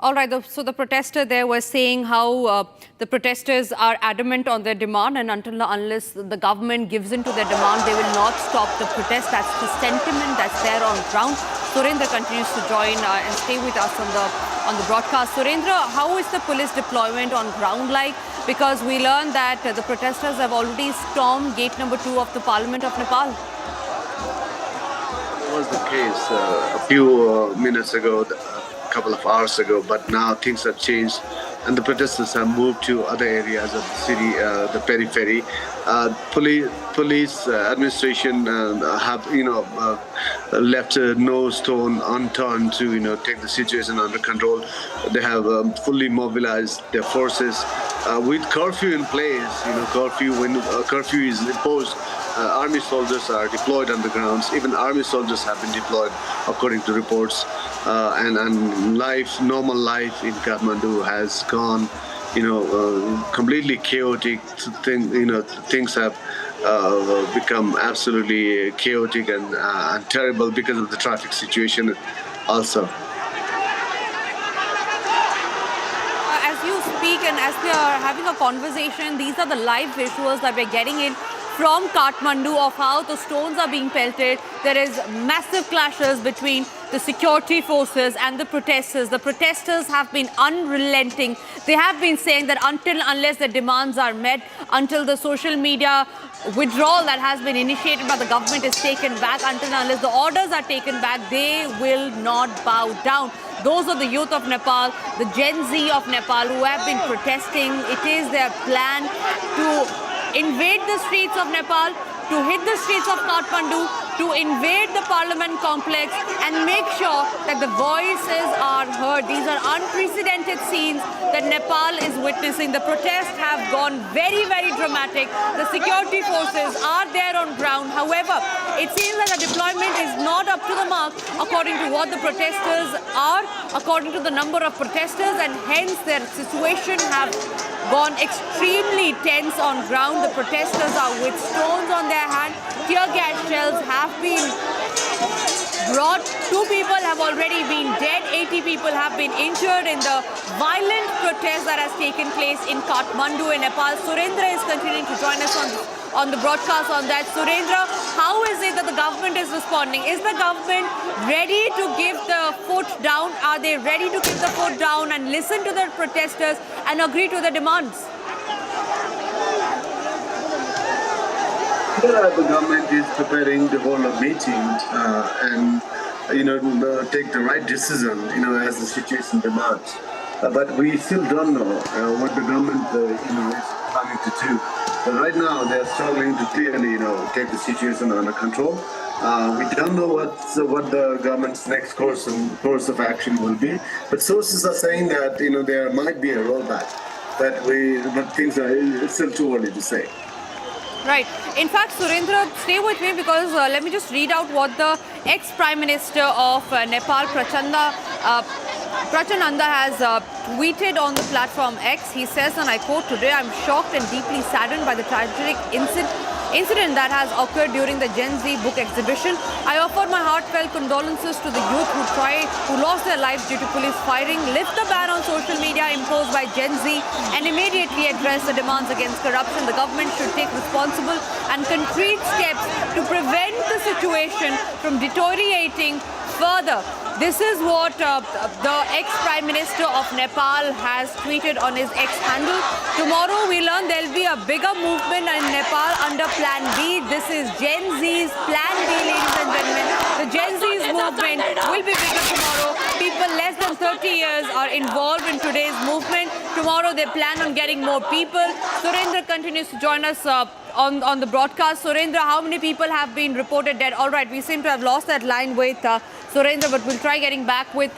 All right, so the protester there was saying how the protesters are adamant on their demand, and unless the government gives in to their demand, they will not stop the protest. That's the sentiment that's there on ground. Surendra continues to join and stay with us on the broadcast. Surendra, how is the police deployment on ground like? Because we learned that the protesters have already stormed gate number 2 of the Parliament of Nepal. That was the case a few minutes ago, a couple of hours ago, but now things have changed. and the protesters have moved to other areas of the city, the periphery. Police administration have left no stone unturned to take the situation under control. They have fully mobilized their forces with curfew in place. Curfew when curfew is imposed. Army soldiers are deployed on the grounds. Even army soldiers have been deployed, according to reports. And normal life in Kathmandu has gone, completely chaotic. Things have become absolutely chaotic and terrible because of the traffic situation also. As you speak and as we are having a conversation, these are the live visuals that we're getting in from Kathmandu of how the stones are being pelted. There is massive clashes between the security forces and the protesters. The protesters have been unrelenting. They have been saying that unless their demands are met, until the social media withdrawal that has been initiated by the government is taken back, unless the orders are taken back, they will not bow down. Those are the youth of Nepal, the Gen Z of Nepal who have been protesting. It is their plan to invade the streets of Nepal, to hit the streets of Kathmandu, to invade the parliament complex and make sure that the voices are heard. These are unprecedented scenes that Nepal is witnessing. The protests have gone very, very dramatic. The security forces are there on ground. However, it seems that the deployment is not up to the mark according to what the protesters are, according to the number of protesters, and hence their situation have gone extremely tense on ground. The protesters are with stones on their hand. Tear gas shells have been brought. 2 people have already been dead. 80 people have been injured in the violent protest that has taken place in Kathmandu in Nepal. Surendra is continuing to join us on the broadcast on that. Surendra, how is it that the government is responding? Is the government ready to give the foot down? Are they ready to give the foot down and listen to the protesters and agree to the demands? The government is preparing the whole meeting and take the right decision as the situation demands. But we still don't know what the government is planning to do. But right now they are struggling to clearly take the situation under control. We don't know what the government's next course of action will be. But sources are saying that there might be a rollback. But things are still too early to say. Right. In fact, Surendra, stay with me because let me just read out what the ex-Prime Minister of Nepal, Prachananda, has tweeted on the platform X. He says, and I quote, "Today I'm shocked and deeply saddened by the tragic incident that has occurred during the Gen Z book exhibition. I offer my heartfelt condolences to the youth who lost their lives due to police firing. Lift the ban on social media imposed by Gen Z and immediately address the demands against corruption. The government should take responsible and concrete steps to prevent the situation from deteriorating further." This is what the ex-Prime Minister of Nepal has tweeted on his X handle. Tomorrow we learn there will be a bigger movement in Nepal under Plan B. This is Gen Z's Plan B, ladies and gentlemen. The Gen Z's movement will be bigger tomorrow. People less than 30 years are involved in today's movement. Tomorrow they plan on getting more people. Surendra continues to join us on the broadcast. Surendra, how many people have been reported dead? All right, we seem to have lost that line with Surendra, but we'll try getting back with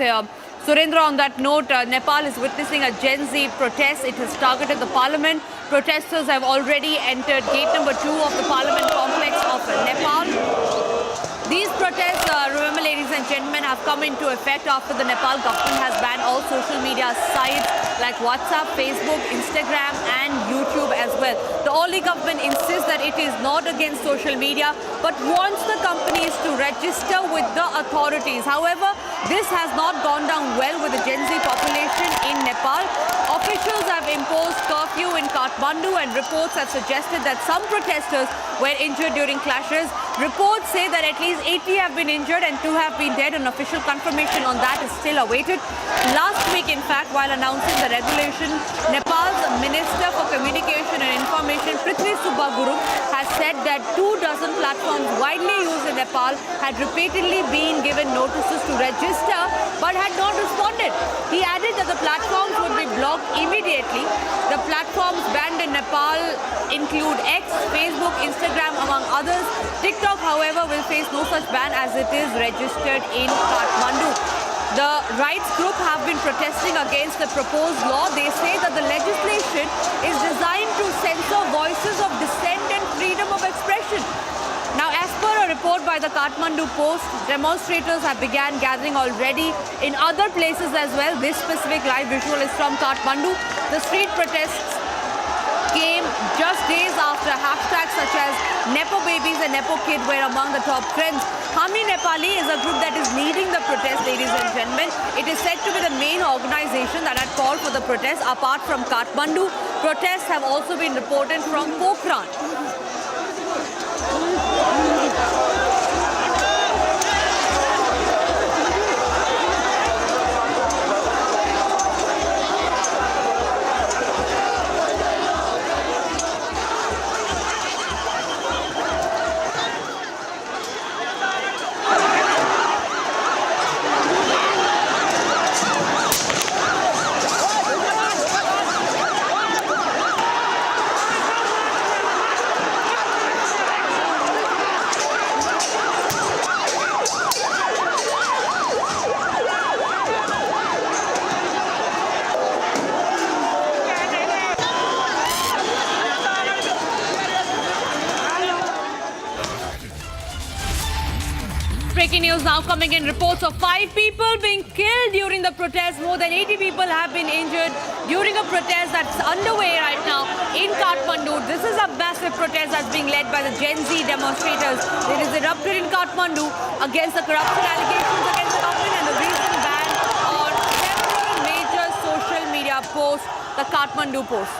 Surendra on that note. Nepal is witnessing a Gen Z protest. It has targeted the parliament. Protesters have already entered gate number 2 of the parliament complex of Nepal. These protests, remember, ladies and gentlemen, have come into effect after the Nepal government has banned all social media sites like WhatsApp, Facebook, Instagram and YouTube as well. The Oli government insists that it is not against social media but wants the companies to register with the authorities. However, this has not gone down well with the Gen Z population in Nepal. Officials have imposed curfew in Kathmandu and reports have suggested that some protesters were injured during clashes. Reports say that at least 80 have been injured and 2 have been dead. An official confirmation on that is still awaited. Last week, in fact, while announcing the regulation, Nepal's Minister for Communication and Information, Prithvi Subhaguru, has said that 24 platforms widely used in Nepal had repeatedly been given notices to register but had not responded. He added that the platforms would be blocked immediately. The platforms banned in Nepal include X, Facebook, Instagram, among others. TikTok, however, will face no such ban as it is registered in Kathmandu. The rights group have been protesting against the proposed law. They say that the legislation is designed to censor voices of dissent and freedom of expression. Now, as per a report by the Kathmandu Post, demonstrators have begun gathering already in other places as well. This specific live visual is from Kathmandu. The street protests came just days after hashtags such as Nepo Babies and Nepo Kid were among the top trends. Hami Nepali is a group that is leading the protest, ladies and gentlemen. It is said to be the main organization that had called for the protest. Apart from Kathmandu, protests have also been reported from Pokhran. Breaking news now coming in. Reports of 5 people being killed during the protest. More than 80 people have been injured during a protest that's underway right now in Kathmandu. This is a massive protest that's being led by the Gen Z demonstrators. It is erupted in Kathmandu against the corruption allegations against the government and the recent ban on several major social media posts. The Kathmandu Post.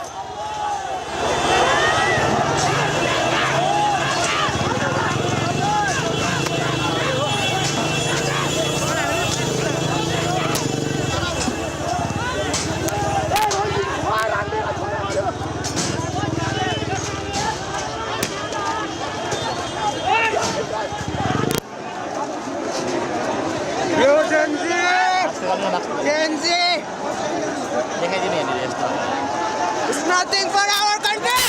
Gen Z! It's nothing for our country!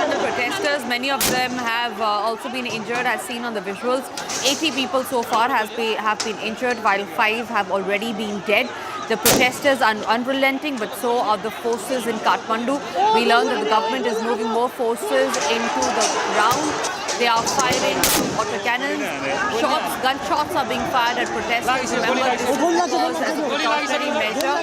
The protesters, many of them have also been injured, as seen on the visuals. 80 people so far have been injured, while 5 have already been dead. The protesters are unrelenting, but so are the forces in Kathmandu. We learned that the government is moving more forces into the ground. They are firing water cannons. Gunshots are being fired at protesters. Remember, this was as a precautionary measure.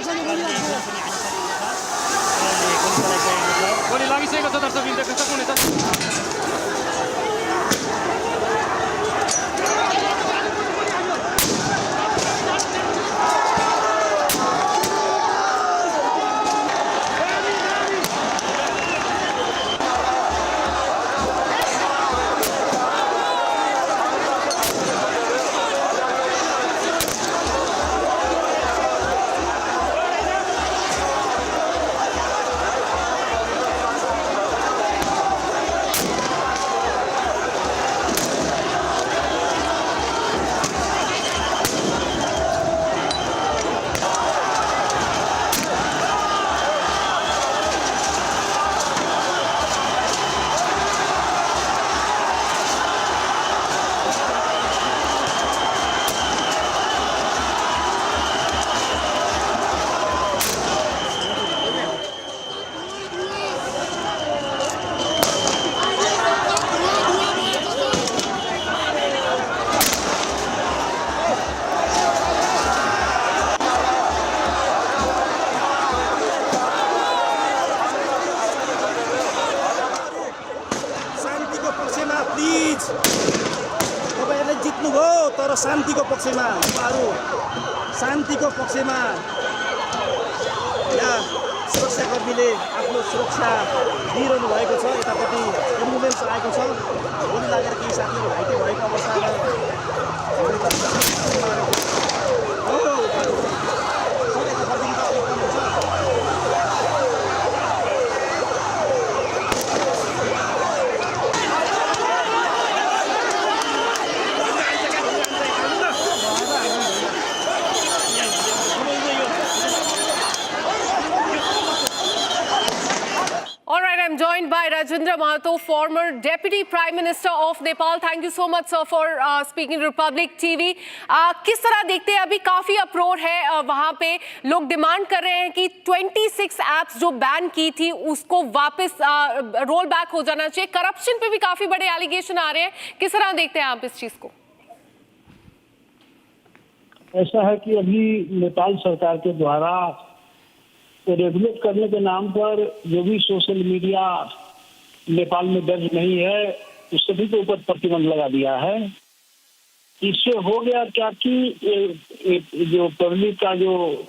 शान्तिको पक्षमा उहाँहरू शान्तिको पक्षमा यहाँ सुरक्षाकर्मीले आफ्नो सुरक्षा दिइरहनु भएको छ। यतापट्टि एम्बुलेन्स आएको छ। गोली लागेर केही साथीहरू घाइते भएको अवस्थामा by Rajendra Mahato, former Deputy Prime Minister of Nepal. Thank you so much, sir, for speaking to Republic TV. किस तरह देखते हैं, अभी काफी अप्रोर है वहां पे, लोग डिमांड कर रहे हैं कि 26 ऐप्स जो बैन की थी उसको वापस रोल बैक हो जाना चाहिए। करप्शन पे भी काफी बड़े एलिगेशन आ रहे हैं, किस तरह देखते हैं आप इस चीज को? ऐसा है कि अभी नेपाल सरकार के द्वारा रेगुलेट करने के नाम पर जो भी सोशल मीडिया नेपाल में दर्ज नहीं है उस सभी के ऊपर प्रतिबंध लगा दिया है। इससे हो गया क्या कि जो पब्लिक का जो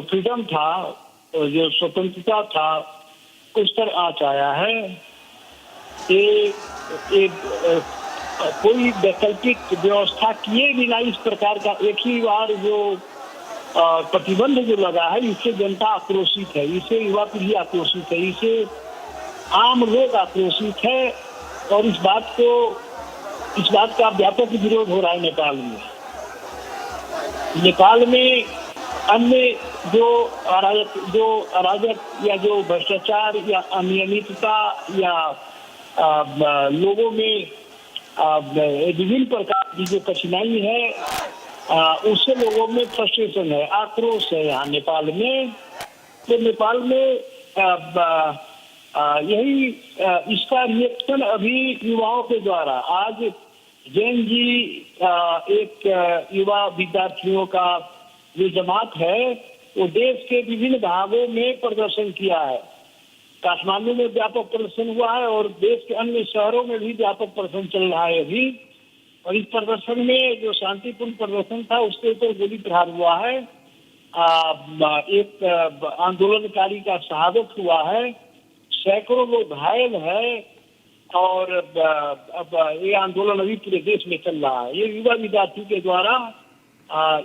फ्रीडम था, जो स्वतंत्रता था, उस पर आँच आया है। कोई वैकल्पिक व्यवस्था किए बिना इस प्रकार का एक ही बार जो प्रतिबंध जो लगा है, इससे जनता आक्रोशित है, इससे युवा पीढ़ी आक्रोशित है, इससे आम लोग आक्रोशित है और इस बात का व्यापक विरोध हो रहा है नेपाल में। नेपाल में अन्य जो अराजक या जो भ्रष्टाचार या अनियमितता या लोगों में विभिन्न प्रकार की जो कठिनाई है उससे लोगों में फ्रस्ट्रेशन है, आक्रोश है यहाँ नेपाल में। तो नेपाल में यही इसका रिएक्शन अभी युवाओं के द्वारा आज जैन जी एक युवा विद्यार्थियों का जो जमात है वो देश के विभिन्न भागों में प्रदर्शन किया है। काठमांडू में व्यापक प्रदर्शन हुआ है और देश के अन्य शहरों में भी व्यापक प्रदर्शन चल रहा है अभी। और इस प्रदर्शन में जो शांतिपूर्ण प्रदर्शन था उसके ऊपर गोली प्रहार हुआ है। एक आंदोलनकारी का शहादत हुआ है, सैकड़ों लोग घायल है और अब ये आंदोलन अभी पूरे देश में चल रहा है। ये युवा विद्यार्थी के द्वारा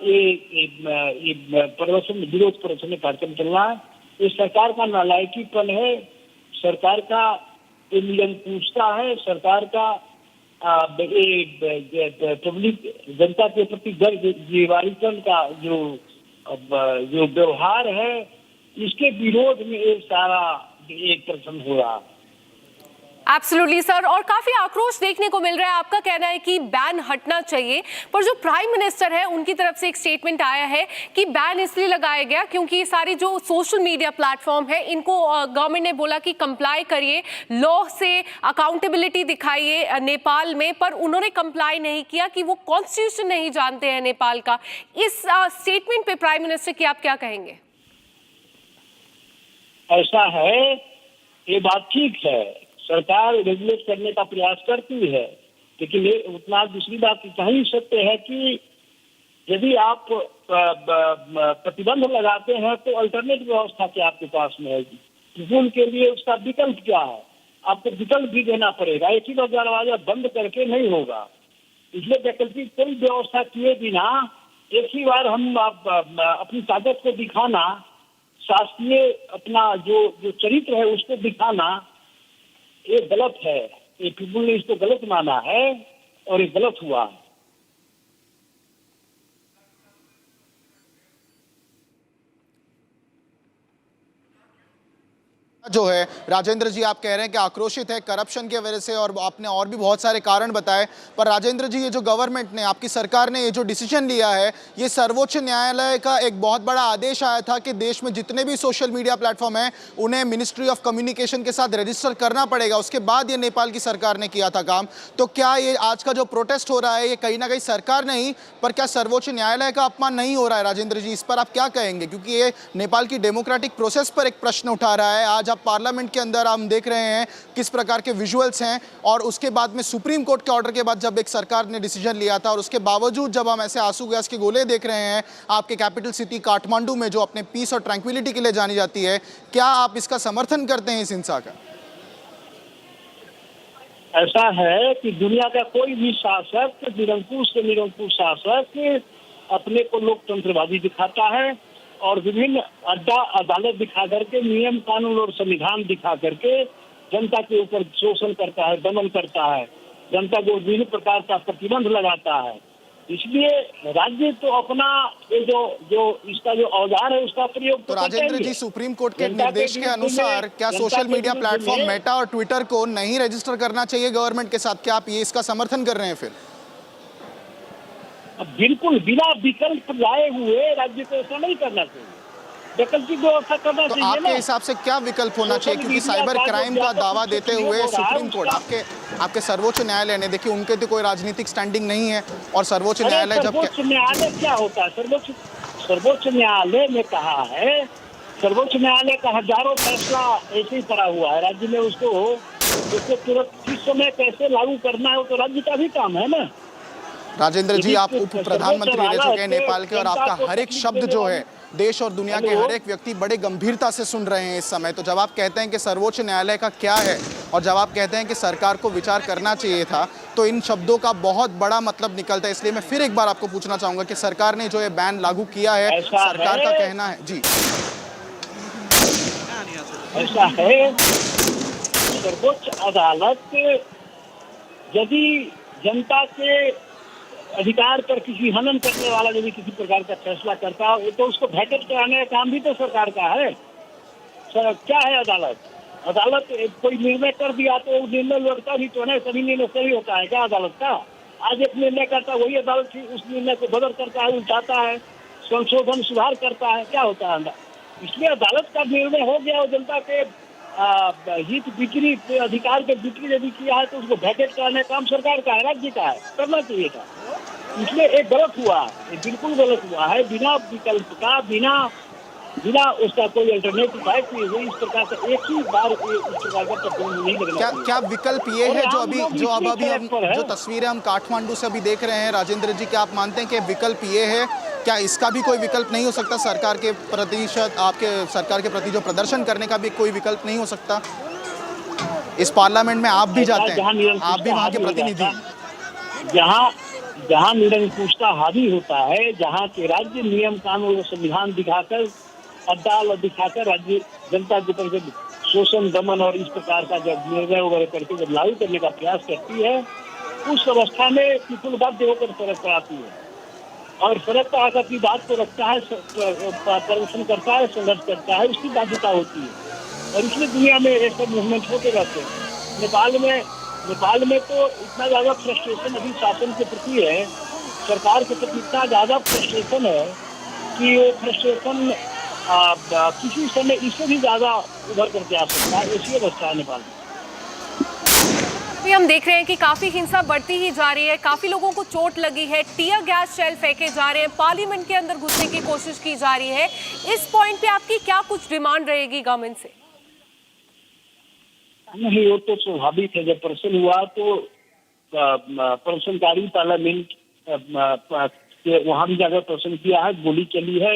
ये प्रदर्शन विरोध प्रदर्शन कार्यक्रम चल रहा है। ये सरकार का नालायकीपन है, सरकार का निरंकुशता है, सरकार का पब्लिक जनता के प्रति दीवारीकरण का जो व्यवहार है, इसके विरोध में एक सारा एक प्रदर्शन हो रहा है। एब्सोल्युटली सर, और काफी आक्रोश देखने को मिल रहा है। आपका कहना है कि बैन हटना चाहिए, पर जो प्राइम मिनिस्टर है उनकी तरफ से एक स्टेटमेंट आया है कि बैन इसलिए लगाया गया क्योंकि सारी जो सोशल मीडिया प्लेटफॉर्म है इनको गवर्नमेंट ने बोला कि कंप्लाई करिए, लॉ से अकाउंटेबिलिटी दिखाइए नेपाल में, पर उन्होंने कंप्लाई नहीं किया कि वो कॉन्स्टिट्यूशन नहीं जानते हैं नेपाल का। इस स्टेटमेंट पे प्राइम मिनिस्टर की आप क्या कहेंगे? ऐसा है, ये बात ठीक है, सरकार रेगुलेट करने का प्रयास करती है, लेकिन उतना दूसरी बात कहीं सत्य है कि यदि आप प्रतिबंध लगाते हैं तो अल्टरनेट व्यवस्था क्या आपके पास में है? स्कूल के लिए उसका विकल्प क्या है? आपको विकल्प भी देना पड़ेगा, एक ही बार दरवाजा बंद करके नहीं होगा। इसलिए वैकल्पिक कोई व्यवस्था किए बिना एक ही बार हम अपनी ताकत को दिखाना, शासकीय अपना जो चरित्र है उसको दिखाना, ये गलत है। ये पीपुल ने इसको गलत माना है और ये गलत हुआ है। जो है राजेंद्र जी, आप कह रहे हैं कि आक्रोशित है करप्शन की वजह से, और आपने और भी बहुत सारे कारण बताए। पर राजेंद्र जी, ये जो गवर्नमेंट ने, आपकी सरकार ने ये जो डिसीजन लिया है, ये सर्वोच्च न्यायालय का एक बहुत बड़ा आदेश आया था कि देश में जितने भी सोशल मीडिया प्लेटफॉर्म हैं उन्हें मिनिस्ट्री ऑफ कम्युनिकेशन के साथ रजिस्टर करना पड़ेगा। उसके बाद ये नेपाल की सरकार ने किया था काम। तो क्या ये आज का जो प्रोटेस्ट हो रहा है ये कहीं ना कहीं सरकार नहीं, पर क्या सर्वोच्च न्यायालय का अपमान नहीं हो रहा है? राजेंद्र जी, इस पर आप क्या कहेंगे? क्योंकि ये नेपाल की डेमोक्रेटिक प्रोसेस पर एक प्रश्न उठा रहा है। आज पार्लियामेंट के अंदर हम देख रहे हैं किस प्रकार के विजुअल्स हैं, और उसके बाद में सुप्रीम कोर्ट के ऑर्डर के बाद जब एक सरकार ने डिसीजन लिया था, और उसके बावजूद जब हम ऐसे आंसू गैस के गोले देख रहे हैं आपके कैपिटल सिटी काठमांडू में, जो अपने पीस और ट्रैंक्विलिटी के लिए जानी जाती है, क्या आप इसका समर्थन करते हैं, इस हिंसा का? ऐसा है कि दुनिया का कोई भी शासक, निरंकुश से निरंकुश शासक, अपने को लोकतंत्रवादी दिखाता है और विभिन्न अड्डा अदालत दिखा करके, नियम कानून और संविधान दिखा करके जनता के ऊपर शोषण करता है, दमन करता है, जनता को विभिन्न प्रकार का प्रतिबंध लगाता है। इसलिए राज्य तो अपना ये जो इसका जो औजार है उसका प्रयोग तो राजेंद्र जी, सुप्रीम कोर्ट के निर्देश के अनुसार क्या सोशल मीडिया प्लेटफॉर्म मेटा और ट्विटर को नहीं रजिस्टर करना चाहिए गवर्नमेंट के साथ? क्या आप ये इसका समर्थन कर रहे हैं फिर? बिल्कुल बिना विकल्प लाए हुए राज्य को ऐसा नहीं करना चाहिए, वैकल्पिक व्यवस्था करना तो चाहिए। आपके हिसाब से क्या विकल्प होना चाहिए? क्योंकि साइबर क्राइम का दावा देते हुए सुप्रीम कोर्ट, आपके सर्वोच्च न्यायालय ने, देखिए उनके तो कोई राजनीतिक स्टैंडिंग नहीं है, और सर्वोच्च न्यायालय जब सर्वोच्च न्यायालय क्या होता है? सर्वोच्च न्यायालय ने कहा है, सर्वोच्च न्यायालय का हजारों फैसला ऐसे ही पड़ा हुआ है राज्य में, उसको तुरंत किस समय कैसे लागू करना है वो तो राज्य का भी काम है ना। राजेंद्र जी, आप उप प्रधानमंत्री रह चुके हैं नेपाल के, और आपका हर एक शब्द जो है देश और दुनिया के हर एक व्यक्ति बड़े गंभीरता से सुन रहे हैं इस समय। तो जब आप कहते हैं कि सर्वोच्च न्यायालय का क्या है, और जब आप कहते हैं कि सरकार को विचार करना चाहिए था, तो इन शब्दों का बहुत बड़ा मतलब निकलता है। इसलिए मैं फिर एक बार आपको पूछना चाहूंगा कि सरकार ने जो ये बैन लागू किया है, सरकार का कहना है जी, ऐसा है सर्वोच्च अदालत यदि जनता के अधिकार पर किसी हनन करने वाला यदि किसी प्रकार का फैसला करता है तो उसको वैकेट कराने का काम भी तो सरकार का है। क्या है अदालत कोई निर्णय कर दिया तो निर्णय लौटता भी तो नहीं, सभी निर्णय सही होता है क्या अदालत का? आज एक निर्णय करता है वही अदालत उस निर्णय को बदल करता है, उल्टाता है, संशोधन सुधार करता है, क्या होता है? इसलिए अदालत का निर्णय हो गया और जनता के हित बिक्री अधिकार के बिक्री यदि किया है तो उसको वैकेट कराने का काम सरकार का है, राज्य का है, करना चाहिए था। इसलिए एक गलत हुआ, ये बिल्कुल गलत हुआ है, बिना विकल्प का, बिना उसका कोई अल्टरनेटिव है कि वो इस प्रकार से एक ही बार इस प्रकार का प्रतिबंध नहीं लगना। क्या विकल्प ये है जो अभी हम जो तस्वीरें हम काठमांडू से अभी देख रहे हैं, राजेंद्र जी, क्या आप मानते हैं कि विकल्प ये है? क्या इसका भी कोई विकल्प नहीं हो सकता? सरकार के प्रति जो प्रदर्शन करने का भी कोई विकल्प नहीं हो सकता? इस पार्लियामेंट में आप भी जाते हैं, आप भी वहाँ के प्रतिनिधि, जहाँ निरंकुशता हावी होता है, जहाँ के राज्य नियम कानून और संविधान दिखाकर, अदालत दिखाकर राज्य जनता के ऊपर जब शोषण, दमन और इस प्रकार का जब निर्णय वगैरह करके जब लागू करने का प्रयास करती है, उस अवस्था में पीपुल बाध्य होकर सड़क पर आती है और सड़क पर आकर की बात को रखता है, प्रदर्शन करता है, संघर्ष करता है, उसकी बाध्यता होती है। और इसलिए दुनिया में ऐसे मूवमेंट होते रहते हैं। नेपाल में तो इतना ज़्यादा फ्रस्ट्रेशन अभी शासन के प्रति है, सरकार के प्रति इतना ज़्यादा फ्रस्ट्रेशन है कि वो फ्रस्ट्रेशन किसी समय इससे भी ज़्यादा उभर करके आ सकता है। ऐसी अवस्था है नेपाल में। अभी हम देख रहे हैं कि काफी हिंसा बढ़ती ही जा रही है, काफी लोगों को चोट लगी है, टीयर गैस शेल फेंके जा रहे हैं, पार्लियामेंट के अंदर घुसने की कोशिश की जा रही है। इस पॉइंट पे आपकी क्या कुछ डिमांड रहेगी गवर्नमेंट से? नहीं, वो तो स्वाभाविक है। जब प्रदर्शन हुआ तो प्रदर्शनकारी पार्लियामेंट वहां भी जाकर प्रदर्शन किया है, गोली चली है,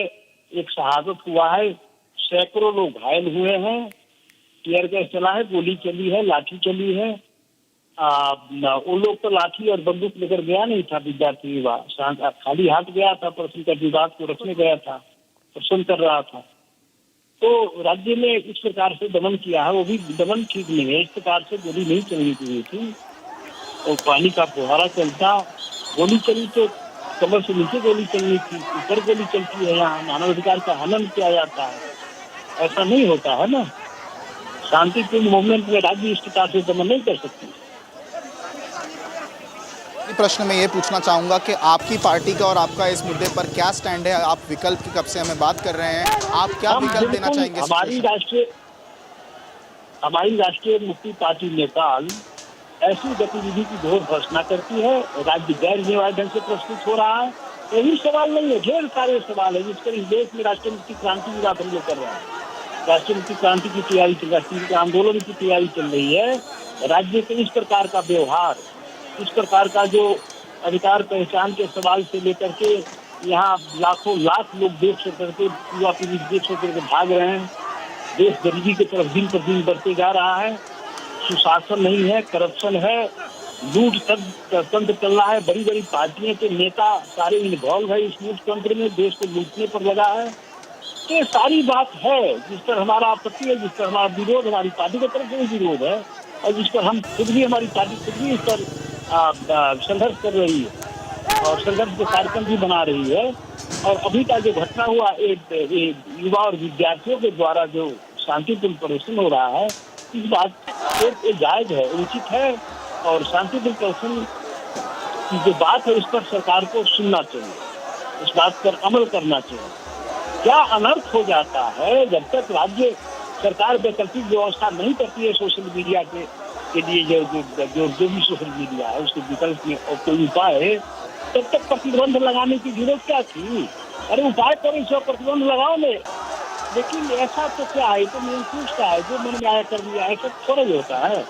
एक शहादत हुआ है, सैकड़ों लोग घायल हुए हैं, टीयर गैस चला है, गोली चली है, लाठी चली है। वो लोग तो लाठी और बंदूक लेकर गया नहीं था विद्यार्थी, खाली हाथ गया था, प्रदर्शन का विवाद को रखने गया था, प्रदर्शन कर रहा था। तो राज्य ने इस प्रकार से दमन किया है, वो भी दमन ठीक नहीं है। इस प्रकार से गोली नहीं चलनी चाहिए थी और पानी का फुहारा चलता, गोली चली तो कमर से नीचे गोली चलनी थी, ऊपर गोली चलती है। यहाँ मानवाधिकार का हनन किया जाता है, ऐसा नहीं होता है ना। शांतिपूर्ण मूवमेंट में राज्य इस प्रकार से दमन नहीं कर सकती। प्रश्न में ये पूछना चाहूंगा कि आपकी पार्टी का और आपका इस मुद्दे पर क्या स्टैंड है? आप विकल्प की कब से हमें बात कर रहे हैं, आप क्या विकल्प देना चाहेंगे? हमारी राष्ट्रीय मुक्ति पार्टी नेपाल ऐसी गतिविधि की घोर घोषणा करती है। राज्य गैर जिम्मेदार ढंग से प्रस्तुत हो रहा है। यही सवाल नहीं है, ढेर सारे सवाल है जिस पर इस देश में राष्ट्रीय मुक्ति क्रांति की बात हम लोग कर रहे हैं। राष्ट्रीय मुक्ति क्रांति की तैयारी, राष्ट्रीय आंदोलन की तैयारी चल रही है। राज्य के इस प्रकार का व्यवहार, इस प्रकार का जो अधिकार पहचान के सवाल से लेकर के यहाँ लाखों लाख लोग देश से करके युवा पीढ़ी देश से करके भाग रहे हैं। देश गरीबी की तरफ दिन पर दिन बढ़ते जा रहा है। सुशासन नहीं है, करप्शन है, लूट तंत्र चल रहा है। बड़ी बड़ी पार्टियों के नेता सारे इन्वॉल्व है इस लूट तंत्र में, देश को लूटने पर लगा है। तो ये सारी बात है जिस पर हमारा आपत्ति है, जिस पर हमारा विरोध, हमारी पार्टी की तरफ से विरोध है और जिस पर हम खुद भी, हमारी पार्टी खुद भी इस पर संघर्ष कर रही है। और संघर्ष के कार्यक्रम भी बना रही है। और अभी का जो घटना हुआ एक युवा और विद्यार्थियों के द्वारा जो शांतिपूर्ण प्रदर्शन हो रहा है, इस बात एक जायज है, उचित है और शांतिपूर्ण प्रदर्शन की जो बात है इस पर सरकार को सुनना चाहिए, इस बात पर अमल करना चाहिए। क्या अनर्थ हो जाता है जब तक राज्य सरकार वैकल्पिक व्यवस्था नहीं करती है सोशल मीडिया के लिए जो भी सोशल मीडिया है उसके विकल्प में और कोई उपाय है, तब तक प्रतिबंध लगाने की जरूरत क्या थी? अरे उपाय करो, इस पर प्रतिबंध लगाओ ले। लेकिन ऐसा तो क्या है, तो महसूस का है, जो मन में आया कर दिया, ऐसा थोड़ा ही होता है।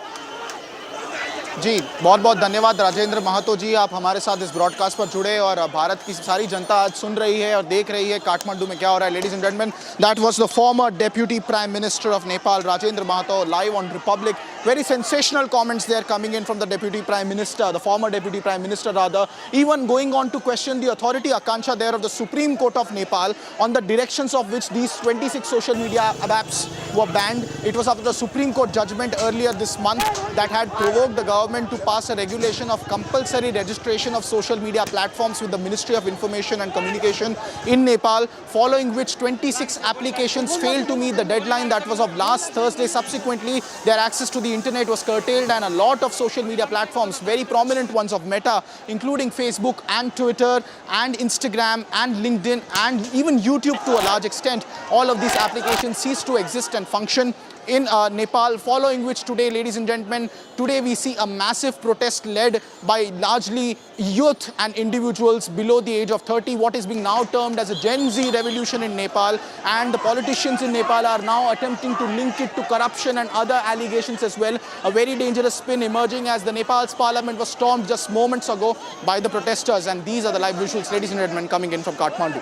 जी बहुत बहुत धन्यवाद राजेंद्र महतो जी, आप हमारे साथ इस ब्रॉडकास्ट पर जुड़े और भारत की सारी जनता आज सुन रही है और देख रही है काठमांडू में क्या हो रहा है। Ladies and gentleman, that was the former deputy prime minister of Nepal Rajendra Mahato live on Republic. Very sensational comments there coming in from the deputy prime minister, the former deputy prime minister rather, even going on to question the authority Akansha there of the Supreme Court of Nepal on the directions of which these 26 social media apps were banned. It was after the Supreme Court judgment earlier this month that had provoked the government to pass a regulation of compulsory registration of social media platforms with the Ministry of Information and Communication in Nepal, following which 26 applications failed to meet the deadline that was of last Thursday. Subsequently, their access to the internet was curtailed and a lot of social media platforms, very prominent ones of Meta, including Facebook and Twitter and Instagram and LinkedIn and even YouTube to a large extent, all of these applications ceased to exist and function in Nepal, following which today, ladies and gentlemen, today we see a massive protest led by largely youth and individuals below the age of 30, what is being now termed as a Gen Z revolution in Nepal, and the politicians in Nepal are now attempting to link it to corruption and other allegations as well. A very dangerous spin emerging as the Nepal's parliament was stormed just moments ago by the protesters, and these are the live visuals, ladies and gentlemen, coming in from Kathmandu.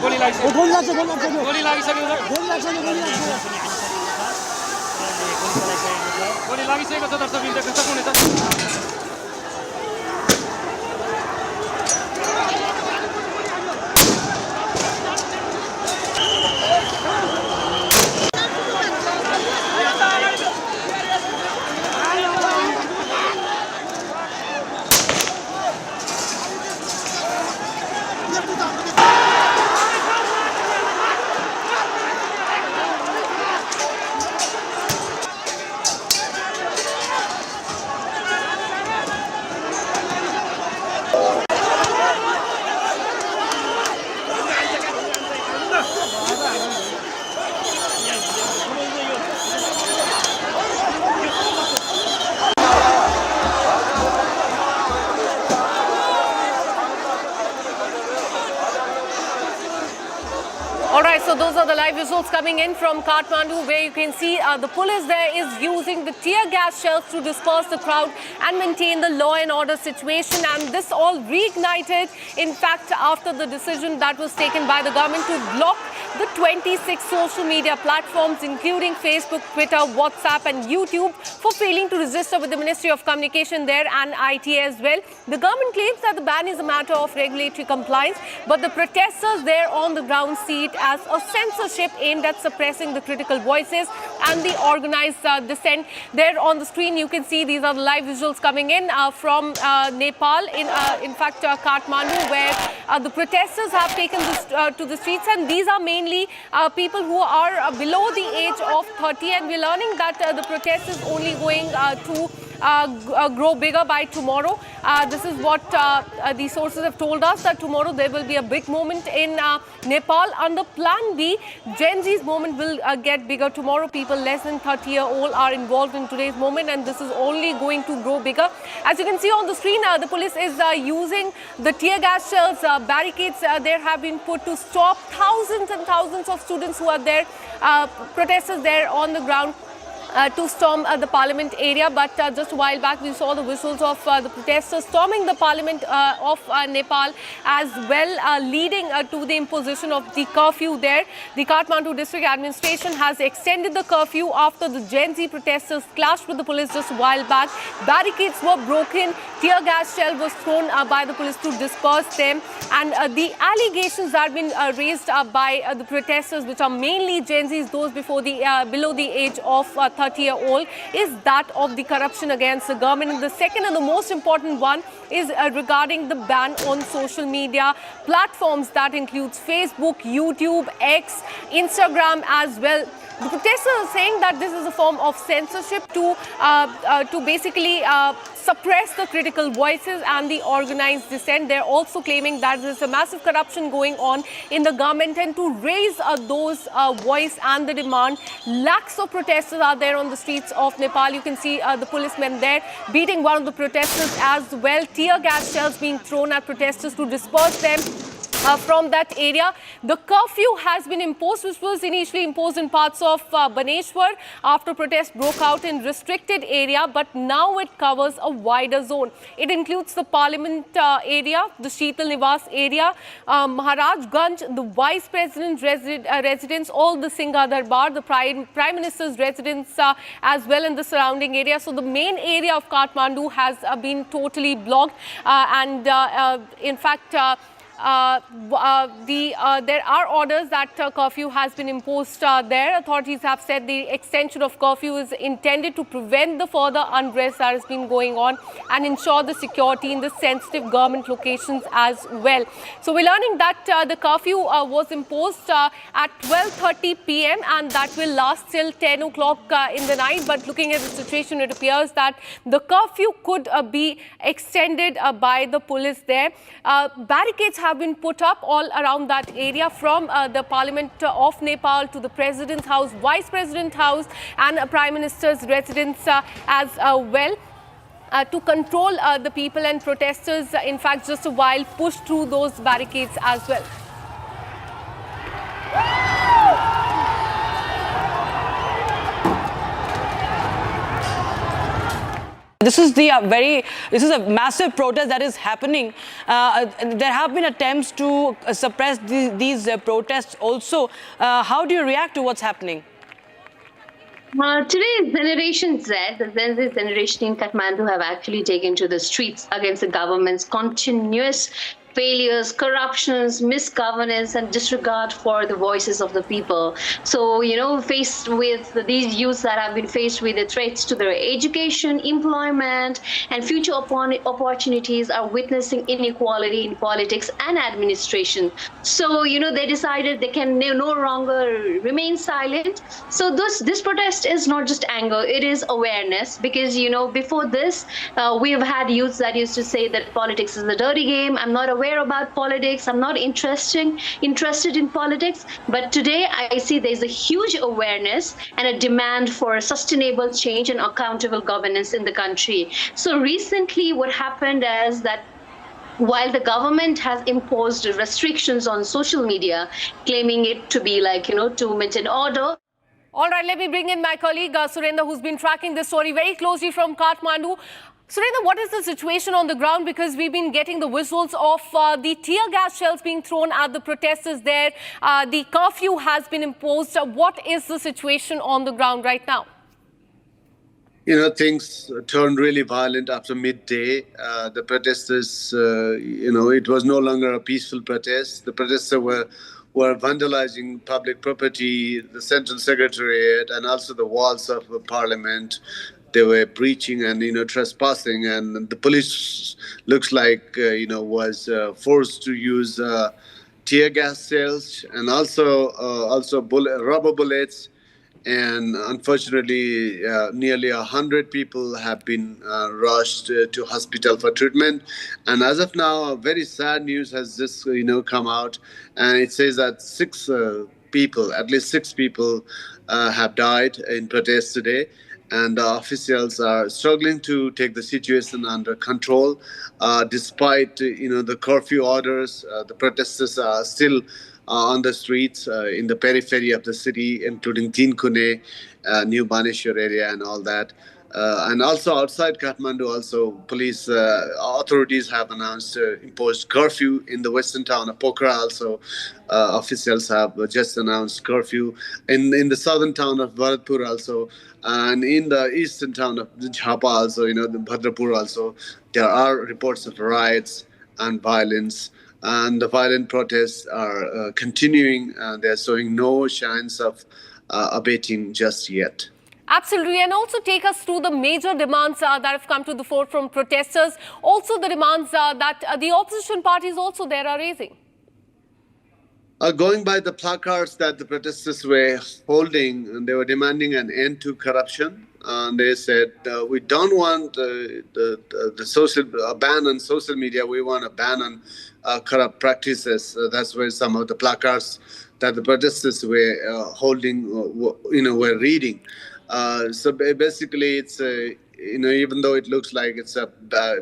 गोली लागिसक्यो गोली लागिसकेको छ दर्शकबिन देख्न सक्नुहुनेछ। Alright, so those are the live visuals coming in from Kathmandu, where you can see the police there is using the tear gas shells to disperse the crowd and maintain the law and order situation. And this all reignited, in fact, after the decision that was taken by the government to block the 26 social media platforms, including Facebook, Twitter, WhatsApp and YouTube, for failing to register with the Ministry of Communication there and IT as well. The government claims that the ban is a matter of regulatory compliance, but the protesters there on the ground see it as a censorship aimed at suppressing the critical voices and the organized dissent. There on the screen, you can see these are the live visuals coming in from Nepal, in fact, Kathmandu, where the protesters have taken this to the streets, and these are mainly people who are below the age of 30, and we're learning that the protest is only going to grow bigger by tomorrow. This is what the sources have told us, that tomorrow there will be a big movement in Nepal. Under Plan B, Gen Z's movement will get bigger tomorrow. People less than 30-year-old are involved in today's movement, and this is only going to grow bigger. As you can see on the screen, the police is using the tear gas shells. Barricades there have been put to stop thousands and thousands of students who are there, protesters there on the ground. to storm the parliament area, but just a while back we saw the whistles of the protesters storming the parliament of Nepal as well, leading to the imposition of the curfew there. The Kathmandu district administration has extended the curfew after the Gen Z protesters clashed with the police just a while back. Barricades were broken, tear gas shell was thrown by the police to disperse them, and the allegations that have been raised by the protesters, which are mainly Gen Zs, those below the age of 30-year-old, is that of the corruption against the government. And the second and the most important one is regarding the ban on social media platforms that includes Facebook, YouTube, X, Instagram as well. The protesters are saying that this is a form of censorship to basically suppress the critical voices and the organized dissent. They're also claiming that there's a massive corruption going on in the government, and to raise those voice and the demand, lakhs of protesters are there on the streets of Nepal. You can see the policemen there beating one of the protesters as well. Tear gas shells being thrown at protesters to disperse them from that area. The curfew has been imposed, which was initially imposed in parts of Baneshwar after protests broke out in restricted area, but now it covers a wider zone. It includes the Parliament area, the Sheetal Nivas area, Maharajganj, the Vice President residence, all the Singha Darbar, the Prime Minister's residence as well in the surrounding area. So the main area of Kathmandu has been totally blocked, and in fact, there are orders that curfew has been imposed there. Authorities have said the extension of curfew is intended to prevent the further unrest that has been going on and ensure the security in the sensitive government locations as well. So we're learning that the curfew was imposed at 12:30 p.m. and that will last till 10 o'clock in the night. But looking at the situation, it appears that the curfew could be extended by the police there. Barricades have been put up all around that area, from the Parliament of Nepal to the President's house, Vice President's house, and Prime Minister's residence as well. To control the people and protesters, in fact, just a while pushed through those barricades as well. This is a massive protest that is happening. There have been attempts to suppress these protests also. How do you react to what's happening? Today's Generation Z, the Gen Z generation in Kathmandu, have actually taken to the streets against the government's continuous failures, corruptions, misgovernance, and disregard for the voices of the people. So, faced with these youths that have been faced with the threats to their education, employment, and future opportunities, are witnessing inequality in politics and administration. So, they decided they can no longer remain silent. So this protest is not just anger, it is awareness, because, before this, we have had youths that used to say that politics is a dirty game. I'm not aware about politics. I'm not interested in politics. But today I see there's a huge awareness and a demand for sustainable change and accountable governance in the country. So recently what happened is that while the government has imposed restrictions on social media, claiming it to be to maintain order. All right, let me bring in my colleague Surendra, who's been tracking this story very closely from Kathmandu. Surendra, what is the situation on the ground? Because we've been getting the whistles of the tear gas shells being thrown at the protesters there. The curfew has been imposed. What is the situation on the ground right now? Things turned really violent after midday. The protesters, it was no longer a peaceful protest. The protesters were vandalizing public property, the Central Secretariat, and also the walls of the Parliament. They were breaching and trespassing, and the police looks like was forced to use tear gas shells and also rubber bullets. And unfortunately, nearly 100 people have been rushed to hospital for treatment. And as of now, very sad news has just come out, and it says that at least six people have died in protests today. And officials are struggling to take the situation under control. Despite the curfew orders, the protesters are still on the streets in the periphery of the city, including Tinkune New Baneshwar area and all that. And also outside Kathmandu, also police authorities have announced imposed curfew in the western town of Pokhara. Also, officials have just announced curfew in the southern town of Bharatpur also, and in the eastern town of Jhapa also, the Bhadrapur also. There are reports of riots and violence, and the violent protests are continuing. They're showing no signs of abating just yet. Absolutely, and also take us through the major demands that have come to the fore from protesters, also the demands that the opposition parties also there are raising. Going by the placards that the protesters were holding, they were demanding an end to corruption. They said, we don't want the social ban on social media. We want a ban on corrupt practices. That's where some of the placards that the protesters were holding, were reading. So basically, it's even though it looks like it's a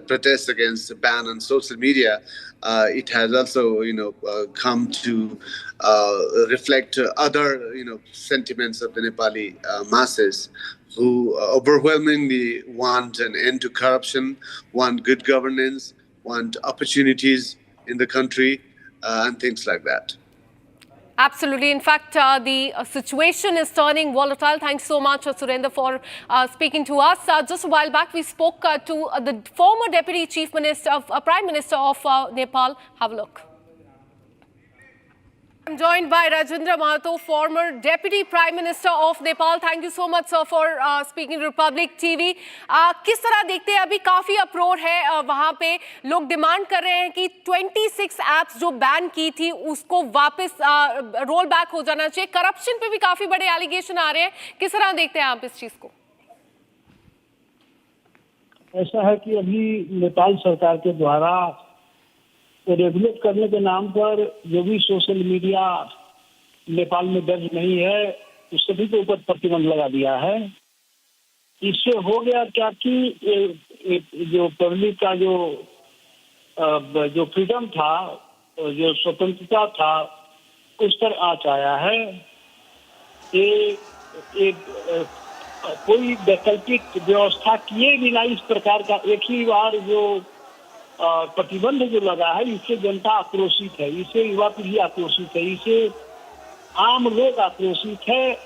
protest against the ban on social media, it has also come to reflect other sentiments of the Nepali masses, who overwhelmingly want an end to corruption, want good governance, want opportunities in the country, and things like that. Absolutely. In fact, the situation is turning volatile. Thanks so much, Surendra, for speaking to us. Just a while back, we spoke to the former Deputy Chief Minister, Prime Minister of Nepal. Have a look. I'm joined by Rajendra Mahato, former Deputy Prime Minister of Nepal. Thank you so much, sir, for speaking to Republic TV. किस तरह देखते हैं अभी काफी अप्रोर है वहाँ पे लोग डिमांड कर रहे हैं कि 26 ऐप्स जो बैन की थी उसको वापस रोल बैक हो जाना चाहिए. करप्शन पे भी काफी बड़े एलिगेशन आ रहे हैं. किस तरह देखते हैं आप इस चीज को? ऐसा है कि अभी नेपाल सरकार के द्वारा रेगुलेट करने के नाम पर जो भी सोशल मीडिया नेपाल में दर्ज नहीं है उस सभी के ऊपर प्रतिबंध लगा दिया है. इससे हो गया क्या कि जो पब्लिक का जो फ्रीडम था, जो स्वतंत्रता था, उस पर आँच आया है. ये कोई वैकल्पिक व्यवस्था किए बिना इस प्रकार का एक ही बार जो प्रतिबंध जो लगा है, इससे जनता आक्रोशित है, इससे युवा पीढ़ी आक्रोशित है, इससे आम लोग आक्रोशित है.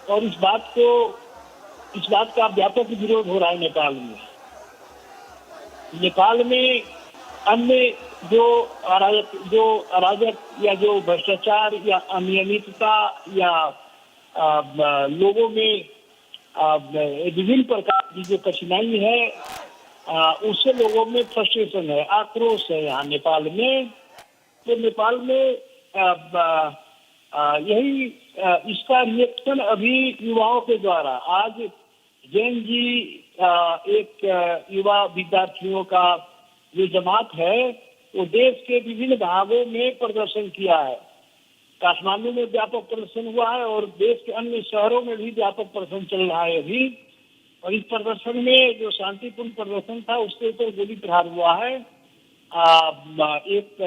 और इस बात का व्यापक विरोध हो रहा है नेपाल में. नेपाल में अन्य जो अराजक या जो भ्रष्टाचार या अनियमितता या लोगों में विभिन्न प्रकार की जो कठिनाई है, उससे लोगों में फ्रस्ट्रेशन है, आक्रोश है यहाँ नेपाल में. तो नेपाल में यही इसका रिएक्शन अभी युवाओं के द्वारा आज जैन जी एक युवा विद्यार्थियों का जो जमात है वो देश के विभिन्न भागों में प्रदर्शन किया है. काठमांडू में व्यापक प्रदर्शन हुआ है और देश के अन्य शहरों में भी व्यापक प्रदर्शन चल रहा है अभी. और इस प्रदर्शन में जो शांतिपूर्ण प्रदर्शन था उसके ऊपर गोली प्रहार हुआ है. एक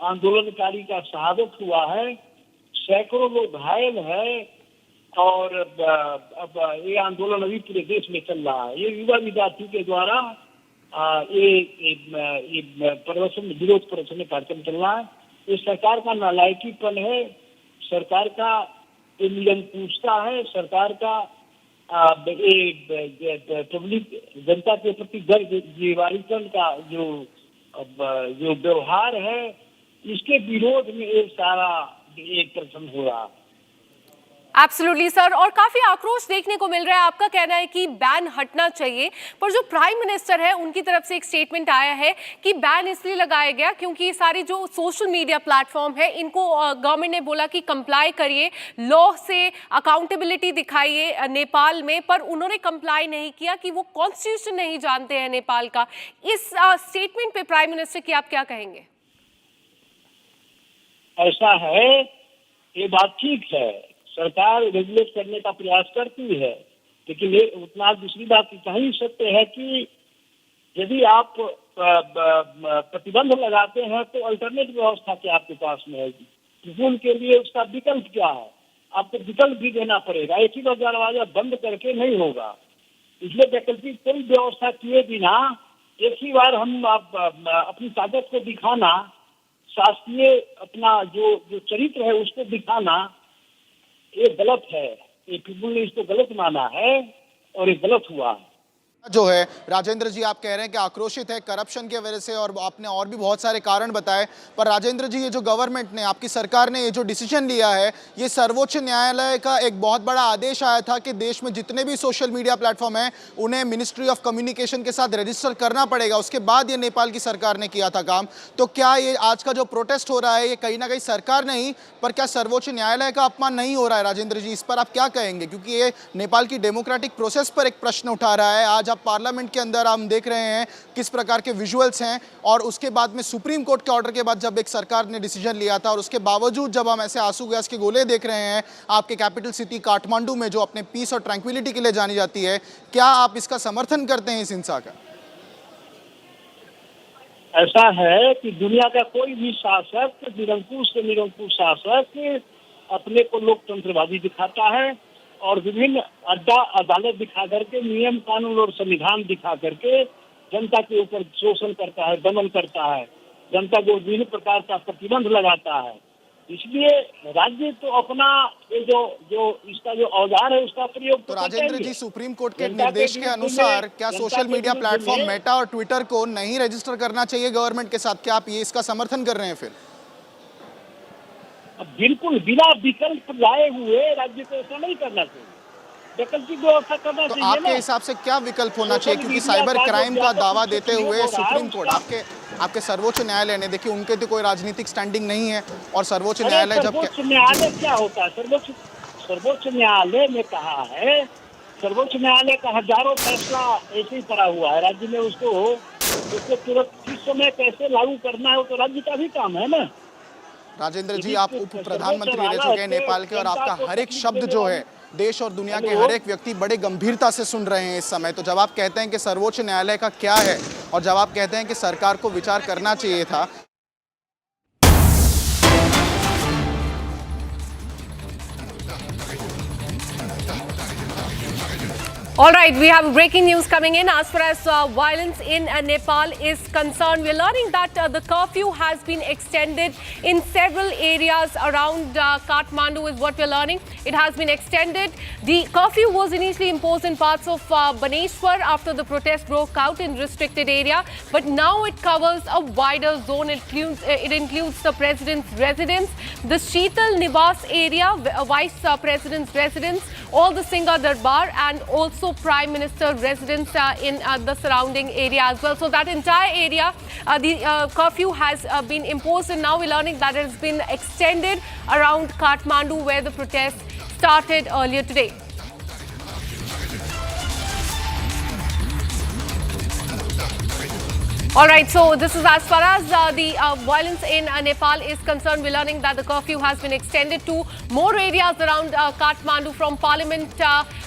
आंदोलनकारी का शहादत हुआ है, सैकड़ों लोग घायल है और अब ये आंदोलन अभी पूरे देश में चल रहा है. ये युवा विद्यार्थी के द्वारा ये प्रदर्शन विरोध प्रदर्शन कार्यक्रम चल रहा है. ये सरकार का नालायकीपन है, सरकार का निरंकुशता है, सरकार का पब्लिक जनता के प्रति दीवारीकरण का जो व्यवहार है, इसके विरोध में एक सारा एक प्रदर्शन हो रहा है. एब्सोल्युटली सर, और काफी आक्रोश देखने को मिल रहा है. आपका कहना है कि बैन हटना चाहिए, पर जो प्राइम मिनिस्टर है उनकी तरफ से एक स्टेटमेंट आया है कि बैन इसलिए लगाया गया क्योंकि सारी जो सोशल मीडिया प्लेटफॉर्म है इनको गवर्नमेंट ने बोला कि कंप्लाई करिए, लॉ से अकाउंटेबिलिटी दिखाइए नेपाल में, पर उन्होंने कंप्लाई नहीं किया कि वो कॉन्स्टिट्यूशन नहीं जानते हैं नेपाल का. इस स्टेटमेंट पे प्राइम मिनिस्टर की आप क्या कहेंगे? ऐसा है, ये बात ठीक है, सरकार रेगुलेट करने का प्रयास करती है, लेकिन ये उतना दूसरी बात कहीं सत्य है कि यदि आप प्रतिबंध लगाते हैं तो अल्टरनेट व्यवस्था क्या आपके पास में है? स्कूल के लिए उसका विकल्प क्या है? आपको विकल्प भी देना पड़ेगा। एक ही बार दरवाजा बंद करके नहीं होगा, इसलिए वैकल्पिक कोई व्यवस्था किए बिना एक ही बार हम अपनी ताकत को दिखाना, शासकीय अपना जो चरित्र है उसको दिखाना, ये गलत है। ये पीपुल ने इसको गलत माना है और ये गलत हुआ है। जो है राजेंद्र जी, आप कह रहे हैं कि आक्रोशित है करप्शन की वजह से, और आपने और भी बहुत सारे कारण बताए। पर राजेंद्र जी, ये जो गवर्नमेंट ने, आपकी सरकार ने ये जो डिसीजन लिया है, ये सर्वोच्च न्यायालय का एक बहुत बड़ा आदेश आया था कि देश में जितने भी सोशल मीडिया प्लेटफॉर्म हैं उन्हें मिनिस्ट्री ऑफ कम्युनिकेशन के साथ रजिस्टर करना पड़ेगा। उसके बाद ये नेपाल की सरकार ने किया था काम। तो क्या ये आज का जो प्रोटेस्ट हो रहा है, ये कहीं ना कहीं सरकार नहीं पर क्या सर्वोच्च न्यायालय का अपमान नहीं हो रहा है? राजेंद्र जी, इस पर आप क्या कहेंगे, क्योंकि ये नेपाल की डेमोक्रेटिक प्रोसेस पर एक प्रश्न उठा रहा है। आज आप पार्लियामेंट के अंदर हम देख रहे हैं किस प्रकार के विजुअल्स हैं, और उसके बाद में सुप्रीम कोर्ट के ऑर्डर के बाद जब एक सरकार ने डिसीजन लिया था, और उसके बावजूद जब हम ऐसे आंसू गैस के गोले देख रहे हैं आपके कैपिटल सिटी काठमांडू में, जो अपने पीस और ट्रैंक्विलिटी के लिए जानी जाती है, क्या आप इसका समर्थन करते हैं इस हिंसा का? ऐसा है कि दुनिया का कोई भी शासक, निरंकुश से निरंकुश शासक अपने को लोकतंत्रवादी दिखाता है और विभिन्न अड्डा अदालत दिखा करके, नियम कानून और संविधान दिखा करके जनता के ऊपर शोषण करता है, दमन करता है, जनता को विभिन्न प्रकार का प्रतिबंध लगाता है। इसलिए राज्य तो अपना ये जो इसका जो औजार है उसका प्रयोग तो राजेंद्र जी, सुप्रीम कोर्ट के निर्देश के अनुसार क्या सोशल मीडिया प्लेटफॉर्म मेटा और ट्विटर को नहीं रजिस्टर करना चाहिए गवर्नमेंट के साथ? क्या आप ये इसका समर्थन कर रहे हैं फिर? बिल्कुल बिना विकल्प लाए हुए राज्य को ऐसा नहीं करना चाहिए, वैकल्पिक व्यवस्था करना चाहिए। आपके हिसाब से क्या विकल्प होना चाहिए? क्योंकि साइबर क्राइम का दावा देते हुए सुप्रीम कोर्ट, आपके सर्वोच्च न्यायालय ने, देखिए उनके तो कोई राजनीतिक स्टैंडिंग नहीं है, और सर्वोच्च न्यायालय जब सर्वोच्च न्यायालय क्या होता है? सर्वोच्च न्यायालय ने कहा है, सर्वोच्च न्यायालय का हजारों फैसला ऐसे ही पड़ा हुआ है राज्य में, उसको तुरंत किस समय कैसे लागू करना है वो तो राज्य का भी काम है ना। राजेंद्र जी, आप उप प्रधानमंत्री रह चुके हैं नेपाल के, और आपका हर एक शब्द जो है देश और दुनिया के हर एक व्यक्ति बड़े गंभीरता से सुन रहे हैं इस समय। तो जब आप कहते हैं कि सर्वोच्च न्यायालय का क्या है, और जब आप कहते हैं कि सरकार को विचार करना चाहिए था, All right, we have breaking news coming in. As far as violence in Nepal is concerned, we're learning that the curfew has been extended in several areas around Kathmandu is what we're learning. It has been extended. The curfew was initially imposed in parts of Baneshwar after the protest broke out in restricted area, but now it covers a wider zone. It includes the president's residence, the Sheetal Nivas area, vice president's residence, all the Singha Darbar, and also Prime Minister residence in the surrounding area as well. So that entire area, the curfew has been imposed, and now we're learning that it has been extended around Kathmandu, where the protest started earlier today. All right, so this is as far as the violence in Nepal is concerned. We're learning that the curfew has been extended to more areas around Kathmandu, from Parliament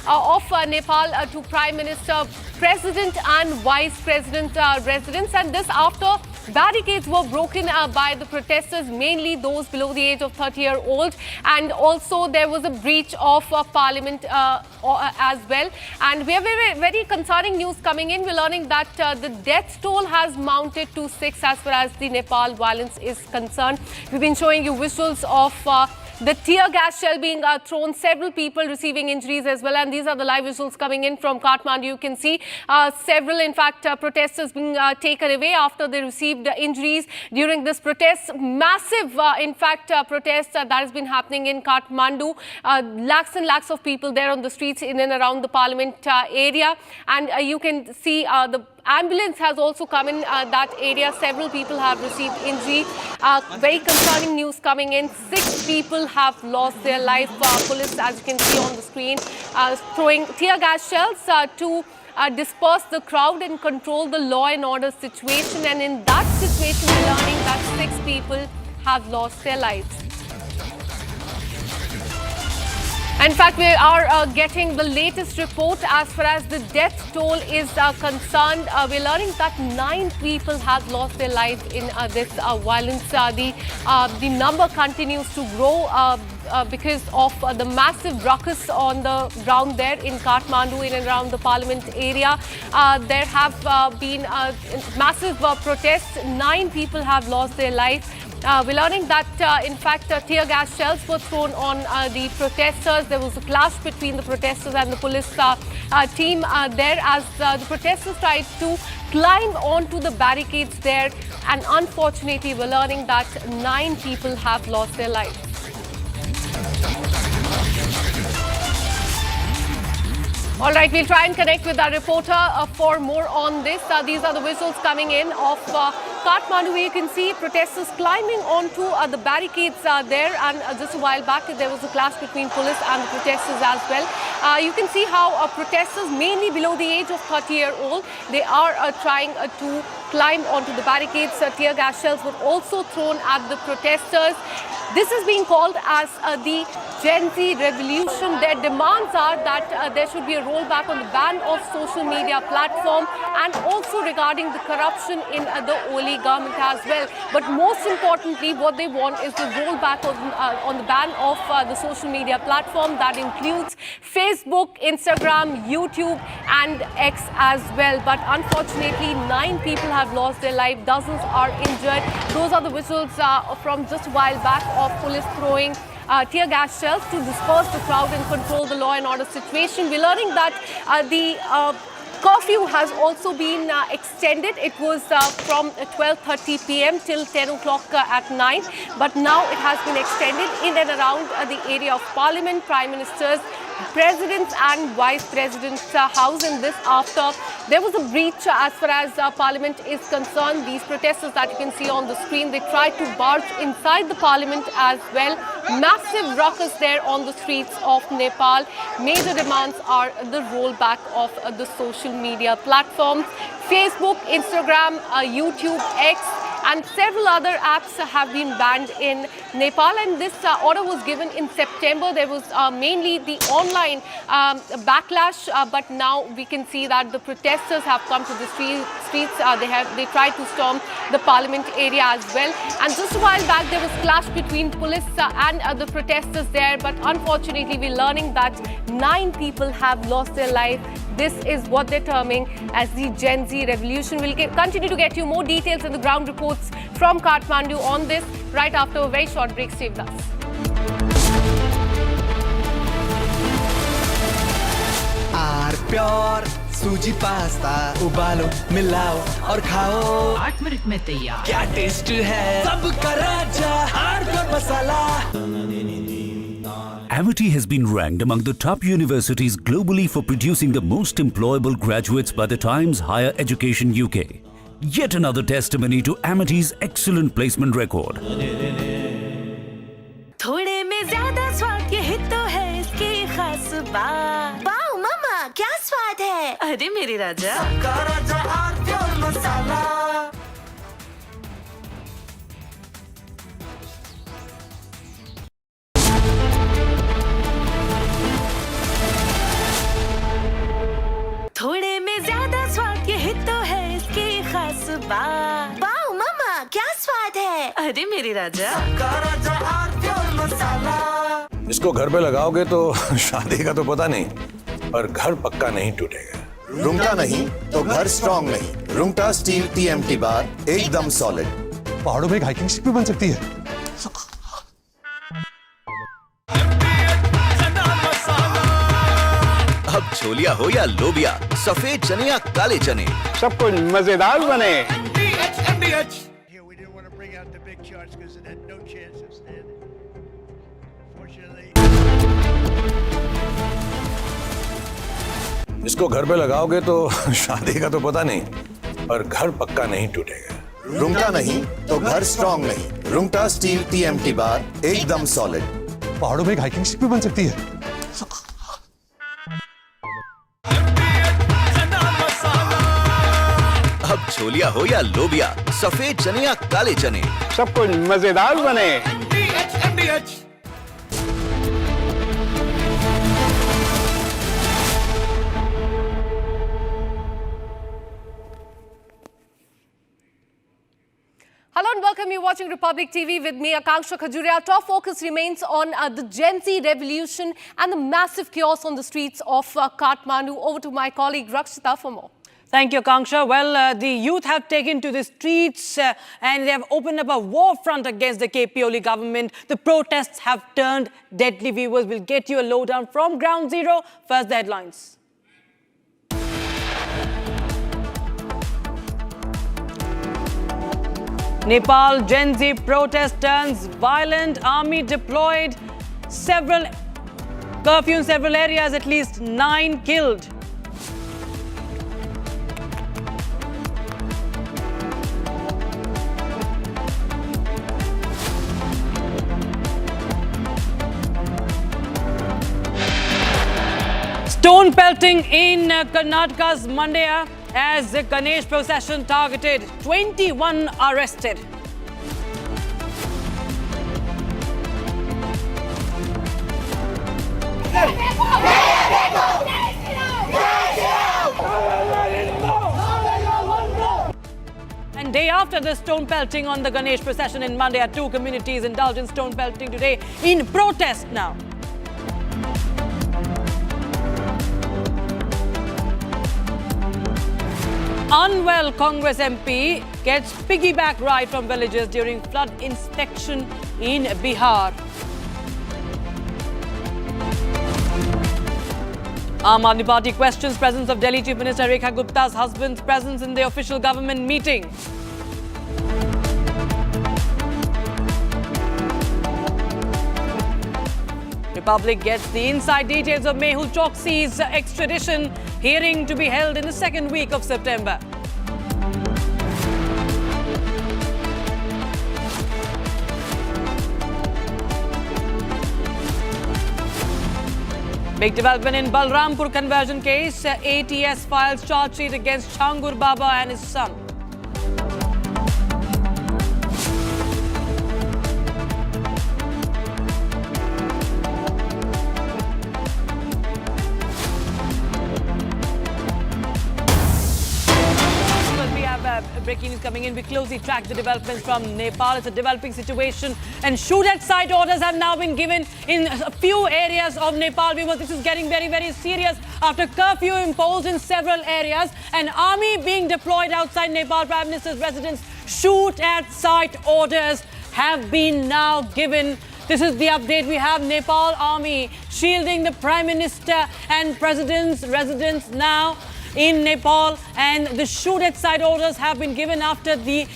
of Nepal to Prime Minister, President and Vice President residence. And this after barricades were broken by the protesters, mainly those below the age of 30-year-old. And also there was a breach of Parliament as well. And we have very concerning news coming in. We're learning that the death toll has mounted to 6 as far as the Nepal violence is concerned. We've been showing you visuals of the tear gas shell being thrown, several people receiving injuries as well. And these are the live visuals coming in from Kathmandu. You can see several, in fact, protesters being taken away after they received injuries during this protest. Massive, in fact, protest that has been happening in Kathmandu. Lakhs and lakhs of people there on the streets in and around the Parliament area. And you can see the ambulance has also come in that area. Several people have received injury. Very concerning news coming in. 6 people have lost their life. Police, as you can see on the screen, throwing tear gas shells to disperse the crowd and control the law and order situation. And in that situation, we're learning that 6 people have lost their lives. In fact, we are getting the latest report as far as the death toll is concerned. We're learning that 9 people have lost their lives in this violence. The number continues to grow. because of the massive ruckus on the ground there in Kathmandu, in and around the parliament area. There have been massive protests. 9 people have lost their life. We're learning that, in fact, tear gas shells were thrown on the protesters. There was a clash between the protesters and the police team there as the protesters tried to climb onto the barricades there. And unfortunately, we're learning that 9 people have lost their lives. All right, we'll try and connect with our reporter for more on this. These are the visuals coming in of Kathmandu, where you can see protesters climbing onto the barricades there. And just a while back, there was a clash between police and the protesters as well. You can see how protesters, mainly below the age of 30-year-old, they are trying to climb onto the barricades. Tear gas shells were also thrown at the protesters. This is being called as the Gen Z revolution. Their demands are that there should be a rollback on the ban of social media platform and also regarding the corruption in the Oli government as well. But most importantly, what they want is the rollback on the ban of the social media platform. That includes Facebook, Instagram, YouTube and X as well. But unfortunately, 9 people have lost their life, dozens are injured. Those are the visuals from just a while back of police throwing tear gas shells to disperse the crowd and control the law and order situation. We're learning that the curfew has also been extended. It was from 12:30 p.m. till 10 o'clock at night. But now it has been extended in and around the area of Parliament, Prime Minister's, President's and Vice President's house. And this after there was a breach as far as Parliament is concerned. These protesters that you can see on the screen, they tried to barge inside the Parliament as well. Massive ruckus there on the streets of Nepal. Major demands are the rollback of the social media platforms. Facebook, Instagram, YouTube, X and several other apps have been banned in Nepal, and this order was given in September. There was mainly the online backlash, but now we can see that the protesters have come to the streets. They tried to storm the Parliament area as well. And just a while back, there was clash between police and the protesters there. But unfortunately, we're learning that 9 people have lost their life. This is what they're terming as the Gen Z revolution. We'll continue to get you more details and the ground reports from Kathmandu on this right after a very short break. Stay with us. Pure सूजी pasta उबालो मिलाओ और खाओ 8 minute में तैयार क्या taste है सबका राजा hardcore masala Amity has been ranked among the top universities globally for producing the most employable graduates by the Times Higher Education UK. Yet another testimony to Amity's excellent placement record. थोड़े में ज्यादा स्वाद यही तो है इसकी खास बात। वाओ मामा क्या स्वाद है? अरे मेरे राजा सबका राजा हार्डकोर मसाला। थोड़े में ज्यादा स्वाद यही तो है इसकी खास बात। वाओ मामा क्या स्वाद है? अरे मेरे राजा सबका राजा हार्डकोर मसाला। इसको घर पे लगाओगे तो शादी का तो पता नहीं, पर घर पक्का नहीं टूटेगा। रुंगटा नहीं तो घर स्ट्रॉन्ग नहीं। रुंगटा स्टील TMT बार एकदम सॉलिड। पहाड़ों में एक हाइकिंग शिप भी बन सकती है। अब छोलिया हो या लोबिया, सफेद चने या काले चने, सब कुछ मजेदार बने। इसको घर पे लगाओगे तो शादी का तो पता नहीं, पर घर पक्का नहीं टूटेगा। रुंगटा नहीं तो घर स्ट्रॉन्ग नहीं। रुंगटा स्टील TMT बार एकदम सॉलिड। पहाड़ों में एक हाइकिंग शिप भी बन सकती है। अब छोलिया हो या लोबिया, सफेद चने या काले चने, सब कुछ मजेदार बने। Hello and welcome. You're watching Republic TV with me, Akanksha Khajuria. Our top focus remains on the Gen Z revolution and the massive chaos on the streets of Kathmandu. Over to my colleague Rakshita for more. Thank you, Akanksha. Well, the youth have taken to the streets and they have opened up a war front against the KP Oli government. The protests have turned deadly. Viewers will get you a lowdown from Ground Zero. First, the headlines. Nepal Gen Z protest turns violent. Army deployed. Curfew in several areas. At least 9 killed. Stone pelting in Karnataka's Mandya as the Ganesh procession targeted. 21 arrested. And day after the stone pelting on the Ganesh procession in Mandya, 2 communities indulged in stone pelting today in protest now. Unwell Congress MP gets piggyback ride from villagers during flood inspection in Bihar. Aam Aadmi Party questions presence of Delhi Chief Minister Rekha Gupta's husband's presence in the official government meeting. Republic gets the inside details of Mehul Choksi's extradition hearing to be held in the second week of September. Big development in Balrampur conversion case. ATS files charge sheet against Changur Baba and his son. Breaking news coming in. We closely track the developments from Nepal. It's a developing situation and shoot-at-sight orders have now been given in a few areas of Nepal. This is getting very, very serious after curfew imposed in several areas and army being deployed outside Nepal Prime Minister's residence. Shoot-at-sight orders have been now given. This is the update. We have Nepal army shielding the Prime Minister and President's residence now in Nepal, and the shoot-at-sight orders have been given after the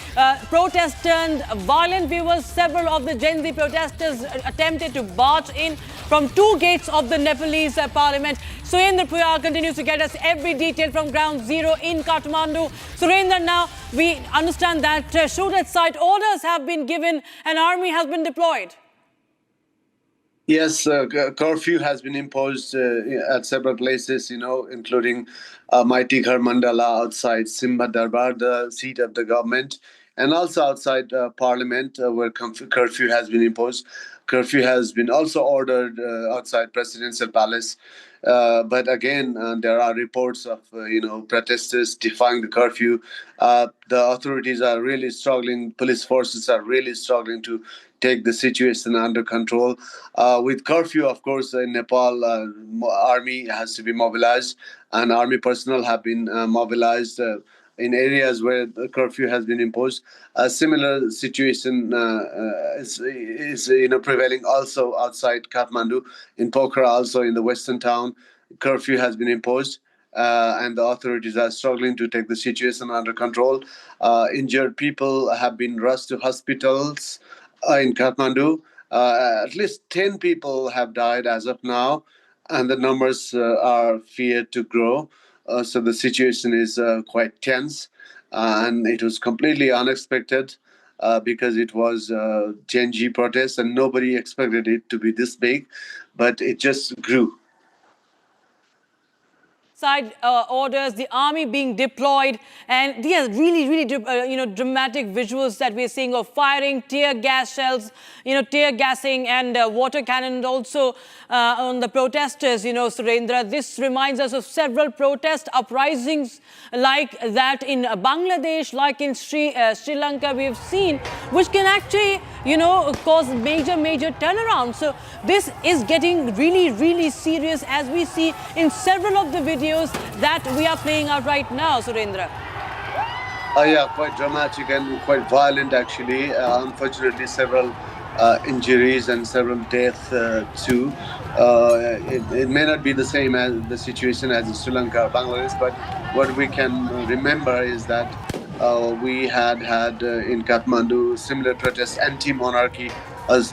protest turned violent. Viewers, several of the Gen Z protesters attempted to barge in from 2 gates of the Nepalese parliament. Surendra Puyal continues to get us every detail from Ground Zero in Kathmandu. Surendra, now we understand that shoot-at-sight orders have been given and army has been deployed. Yes, curfew has been imposed at several places, including Mighty Ghar Mandala outside Simha Darbar, the seat of the government, and also outside Parliament where curfew has been imposed. Curfew has been also ordered outside Presidential Palace. But again, there are reports of, protesters defying the curfew. The authorities are really struggling. Police forces are really struggling to take the situation under control. With curfew, of course, in Nepal, army has to be mobilized, and army personnel have been mobilized in areas where the curfew has been imposed. A similar situation is prevailing also outside Kathmandu. In Pokhara, also in the western town, curfew has been imposed. And the authorities are struggling to take the situation under control. Injured people have been rushed to hospitals in Kathmandu. At least 10 people have died as of now, and the numbers are feared to grow. So the situation is quite tense, and it was completely unexpected because it was Gen Z protest, and nobody expected it to be this big, but it just grew. side orders, the army being deployed, and these are really dramatic visuals that we're seeing of firing, tear gas shells, tear gassing and water cannon also on the protesters, Surendra. This reminds us of several protest uprisings like that in Bangladesh, like in Sri Lanka we've seen, which can actually, cause major turnaround. So this is getting really serious, as we see in several of the videos that we are playing out right now, Surendra. Yeah, quite dramatic and quite violent actually. Unfortunately, several injuries and several deaths too. It may not be the same as the situation as in Sri Lanka or Bangladesh, but what we can remember is that we had in Kathmandu similar protests, anti-monarchy as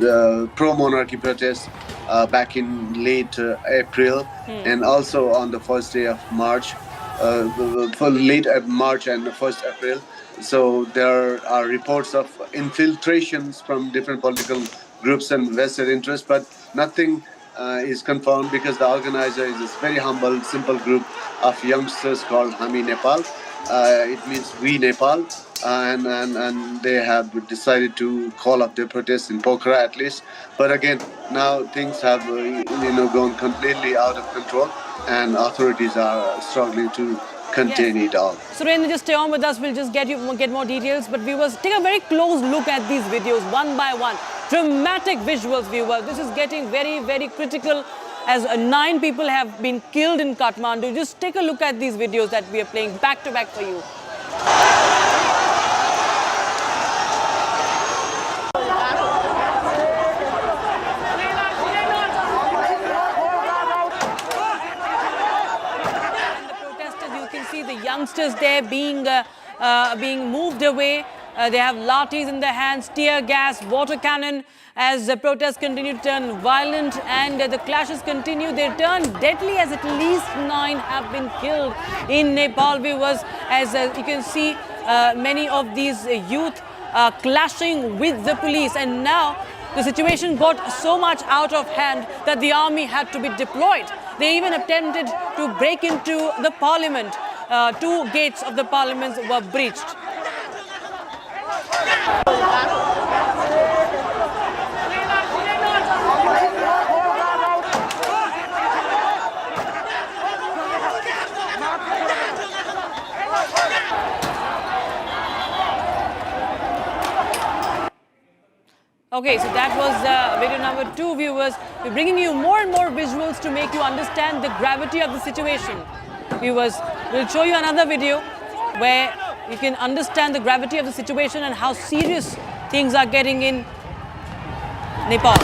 pro-monarchy protests back in late April and also on the first day of March, for late March and the 1st April. So there are reports of infiltrations from different political groups and vested interests, but nothing is confirmed because the organizer is this very humble, simple group of youngsters called Hami Nepal. It means We Nepal. And they have decided to call up their protests in Pokhara at least. But again, now things have gone completely out of control, and authorities are struggling to contain it all. Surendra, just stay on with us. We'll just get more details. But viewers, take a very close look at these videos one by one. Dramatic visuals, viewers. This is getting very critical, as 9 people have been killed in Kathmandu. Just take a look at these videos that we are playing back to back for you. Youngsters there being moved away. They have lathis in their hands, tear gas, water cannon. As the protests continue to turn violent and the clashes continue, they turn deadly, as at least 9 have been killed in Nepal, viewers. As you can see, many of these youth clashing with the police, and now the situation got so much out of hand that the army had to be deployed. They even attempted to break into the parliament. 2 gates of the parliament were breached. Okay, so that was video number 2, viewers. We're bringing you more and more visuals to make you understand the gravity of the situation. Viewers, we'll show you another video where you can understand the gravity of the situation and how serious things are getting in Nepal.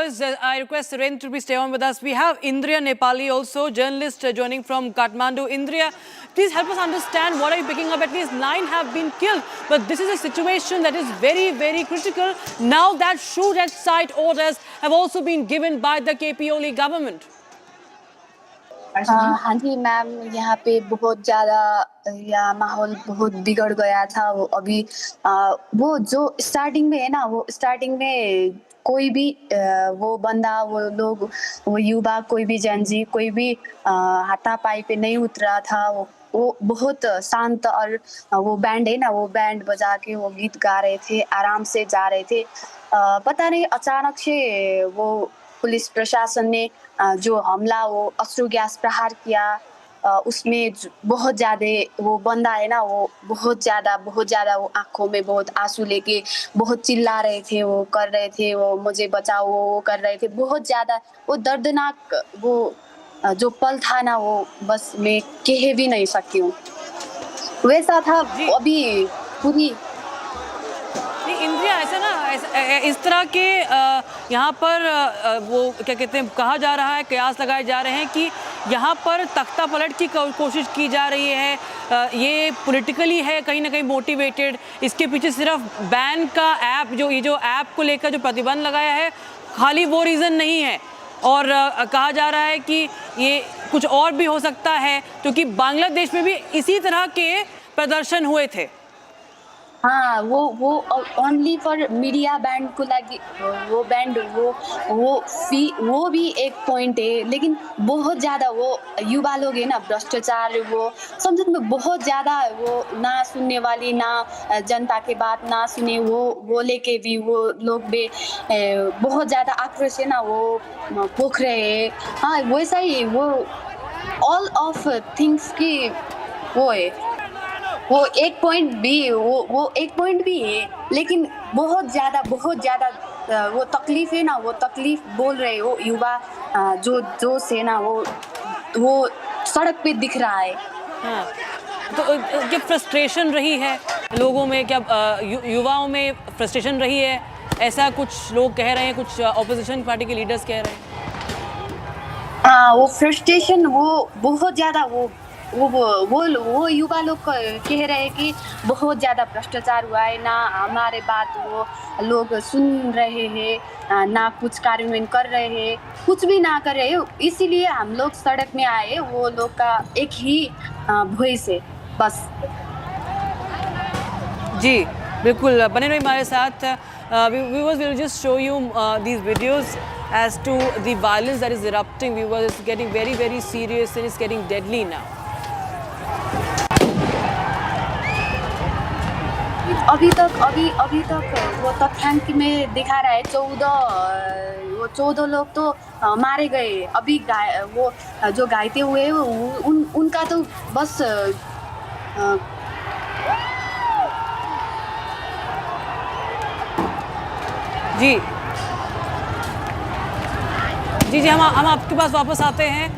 viewers, I request Suren to stay on with us. We have Indriya Nepali also, journalist joining from Kathmandu. Indriya, please help us understand what are you picking up? At least 9 have been killed, but this is a situation that is very, very critical now that shoot at sight orders have also been given by the KP Oli government. हाँ जी ma'am, यहाँ पे बहुत ज़्यादा या माहौल बहुत बिगड़ गया था। वो अभी वो जो स्टार्टिंग में है ना, वो स्टार्टिंग में कोई भी वो बंदा, वो लोग, वो युवा, कोई भी जनजी, कोई भी हाथापाई पे नहीं उतरा था। वो बहुत शांत, और वो बैंड है ना, वो बैंड बजा के वो गीत गा रहे थे, आराम से जा रहे थे। पता नहीं अचानक से वो पुलिस प्रशासन ने जो हमला, वो अश्रु गैस प्रहार किया, उसमें बहुत ज़्यादा वो बंदा है ना, वो बहुत ज़्यादा वो आंखों में बहुत आंसू लेके बहुत चिल्ला रहे थे, वो कर रहे थे, वो मुझे बचाओ, वो कर रहे थे बहुत ज़्यादा। वो दर्दनाक वो जो पल था ना, वो बस मैं कह भी नहीं सकती हूँ, वैसा था अभी पूरी। इंद्रिया, ऐसा ना, इस तरह के यहाँ पर वो क्या कहते हैं, कहा जा रहा है, कयास लगाए जा रहे हैं कि यहाँ पर तख्ता पलट की कोशिश की जा रही है। ये पॉलिटिकली है, कहीं ना कहीं मोटिवेटेड। इसके पीछे सिर्फ बैन का ऐप, जो ऐप को लेकर जो प्रतिबंध लगाया है, खाली वो रीज़न नहीं है। और कहा जा रहा है कि ये कुछ और भी हो सकता है, क्योंकि बांग्लादेश में भी इसी तरह के प्रदर्शन हुए थे। हाँ, वो ओनली फॉर मीडिया बैंड को लगी, वो बैंड वो भी एक पॉइंट है, लेकिन बहुत ज़्यादा वो युवा लोग है ना, भ्रष्टाचार, वो संसद में बहुत ज़्यादा वो ना सुनने वाली, ना जनता के बात ना सुने, वो लेके भी वो लोग भी बहुत ज़्यादा आक्रोश है ना, वो पोख रहे हैं। हाँ, वैसा ही वो ऑल ऑफ थिंग्स की वो है, वो एक पॉइंट भी है, लेकिन बहुत ज़्यादा वो तकलीफ है ना, वो तकलीफ बोल रहे हो युवा, जो से ना वो सड़क पे दिख रहा है। हाँ, तो क्या फ्रस्ट्रेशन रही है लोगों में, क्या युवाओं में फ्रस्ट्रेशन रही है? ऐसा कुछ लोग कह रहे हैं, कुछ ऑपोजिशन पार्टी के लीडर्स कह रहे हैं। हाँ, वो फ्रस्ट्रेशन वो बहुत ज़्यादा वो युवा लोग कह रहे हैं कि बहुत ज़्यादा भ्रष्टाचार हुआ है ना, हमारे बात वो लोग सुन रहे हैं ना, कुछ कार्यान्वयन कर रहे हैं, कुछ भी ना कर रहे हैं। इसीलिए हम लोग सड़क में आए, वो लोग का एक ही वॉइस है बस। जी बिल्कुल, बने रहिए हमारे साथ। Viewers, will just show you these videos as to the violence that is erupting. Viewers, it's getting very, very serious and it's getting deadly now. अभी तक वो तथ्यांक में दिखा रहा है 14 लोग तो मारे गए। अभी वो जो घायते हुए उनका तो बस जी हम आपके पास वापस आते हैं।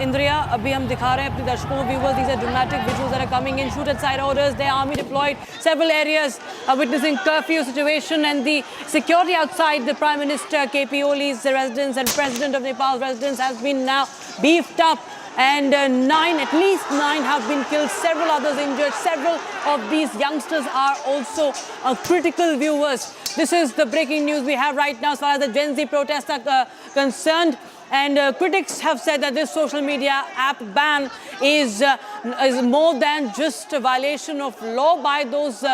इंद्रिया, अभी हम दिखा रहे हैं अपने दर्शकों को, viewers, these are dramatic visuals that are coming in. Shoot at sight orders, the army deployed several areas, witnessing curfew situation, and the security outside the Prime Minister KP Oli's residence and President of Nepal's residence has been now beefed up. And at least nine have been killed, several others injured. Several of these youngsters are also critical, viewers. This is the breaking news we have right now as far as the Gen Z protests are concerned. And critics have said that this social media app ban is more than just a violation of law by those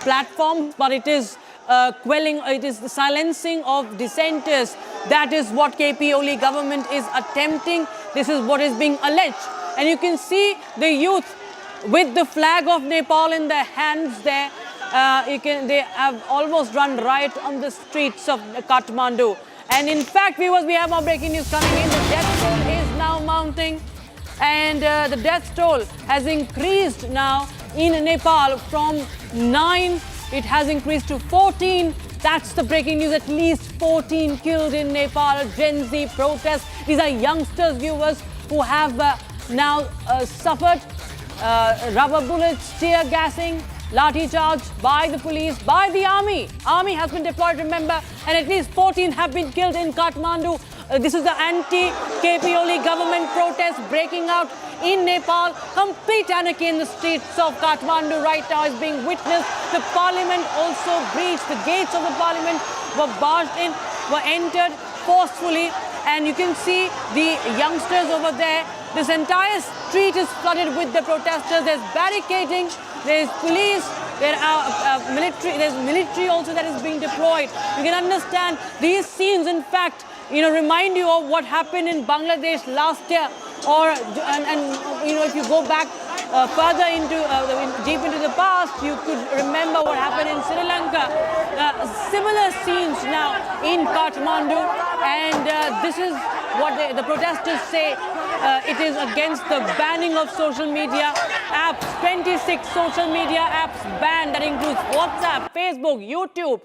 platforms, but it is it is the silencing of dissenters. That is what KP Oli government is attempting. This is what is being alleged. And you can see the youth with the flag of Nepal in their hands there. They have almost run riot on the streets of Kathmandu. And in fact, viewers, we have more breaking news coming in. The death toll is now mounting. And the death toll has increased now in Nepal from 9. It has increased to 14. That's the breaking news. At least 14 killed in Nepal. Gen Z protests. These are youngsters, viewers, who have now suffered rubber bullets, tear gassing, Lathi charge by the police, by the army. Army has been deployed, remember, and at least 14 have been killed in Kathmandu. This is the anti-KP Oli government protest breaking out in Nepal. Complete anarchy in the streets of Kathmandu right now is being witnessed. The parliament also breached. The gates of the parliament were barged in, were entered forcefully. And you can see the youngsters over there. This entire street is flooded with the protesters. There's barricading, there's police, there's military also that is being deployed. You can understand these scenes, in fact, remind you of what happened in Bangladesh last year, or if you go back further deep into the past, you could remember what happened in Sri Lanka. Similar scenes now in Kathmandu, and this is what the protesters say. It is against the banning of social media apps. 26 social media apps banned. That includes WhatsApp, Facebook, YouTube.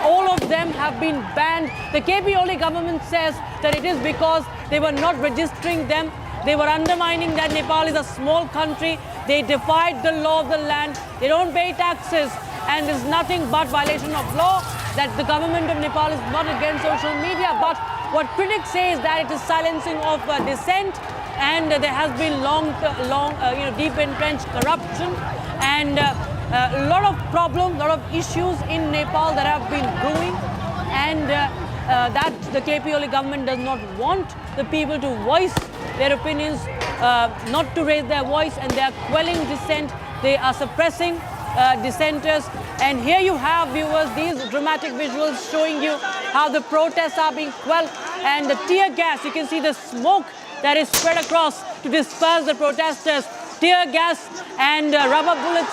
All of them have been banned. The KP Oli government says that it is because they were not registering them. They were undermining that Nepal is a small country. They defied the law of the land. They don't pay taxes. And there's nothing but violation of law, that the government of Nepal is not against social media. But what critics say is that it is silencing of dissent, and there has been deep entrenched corruption, and a lot of problems, a lot of issues in Nepal that have been brewing, and that the KP Oli government does not want the people to voice their opinions, not to raise their voice, and they are quelling dissent. They are suppressing dissenters. And here you have, viewers, these dramatic visuals showing you how the protests are being quelled, and the tear gas, you can see the smoke that is spread across to disperse the protesters. Tear gas and rubber bullets,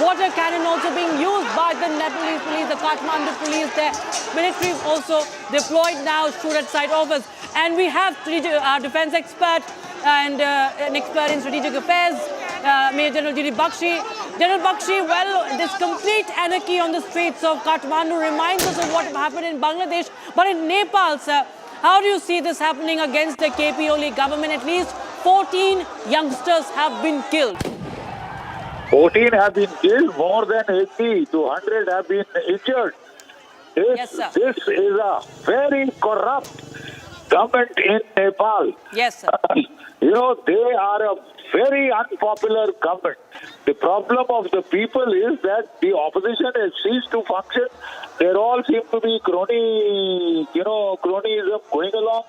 water cannon also being used by the Nepalese police, the Kathmandu police. The military also deployed now, stood at site office. And we have our defense expert and an expert in strategic affairs, Major General G.D. Bakshi. General Bakshi, well, this complete anarchy on the streets of Kathmandu reminds us of what happened in Bangladesh. But in Nepal, sir, how do you see this happening against the KP Oli government? At least 14 youngsters have been killed. 14 have been killed, more than 80 to 100 have been injured. This is a very corrupt government in Nepal. Yes, sir. They are a very unpopular government. The problem of the people is that the opposition has ceased to function. There all seem to be cronyism going along,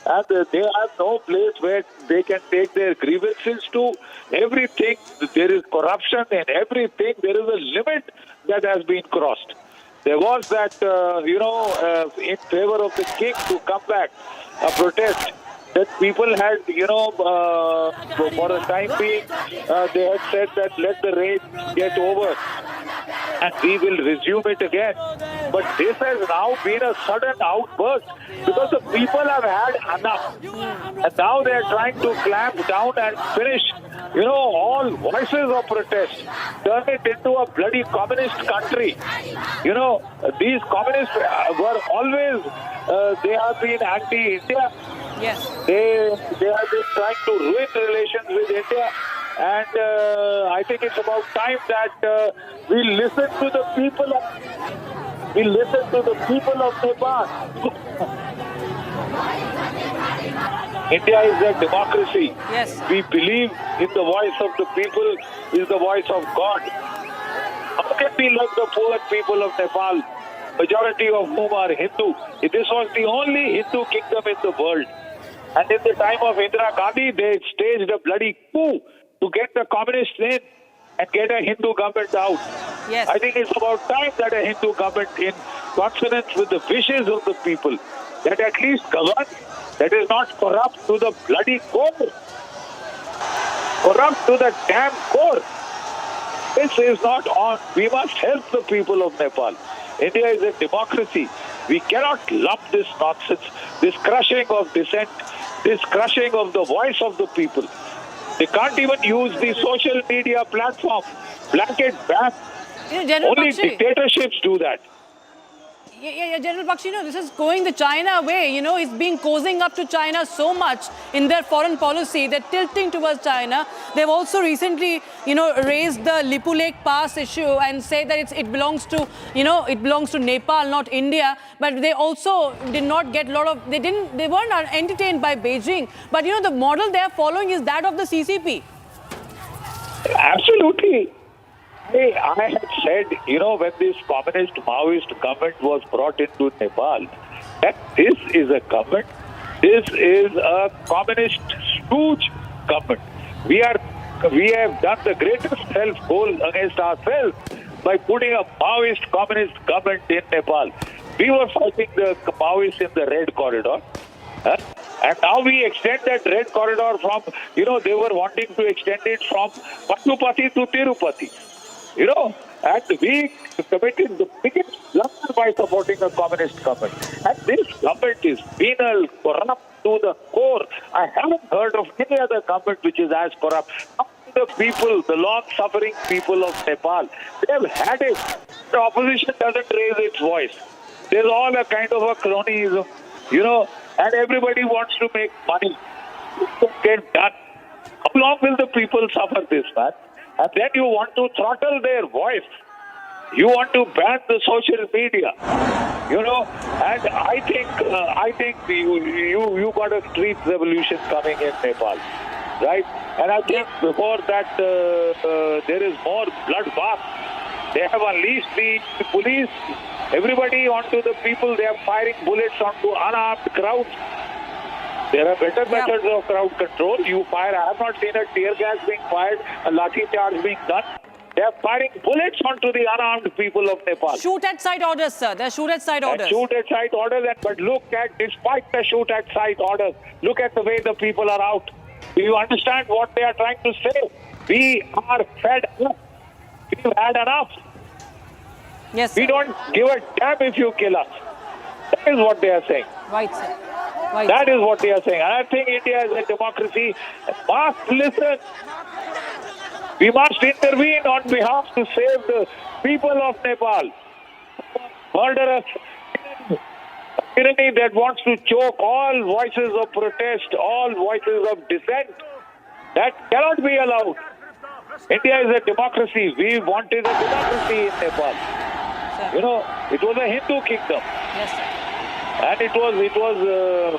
and they have no place where they can take their grievances to. Everything, there is corruption in everything. There is a limit that has been crossed. There was that, in favor of the king to come back, a protest that people had, for a time being, they had said that let the rain get over and we will resume it again. But this has now been a sudden outburst because the people have had enough. And now they are trying to clamp down and finish, all voices of protest. Turn it into a bloody communist country. These communists were always, they have been anti-India. Yes. They have been trying to ruin relations with India, and I think it's about time that we listen to the people of Nepal. India is a democracy. Yes. We believe in the voice of the people is the voice of God. How can we let the poor people of Nepal, majority of whom are Hindu? This was the only Hindu kingdom in the world. And in the time of Indira Gandhi, they staged a bloody coup to get the communists in and get a Hindu government out. Yes. I think it's about time that a Hindu government, in consonance with the wishes of the people, that at least govern, that is not corrupt to the bloody core. Corrupt to the damn core. This is not on. We must help the people of Nepal. India is a democracy. We cannot lump this nonsense, this crushing of dissent, this crushing of the voice of the people. They can't even use the social media platform. Blanket ban. Only dictatorships do that. General Bakshi, this is going the China way. It's being cozying up to China so much in their foreign policy. They're tilting towards China. They've also recently, raised the Lipu Lake Pass issue and say that it belongs to, it belongs to Nepal, not India. But they also did not get a lot of, they weren't entertained by Beijing. But, the model they're following is that of the CCP. Absolutely. I had said, when this communist Maoist government was brought into Nepal, that this is a government, this is a communist stooge government. We have done the greatest self-goal against ourselves by putting a Maoist communist government in Nepal. We were fighting the Maoists in the Red Corridor. And now we extend that Red Corridor from, they were wanting to extend it from Pashupati to Tirupati. And we committed the biggest blunder by supporting a communist government. And this government is penal, corrupt to the core. I haven't heard of any other government which is as corrupt. The people, the long-suffering people of Nepal, they have had it. The opposition doesn't raise its voice. There's all a kind of a cronyism, and everybody wants to make money. It get done. How long will the people suffer this, man? And then you want to throttle their voice. You want to ban the social media. And I think you got a street revolution coming in Nepal, right? And I think before that there is more bloodbath. They have unleashed the police, everybody onto the people. They are firing bullets onto unarmed crowds. There are better methods of crowd control. You fire. I have not seen a tear gas being fired, a lathi charge being done. They are firing bullets onto the unarmed people of Nepal. Shoot at sight orders, sir. They're shoot at sight orders. Shoot at sight orders. But despite the shoot at sight orders, look at the way the people are out. Do you understand what they are trying to say? We are fed up. We've had enough. Yes, sir. We don't give a damn if you kill us. That is what they are saying. Right, sir. Right. That is what they are saying. And I think India is a democracy. Must listen. We must intervene on behalf to save the people of Nepal. Murderous tyranny that wants to choke all voices of protest, all voices of dissent. That cannot be allowed. India is a democracy. We wanted a democracy in Nepal. Sir. It was a Hindu kingdom. Yes, sir. And it was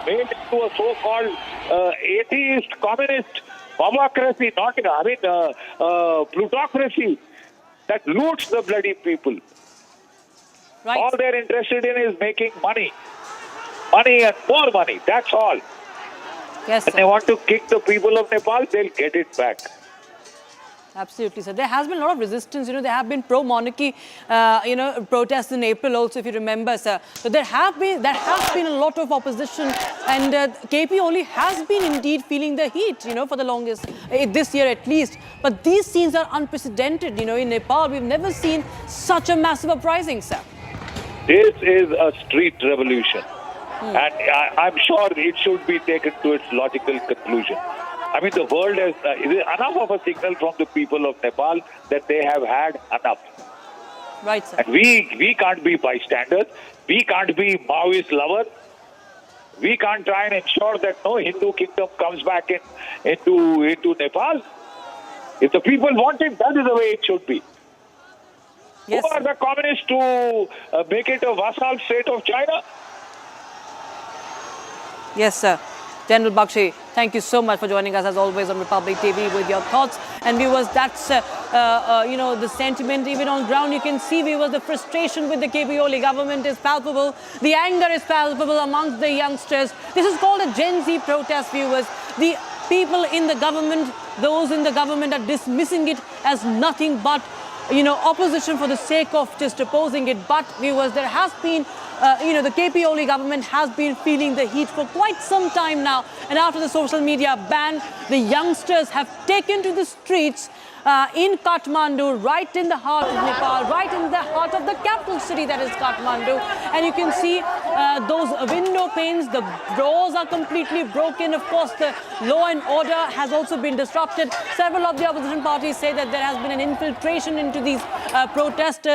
made into a so-called atheist, communist democracy, plutocracy that loots the bloody people. Right. All they're interested in is making money. Money and more money. That's all. Yes, sir. When they want to kick the people of Nepal, they'll get it back. Absolutely, sir. There has been a lot of resistance. There have been pro-monarchy, protests in April also, if you remember, sir. So there has been a lot of opposition, and KP only has been indeed feeling the heat, for the longest, this year at least. But these scenes are unprecedented, in Nepal. We've never seen such a massive uprising, sir. This is a street revolution, and I'm sure it should be taken to its logical conclusion. I mean, the world has enough of a signal from the people of Nepal that they have had enough. Right, sir. And we can't be bystanders. We can't be Maoist lovers. We can't try and ensure that no Hindu kingdom comes back into Nepal. If the people want it, that is the way it should be. Yes, who are the communists to make it a vassal state of China? Yes, sir. General Bakshi, thank you so much for joining us as always on Republic TV with your thoughts. And viewers, that's, the sentiment even on ground. You can see, viewers, the frustration with the KP Oli government is palpable. The anger is palpable amongst the youngsters. This is called a Gen Z protest, viewers. The people in the government, those in the government are dismissing it as nothing but, opposition for the sake of just opposing it. But, viewers, there has been the KP Oli government has been feeling the heat for quite some time now. And after the social media ban, the youngsters have taken to the streets in Kathmandu, right in the heart of Nepal, right in the heart of the capital city that is Kathmandu. And you can see those window panes, the doors are completely broken. Of course, the law and order has also been disrupted. Several of the opposition parties say that there has been an infiltration into these protest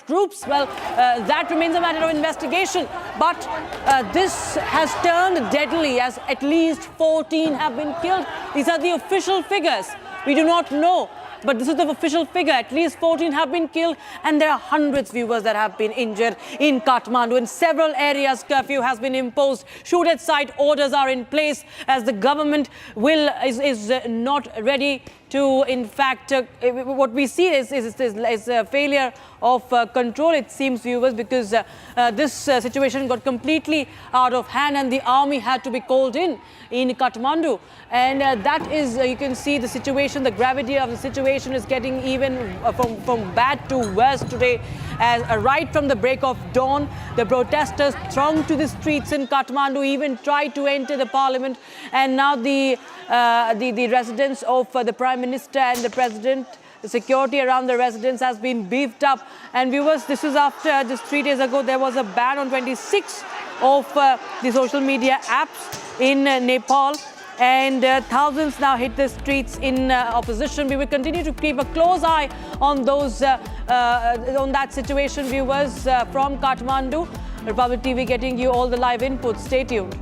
groups. Well, that remains a matter of investigation. But this has turned deadly as at least 14 have been killed. These are the official figures. We do not know, but this is the official figure. At least 14 have been killed, and there are hundreds, viewers, that have been injured in Kathmandu. In several areas, curfew has been imposed. Shoot-at-sight orders are in place as the government is not ready to, in fact, what we see is a failure of control, it seems, viewers, because this situation got completely out of hand and the army had to be called in Kathmandu. And that is, you can see the situation, the gravity of the situation is getting even from bad to worse today. As right from the break of dawn, the protesters thronged to the streets in Kathmandu, even tried to enter the parliament. And now the residence of the Prime Minister and the President, the security around the residence has been beefed up. And viewers, this is after just 3 days ago, there was a ban on 26 of the social media apps in Nepal. And thousands now hit the streets in opposition. We will continue to keep a close eye on those, on that situation, viewers, from Kathmandu. Republic TV getting you all the live inputs. Stay tuned.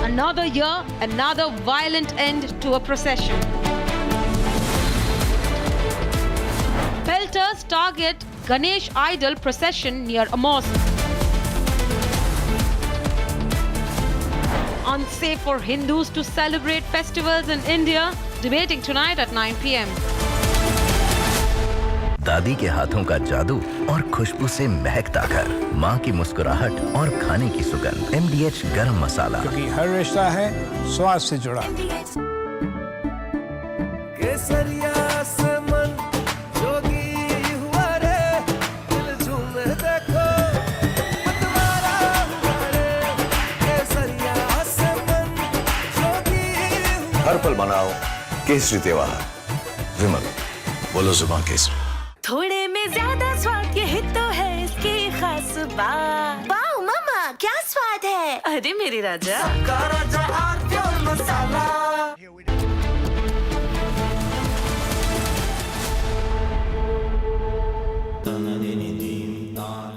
Another year, another violent end to a procession. Pelters target Ganesh idol procession near a mosque. Unsafe for Hindus to celebrate festivals in India, debating tonight at 9 p.m. दादी के हाथों का जादू और खुशबू से महकता घर, माँ की मुस्कुराहट और खाने की सुगंध। MDH गरम मसाला, क्योंकि हर रिश्ता है स्वाद से जुड़ा। केसरिया से मन जोगी हुआ रे, दिल झूमे देखो मतवारा हुआ रे। केसरिया से मन जोगी हुआ। हर पल मनाओ केसरी त्योहार, विमल बोलो जुबान केसरी। थोड़े में ज्यादा स्वाद, यही तो है इसकी खास बात। वाओ मामा, क्या स्वाद है। अरे मेरे राजा, सबका राजा आरती और मसाला।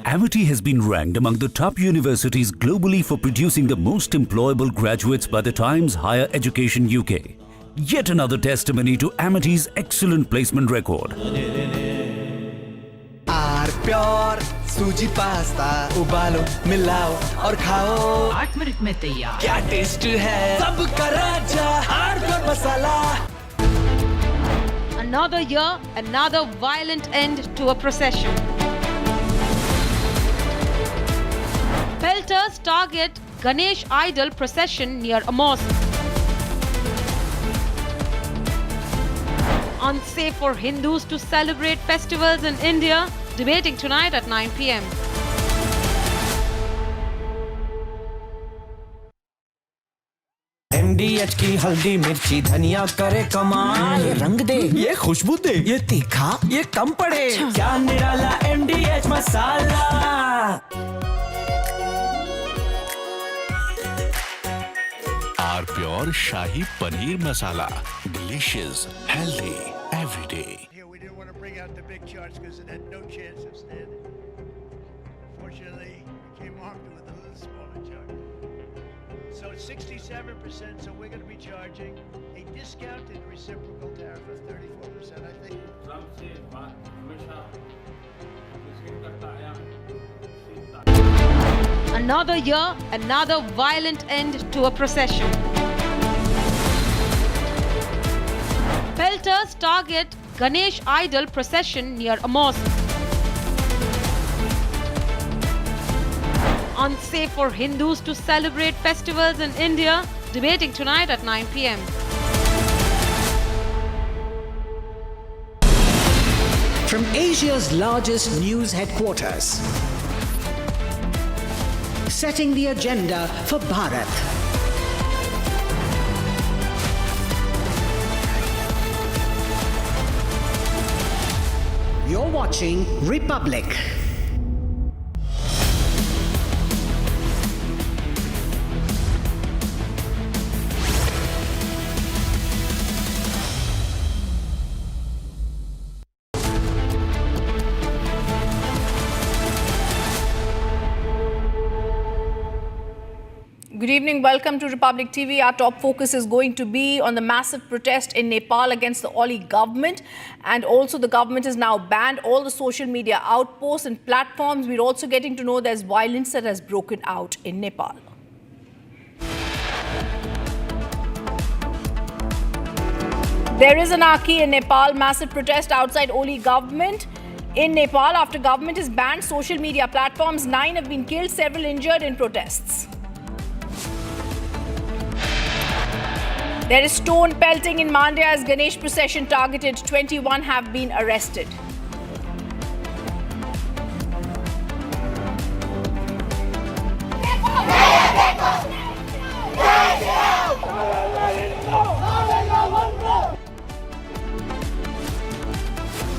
Amity has been ranked among the top universities globally for producing the most employable graduates by the Times Higher Education UK. Yet another testimony to Amity's excellent placement record. Pure सूजी pasta उबालो मिलाओ और खाओ 8 minute में तैयार। क्या taste है सबका राजा argon masala. Another year, another violent end to a procession. Pelters target Ganesh idol procession near a mosque. Unsafe for Hindus to celebrate festivals in India, debating tonight at 9 p.m. MDH की हल्दी मिर्ची धनिया करे कमाल। ये रंग दे, ये खुशबू दे, ये तीखा, ये कम पड़े। क्या निराला MDH masala. Our pure shahi paneer masala, delicious, healthy, everyday. Out the big charts because it had no chance of standing. Fortunately, we came armed with a little smaller chart. So it's 67%, so we're going to be charging a discounted reciprocal tariff of 34%, I think. Another year, another violent end to a procession. Pelters target Ganesh idol procession near a mosque. Unsafe for Hindus to celebrate festivals in India, debating tonight at 9 p.m. From Asia's largest news headquarters, setting the agenda for Bharat. You're watching Republic. Good evening, welcome to Republic TV. Our top focus is going to be on the massive protest in Nepal against the Oli government, and also the government has now banned all the social media outposts and platforms. We're also getting to know there's violence that has broken out in Nepal. There is anarchy in Nepal, massive protest outside Oli government. In Nepal, after government has banned social media platforms, 9 have been killed, several injured in protests. There is stone pelting in Mandya as Ganesh procession targeted. 21 have been arrested.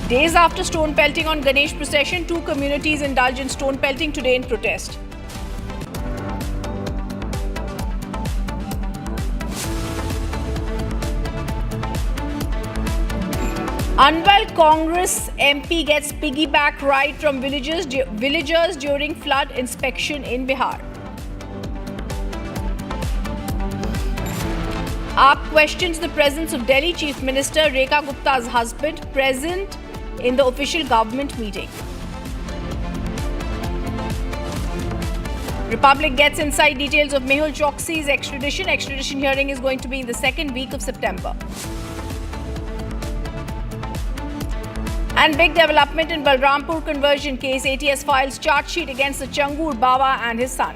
Days after stone pelting on Ganesh procession, 2 communities indulge in stone pelting today in protest. Unwell Congress MP gets piggyback ride from villagers during flood inspection in Bihar. AAP questions the presence of Delhi Chief Minister Rekha Gupta's husband present in the official government meeting. Republic gets inside details of Mehul Choksi's extradition. Extradition hearing is going to be in the second week of September. And big development in Balrampur conversion case. ATS files charge sheet against the Changur Baba and his son.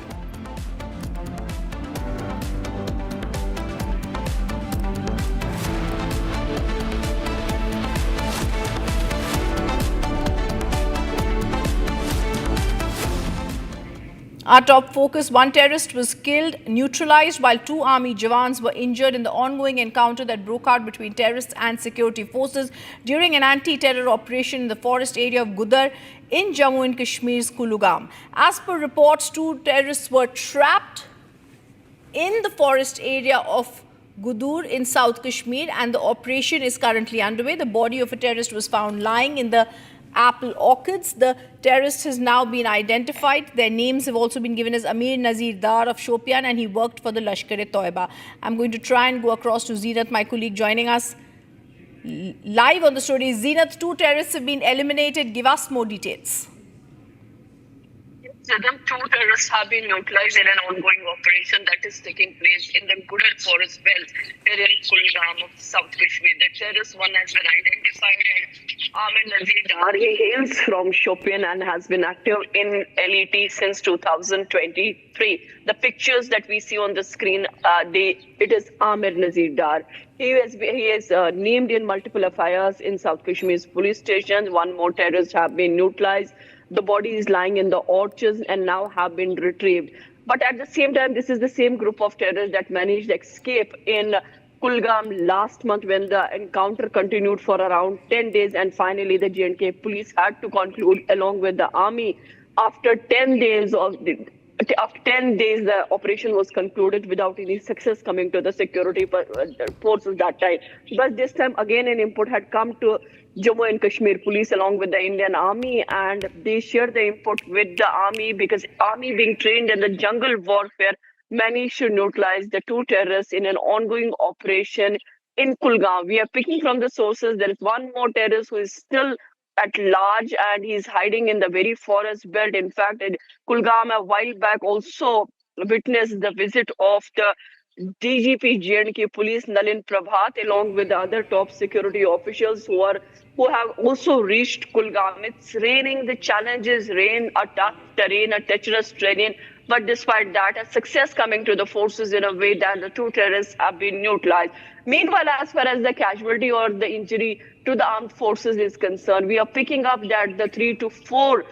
Our top focus, 1 terrorist was killed, neutralized, while 2 army jawans were injured in the ongoing encounter that broke out between terrorists and security forces during an anti-terror operation in the forest area of Gudar in Jammu and Kashmir's Kulugam. As per reports, 2 terrorists were trapped in the forest area of Gudur in South Kashmir, and the operation is currently underway. The body of a terrorist was found lying in the apple orchards. The terrorist has now been identified. Their names have also been given as Amir Nazir Dar of Shopian, and he worked for the Lashkar-e-Toiba. I'm going to try and go across to Zeenat, my colleague, joining us live on the story. Zeenat, 2 terrorists have been eliminated. Give us more details. Sadam, 2 terrorists have been neutralized in an ongoing operation that is taking place in the Gudar forest belt here in Kulgam of South Kashmir. The terrorist one has been identified as Ahmed Nazir Dar. He hails from Shopian and has been active in LET since 2023. The pictures that we see on the screen, it is Ahmed Nazir Dar. He is named in multiple FIRs in South Kashmir's police stations. 1 more terrorist have been neutralized. The body is lying in the orchards and now have been retrieved. But at the same time, this is the same group of terrorists that managed to escape in Kulgam last month when the encounter continued for around 10 days. And finally, the J&K police had to conclude along with the army. After 10 days, the operation was concluded without any success coming to the security forces that time. But this time, again, an input had come to Jammu and Kashmir police along with the Indian army, and they shared the input with the army because army being trained in the jungle warfare managed to neutralize the 2 terrorists in an ongoing operation in Kulgam. We are picking from the sources. There is 1 more terrorist who is still at large and he's hiding in the very forest belt. In fact, Kulgam a while back also witnessed the visit of the DGP J&K police Nalin Prabhat along with the other top security officials who have also reached Kulgam. It's raining. The challenges rain, a tough terrain, a treacherous terrain. But despite that, a success coming to the forces in a way that the two terrorists have been neutralized. Meanwhile, as far as the casualty or the injury to the armed forces is concerned, we are picking up that the 3 to 4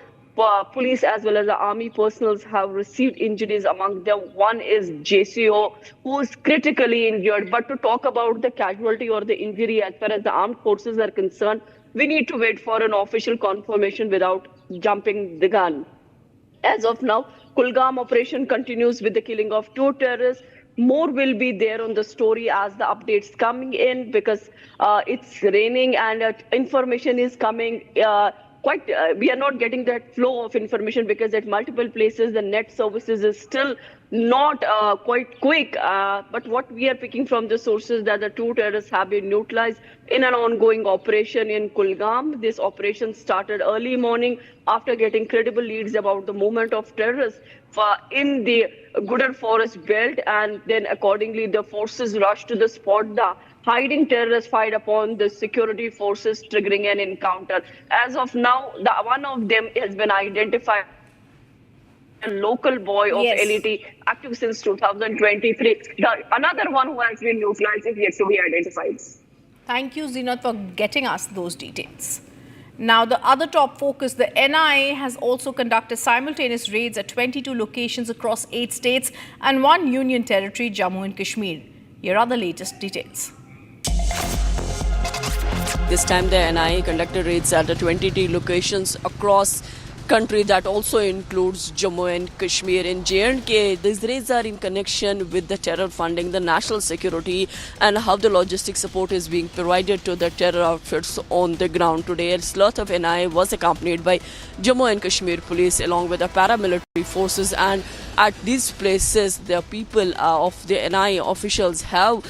police as well as the army personals have received injuries. Among them, one is JCO, who is critically injured. But to talk about the casualty or the injury as far as the armed forces are concerned, we need to wait for an official confirmation without jumping the gun. As of now, Kulgam operation continues with the killing of 2 terrorists. More will be there on the story as the updates coming in, because it's raining and information is coming. We are not getting that flow of information because at multiple places the net services is still not quite quick. But what we are picking from the sources that the 2 terrorists have been neutralized in an ongoing operation in Kulgam. This operation started early morning after getting credible leads about the movement of terrorists in the Gudar forest belt, and then accordingly the forces rushed to the spot. The hiding terrorists fired upon the security forces, triggering an encounter. As of now, one of them has been identified, a local boy of LET, active since 2023. Another one who has been neutralized is yet to be identified. Thank you, Zinat, for getting us those details. Now, the other top focus, the NIA has also conducted simultaneous raids at 22 locations across 8 states and 1 union territory, Jammu and Kashmir. Here are the latest details. This time the NIA conducted raids at the 22 locations across country that also includes Jammu and Kashmir. In J&K, these raids are in connection with the terror funding, the national security, and how the logistic support is being provided to the terror outfits on the ground. Today, a slot of NIA was accompanied by Jammu and Kashmir police along with the paramilitary forces, and at these places the people of the NIA officials have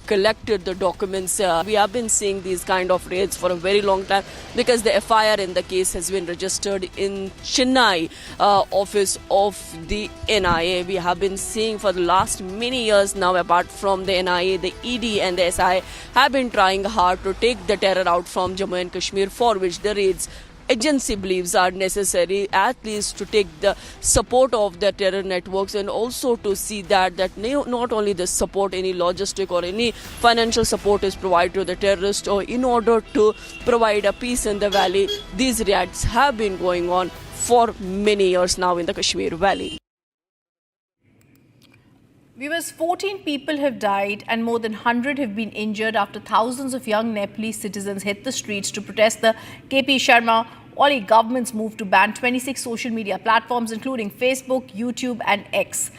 collected the documents. We have been seeing these kind of raids for a very long time because the FIR in the case has been registered in Chennai office of the NIA. We have been seeing for the last many years now, apart from the NIA, the ED and the SI have been trying hard to take the terror out from Jammu and Kashmir, for which the raids agency believes are necessary, at least to take the support of the terror networks, and also to see that not only the support, any logistic or any financial support is provided to the terrorists, or in order to provide a peace in the valley. These raids have been going on for many years now in the Kashmir Valley. Viewers, 14 people have died and more than 100 have been injured after thousands of young Nepalese citizens hit the streets to protest the KP Sharma Oli government's move to ban 26 social media platforms, including Facebook, YouTube and X.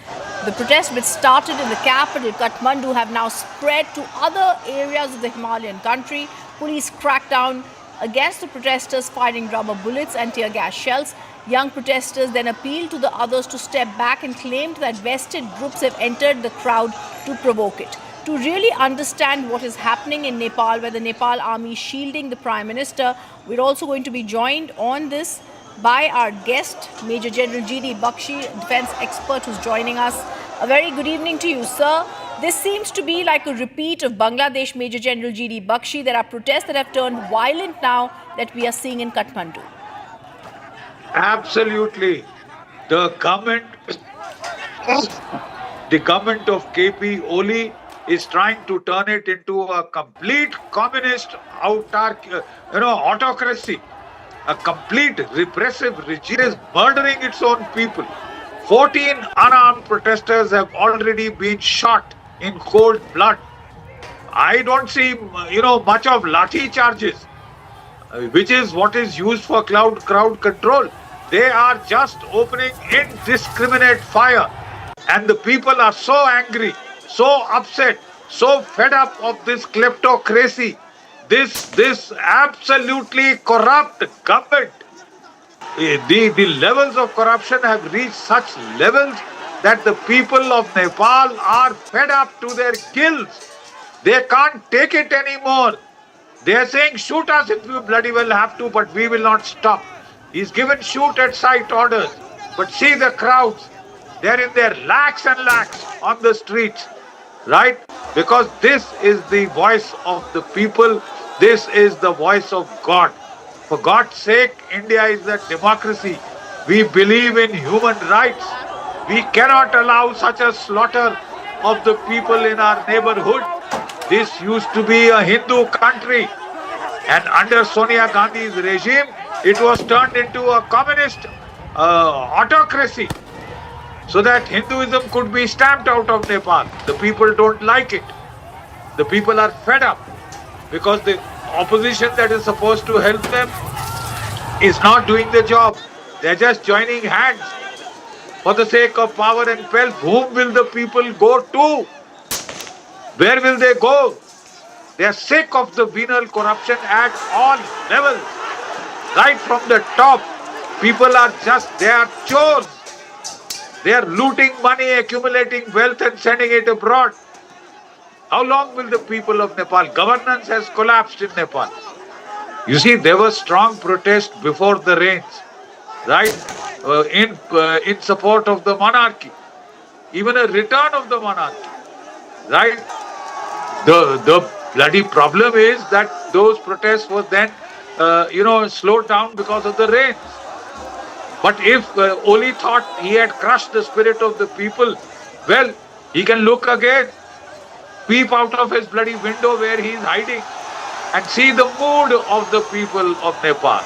The protests, which started in the capital, Kathmandu, have now spread to other areas of the Himalayan country. Police cracked down against the protesters, firing rubber bullets and tear gas shells. Young protesters then appealed to the others to step back and claimed that vested groups have entered the crowd to provoke it. To really understand what is happening in Nepal, where the Nepal army is shielding the Prime Minister, we're also going to be joined on this by our guest, Major General G.D. Bakshi, defense expert who's joining us. A very good evening to you, sir. This seems to be like a repeat of Bangladesh, Major General G.D. Bakshi. There are protests that have turned violent now that we are seeing in Kathmandu. Absolutely. The government of KP Oli is trying to turn it into a complete communist autocracy. A complete repressive regime is murdering its own people. 14 unarmed protesters have already been shot in cold blood. I don't see, much of lathi charges, which is what is used for crowd control. They are just opening indiscriminate fire. And the people are so angry, so upset, so fed up of this kleptocracy, this absolutely corrupt government. The levels of corruption have reached such levels that the people of Nepal are fed up to their gills. They can't take it anymore. They are saying, shoot us if you bloody well have to, but we will not stop. He's given shoot at sight orders. But see the crowds. They're in their lakhs and lakhs on the streets. Right? Because this is the voice of the people. This is the voice of God. For God's sake, India is a democracy. We believe in human rights. We cannot allow such a slaughter of the people in our neighborhood. This used to be a Hindu country, and under Sonia Gandhi's regime, it was turned into a communist autocracy, so that Hinduism could be stamped out of Nepal. The people don't like it. The people are fed up because the opposition that is supposed to help them is not doing the job. They're just joining hands for the sake of power and wealth. Whom will the people go to? Where will they go? They are sick of the venal corruption at all levels. Right from the top, people are they are chores. They are looting money, accumulating wealth and sending it abroad. How long will the people of Nepal? Governance has collapsed in Nepal. You see, there was strong protest before the rains, right? In support of the monarchy, even a return of the monarchy, right? The bloody problem is that those protests were then, slowed down because of the rains. But if Oli thought he had crushed the spirit of the people, well, he can look again, peep out of his bloody window where he is hiding, and see the mood of the people of Nepal.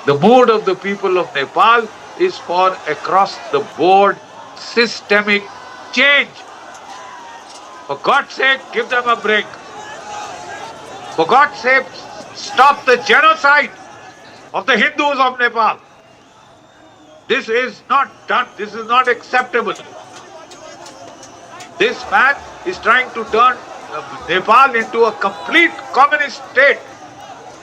The mood of the people of Nepal is for across the board systemic change. For God's sake, give them a break. For God's sake, stop the genocide of the Hindus of Nepal. This is not done. This is not acceptable. This man is trying to turn Nepal into a complete communist state.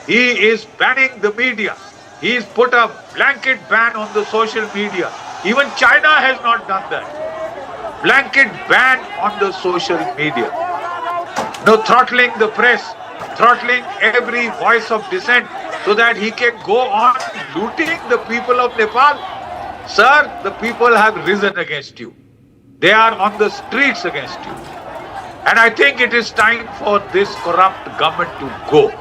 He is banning the media. He has put a blanket ban on the social media. Even China has not done that. Blanket ban on the social media. No, throttling the press, throttling every voice of dissent so that he can go on looting the people of Nepal. Sir, the people have risen against you. They are on the streets against you. And I think it is time for this corrupt government to go.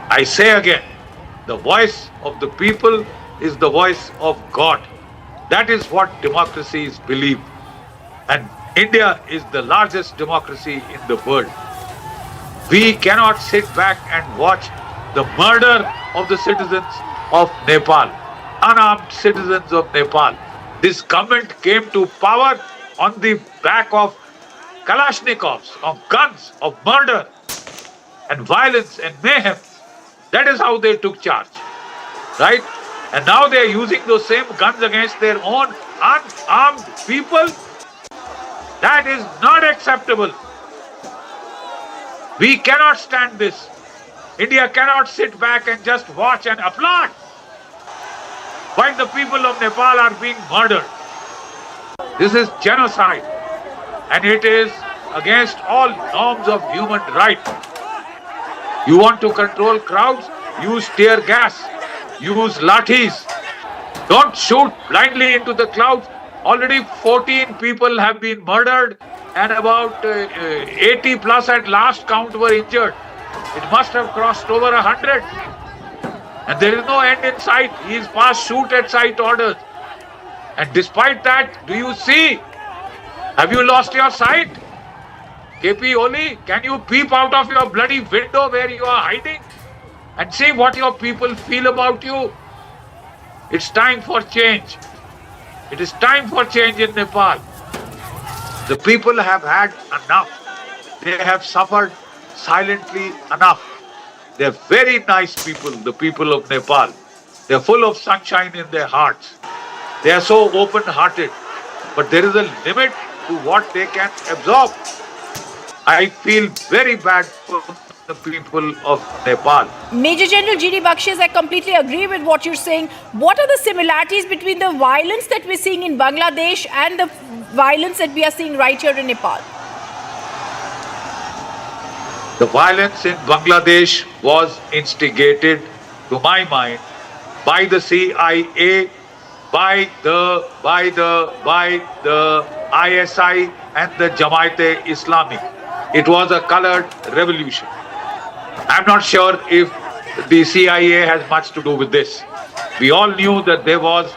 I say again, the voice of the people is the voice of God. That is what democracies believe. And India is the largest democracy in the world. We cannot sit back and watch the murder of the citizens of Nepal, unarmed citizens of Nepal. This government came to power on the back of Kalashnikovs, of guns, of murder and violence and mayhem. That is how they took charge, right? And now they are using those same guns against their own unarmed people. That is not acceptable. We cannot stand this. India cannot sit back and just watch and applaud while the people of Nepal are being murdered. This is genocide, and it is against all norms of human rights. You want to control crowds? Use tear gas, use lathis. Don't shoot blindly into the clouds. Already 14 people have been murdered and about 80 plus at last count were injured. It must have crossed over 100. And there is no end in sight. He is past shoot at sight orders. And despite that, do you see? Have you lost your sight? KP Oli, can you peep out of your bloody window where you are hiding and see what your people feel about you? It's time for change. It is time for change in Nepal. The people have had enough. They have suffered silently enough. They're very nice people, the people of Nepal. They're full of sunshine in their hearts. They are so open-hearted. But there is a limit to what they can absorb. I feel very bad for the people of Nepal. Major General G.D. Bakshi, I completely agree with what you're saying. What are the similarities between the violence that we're seeing in Bangladesh and the violence that we are seeing right here in Nepal? The violence in Bangladesh was instigated, to my mind, by the CIA, by the ISI and the Jamaat-e-Islami. It was a colored revolution. I'm not sure if the CIA has much to do with this. We all knew that there was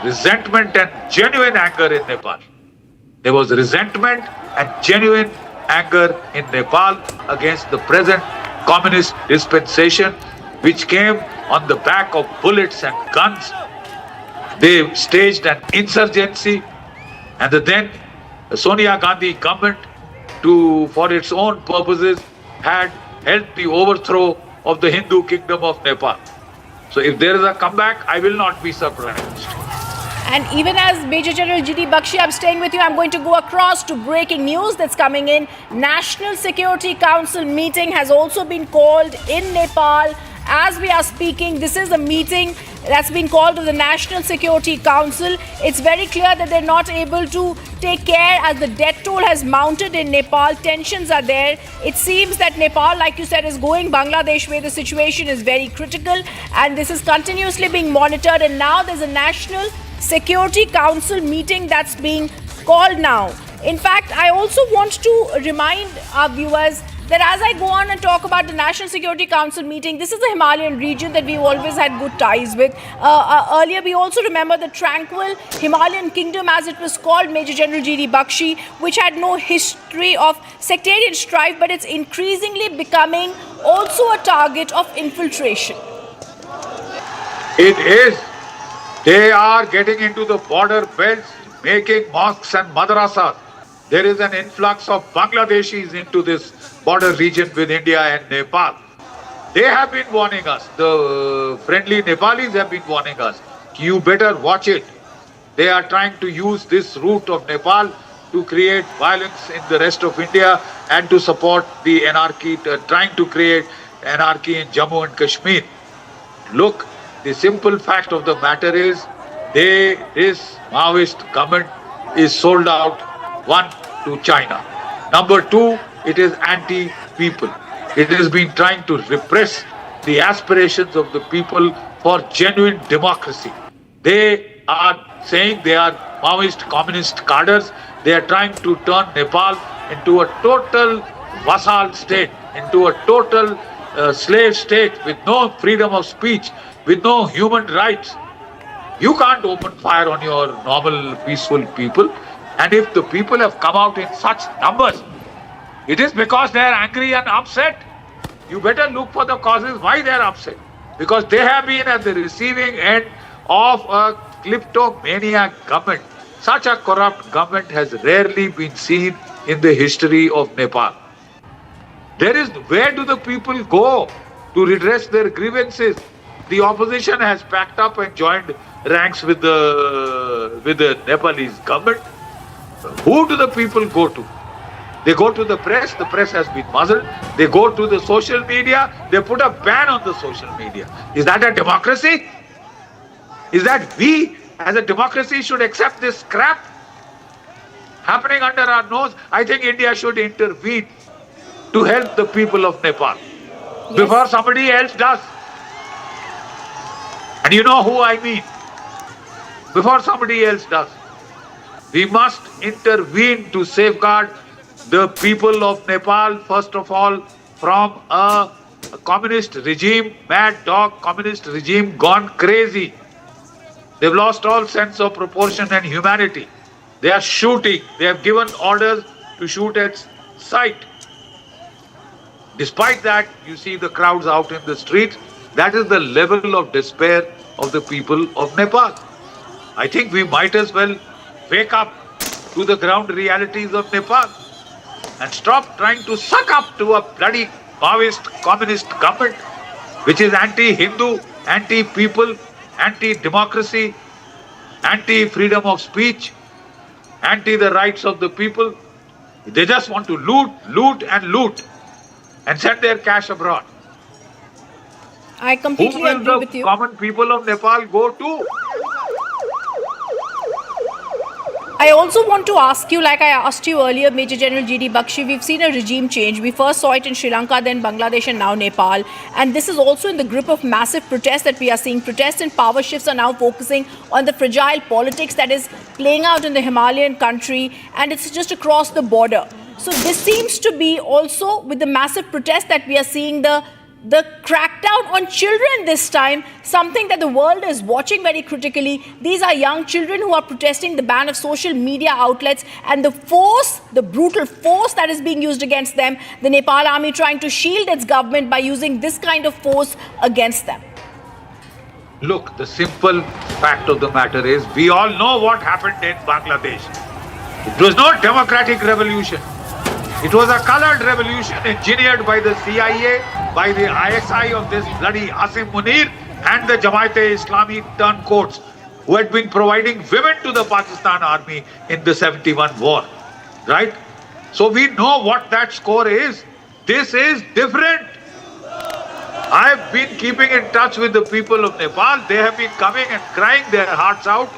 resentment and genuine anger in Nepal. There was resentment and genuine anger in Nepal against the present communist dispensation, which came on the back of bullets and guns. They staged an insurgency, and the then Sonia Gandhi government, for its own purposes, had helped the overthrow of the Hindu kingdom of Nepal. So if there is a comeback, I will not be surprised. And even as Major General G.D. Bakshi, I'm staying with you. I'm going to go across to breaking news that's coming in. National Security Council meeting has also been called in Nepal. As we are speaking, this is a meeting that's been called to the National Security Council. It's very clear that they're not able to take care as the death toll has mounted in Nepal. Tensions are there. It seems that Nepal, like you said, is going Bangladesh way. The situation is very critical and this is continuously being monitored. And now there's a National Security Council meeting that's being called now. In fact, I also want to remind our viewers that as I go on and talk about the National Security Council meeting, this is the Himalayan region that we've always had good ties with. Earlier, we also remember the tranquil Himalayan kingdom, as it was called, Major General G.D. Bakshi, which had no history of sectarian strife, but it's increasingly becoming also a target of infiltration. It is. They are getting into the border belts, making mosques and madrasas. There is an influx of Bangladeshis into this border region with India and Nepal. They have been warning us. The friendly Nepalis have been warning us. You better watch it. They are trying to use this route of Nepal to create violence in the rest of India and to support the anarchy, trying to create anarchy in Jammu and Kashmir. Look, the simple fact of the matter is, this Maoist government is sold out, one, to China. Number two, it is anti-people. It has been trying to repress the aspirations of the people for genuine democracy. They are saying they are Maoist communist cadres. They are trying to turn Nepal into a total vassal state, into a total slave state with no freedom of speech, with no human rights. You can't open fire on your normal, peaceful people. And if the people have come out in such numbers, it is because they are angry and upset. You better look for the causes why they are upset. Because they have been at the receiving end of a kleptomaniac government. Such a corrupt government has rarely been seen in the history of Nepal. Where do the people go to redress their grievances? The opposition has packed up and joined ranks with the Nepalese government. Who do the people go to? They go to the press has been muzzled. They go to the social media, they put a ban on the social media. Is that a democracy? Is that we as a democracy should accept this crap happening under our nose? I think India should intervene to help the people of Nepal before somebody else does. And you know who I mean. Before somebody else does. We must intervene to safeguard the people of Nepal, first of all, from a communist regime, mad dog communist regime gone crazy. They've lost all sense of proportion and humanity. They are shooting. They have given orders to shoot at sight. Despite that, you see the crowds out in the streets. That is the level of despair of the people of Nepal. I think we might as well wake up to the ground realities of Nepal and stop trying to suck up to a bloody Maoist communist government which is anti-Hindu, anti-people, anti-democracy, anti-freedom of speech, anti the rights of the people. They just want to loot and send their cash abroad. I completely agree with you. Who will the common people of Nepal go to? I also want to ask you, like I asked you earlier, Major General G.D. Bakshi, we've seen a regime change. We first saw it in Sri Lanka, then Bangladesh, and now Nepal. And this is also in the grip of massive protests that we are seeing. Protests and power shifts are now focusing on the fragile politics that is playing out in the Himalayan country, and it's just across the border. So this seems to be also, with the massive protests that we are seeing, the the crackdown on children this time, something that the world is watching very critically. These are young children who are protesting the ban of social media outlets and the force, the brutal force that is being used against them. The Nepal army trying to shield its government by using this kind of force against them. Look, the simple fact of the matter is, we all know what happened in Bangladesh. It was not democratic revolution. It was a colored revolution engineered by the CIA, by the ISI of this bloody Asim Munir and the Jamaat-e-Islami turncoats who had been providing women to the Pakistan army in the 71 war. Right? So we know what that score is. This is different. I have been keeping in touch with the people of Nepal. They have been coming and crying their hearts out.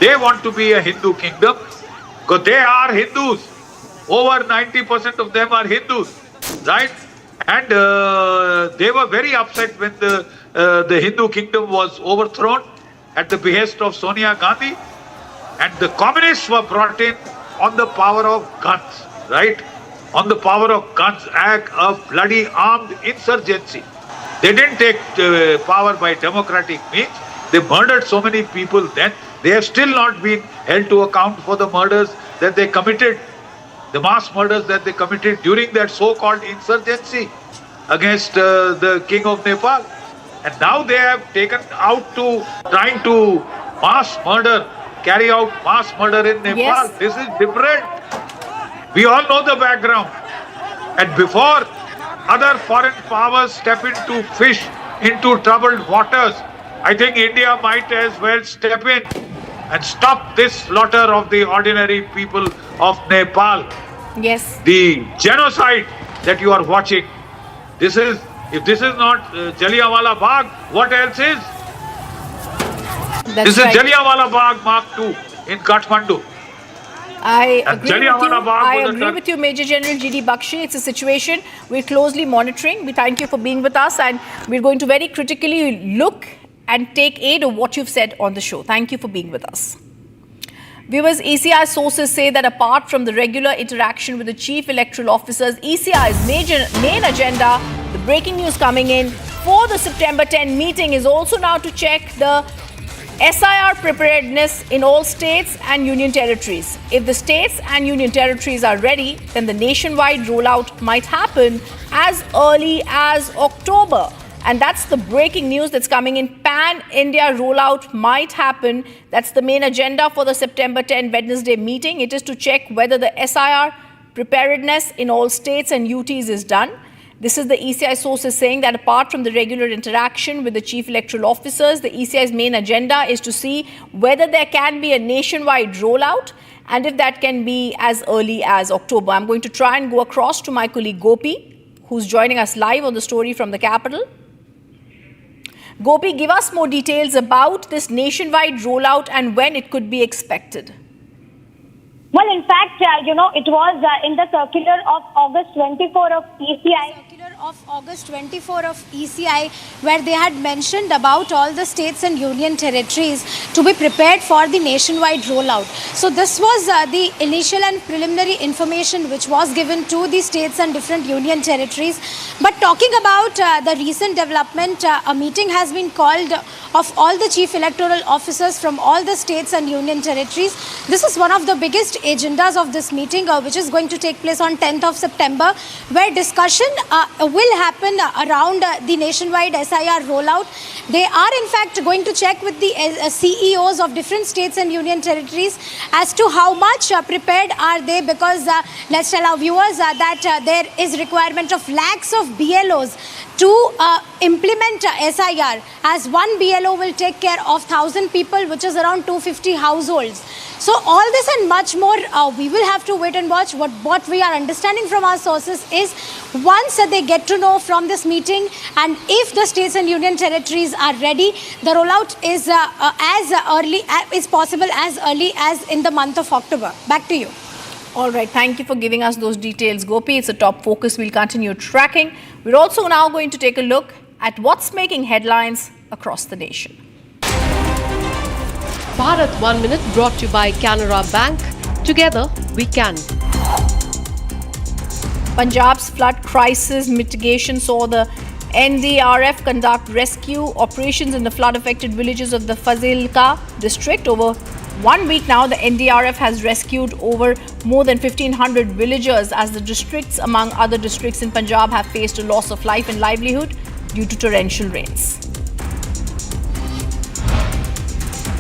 They want to be a Hindu kingdom because they are Hindus. Over 90% of them are Hindus, right? And they were very upset when the Hindu kingdom was overthrown at the behest of Sonia Gandhi. And the communists were brought in on the power of guns, right? On the power of guns, act of bloody armed insurgency. They didn't take power by democratic means. They murdered so many people then. They have still not been held to account for the murders that they committed, the mass murders that they committed during that so-called insurgency against the king of Nepal. And now they have taken out to trying to carry out mass murder in Nepal. Yes. This is different. We all know the background. And before other foreign powers step in to fish into troubled waters, I think India might as well step in and stop this slaughter of the ordinary people of Nepal. Yes. The genocide that you are watching, if this is not Jallianwala Bagh, what else is? This is Jallianwala Bagh Mark II in Kathmandu. I agree with you, Major General G.D. Bakshi. It's a situation we're closely monitoring. We thank you for being with us, and we're going to very critically look and take aid of what you've said on the show. Thank you for being with us. Viewers, ECI sources say that apart from the regular interaction with the chief electoral officers, ECI's main agenda, the breaking news coming in for the September 10 meeting, is also now to check the SIR preparedness in all states and union territories. If the states and union territories are ready, then the nationwide rollout might happen as early as October. And that's the breaking news that's coming in. Pan-India rollout might happen. That's the main agenda for the September 10 Wednesday meeting. It is to check whether the SIR preparedness in all states and UTs is done. This is the ECI sources saying that apart from the regular interaction with the chief electoral officers, the ECI's main agenda is to see whether there can be a nationwide rollout and if that can be as early as October. I'm going to try and go across to my colleague Gopi, who's joining us live on the story from the capital. Gopi, give us more details about this nationwide rollout and when it could be expected. Well, in fact, it was in the circular of August 24 of ECI. Where they had mentioned about all the states and union territories to be prepared for the nationwide rollout. So this was the initial and preliminary information which was given to the states and different union territories. But talking about the recent development, a meeting has been called of all the chief electoral officers from all the states and union territories. This is one of the biggest agendas of this meeting, which is going to take place on 10th of September, where discussion will happen around the nationwide SIR rollout. They are in fact going to check with the CEOs of different states and union territories as to how much prepared are they, because let's tell our viewers that there is requirement of lakhs of BLOs to implement SIR, as one BLO will take care of 1,000 people, which is around 250 households. So all this and much more, we will have to wait and watch. What we are understanding from our sources is once they get to know from this meeting, and if the states and union territories are ready, the rollout is possible as early as in the month of October. Back to you. All right, thank you for giving us those details, Gopi. It's a top focus. We'll continue tracking. We're also now going to take a look at what's making headlines across the nation. Bharat 1 Minute brought to you by Canara Bank. Together we can. Punjab's flood crisis mitigation saw the NDRF conduct rescue operations in the flood-affected villages of the Fazilka district. Over 1 week now, the NDRF has rescued over more than 1,500 villagers as the districts, among other districts in Punjab, have faced a loss of life and livelihood due to torrential rains.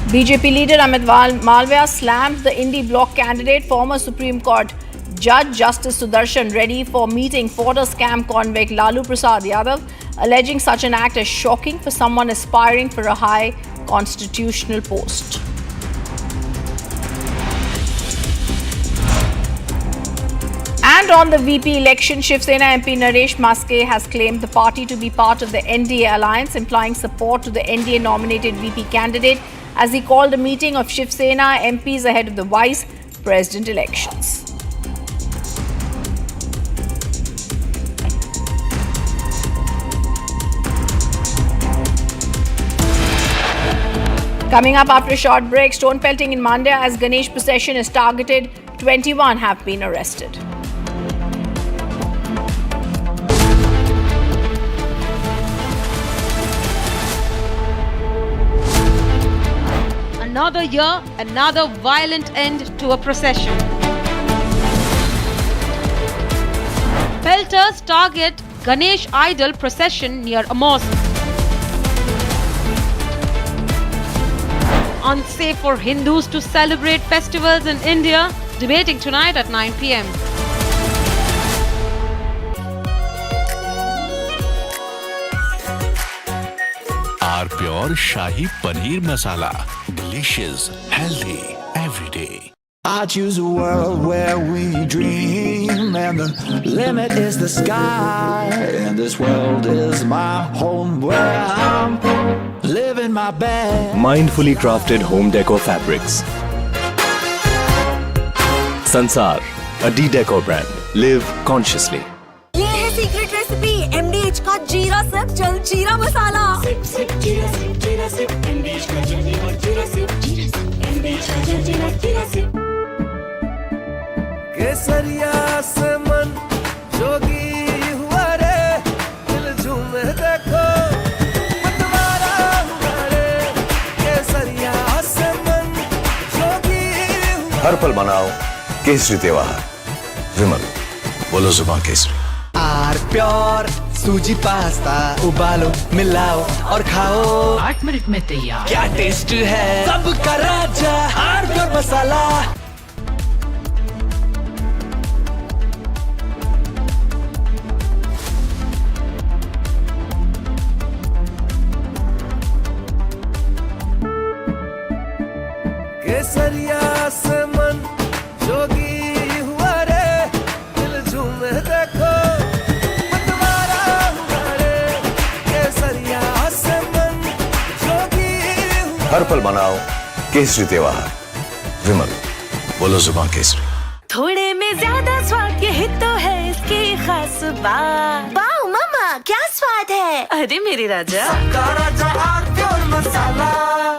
BJP leader Amit Malviya slammed the Indi bloc candidate, former Supreme Court Judge Justice Sudarshan Reddy, for meeting fodder scam convict Lalu Prasad Yadav, alleging such an act as shocking for someone aspiring for a high constitutional post. And on the VP election, Shiv Sena MP Naresh Maske has claimed the party to be part of the NDA alliance, implying support to the NDA nominated VP candidate, as he called a meeting of Shiv Sena MPs ahead of the Vice President elections. Coming up after a short break, stone pelting in Mandya as Ganesh procession is targeted. 21 have been arrested. Another year, another violent end to a procession. Pelters target Ganesh idol procession near a mosque. Unsafe for Hindus to celebrate festivals in India, debating tonight at 9 p.m. Our pure Shahi Paneer Masala. Delicious, healthy, every day. I choose a world where we dream, and the limit is the sky. And this world is my home where I'm living my best. Mindfully crafted home decor fabrics. Sansar, a D-Decor brand. Live consciously. ये है secret recipe MDH का जीरा SIP जल जीरा मसाला। SIP SIP जीरा SIP MDH का जल जीरा सिप MDH का जल जीरा सिप। केसरिया से मन जोगी हुआ रे, दिल झूमे देखो मतवारा हुआ रे। केसरिया से मन जोगी हुआ। हर पल मनाओ केसरी त्योहार। विमल, बोलो जुबान केसरी। आर प्योर सूजी पास्ता उबालो मिलाओ और खाओ। 8 मिनट में तैयार। क्या टेस्ट है सबका राजा आर प्योर मसाला। केसरिया से मन जोगी हुआ रे, दिल झूमे देखो मतवारा हुआ रे। केसरिया से मन जोगी हुआ। हर पल मनाओ केसरी त्योहार। विमल, बोलो जुबान केसरी। थोड़े में ज्यादा स्वाद यही तो है इसकी खास बात। वाओ मामा क्या स्वाद है। अरे मेरे राजा सबका राजा R pure masala.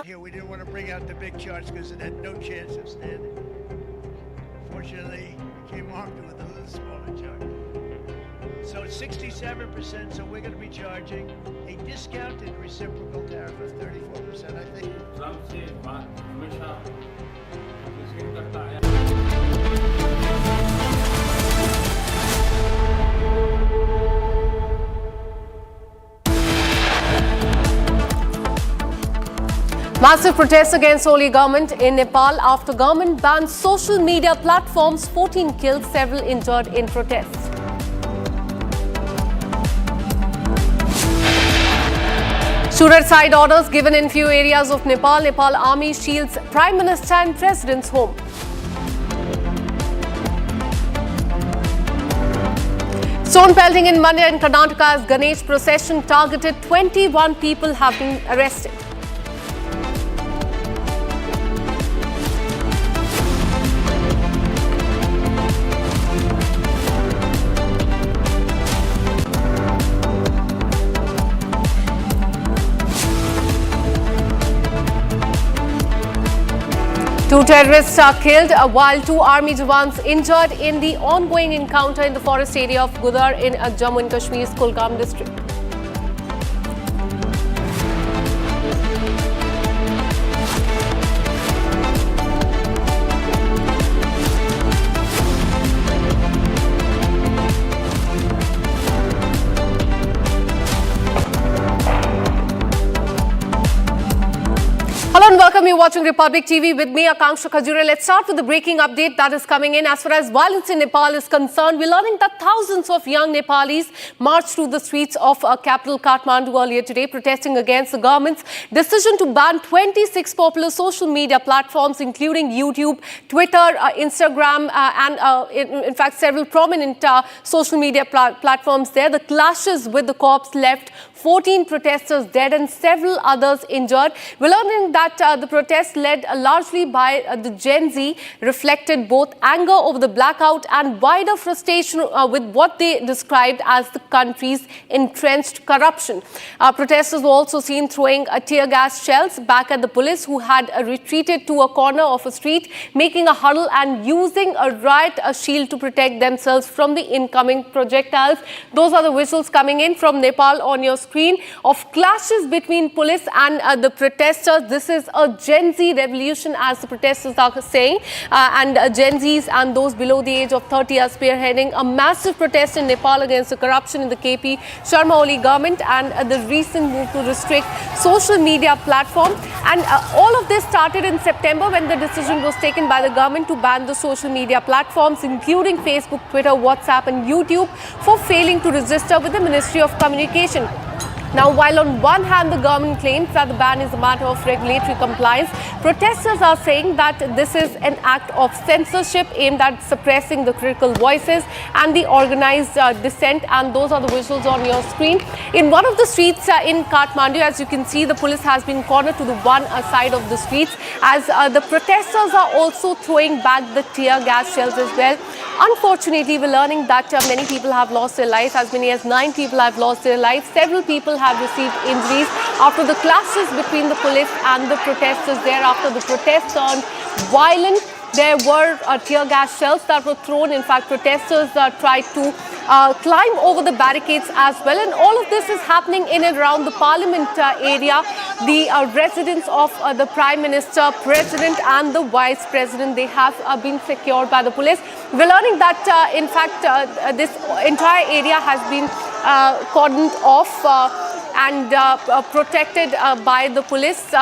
Here we didn't want to bring out the big charts because it had no chance of standing. Fortunately, we came armed with a little smaller chart. So it's 67%, so we're going to be charging a discounted reciprocal tariff of 34%, I think. Massive protests against Soli government in Nepal after government bans social media platforms. 14 killed, several injured in protests. Shooter-side orders given in few areas of Nepal. Nepal army shields Prime Minister and President's home. Stone pelting in Mandya in Karnataka as Ganesh procession targeted. 21 people have been arrested. Two terrorists are killed while two army jawans injured in the ongoing encounter in the forest area of Gudar in Jammu and Kashmir's Kulgam district. Welcome, you're watching Republic TV with me, Akanksha Khajure. Let's start with the breaking update that is coming in. As far as violence in Nepal is concerned, we're learning that thousands of young Nepalis marched through the streets of capital Kathmandu earlier today, protesting against the government's decision to ban 26 popular social media platforms, including YouTube, Twitter, Instagram, and in fact, several prominent social media platforms there. The clashes with the cops left 14 protesters dead and several others injured. We're learning that the protest led largely by the Gen Z reflected both anger over the blackout and wider frustration with what they described as the country's entrenched corruption. Protesters were also seen throwing tear gas shells back at the police, who had retreated to a corner of a street, making a huddle and using a riot shield to protect themselves from the incoming projectiles. Those are the visuals coming in from Nepal on your screen of clashes between police and the protesters. This is a Gen Z revolution, as the protesters are saying, and Gen Zs and those below the age of 30 are spearheading a massive protest in Nepal against the corruption in the KP Sharma Oli government and the recent move to restrict social media platform. And all of this started in September, when the decision was taken by the government to ban the social media platforms, including Facebook, Twitter, WhatsApp and YouTube, for failing to register with the Ministry of Communication. Now, while on one hand the government claims that the ban is a matter of regulatory compliance, protesters are saying that this is an act of censorship aimed at suppressing the critical voices and the organized dissent. And those are the visuals on your screen. In one of the streets in Kathmandu, as you can see, the police has been cornered to the one side of the streets, as the protesters are also throwing back the tear gas shells as well. Unfortunately, we're learning that many people have lost their lives. As many as 9 people have lost their lives. Several people have received injuries after the clashes between the police and the protesters. Thereafter, the protests turned violent. There were tear gas shells that were thrown. In fact, protesters tried to climb over the barricades as well. And all of this is happening in and around the Parliament area. The residence of the Prime Minister, President and the Vice President, they have been secured by the police. We're learning that, in fact, this entire area has been cordoned off and protected by the police.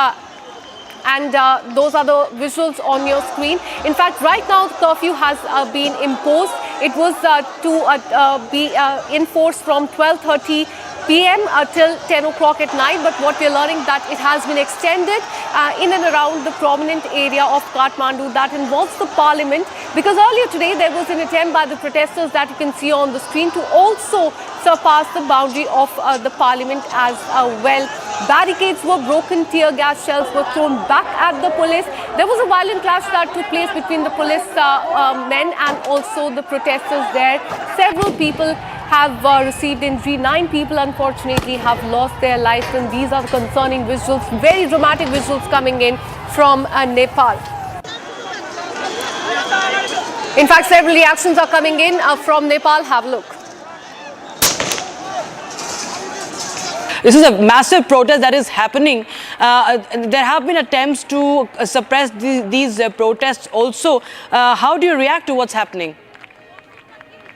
And those are the visuals on your screen. In fact, right now, the curfew has been imposed. It was to be in force from 12:30 p.m. Till 10 o'clock at night. But what we're learning that it has been extended in and around the prominent area of Kathmandu that involves the Parliament. Because earlier today, there was an attempt by the protesters that you can see on the screen to also surpass the boundary of the Parliament as well. Barricades were broken, tear gas shells were thrown back at the police. There was a violent clash that took place between the police men and also the protesters there. Several people have received injury. 9 people, unfortunately, have lost their lives. And these are the concerning visuals, very dramatic visuals coming in from Nepal. In fact, several reactions are coming in from Nepal. Have a look. This is a massive protest that is happening. There have been attempts to suppress these protests also. How do you react to what's happening?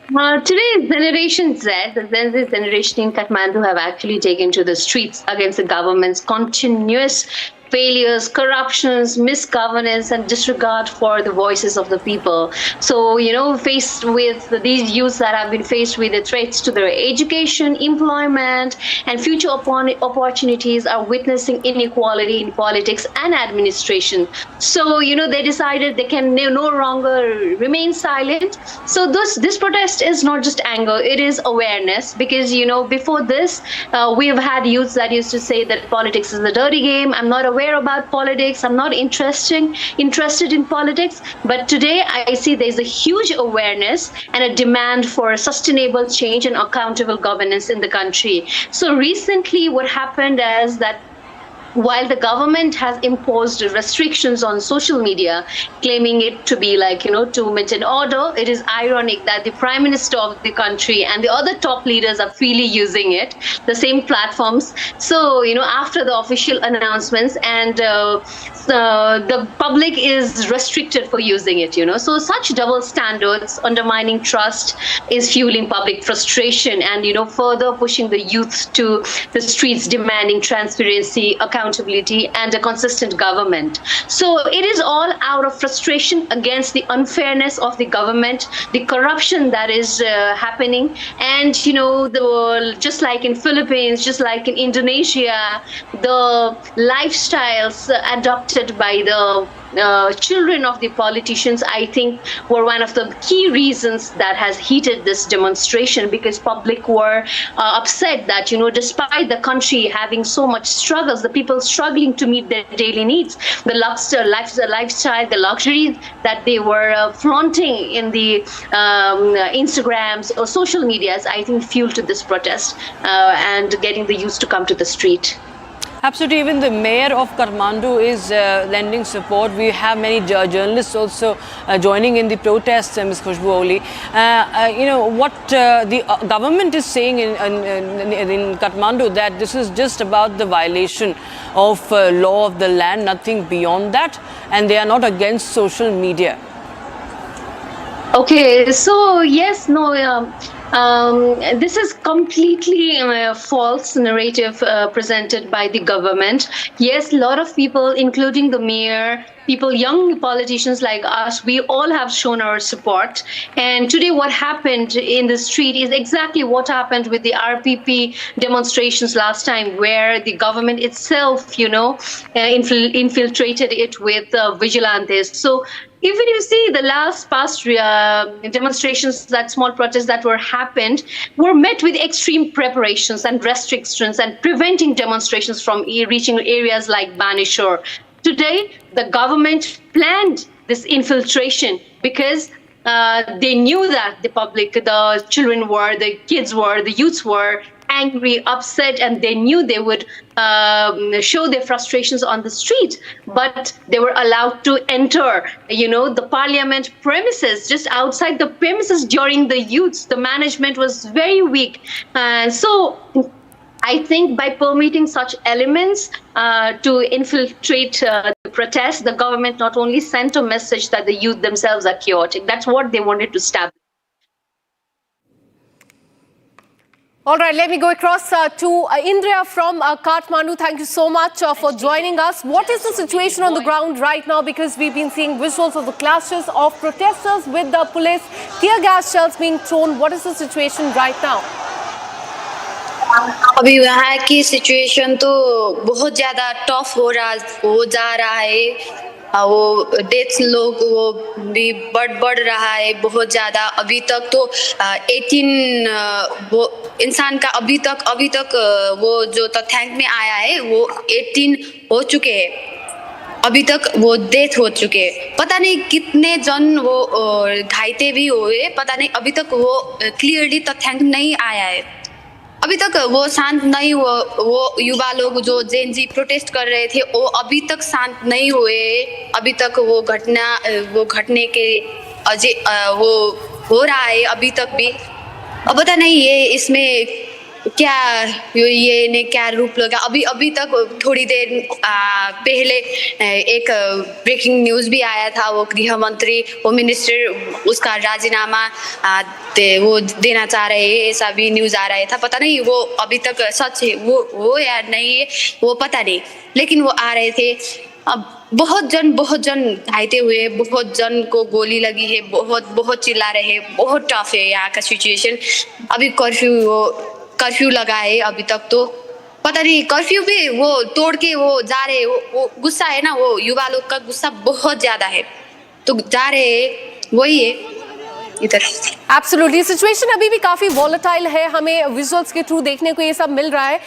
Today, Generation Z, the Gen Z generation in Kathmandu, have actually taken to the streets against the government's continuous failures, corruptions, misgovernance, and disregard for the voices of the people. So, you know, faced with these youths that have been faced with the threats to their education, employment, and future opportunities, are witnessing inequality in politics and administration. So, you know, they decided they can no longer remain silent. So this protest is not just anger, it is awareness. Because, you know, before this, we have had youths that used to say that politics is a dirty game. I'm not aware about politics. I'm not interested in politics. But today I see there's a huge awareness and a demand for sustainable change and accountable governance in the country. So recently what happened is that while the government has imposed restrictions on social media, claiming it to be like, you know, to maintain order, it is ironic that the Prime Minister of the country and the other top leaders are freely using it, the same platforms. So, you know, after the official announcements, and the public is restricted for using it, you know. So such double standards undermining trust is fueling public frustration and, you know, further pushing the youth to the streets demanding transparency, accountability, accountability and a consistent government. So it is all out of frustration against the unfairness of the government, the corruption that is happening, and just like in Philippines, just like in Indonesia, the lifestyles adopted by the children of the politicians, I think, were one of the key reasons that has heated this demonstration, because public were upset that, despite the country having so much struggles, the people struggling to meet their daily needs, the lifestyle, the luxuries that they were flaunting in the Instagrams or social medias, I think fueled to this protest and getting the youth to come to the street. Absolutely, even the mayor of Kathmandu is lending support. We have many journalists also joining in the protests, Ms. Khushbu Oli. What the government is saying in Kathmandu, that this is just about the violation of law of the land, nothing beyond that, and they are not against social media. Okay, so yes, no, this is completely false narrative presented by the government. Yes, a lot of people, including the mayor, people, young politicians like us, we all have shown our support. And today what happened in the street is exactly what happened with the RPP demonstrations last time, where the government itself, infiltrated it with vigilantes. So even you see the past demonstrations, that small protests that happened, were met with extreme preparations and restrictions and preventing demonstrations from reaching areas like Banishore. Today, the government planned this infiltration because they knew that the public, the children were, the kids were, the youths were angry, upset, and they knew they would show their frustrations on the street. But they were allowed to enter, the parliament premises, just outside the premises during the youths. The management was very weak. So I think by permitting such elements to infiltrate the protest, the government not only sent a message that the youth themselves are chaotic. That's what they wanted to establish. All right, let me go across to Indra from Kathmandu. Thank you so much for joining us. What is the situation on the ground right now? Because we've been seeing visuals of the clashes of protesters with the police, tear gas shells being thrown. What is the situation right now? अभी यहाँ की situation तो बहुत ज़्यादा tough हो जा रहा है। वो डेथ्स लोग वो भी बढ़ रहा है बहुत ज़्यादा। अभी तक तो 18 वो इंसान का अभी तक वो जो तथ्यांक में आया है वो 18 हो चुके हैं। अभी तक वो डेथ हो चुके हैं। पता नहीं कितने जन वो घायल भी हुए, पता नहीं, अभी तक वो क्लियरली तथ्यांक नहीं आया है। अभी तक वो शांत नहीं, वो युवा लोग जो जेनजी प्रोटेस्ट कर रहे थे वो अभी तक शांत नहीं हुए। अभी तक वो घटने के अजय वो हो रहा है अभी तक भी। अब पता नहीं ये इसमें क्या ये ने क्या रूप लगा। अभी तक थोड़ी देर पहले एक ब्रेकिंग न्यूज़ भी आया था, वो गृह मंत्री, वो मिनिस्टर उसका राजीनामा वो देना चाह रहे हैं, ऐसा भी न्यूज़ आ रहा था। पता नहीं वो अभी तक सच है वो या नहीं है वो पता नहीं, लेकिन वो आ रहे थे। अब बहुत जन घायल हुए, बहुत जन को गोली लगी है, बहुत चिल्ला रहे हैं। बहुत टफ है यहाँ का सिचुएशन। अभी कर्फ्यू लगा है, अभी तक तो पता नहीं कर्फ्यू भी वो तोड़ के वो जा रहे। वो गुस्सा है ना, वो युवा लोग का गुस्सा बहुत ज्यादा है तो जा रहे हैं, वही है इधर। एब्सोल्युटली, सिचुएशन अभी भी काफी वॉलेटाइल है, हमें विजुअल्स के थ्रू देखने को ये सब मिल रहा है।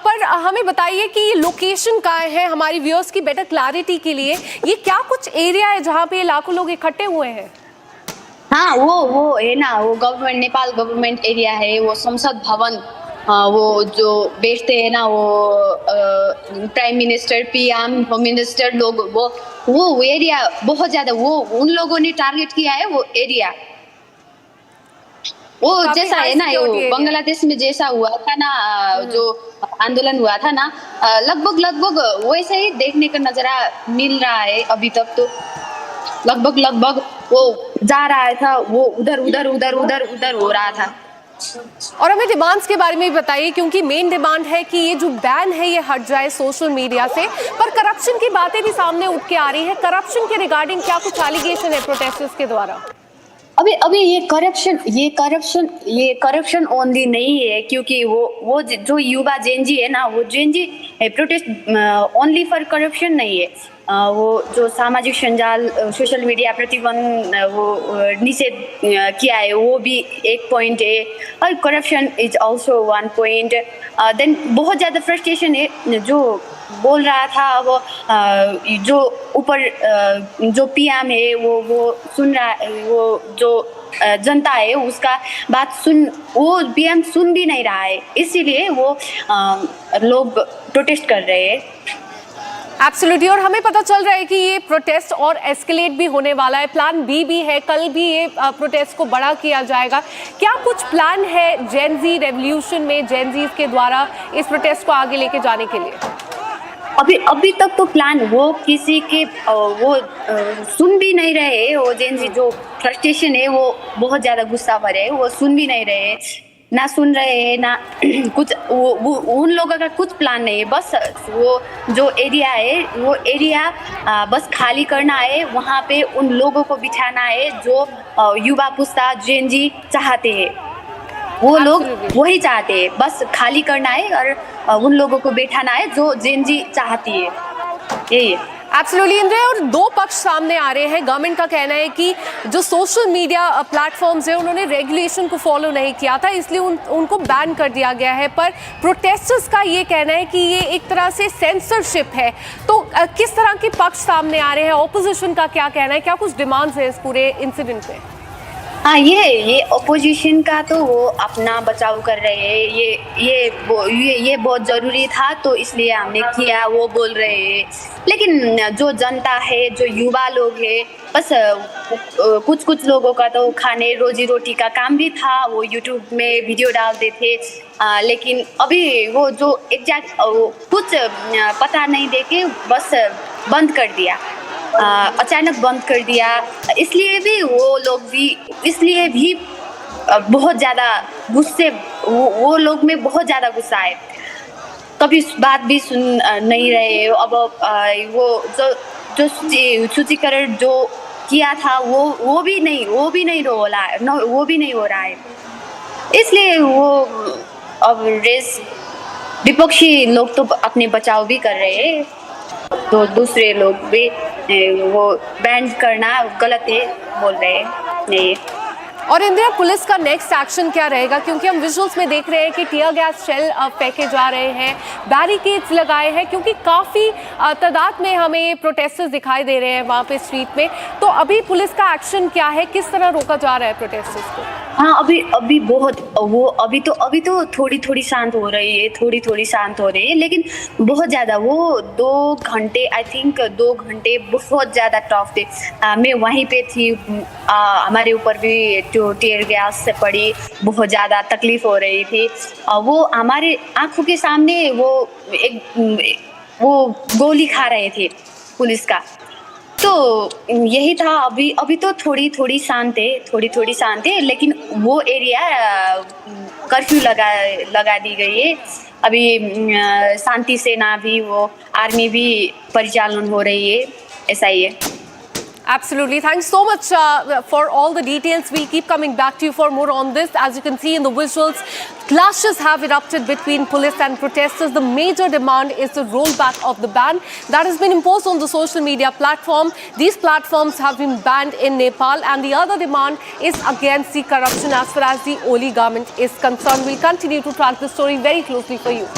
पर हमें बताइए कि ये लोकेशन कहाँ है, हमारी व्यूअर्स की बेटर क्लैरिटी के लिए। ये क्या कुछ एरिया है जहाँ पे लाखों लोग इकट्ठे हुए हैं? हाँ, वो है ना, वो गवर्नमेंट, नेपाल गवर्नमेंट एरिया है। वो संसद भवन, वो जो बैठते हैं ना, वो prime minister, PM, home minister लोग, वो एरिया बहुत ज्यादा वो उन लोगों ने टारगेट किया है। वो एरिया वो जैसा है ना, वो बांग्लादेश में जैसा हुआ था ना, जो आंदोलन हुआ था ना, लगभग वैसे ही देखने का नजारा मिल रहा है। अभी तक तो लगभग वो जा रहा था, वो उधर हो रहा था। और हमें डिमांड्स के बारे में भी बताइए, क्योंकि मेन डिमांड है कि ये जो बैन है ये हट जाए सोशल मीडिया से, पर करप्शन की बातें भी सामने उठ के आ रही है। करप्शन के रिगार्डिंग क्या कुछ एलिगेशन है प्रोटेस्टर्स के द्वारा? अभी ये करप्शन ओनली नहीं है, क्योंकि वो जो युवा जेनजी है ना, वो Gen Z protest only for corruption नहीं है। वो जो सामाजिक संजाल सोशल मीडिया प्रतिबंध वो निषेध किया है, वो भी एक पॉइंट है, और corruption is also one point. Then बहुत ज़्यादा फ्रस्ट्रेशन है, जो बोल रहा था वो जो ऊपर जो पीएम है वो सुन रहा, वो जो जनता है उसका बात वो पीएम सुन भी नहीं रहा है, इसीलिए वो लोग प्रोटेस्ट कर रहे हैं। एब्सोल्युटली। और हमें पता चल रहा है कि ये प्रोटेस्ट और एस्केलेट भी होने वाला है, प्लान बी भी है, कल भी ये प्रोटेस्ट को बड़ा किया जाएगा। क्या कुछ प्लान है जेनजी रेवोल्यूशन में जेनजीज के द्वारा इस प्रोटेस्ट को आगे लेके जाने के लिए? अभी तक तो प्लान वो किसी के वो सुन भी नहीं रहे। वो जेनजी जो फ्रस्ट्रेशन है वो बहुत ज़्यादा गुस्सा भर है, वो सुन भी नहीं रहे, ना सुन रहे हैं ना कुछ। वो उन लोगों का कुछ प्लान नहीं है, बस वो जो एरिया है वो एरिया बस खाली करना है, वहाँ पे उन लोगों को बिठाना है जो युवा पुस्ता जेनजी चाहते हैं। वो लोग वही चाहते हैं, बस खाली करना है और उन लोगों को बैठाना है जो जेनजी चाहती है, यही है। एब्सोल्युटली इंद्र। और दो पक्ष सामने आ रहे हैं। गवर्नमेंट का कहना है कि जो सोशल मीडिया प्लेटफॉर्म्स है उन्होंने रेगुलेशन को फॉलो नहीं किया था, इसलिए उनको बैन कर दिया गया है। पर प्रोटेस्टर्स का ये कहना है कि ये एक तरह से सेंसरशिप है। तो किस तरह के पक्ष सामने आ रहे हैं? ऑपोजिशन का क्या कहना है? क्या कुछ डिमांड्स है इस पूरे इंसिडेंट पे? हाँ, ये अपोजिशन का तो वो अपना बचाव कर रहे हैं। ये बहुत ज़रूरी था तो इसलिए हमने किया, वो बोल रहे हैं। लेकिन जो जनता है, जो युवा लोग हैं, बस कुछ लोगों का तो खाने रोजी रोटी का काम भी था, वो यूट्यूब में वीडियो डालते थे। लेकिन अभी वो जो एग्जैक्ट कुछ पता नहीं देके बस बंद कर दिया, अचानक बंद कर दिया। इसलिए भी वो लोग भी बहुत ज़्यादा गुस्से, वो लोग में बहुत ज़्यादा गुस्सा है, कभी बात भी सुन नहीं रहे। अब वो जो सूचीकरण जो किया था वो भी नहीं हो रहा है। इसलिए वो अब विपक्षी लोग तो अपने बचाव भी कर रहे हैं, तो दूसरे लोग भी वो बैन करना गलत है बोल रहे हैं। नहीं। और इंदिरा, पुलिस का नेक्स्ट एक्शन क्या रहेगा? क्योंकि हम विजुअल्स में देख रहे हैं कि टियर गैस शेल फेंके जा रहे हैं, बैरिकेड्स लगाए हैं, क्योंकि काफ़ी तादाद में हमें प्रोटेस्टर्स दिखाई दे रहे हैं वहाँ पे स्ट्रीट में। तो अभी पुलिस का एक्शन क्या है? किस तरह रोका जा रहा है प्रोटेस्टर्स को? हाँ, अभी तो थोड़ी शांत हो रही है, लेकिन बहुत ज़्यादा वो 2 घंटे, आई थिंक 2 घंटे बहुत ज़्यादा टफ थे। मैं वहीं पे थी, हमारे ऊपर भी जो टीयर गैस से पड़ी, बहुत ज़्यादा तकलीफ हो रही थी। वो हमारे आंखों के सामने वो गोली खा रहे थे पुलिस का। तो यही था। अभी तो थोड़ी शांत है, लेकिन वो एरिया कर्फ्यू लगा दी गई है। अभी शांति सेना भी, वो आर्मी भी परिचालन हो रही है, ऐसा ही है। Absolutely. Thanks so much for all the details. We'll keep coming back to you for more on this. As you can see in the visuals, clashes have erupted between police and protesters. The major demand is the rollback of the ban that has been imposed on the social media platform. These platforms have been banned in Nepal, and the other demand is against the corruption as far as the Oli government is concerned. We'll continue to track this story very closely for you.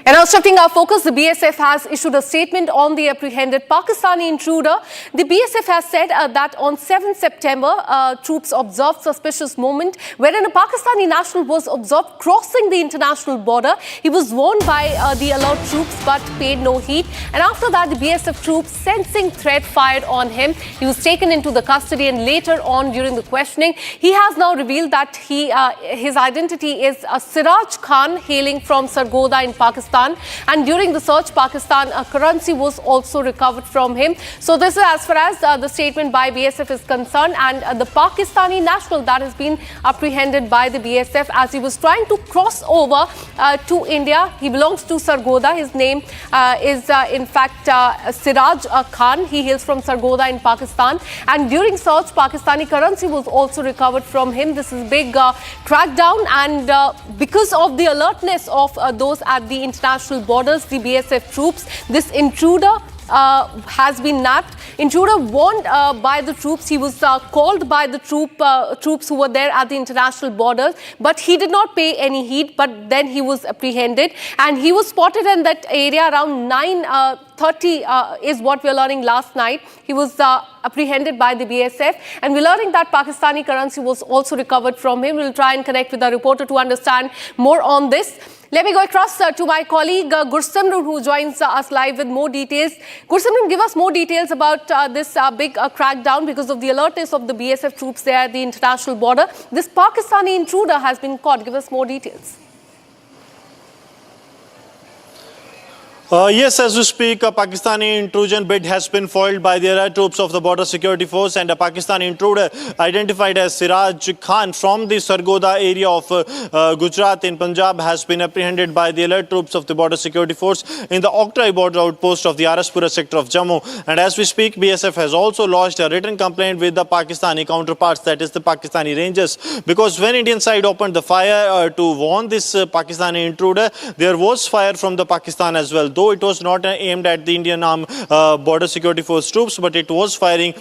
And Now, shifting our focus, the BSF has issued a statement on the apprehended Pakistani intruder. The BSF has said that on 7 September, troops observed suspicious movement wherein a Pakistani national was observed crossing the international border. He was warned by the alert troops but paid no heed. And after that, the BSF troops, sensing threat, fired on him. He was taken into the custody, and later on during the questioning, he has now revealed that his identity is Siraj Khan, hailing from Sargodha in Pakistan. And during the search, Pakistan currency was also recovered from him. So this is as far as the statement by BSF is concerned. And the Pakistani national that has been apprehended by the BSF as he was trying to cross over to India. He belongs to Sargodha. His name is in fact Siraj Khan. He hails from Sargodha in Pakistan. And during search, Pakistani currency was also recovered from him. This is big crackdown, and because of the alertness of those at the international borders, the BSF troops, this intruder has been nabbed. Intruder warned by the troops. He was called by the troops who were there at the international borders, but he did not pay any heed. But then he was apprehended, and he was spotted in that area around 9:30 is what we're learning last night. He was apprehended by the BSF, and we're learning that Pakistani currency was also recovered from him. We'll try and connect with our reporter to understand more on this. Let me go across to my colleague Gursimran, who joins us live with more details. Gursimran, give us more details about this big crackdown because of the alertness of the BSF troops there at the international border. This Pakistani intruder has been caught. Give us more details. Yes, as we speak, a Pakistani intrusion bid has been foiled by the allied troops of the Border Security Force, and a Pakistani intruder identified as Siraj Khan from the Sargodha area of Gujarat in Punjab has been apprehended by the allied troops of the Border Security Force in the Oktrai border outpost of the Araspura sector of Jammu. And as we speak, BSF has also lodged a written complaint with the Pakistani counterparts, that is the Pakistani Rangers, because when Indian side opened the fire to warn this Pakistani intruder, there was fire from the Pakistan as well. Though it was not aimed at the Indian Border Security Force troops, but it was firing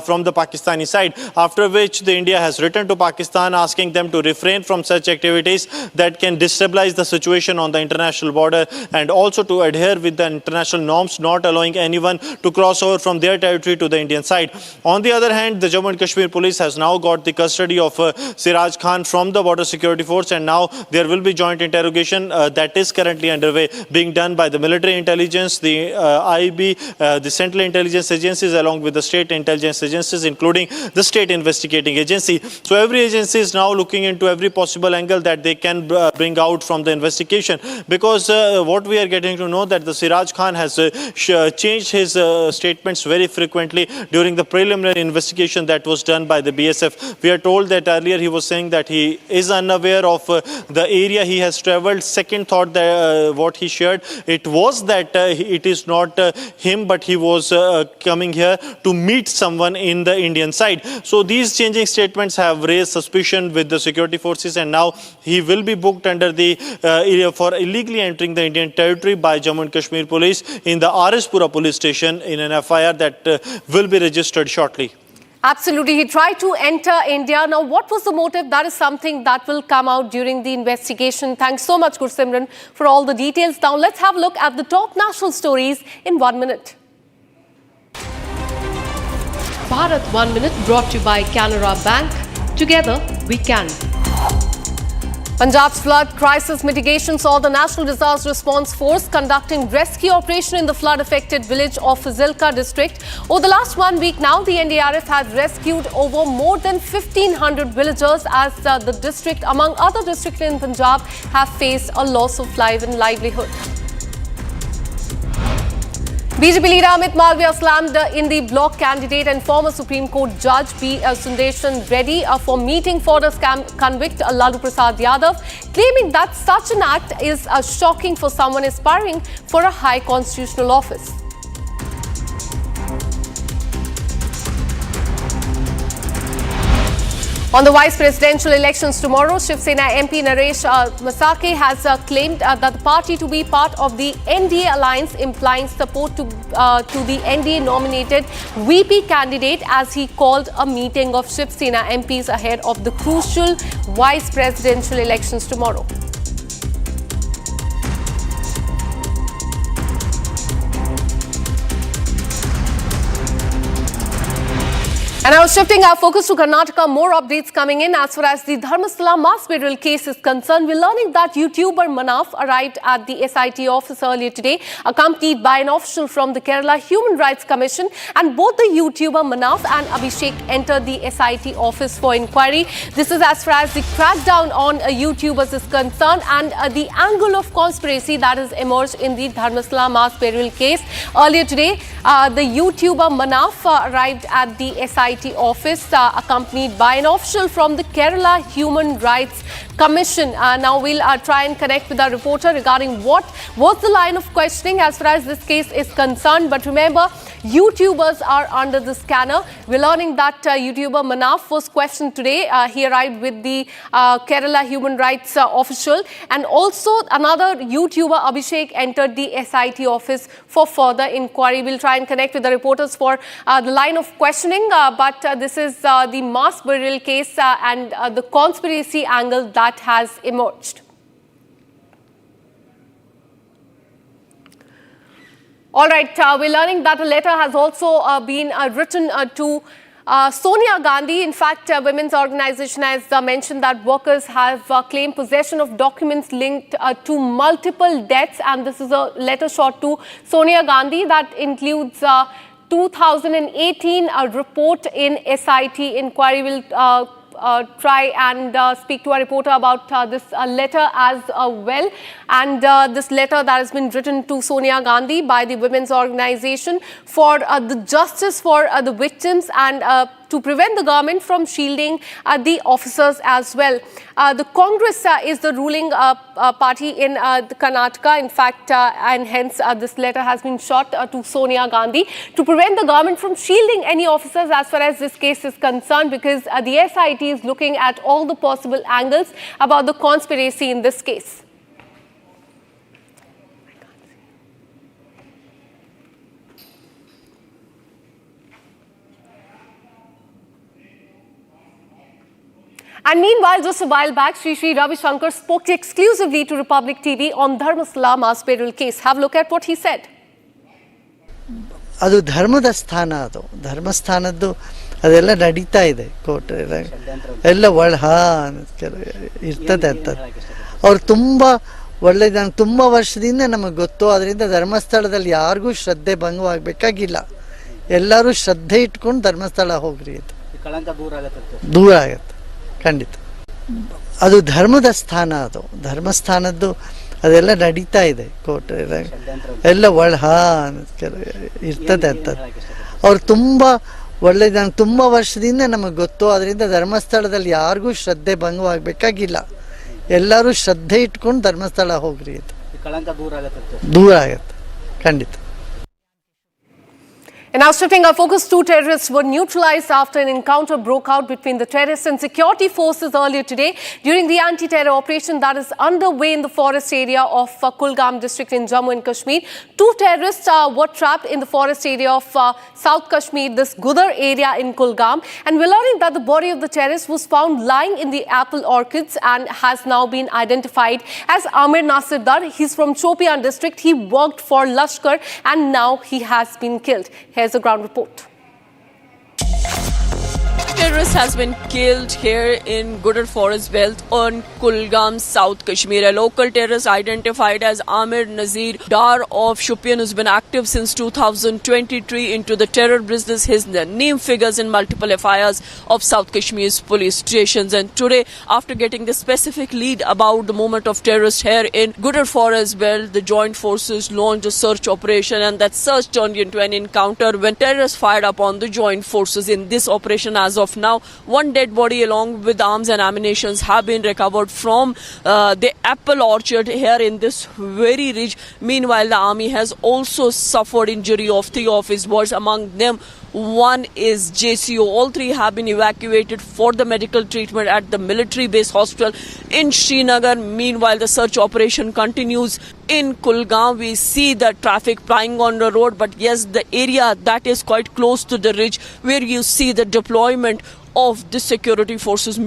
from the Pakistani side. After which the India has written to Pakistan asking them to refrain from such activities that can destabilize the situation on the international border, and also to adhere with the international norms, not allowing anyone to cross over from their territory to the Indian side. On the other hand, the Jammu and Kashmir police has now got the custody of Siraj Khan from the Border Security Force, and now there will be joint interrogation that is currently underway, being done by the military intelligence, the IB, the central intelligence agencies, along with the state intelligence agencies, including the state investigating agency. So every agency is now looking into every possible angle that they can bring out from the investigation, because what we are getting to know that the Siraj Khan has changed his statements very frequently during the preliminary investigation that was done by the BSF. We are told that earlier he was saying that he is unaware of the area he has traveled. Second thought that what he shared, it was that it is not him, but he was coming here to meet someone in the Indian side. So these changing statements have raised suspicion with the security forces, and now he will be booked under the for illegally entering the Indian territory by Jammu and Kashmir police in the Araspura police station in an FIR that will be registered shortly. Absolutely. He tried to enter India. Now, what was the motive? That is something that will come out during the investigation. Thanks so much, Gursimran, for all the details. Now, let's have a look at the top national stories in 1 minute. Bharat 1 Minute brought to you by Canara Bank. Together, we can. Punjab's flood crisis mitigation saw the National Disaster Response Force conducting rescue operation in the flood-affected village of Fazilka district. Over the last 1 week now, the NDRF has rescued over more than 1,500 villagers as the district, among other districts in Punjab, have faced a loss of life and livelihood. BJP leader Amit Malviya slammed in the bloc candidate and former Supreme Court Judge B. Sundarshan Reddy for meeting for the scam convict Lalu Prasad Yadav, claiming that such an act is shocking for someone aspiring for a high constitutional office. On the vice presidential elections tomorrow, Shiv Sena MP Naresh Masake has claimed that the party to be part of the NDA alliance, implying support to the NDA-nominated VP candidate, as he called a meeting of Shiv Sena MPs ahead of the crucial vice presidential elections tomorrow. And now shifting our focus to Karnataka, more updates coming in as far as the Dharmasthala mass burial case is concerned. We're learning that YouTuber Manaf arrived at the SIT office earlier today, accompanied by an official from the Kerala Human Rights Commission, and both the YouTuber Manaf and Abhishek entered the SIT office for inquiry. This is as far as the crackdown on YouTubers is concerned and the angle of conspiracy that has emerged in the Dharmasthala mass burial case. Earlier today, the YouTuber Manaf arrived at the SIT office accompanied by an official from the Kerala Human Rights Commission. Now we'll try and connect with our reporter regarding what was the line of questioning as far as this case is concerned. But remember, YouTubers are under the scanner. We're learning that YouTuber Manaf was questioned today. He arrived with the Kerala Human Rights official, and also another YouTuber, Abhishek, entered the SIT office for further inquiry. We'll try and connect with the reporters for the line of questioning, but this is the mass burial case and the conspiracy angle that has emerged. All right, we're learning that a letter has also been written to Sonia Gandhi. In fact, women's organization has mentioned that workers have claimed possession of documents linked to multiple deaths, and this is a letter shot to Sonia Gandhi that includes 2018 report in SIT inquiry. Will try and speak to our reporter about this letter as well, and this letter that has been written to Sonia Gandhi by the women's organization for the justice for the victims and to prevent the government from shielding the officers as well. The Congress is the ruling party in Karnataka, in fact, and hence this letter has been shot to Sonia Gandhi to prevent the government from shielding any officers as far as this case is concerned, because the SIT is looking at all the possible angles about the conspiracy in this case. And meanwhile, just a while back, Sri Ravi Shankar spoke exclusively to Republic TV on Dharmasthala mass burial case. Have a look at what he said. ಅದು ಧರ್ಮದ ಸ್ಥಾನ, ಅದು ಧರ್ಮಸ್ಥಾನದ್ದು ಅದೆಲ್ಲ ನಡೀತಾ ಇದೆ court ಎಲ್ಲ ಇರ್ತದೆ ಅಂತ. ಅವ್ರು ತುಂಬ ಒಳ್ಳೆದು, ನಂಗೆ ತುಂಬ ವರ್ಷದಿಂದ ನಮಗೆ ಗೊತ್ತು. ಅದರಿಂದ ಧರ್ಮಸ್ಥಳದಲ್ಲಿ ಯಾರಿಗೂ ಶ್ರದ್ಧೆ ಭಂಗವಾಗಬೇಕಾಗಿಲ್ಲ. ಎಲ್ಲರೂ ಶ್ರದ್ಧೆ ಇಟ್ಕೊಂಡು ಧರ್ಮಸ್ಥಳ ಹೋಗ್ರಿ, ಅದು ದೂರ ಆಗತ್ತೆ ಖಂಡಿತ. ಅದು ಧರ್ಮದ ಸ್ಥಾನ, ಅದು ಧರ್ಮಸ್ಥಾನದ್ದು ಅದೆಲ್ಲ ನಡೀತಾ ಇದೆ ಕೋರ್ಟ್ ಎಲ್ಲ ಇರ್ತದೆ ಅಂತ. ಅವ್ರು ತುಂಬ ಒಳ್ಳೆದು, ನಂಗೆ ತುಂಬ ವರ್ಷದಿಂದ ನಮಗೆ ಗೊತ್ತು. ಅದರಿಂದ ಧರ್ಮಸ್ಥಳದಲ್ಲಿ ಯಾರಿಗೂ ಶ್ರದ್ಧೆ ಭಂಗವಾಗಬೇಕಾಗಿಲ್ಲ. ಎಲ್ಲರೂ ಶ್ರದ್ಧೆ ಇಟ್ಕೊಂಡು ಧರ್ಮಸ್ಥಳ ಹೋಗ್ರಿ, ಅದು ದೂರ ಆಗತ್ತೆ ಖಂಡಿತ. And now shifting our focus, 2 terrorists were neutralized after an encounter broke out between the terrorists and security forces earlier today during the anti-terror operation that is underway in the forest area of Kulgam district in Jammu and Kashmir. 2 terrorists were trapped in the forest area of South Kashmir, this Gudar area in Kulgam. And we're learning that the body of the terrorist was found lying in the apple orchards and has now been identified as Amir Nasirdar. He's from Shopian district. He worked for Lashkar and now he has been killed. Here's the ground report. Terrorist has been killed here in Gudar Forest Belt on Kulgam, South Kashmir. A local terrorist identified as Amir Nazir Dar of Shopian, who's been active since 2023 into the terror business. His name figures in multiple FIRs of South Kashmir's police stations. And today, after getting the specific lead about the movement of terrorists here in Gudar Forest Belt, the joint forces launched a search operation, and that search turned into an encounter when terrorists fired upon the joint forces. In this operation, as of now, 1 dead body along with arms and ammunition have been recovered from the apple orchard here in this very ridge. Meanwhile, the army has also suffered injury of 3 of his boys. Among them, 1 is JCO. All 3 have been evacuated for the medical treatment at the military base hospital in Srinagar. Meanwhile, the search operation continues in Kulgam. We see the traffic plying on the road, but yes, the area that is quite close to the ridge where you see the deployment of the security forces.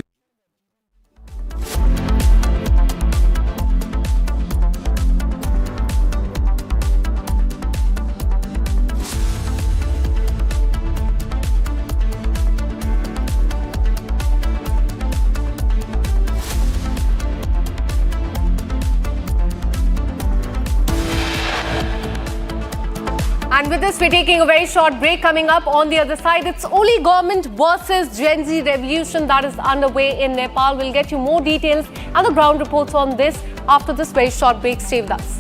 And with this, we're taking a very short break. Coming up on the other side, it's only government versus Gen Z revolution that is underway in Nepal. We'll get you more details and the ground reports on this after this very short break. Stay with us.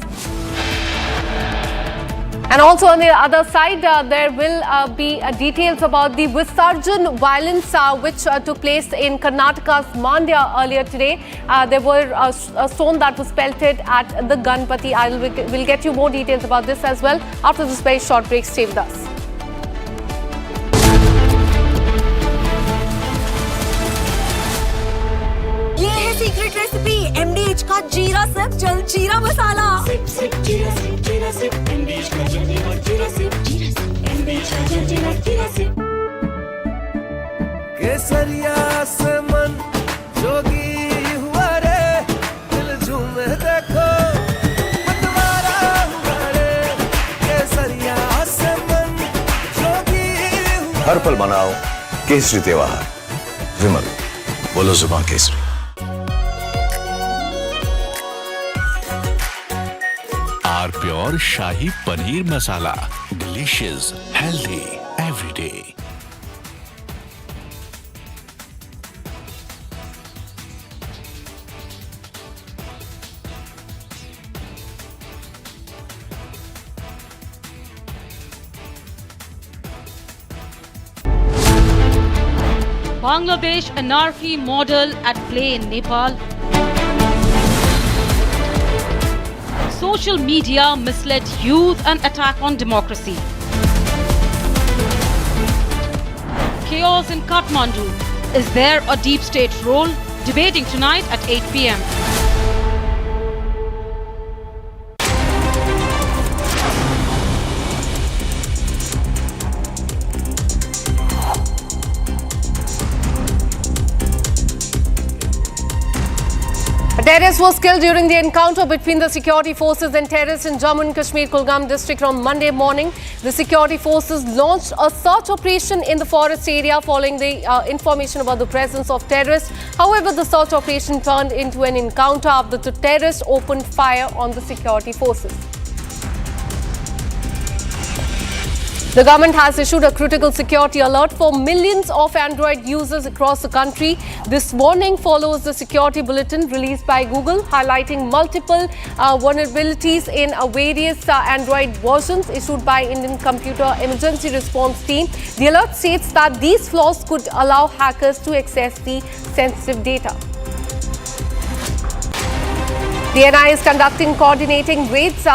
And also on the other side, there will be details about the Visarjan violence which took place in Karnataka's Mandya earlier today. There were a stone that was pelted at the Ganpati idol. We'll get you more details about this as well after this very short break. Stay with us. ये है secret recipe MDH का जीरा SIP जल जीरा मसाला SIP SIP जीरा SIP MDH का जल जीरा सिप MDH का जल जीरा सिप केसरिया से मन जोगी हुआ रे दिल झूमे देखो मतवारा हुआ रे केसरिया से मन जोगी हुआ हर पल मनाओ केसरी त्योहार विमल बोलो जुबान केसरी our pure shahi paneer masala delicious healthy everyday Bangladesh anarchy model at play in Nepal. Social media misled youth and attack on democracy. Chaos in Kathmandu. Is there a deep state role? Debating tonight at 8 p.m. A terrorist was killed during the encounter between the security forces and terrorists in Jammu and Kashmir Kulgam district on Monday morning. The security forces launched a search operation in the forest area following the information about the presence of terrorists. However, the search operation turned into an encounter after the terrorists opened fire on the security forces. The government has issued a critical security alert for millions of Android users across the country. This warning follows the security bulletin released by Google, highlighting multiple vulnerabilities in various Android versions issued by Indian Computer Emergency Response Team. The alert states that these flaws could allow hackers to access the sensitive data. The NI is conducting coordinated raids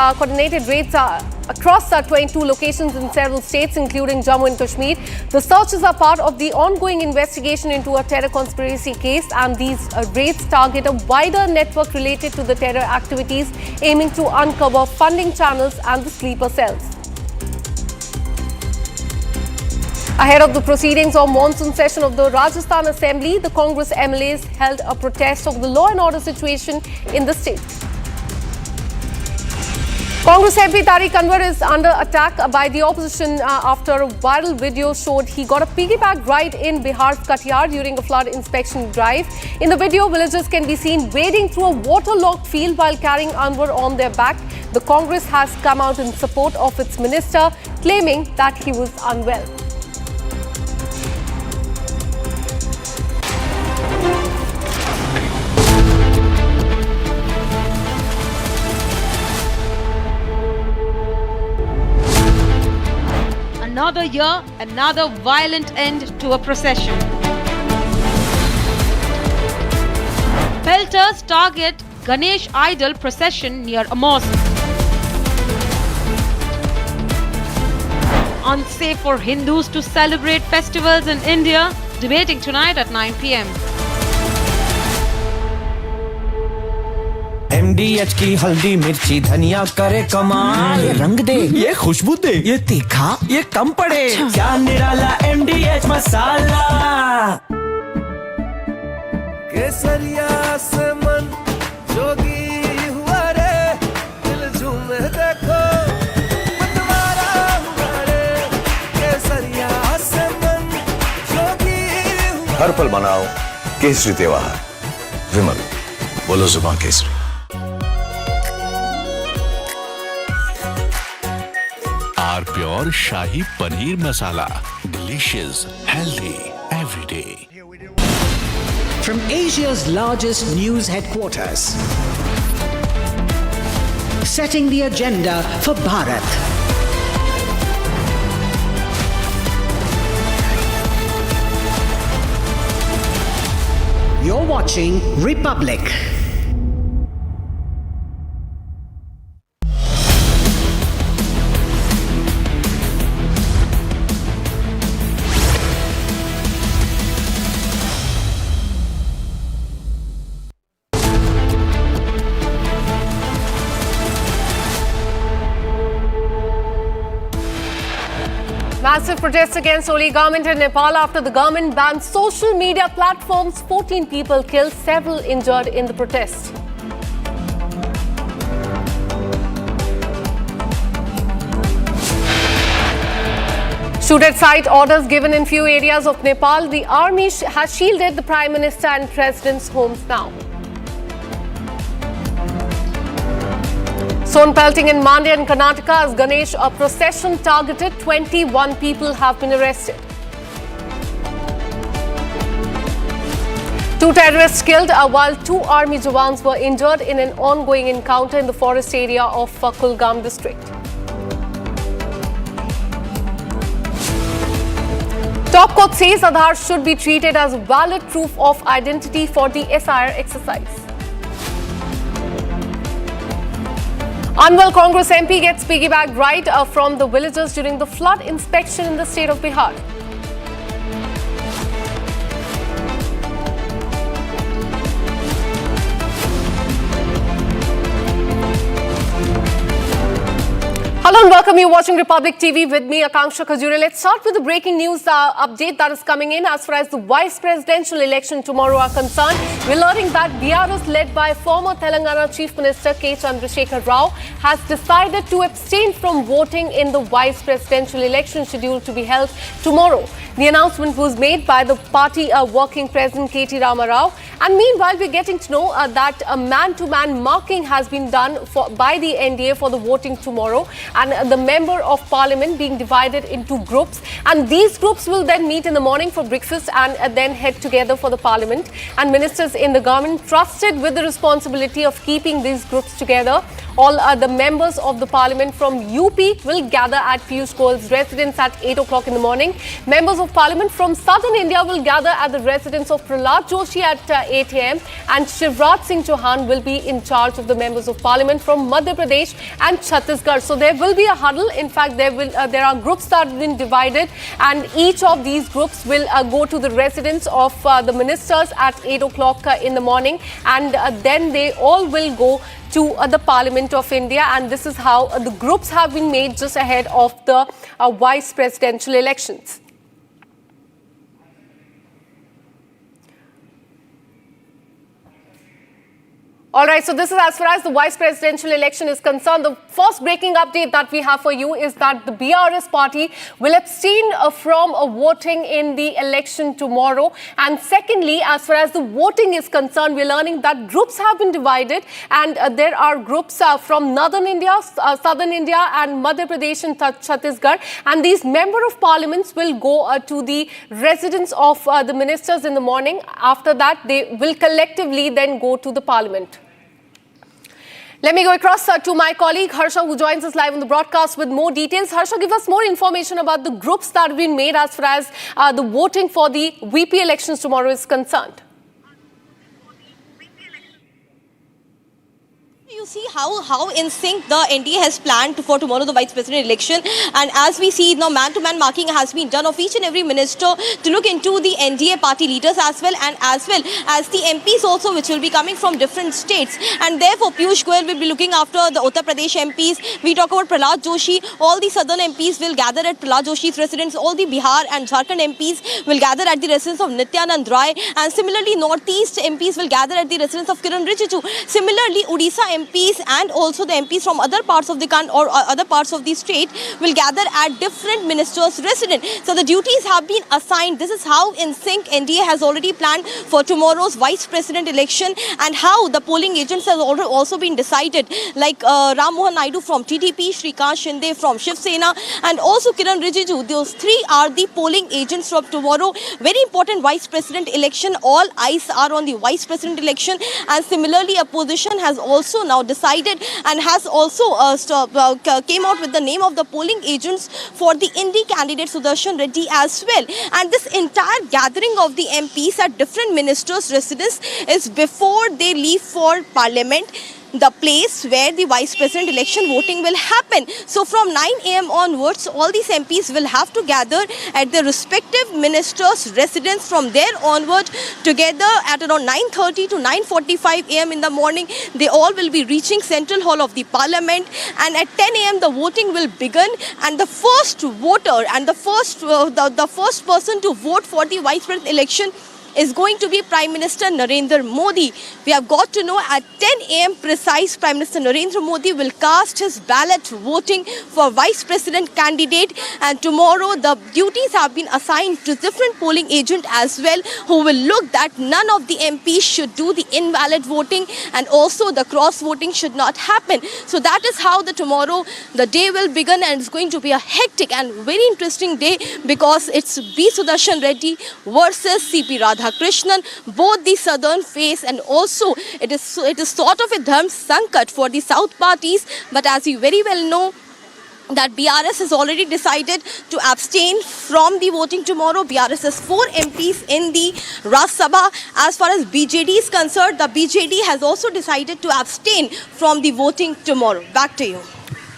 across 22 locations in several states, including Jammu and Kashmir. The searches are part of the ongoing investigation into a terror conspiracy case, and these raids target a wider network related to the terror activities, aiming to uncover funding channels and the sleeper cells. Ahead of the proceedings of monsoon session of the Rajasthan Assembly, the Congress MLAs held a protest of the law and order situation in the state. Congress MP Tariq Anwar is under attack by the opposition after a viral video showed he got a piggyback ride in Bihar's Katiyar during a flood inspection drive. In the video, villagers can be seen wading through a waterlogged field while carrying Anwar on their back. The Congress has come out in support of its minister, claiming that he was unwell. Another year, another violent end to a procession. Pelters target Ganesh idol procession near a mosque. Unsafe for Hindus to celebrate festivals in India. Debating tonight at 9 p.m. MDH की हल्दी मिर्ची धनिया करे कमाल ये रंग दे ये खुशबू दे ये तीखा ये कम पड़े क्या निराला MDH मसाला केसरिया से मन जोगी हुआ रे दिल झूमे देखो मतवारा हुआ रे केसरिया से मन जोगी हुआ हर पल मनाओ केसरी त्योहार विमल बोलो जुबान केसरी our our pure Shahi Paneer Masala. Delicious, healthy, every day. From Asia's largest news headquarters, setting the agenda for Bharat. You're watching Republic. Massive protests against Oli government in Nepal after the government banned social media platforms. 14 people killed, several injured in the protest. Shoot at sight orders given in few areas of Nepal. The army has shielded the Prime Minister and President's homes now. Stone pelting in Mandya in Karnataka as Ganesh procession targeted. 21 people have been arrested. 2 terrorists killed while 2 army jawans were injured in an ongoing encounter in the forest area of Kulgam district. Top court says Aadhaar should be treated as valid proof of identity for the SIR exercise. Unwell Congress MP gets piggybacked right from the villagers during the flood inspection in the state of Bihar. Hello and welcome. You're watching Republic TV with me, Akanksha Khajure. Let's start with the breaking news update that is coming in as far as the vice presidential election tomorrow are concerned. We're learning that BRS led by former Telangana Chief Minister K. Chandrasekhar Rao has decided to abstain from voting in the vice presidential election scheduled to be held tomorrow. The announcement was made by the party working president K.T. Rama Rao. And meanwhile, we're getting to know that a man-to-man marking has been done by the NDA for the voting tomorrow. And the member of parliament being divided into groups. And these groups will then meet in the morning for breakfast and then head together for the parliament. And ministers in the government trusted with the responsibility of keeping these groups together. All the members of the parliament from UP will gather at Piyush Goyal's residence at 8 o'clock in the morning. Members of parliament from southern India will gather at the residence of Prahlad Joshi at 8 a.m. and Shivraj Singh Chauhan will be in charge of the members of parliament from Madhya Pradesh and Chhattisgarh. So there will be a huddle. In fact, there are groups that have been divided and each of these groups will go to the residence of the ministers at 8 o'clock in the morning and then they all will go to the Parliament of India, and this is how the groups have been made just ahead of the vice presidential elections. All right, so this is as far as the vice presidential election is concerned. The first breaking update that we have for you is that the BRS party will abstain from voting in the election tomorrow. And secondly, as far as the voting is concerned, we're learning that groups have been divided and there are groups from northern India, southern India and Madhya Pradesh and Chhattisgarh. And these member of parliaments will go to the residence of the ministers in the morning. After that, they will collectively then go to the parliament. Let me go across to my colleague Harsha, who joins us live on the broadcast with more details. Harsha, give us more information about the groups that have been made as far as the voting for the VP elections tomorrow is concerned. You see how in sync the NDA has planned for tomorrow the vice president election, and as we see now man-to-man marking has been done of each and every minister to look into the NDA party leaders as well as the MPs also, which will be coming from different states, and therefore Piyush Goyal will be looking after the Uttar Pradesh MPs. We talk about Prahlad Joshi, all the southern MPs will gather at Prahlad Joshi's residence, all the Bihar and Jharkhand MPs will gather at the residence of Nityanand Rai, and similarly northeast MPs will gather at the residence of Kiran Rijiju. Similarly, Odisha MP MPs and also the MPs from other parts of the country or other parts of the state will gather at different ministers' residence. So the duties have been assigned. This is how in sync NDA has already planned for tomorrow's vice president election, and how the polling agents have also been decided, like Ram Mohan Naidu from TDP, Shrikant Shinde from Shiv Sena, and also Kiran Rijiju. Those three are the polling agents from tomorrow. Very important vice president election. All eyes are on the vice president election, and similarly opposition has also now decided and has also came out with the name of the polling agents for the Indi candidate Sudarshan Reddy as well. And this entire gathering of the MPs at different ministers' residence is before they leave for parliament, the place where the vice president election voting will happen. So from 9 a.m. onwards, all these MPs will have to gather at their respective ministers' residence. From there onward, together at around 9:30 to 9:45 a.m. in the morning, they all will be reaching Central Hall of the Parliament, and at 10 a.m. the voting will begin, and the first voter and the first person to vote for the vice president election is going to be Prime Minister Narendra Modi. We have got to know at 10 a.m. precise, Prime Minister Narendra Modi will cast his ballot voting for Vice President candidate, and tomorrow the duties have been assigned to different polling agents as well, who will look that none of the MPs should do the invalid voting, and also the cross voting should not happen. So that is how tomorrow the day will begin, and it's going to be a hectic and very interesting day, because it's B. Sudarshan Reddy versus CP Radhakrishnan, both the southern face, and also it is sort of a dharm sankat for the south parties. But as you very well know, that BRS has already decided to abstain from the voting tomorrow. BRS has 4 MPs in the Rajya Sabha. As far as BJD is concerned, the BJD has also decided to abstain from the voting tomorrow. Back to you.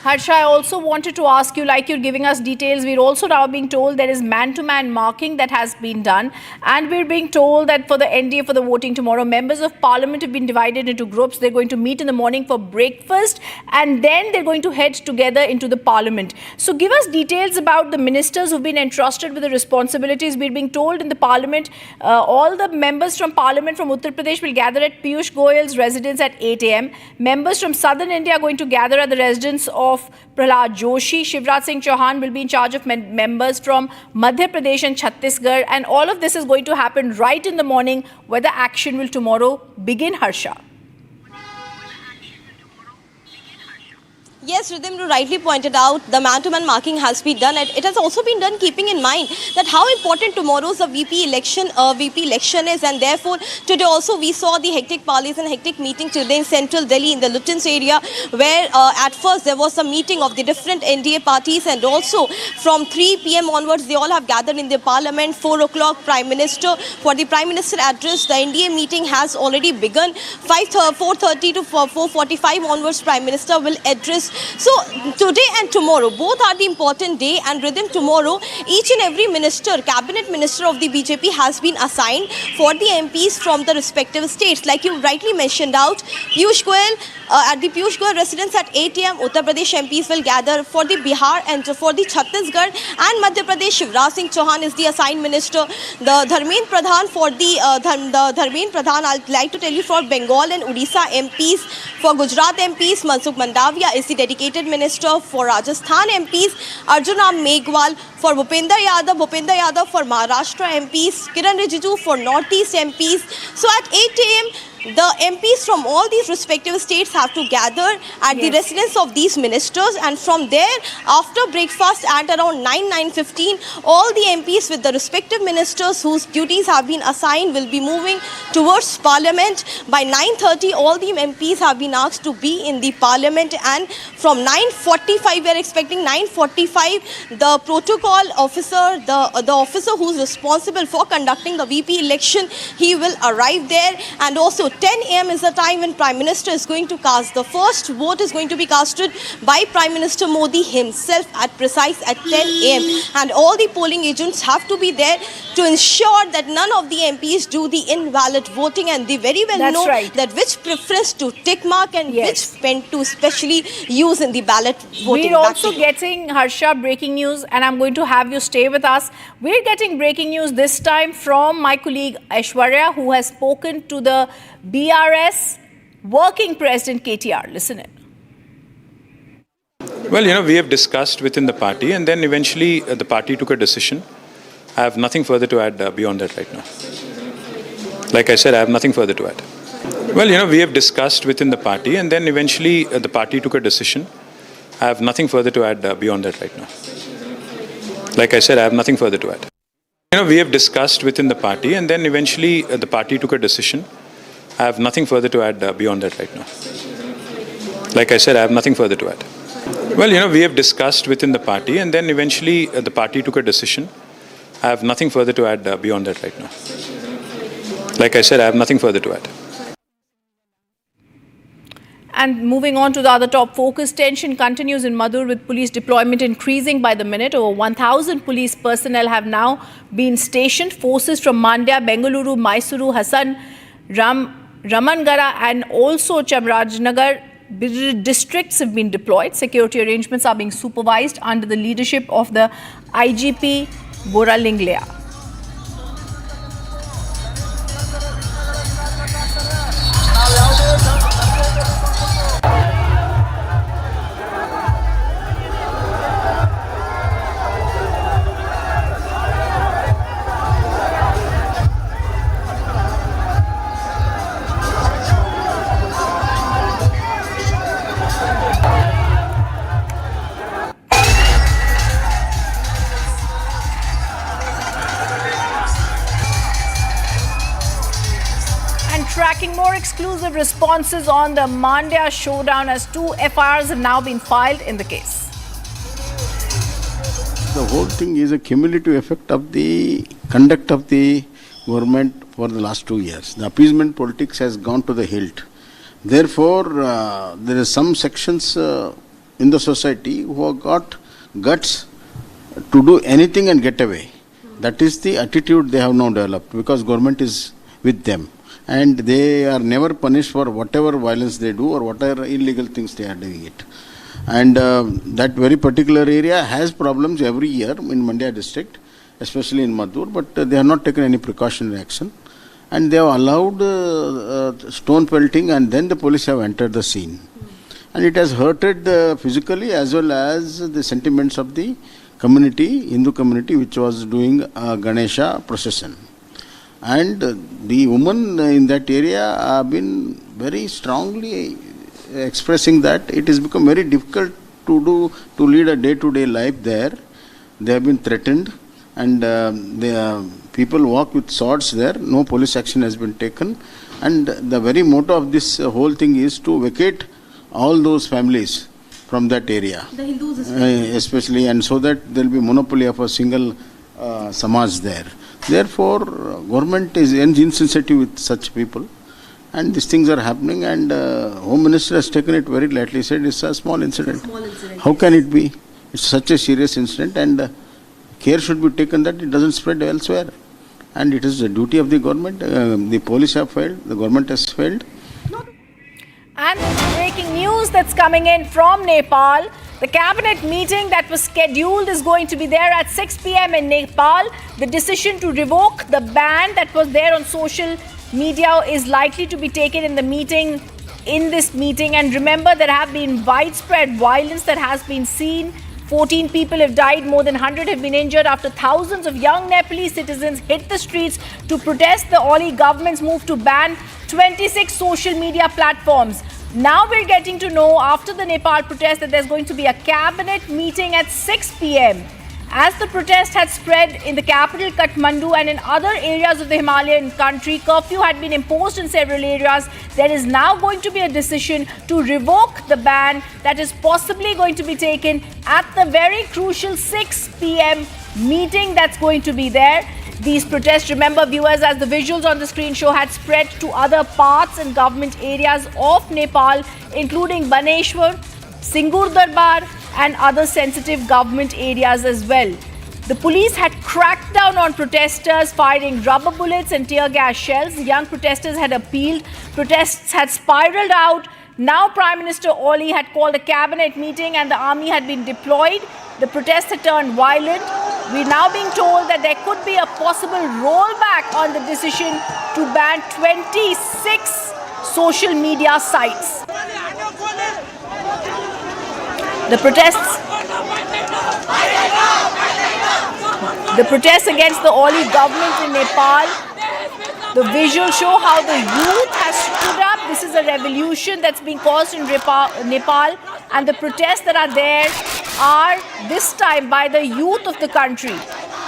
Harsha, I also wanted to ask you, like you're giving us details, we're also now being told there is man-to-man marking that has been done, and we're being told that for the NDA, for the voting tomorrow, members of parliament have been divided into groups. They're going to meet in the morning for breakfast, and then they're going to head together into the parliament. So give us details about the ministers who've been entrusted with the responsibilities. We're being told in the parliament, all the members from parliament from Uttar Pradesh will gather at Piyush Goyal's residence at 8 a.m. Members from southern India are going to gather at the residence of Prahlad Joshi. Shivraj Singh Chauhan will be in charge of members from Madhya Pradesh and Chhattisgarh, and all of this is going to happen right in the morning, where the action will tomorrow begin, Harsha. Yes, Rhythm, you rightly pointed out, the man-to-man marking has been done. It has also been done keeping in mind that how important tomorrow's VP election is, and therefore today also we saw the hectic parleys and hectic meeting today in central Delhi in the Lutyens area, where at first there was a meeting of the different NDA parties, and also from 3 p.m. onwards they all have gathered in the parliament. 4 o'clock Prime Minister, for the Prime Minister address, the NDA meeting has already begun. 4:30 to 4:45 onwards Prime Minister will address. So today and tomorrow both are the important day, and Rhythm, tomorrow each and every minister, cabinet minister of the BJP has been assigned for the MPs from the respective states. Like you rightly mentioned out, Piyush Goyal at the Piyush Goyal residence at 8 a.m. Uttar Pradesh MPs will gather. For the Bihar and for the Chhattisgarh and Madhya Pradesh, Shivraj Singh Chauhan is the assigned minister. The Dharmendra Pradhan for the Dharmendra Pradhan, I'd like to tell you, for Bengal and Odisha MPs. For Gujarat MPs, Mansukh Mandavia is the dedicated minister. For Rajasthan MPs, Arjun Ram Meghwal. For Bhupender Yadav for Maharashtra MPs, Kiran Rijiju for Northeast MPs. So at 8 a.m. the MPs from all these respective states have to gather at the residence of these ministers, and from there after breakfast at around 9:15 all the MPs with the respective ministers whose duties have been assigned will be moving towards parliament. By 9:30 all the MPs have been asked to be in the parliament, and from 9:45 we are expecting 9:45 the protocol officer, the officer who is responsible for conducting the VP election, he will arrive there. And also 10 a.m. is the time when Prime Minister is going to cast. The first vote is going to be casted by Prime Minister Modi himself at 10 a.m. And all the polling agents have to be there to ensure that none of the MPs do the invalid voting, and they very well know that which preference to tick mark and which pen to specially use in the ballot voting. We're also getting, Harsha, breaking news, and I'm going to have you stay with us. We're getting breaking news this time from my colleague Aishwarya, who has spoken to the BRS Working President KTR. Listen in. Well, we have discussed within the party, and then eventually the party took a decision. I have nothing further to add beyond that right now. Like I said, I have nothing further to add. Well, we have discussed within the party, and then eventually the party took a decision. I have nothing further to add beyond that right now. Like I said, I have nothing further to add. We have discussed within the party, and then eventually the party took a decision. I have nothing further to add beyond that right now. Like I said, I have nothing further to add. Well, we have discussed within the party, and then eventually the party took a decision. I have nothing further to add beyond that right now. Like I said, I have nothing further to add. And moving on to the other top focus, tension continues in Madur with police deployment increasing by the minute. Over 1,000 police personnel have now been stationed. Forces from Mandya, Bengaluru, Mysuru, Hassan, Ramangara and also Chamarajanagar districts have been deployed. Security arrangements are being supervised under the leadership of the IGP Boralinglea. Tracking more exclusive responses on the Mandya showdown as 2 FIRs have now been filed in the case. The whole thing is a cumulative effect of the conduct of the government for the last 2 years. The appeasement politics has gone to the hilt. Therefore, there are some sections in the society who have got guts to do anything and get away. That is the attitude they have now developed because government is with them. And they are never punished for whatever violence they do or whatever illegal things they are doing it. And that very particular area has problems every year in Mandya district, especially in Madur, but they have not taken any precautionary action. And they have allowed stone pelting and then the police have entered the scene. And it has hurted physically as well as the sentiments of the community, Hindu community, which was doing a Ganesha procession. And the women in that area have been very strongly expressing that it has become very difficult to lead a day-to-day life there. They have been threatened and people walk with swords there. No police action has been taken. And the very motto of this whole thing is to vacate all those families from that area. The Hindus especially, and so that there will be monopoly of a single Samaj there. Therefore, government is insensitive with such people and these things are happening and Home Minister has taken it very lightly. He said it's a small incident. How can it be? It's such a serious incident and care should be taken that it doesn't spread elsewhere. And it is the duty of the government. The police have failed, the government has failed. And breaking news that's coming in from Nepal. The cabinet meeting that was scheduled is going to be there at 6 p.m. in Nepal. The decision to revoke the ban that was there on social media is likely to be taken in this meeting. And remember, there have been widespread violence that has been seen. 14 people have died, more than 100 have been injured after thousands of young Nepalese citizens hit the streets to protest the Oli government's move to ban 26 social media platforms. Now we're getting to know after the Nepal protest that there's going to be a cabinet meeting at 6 p.m. As the protest had spread in the capital Kathmandu and in other areas of the Himalayan country, curfew had been imposed in several areas. There is now going to be a decision to revoke the ban that is possibly going to be taken at the very crucial 6 p.m. meeting that's going to be there. These protests, remember viewers, as the visuals on the screen show, had spread to other parts and government areas of Nepal, including Baneshwar, Singur Darbar and other sensitive government areas as well. The police had cracked down on protesters, firing rubber bullets and tear gas shells. The young protesters had appealed. Protests had spiraled out. Now Prime Minister Oli had called a cabinet meeting and the army had been deployed. The protests had turned violent. We're now being told that there could be a possible rollback on the decision to ban 26 social media sites. The protests against the Oli government in Nepal. The visuals show how the youth has stood up. This is a revolution that's being caused in Nepal, and the protests that are there are this time by the youth of the country.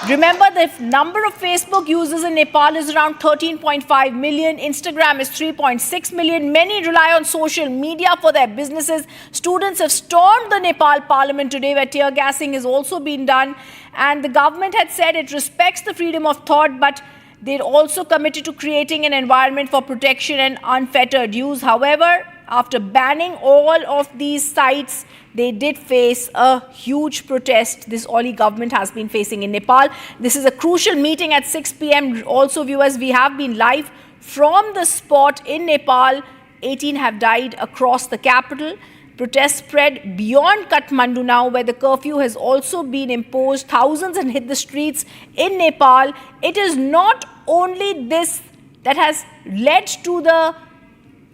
Remember, the number of Facebook users in Nepal is around 13.5 million. Instagram is 3.6 million. Many rely on social media for their businesses. Students have stormed the Nepal parliament today, where tear gassing has also been done. And the government had said it respects the freedom of thought, but they're also committed to creating an environment for protection and unfettered use. However, after banning all of these sites, they did face a huge protest this Oli government has been facing in Nepal. This is a crucial meeting at 6 p.m. Also, viewers, we have been live from the spot in Nepal. 18 have died across the capital. Protests spread beyond Kathmandu now, where the curfew has also been imposed. Thousands have hit the streets in Nepal. It is not only this that has led to the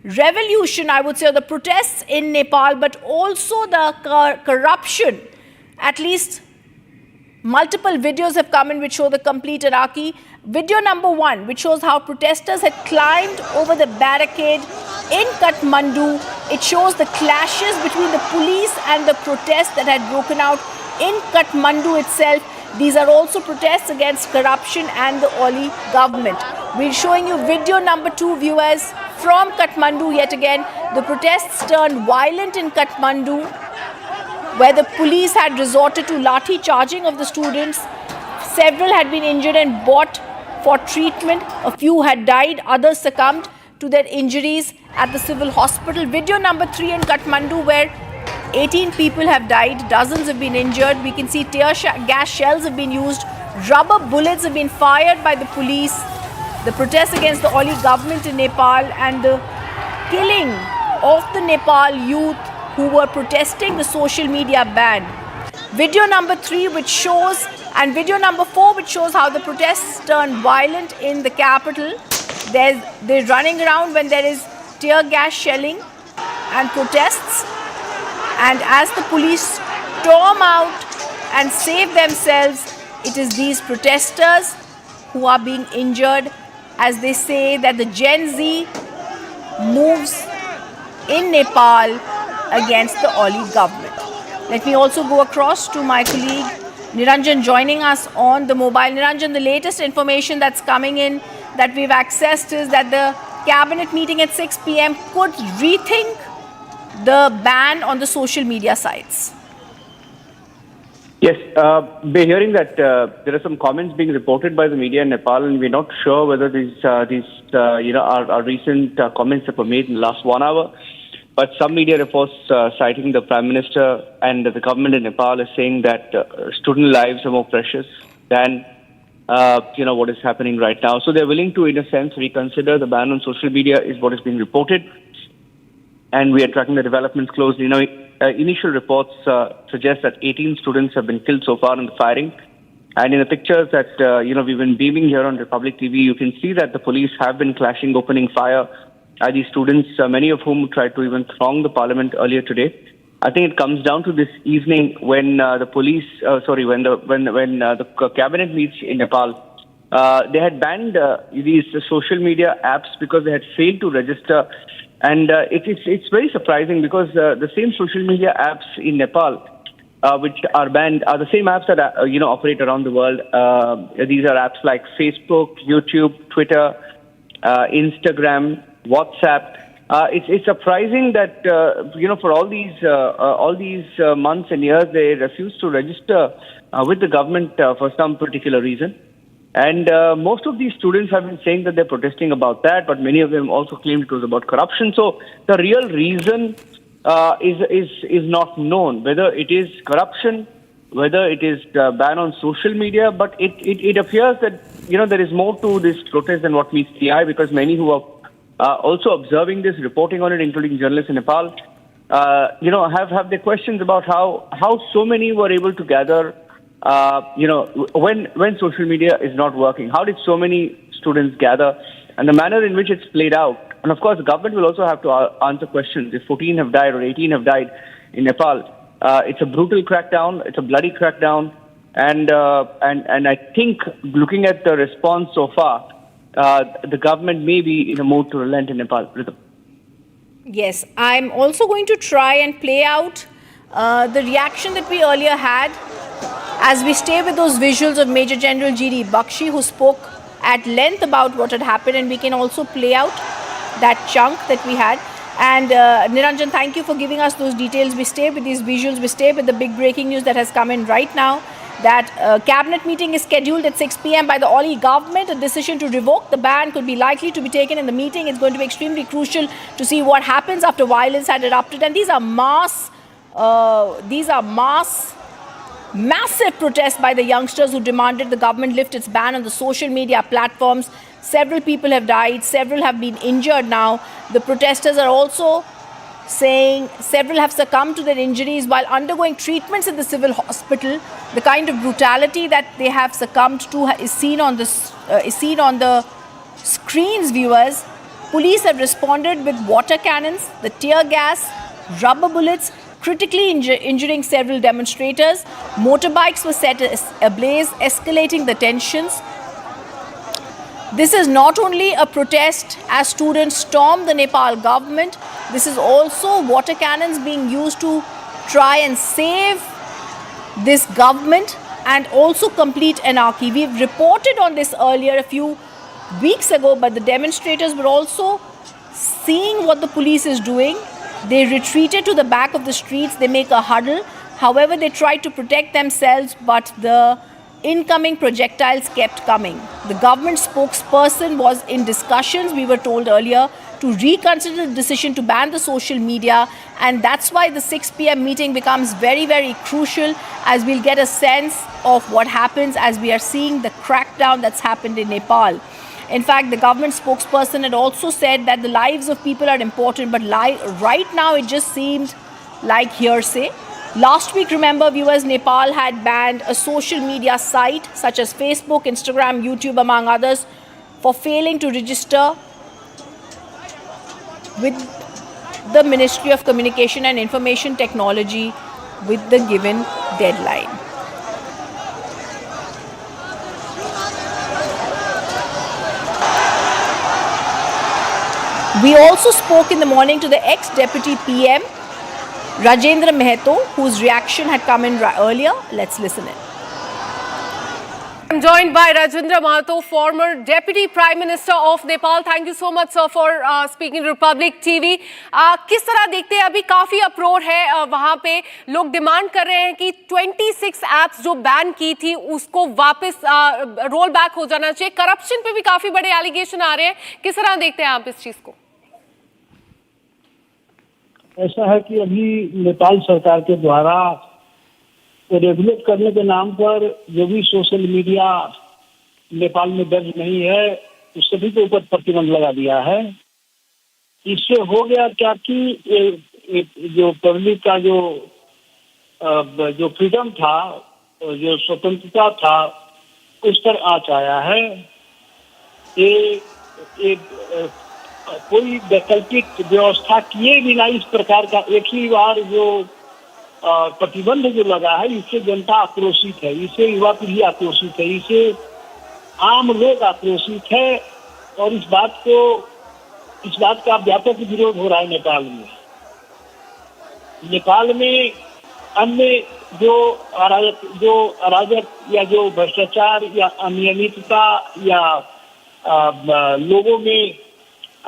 revolution, I would say, or the protests in Nepal, but also the corruption. At least multiple videos have come in which show the complete anarchy. Video number 1, which shows how protesters had climbed over the barricade in Kathmandu. It shows the clashes between the police and the protests that had broken out in Kathmandu itself. These are also protests against corruption and the Oli government. We're showing you video number 2, viewers, from Kathmandu yet again. The protests turned violent in Kathmandu, where the police had resorted to lathi charging of the students. Several had been injured and brought for treatment. A few had died, others succumbed to their injuries at the civil hospital. Video number 3 in Kathmandu, where 18 people have died, dozens have been injured. We can see tear gas shells have been used, rubber bullets have been fired by the police. The protests against the Oli government in Nepal and the killing of the Nepal youth who were protesting the social media ban. Video number 3, which shows, and video number 4, which shows how the protests turned violent in the capital. They're running around when there is tear gas shelling and protests. And as the police storm out and save themselves, it is these protesters who are being injured, as they say that the Gen Z moves in Nepal against the Oli government. Let me also go across to my colleague Niranjan joining us on the mobile. Niranjan, the latest information that's coming in that we've accessed is that the cabinet meeting at 6 p.m. could rethink the ban on the social media sites. Yes, we're hearing that there are some comments being reported by the media in Nepal, and we're not sure whether these are recent comments that were made in the last 1 hour. But some media reports citing the Prime Minister and the government in Nepal is saying that student lives are more precious than what is happening right now. So they're willing to, in a sense, reconsider the ban on social media, is what is being reported. And we are tracking the developments closely. Initial reports suggest that 18 students have been killed so far in the firing. And in the pictures that, we've been beaming here on Republic TV, you can see that the police have been clashing, opening fire at these students, many of whom tried to even throng the parliament earlier today. I think it comes down to this evening when the cabinet meets in Nepal. They had banned these social media apps because they had failed to register. And it's very surprising because the same social media apps in Nepal, which are banned, are the same apps that operate around the world. These are apps like Facebook, YouTube, Twitter, Instagram, WhatsApp. It's surprising that for all these months and years they refuse to register with the government for some particular reason. And most of these students have been saying that they're protesting about that, but many of them also claimed it was about corruption. So the real reason is not known, whether it is corruption, whether it is ban on social media. But it appears that there is more to this protest than what meets the eye, because many who are also observing this, reporting on it, including journalists in Nepal, have their questions about how so many were able to gather. When social media is not working, how did so many students gather, and the manner in which it's played out And of course, the government will also have to answer questions. If 14 have died or 18 have died in Nepal, it's a brutal crackdown. It's a bloody crackdown. And I think, looking at the response so far, the government may be in a mood to relent in Nepal. Rhythm. Yes, I'm also going to try and play out the reaction that we earlier had as we stay with those visuals of Major General G.D. Bakshi, who spoke at length about what had happened, and we can also play out that chunk that we had. And Niranjan, thank you for giving us those details. We stay with these visuals, we stay with the big breaking news that has come in right now, that cabinet meeting is scheduled at 6 p.m. by the Oli government. A decision to revoke the ban could be likely to be taken in the meeting. It's going to be extremely crucial to see what happens after violence had erupted. And these are massive protests by the youngsters who demanded the government lift its ban on the social media platforms. Several people have died, several have been injured now. The protesters are also saying several have succumbed to their injuries while undergoing treatments in the civil hospital. The kind of brutality that they have succumbed to is seen on the screens, viewers. Police have responded with water cannons, the tear gas, rubber bullets, critically injuring several demonstrators. Motorbikes were set ablaze, escalating the tensions. This is not only a protest as students storm the Nepal government, this is also water cannons being used to try and save this government and also complete anarchy. We've reported on this earlier a few weeks ago, but the demonstrators were also seeing what the police is doing. They retreated to the back of the streets, they make a huddle. However, they tried to protect themselves, but the incoming projectiles kept coming. The government spokesperson was in discussions, we were told earlier, to reconsider the decision to ban the social media, and that's why the 6 p.m. meeting becomes very, very crucial, as we'll get a sense of what happens as we are seeing the crackdown that's happened in Nepal. In fact, the government spokesperson had also said that the lives of people are important, but right now it just seemed like hearsay. Last week, remember, viewers, Nepal had banned a social media site such as Facebook, Instagram, YouTube, among others, for failing to register with the Ministry of Communication and Information Technology with the given deadline. We also spoke in the morning to the ex-deputy PM, Rajendra Meheto, whose reaction had come in earlier. Let's listen in. I'm joined by Rajendra Mahato, former Deputy Prime Minister of Nepal. Thank you so much, sir, for speaking to Republic TV. किस तरह देखते हैं, अभी काफी अप्रोर है वहाँ पे, लोग डिमांड कर रहे हैं कि 26 ऐप्स जो बैन की थी उसको वापस रोल बैक हो जाना चाहिए. करप्शन पे भी काफी बड़े एलिगेशन आ रहे हैं. किस तरह देखते हैं आप इस चीज को? ऐसा है कि अभी नेपाल सरकार के द्वारा रेगुलेट करने के नाम पर जो भी सोशल मीडिया नेपाल में दर्ज नहीं है उस सभी के ऊपर प्रतिबंध लगा दिया है. इससे हो गया क्या कि जो पब्लिक का जो फ्रीडम था, जो स्वतंत्रता था, उस पर आँच आया है. ये कोई वैकल्पिक व्यवस्था किए बिना इस प्रकार का एक ही बार जो प्रतिबंध जो लगा है, इससे जनता आक्रोशित है, इससे युवा पीढ़ी आक्रोशित है, इससे आम लोग आक्रोशित है और इस बात का व्यापक विरोध हो रहा है नेपाल में. नेपाल में अन्य जो अराजक या जो भ्रष्टाचार या अनियमितता या लोगों में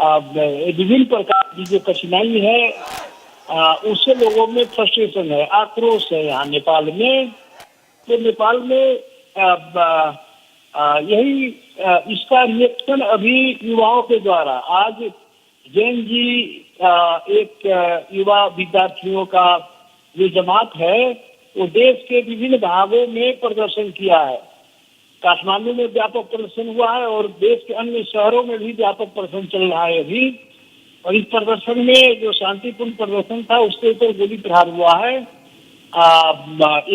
विभिन्न प्रकार की जो कठिनाई है, उससे लोगों में फ्रस्ट्रेशन है, आक्रोश है यहाँ नेपाल में. तो नेपाल में यही इसका रिएक्शन अभी युवाओं के द्वारा आज जैन जी एक युवा विद्यार्थियों का जो जमात है वो देश के विभिन्न भागों में प्रदर्शन किया है. काठमांडू में व्यापक प्रदर्शन हुआ है और देश के अन्य शहरों में भी व्यापक प्रदर्शन चल रहा है अभी. और इस प्रदर्शन में जो शांतिपूर्ण प्रदर्शन था उसके ऊपर गोली प्रहार हुआ है.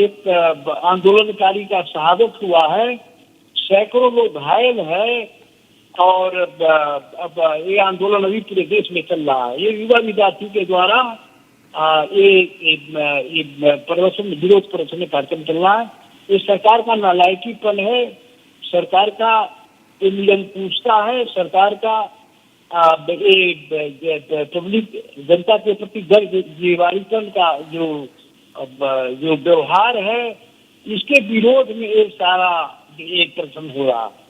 एक आंदोलनकारी का शहादत हुआ है, सैकड़ों लोग घायल है और अब ये आंदोलन अभी पूरे देश में चल रहा है। ये युवा विद्यार्थी के द्वारा ये प्रदर्शन, विरोध प्रदर्शन कार्यक्रम चल रहा है। ये सरकार का नालायकीपन है, सरकार का ये निरंकुशता है, सरकार का पब्लिक जनता के प्रति दीवारीकरण का जो व्यवहार है, इसके विरोध में एक सारा एक प्रदर्शन हो रहा है।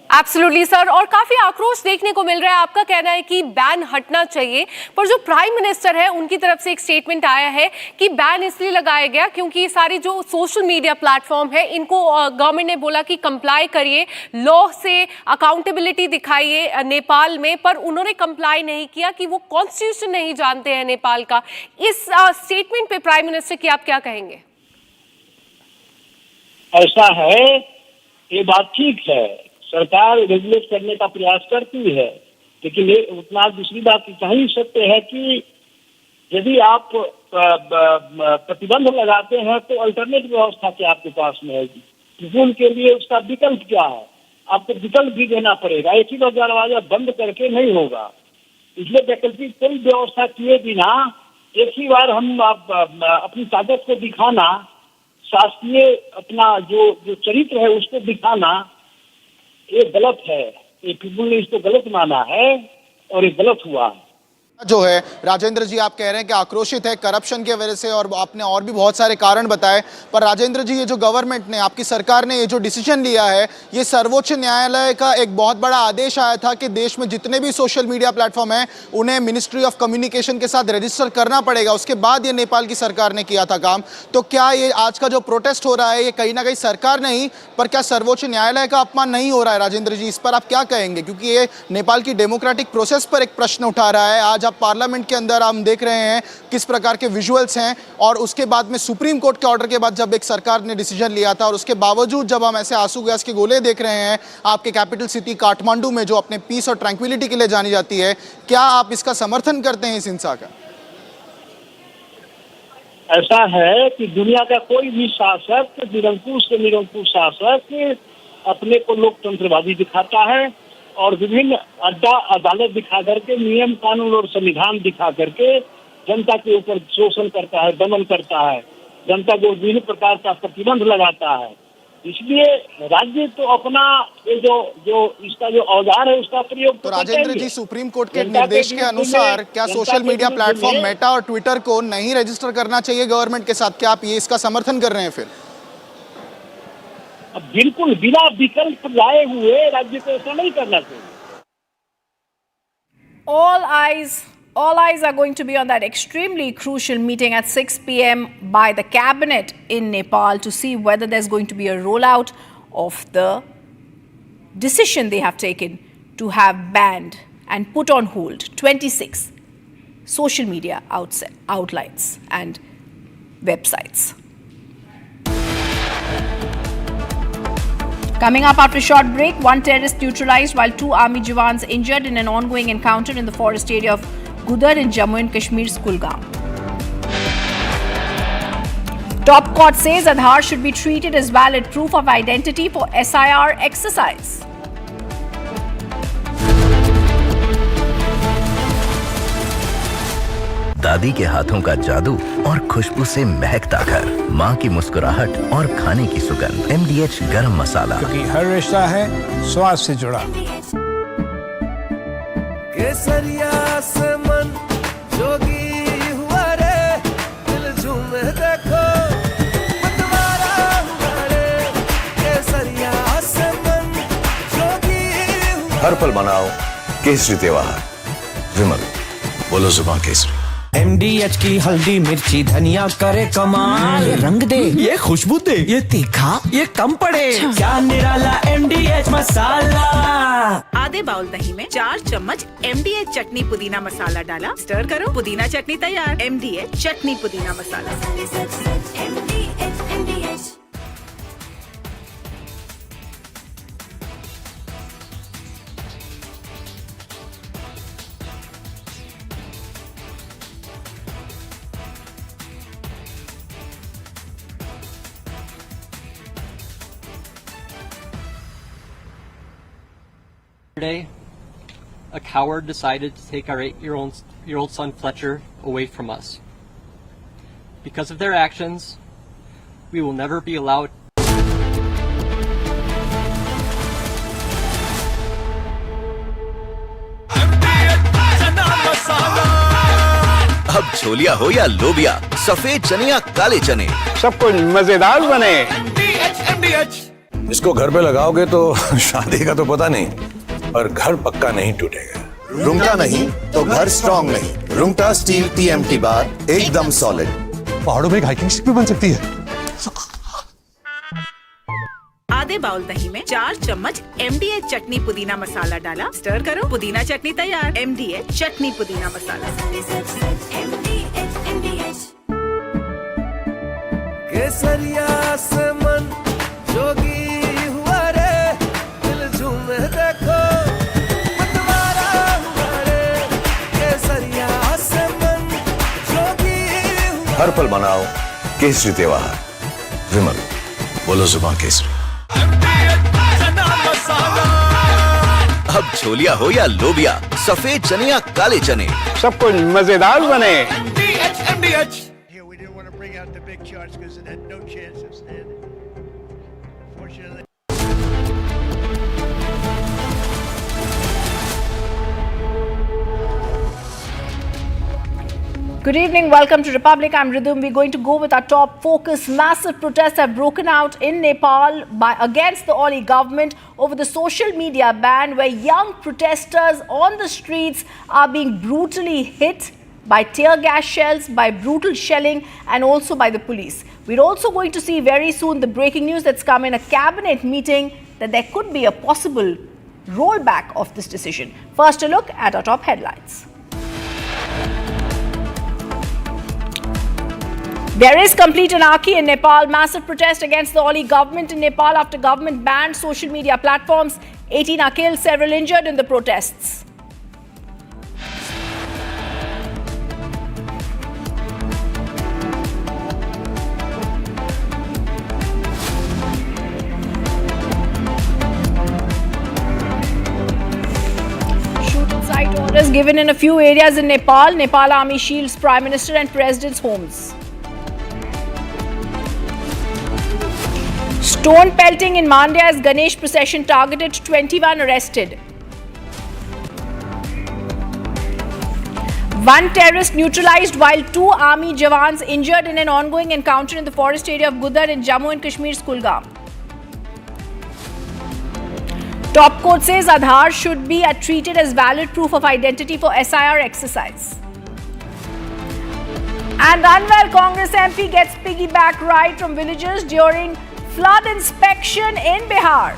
एब्सोल्युटली सर, और काफी आक्रोश देखने को मिल रहा है। आपका कहना है कि बैन हटना चाहिए, पर जो प्राइम मिनिस्टर है उनकी तरफ से एक स्टेटमेंट आया है कि बैन इसलिए लगाया गया क्योंकि सारी जो सोशल मीडिया प्लेटफॉर्म है इनको गवर्नमेंट ने बोला कि कंप्लाई करिए, लॉ से अकाउंटेबिलिटी दिखाइए नेपाल में, पर उन्होंने कंप्लाई नहीं किया कि वो कॉन्स्टिट्यूशन नहीं जानते हैं नेपाल का। इस स्टेटमेंट पे प्राइम मिनिस्टर की आप क्या कहेंगे? ऐसा है, ये बात ठीक है, सरकार रेगुलेट करने का प्रयास करती है, लेकिन ये उतना दूसरी बात कहीं सत्य है कि यदि आप प्रतिबंध लगाते हैं तो अल्टरनेट व्यवस्था क्या आपके पास में है? उनके लिए उसका विकल्प क्या है? आपको विकल्प भी देना पड़ेगा। एक ही बार दरवाजा बंद करके नहीं होगा, इसलिए वैकल्पिक कोई व्यवस्था किए बिना एक ही बार हम अपनी ताकत को दिखाना, शासकीय अपना जो चरित्र है उसको दिखाना, ये गलत है। ये पीपुल ने इसको गलत माना है और ये गलत हुआ है। जो है राजेंद्र जी, आप कह रहे हैं कि आक्रोशित है करप्शन की वजह से, और आपने और भी बहुत सारे कारण बताए, पर राजेंद्र जी, ये जो गवर्नमेंट ने, आपकी सरकार ने ये जो डिसीजन लिया है, ये सर्वोच्च न्यायालय का एक बहुत बड़ा आदेश आया था कि देश में जितने भी सोशल मीडिया प्लेटफॉर्म हैं उन्हें मिनिस्ट्री ऑफ कम्युनिकेशन के साथ रजिस्टर करना पड़ेगा। उसके बाद ये नेपाल की सरकार ने किया था काम। तो क्या ये आज का जो प्रोटेस्ट हो रहा है ये कहीं ना कहीं सरकार नहीं, पर क्या सर्वोच्च न्यायालय का अपमान नहीं हो रहा है? राजेंद्र जी, इस पर आप क्या कहेंगे, क्योंकि ये नेपाल की डेमोक्रेटिक प्रोसेस पर एक प्रश्न उठा रहा है। आज पार्लियामेंट के अंदर हम देख रहे हैं किस प्रकार के विजुअल्स हैं, और उसके बाद में सुप्रीम कोर्ट के ऑर्डर के बाद जब एक सरकार ने डिसीजन लिया था, और उसके बावजूद जब हम ऐसे आंसू गैस के गोले देख रहे हैं आपके कैपिटल सिटी काठमांडू में, जो अपने पीस और ट्रैंक्विलिटी के लिए जानी जाती है, क्या आप इसका समर्थन करते हैं, इस हिंसा का? ऐसा है कि दुनिया का कोई भी शासक, निरंकुश से निरंकुश शासक अपने को लोकतंत्रवादी दिखाता है और विभिन्न अड्डा अदालत दिखा करके, नियम कानून और संविधान दिखा करके जनता के ऊपर शोषण करता है, दमन करता है, जनता को विभिन्न प्रकार का प्रतिबंध लगाता है। इसलिए राज्य तो अपना ये जो इसका जो औजार है उसका प्रयोग तो राजेंद्र जी, सुप्रीम कोर्ट के निर्देश के अनुसार क्या सोशल मीडिया प्लेटफॉर्म मेटा और ट्विटर को नहीं रजिस्टर करना चाहिए गवर्नमेंट के साथ? क्या आप ये इसका समर्थन कर रहे हैं फिर? अब बिल्कुल बिना विकल्प लाए हुए राज्य को ऐसा नहीं करना चाहिए। All eyes are going to be on that extremely crucial meeting at 6 p.m. by the cabinet in Nepal to see whether there's going to be a rollout of the decision they have taken to have banned and put on hold 26 social media outlets and websites. Coming up after a short break, one terrorist neutralized while 2 army jawans injured in an ongoing encounter in the forest area of Gudar in Jammu and Kashmir's Kulgam. Top court says Aadhaar should be treated as valid proof of identity for SIR exercise. दादी के हाथों का जादू और खुशबू से महकता घर, माँ की मुस्कुराहट और खाने की सुगंध। MDH गरम मसाला, क्योंकि हर रिश्ता है स्वाद से जुड़ा। केसरिया से मन जोगी हुआ रे, दिल झूमे देखो मतवारा हुआ रे। केसरिया से मन जोगी हुआ। हर पल मनाओ केसरी त्योहार, विमल बोलो जुबान केसरी। MDH की हल्दी मिर्ची धनिया करे कमाल, ये रंग दे, ये खुशबू दे, ये तीखा, ये कम पड़े, क्या निराला MDH मसाला। आधे बाउल दही में 4 चम्मच MDH चटनी पुदीना मसाला डाला, स्टर करो, पुदीना चटनी तैयार। MDH चटनी पुदीना मसाला। Yesterday, a coward decided to take our 8-year-old son Fletcher away from us. Because of their actions, we will never be allowed. अब छोलिया हो या लोबिया, सफेद चने या काले चने, सब कुछ मजेदार बने। इसको घर पे लगाओगे तो शादी का तो पता नहीं, पर घर पक्का नहीं टूटेगा। रुंगटा नहीं तो घर स्ट्रॉन्ग नहीं। रुंगटा स्टील TMT बार एकदम सॉलिड। पहाड़ों में एक हाइकिंग शिप भी बन सकती है। आधे बाउल दही में 4 चम्मच MDH चटनी पुदीना मसाला डाला, स्टर करो, पुदीना चटनी तैयार। MDH चटनी पुदीना मसाला। केसरिया से मन जोगी हुआ रे, दिल झूमे देखो मतवारा हुआ रे। केसरिया से मन जोगी हुआ। हर पल मनाओ केसरी त्योहार। विमल, बोलो जुबान केसरी। अब छोलिया हो या लोबिया, सफेद चने या काले चने, सब कुछ मजेदार बने। Good evening, welcome to Republic. I'm Ridhum. We're going to go with our top focus. Massive protests have broken out in Nepal against the Oli government over the social media ban, where young protesters on the streets are being brutally hit by tear gas shells, by brutal shelling, and also by the police. We're also going to see very soon the breaking news that's come in a cabinet meeting that there could be a possible rollback of this decision. First, a look at our top headlines. There is complete anarchy in Nepal. Massive protest against the Oli government in Nepal after government banned social media platforms. 18 are killed, several injured in the protests. Shoot site orders given in a few areas in Nepal. Nepal Army shields Prime Minister and President's homes. Stone pelting in Mandya as Ganesh procession targeted, 21 arrested. One terrorist neutralized while 2 army jawans injured in an ongoing encounter in the forest area of Gudar in Jammu and Kashmir's Kulgam. Top court says Aadhaar should be treated as valid proof of identity for SIR exercise. And unwell Congress MP gets piggyback ride from villagers during flood inspection in Bihar.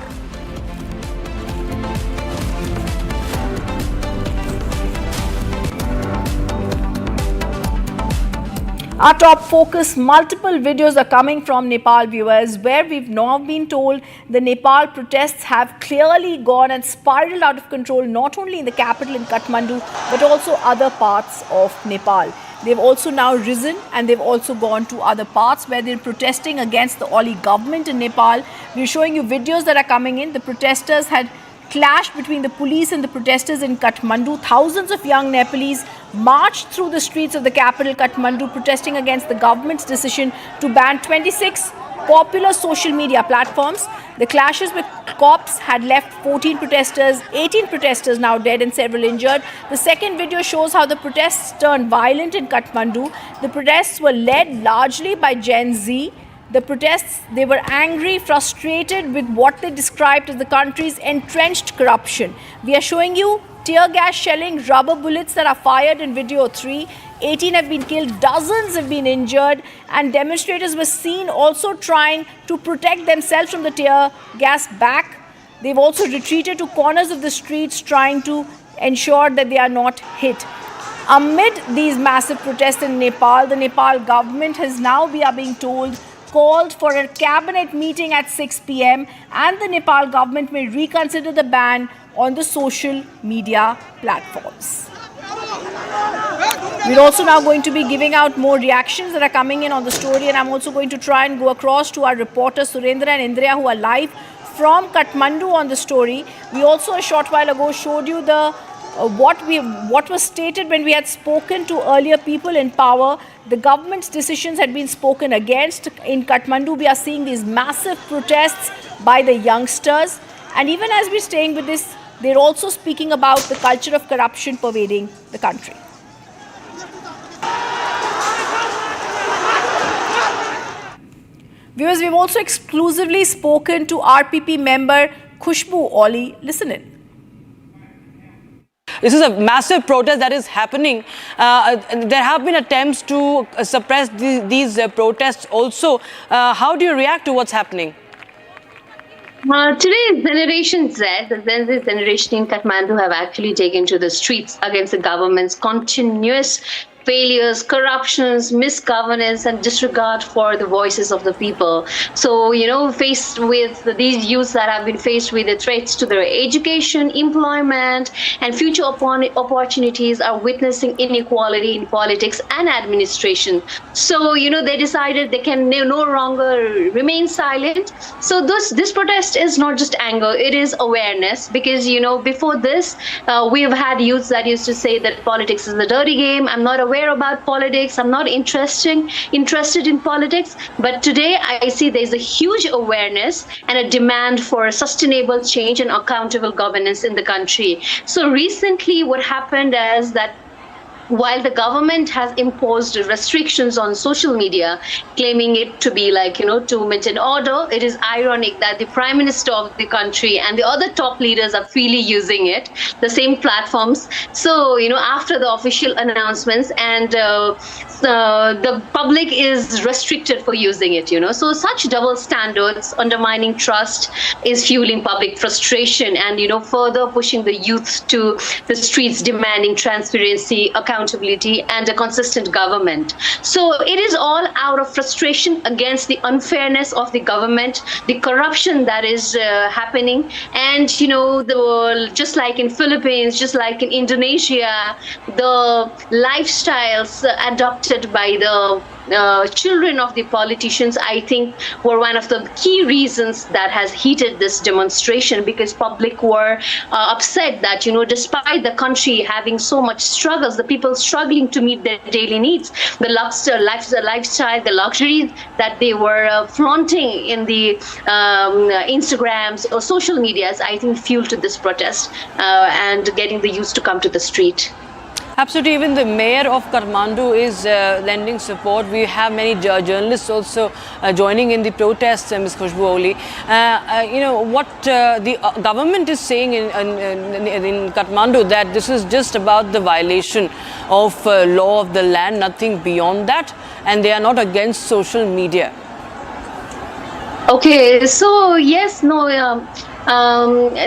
Our top focus, multiple videos are coming from Nepal, viewers, where we've now been told the Nepal protests have clearly gone and spiraled out of control, not only in the capital in Kathmandu, but also other parts of Nepal. They've also now risen and they've also gone to other parts where they're protesting against the Oli government in Nepal. We're showing you videos that are coming in. The protesters had clashed between the police and the protesters in Kathmandu. Thousands of young Nepalese marched through the streets of the capital Kathmandu protesting against the government's decision to ban 26 popular social media platforms. The clashes with cops had left 14 protesters, 18 protesters now dead and several injured. The second video shows how the protests turned violent in Kathmandu. The protests were led largely by Gen Z. The protests, they were angry, frustrated with what they described as the country's entrenched corruption. We are showing you tear gas shelling, rubber bullets that are fired in video 3. 18 have been killed, dozens have been injured, and demonstrators were seen also trying to protect themselves from the tear gas back. They've also retreated to corners of the streets trying to ensure that they are not hit. Amid these massive protests in Nepal, the Nepal government has now, we are being told, called for a cabinet meeting at 6 p.m. and the Nepal government may reconsider the ban on the social media platforms. We're also now going to be giving out more reactions that are coming in on the story, and I'm also going to try and go across to our reporters Surendra and Indriya, who are live from Kathmandu on the story. We also a short while ago showed you the what was stated when we had spoken to earlier people in power. The government's decisions had been spoken against. In Kathmandu, we are seeing these massive protests by the youngsters. And even as we're staying with this, they're also speaking about the culture of corruption pervading the country. Viewers, we've also exclusively spoken to RPP member Khushbu Oli. Listen in. This is a massive protest that is happening. There have been attempts to suppress these protests also. How do you react to what's happening? Today, Generation Z, the Gen Z generation in Kathmandu, have actually taken to the streets against the government's continuous failures, corruptions, misgovernance, and disregard for the voices of the people. So, faced with these youths that have been faced with the threats to their education, employment, and future opportunities, are witnessing inequality in politics and administration. So, they decided they can no longer remain silent. So this protest is not just anger, it is awareness, because, before this, we have had youths that used to say that politics is a dirty game. I'm not aware about politics. I'm not interested in politics. But today I see there's a huge awareness and a demand for sustainable change and accountable governance in the country. So recently what happened is that while the government has imposed restrictions on social media, claiming it to be to maintain order, it is ironic that the Prime Minister of the country and the other top leaders are freely using it, the same platforms. So, after the official announcements, and the public is restricted for using it, So such double standards undermining trust is fueling public frustration and, further pushing the youth to the streets demanding transparency, accountability, and a consistent government. So it is all out of frustration against the unfairness of the government, the corruption that is happening, and just like in Philippines, just like in Indonesia, the lifestyles adopted by the children of the politicians, I think, were one of the key reasons that has heated this demonstration, because public were upset that, despite the country having so much struggles, the people struggling to meet their daily needs, the lifestyle, the luxuries that they were flaunting in the Instagrams or social medias, I think fueled to this protest and getting the youth to come to the street. Absolutely. Even the mayor of Kathmandu is lending support. We have many journalists also joining in the protests, Ms. Khushbu Oli. What the government is saying in Kathmandu, that this is just about the violation of law of the land, nothing beyond that, and they are not against social media. Okay, so yes, no.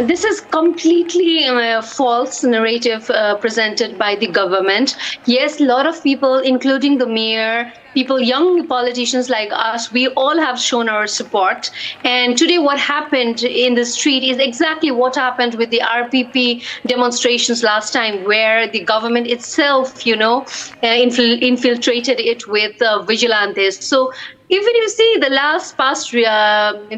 This is completely false narrative presented by the government. Yes, a lot of people, including the mayor, people, young politicians like us, we all have shown our support. And today what happened in the street is exactly what happened with the RPP demonstrations last time, where the government itself, infiltrated it with vigilantes. So even you see the past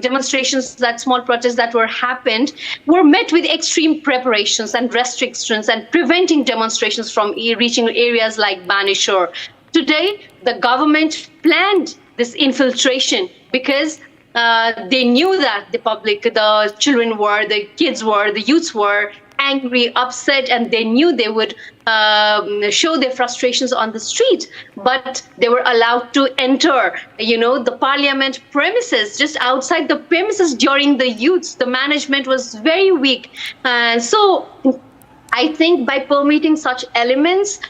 demonstrations, that small protests that happened, were met with extreme preparations and restrictions and preventing demonstrations from reaching areas like Banishore. Today, the government planned this infiltration because they knew that the public, the children were, the kids were, the youths were angry, upset, and they knew they would show their frustrations on the street. But they were allowed to enter, the parliament premises, just outside the premises during the youths. The management was very weak. So I think by permitting such elements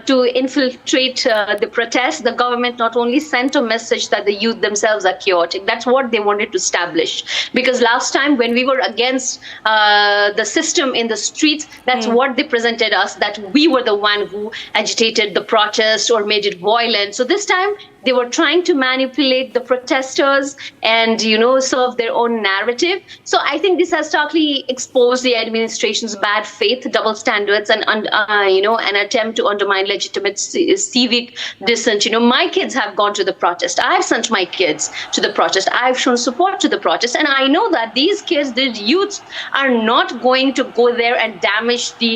to infiltrate the protests, the government not only sent a message that the youth themselves are chaotic. That's what they wanted to establish. Because last time when we were against the system in the streets, that's what they presented us, that we were the one who agitated the protest or made it violent. So this time they were trying to manipulate the protesters and, serve their own narrative. So I think this has starkly exposed the administration's bad faith, double standards, and, an attempt to undermine legitimate civic dissent. My kids have gone to the protest. I've sent my kids to the protest. I've shown support to the protest. And I know that these kids, these youths, are not going to go there and damage the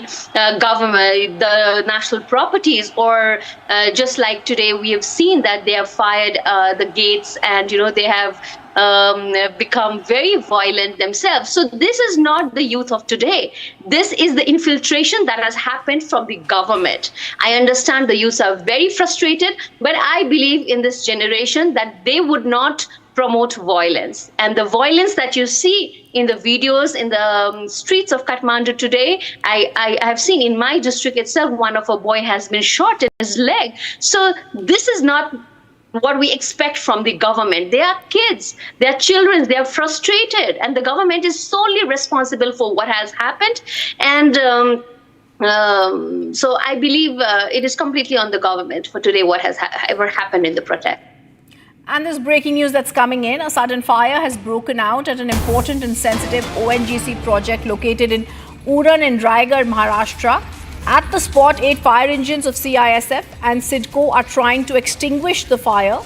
government, the national properties, or just like today, we have seen that they have fired the gates and, they have become very violent themselves. So this is not the youth of today. This is the infiltration that has happened from the government. I understand the youths are very frustrated, but I believe in this generation that they would not promote violence. And the violence that you see in the videos in the streets of Kathmandu today, I have seen in my district itself, one of a boy has been shot in his leg. So this is not what we expect from the government. They are kids, they are children, they are frustrated, and the government is solely responsible for what has happened. And so I believe it is completely on the government for today what has ever happened in the protest. And this breaking news that's coming in, a sudden fire has broken out at an important and sensitive ONGC project located in Uran in Raigad, Maharashtra. At the spot, 8 fire engines of CISF and CIDCO are trying to extinguish the fire.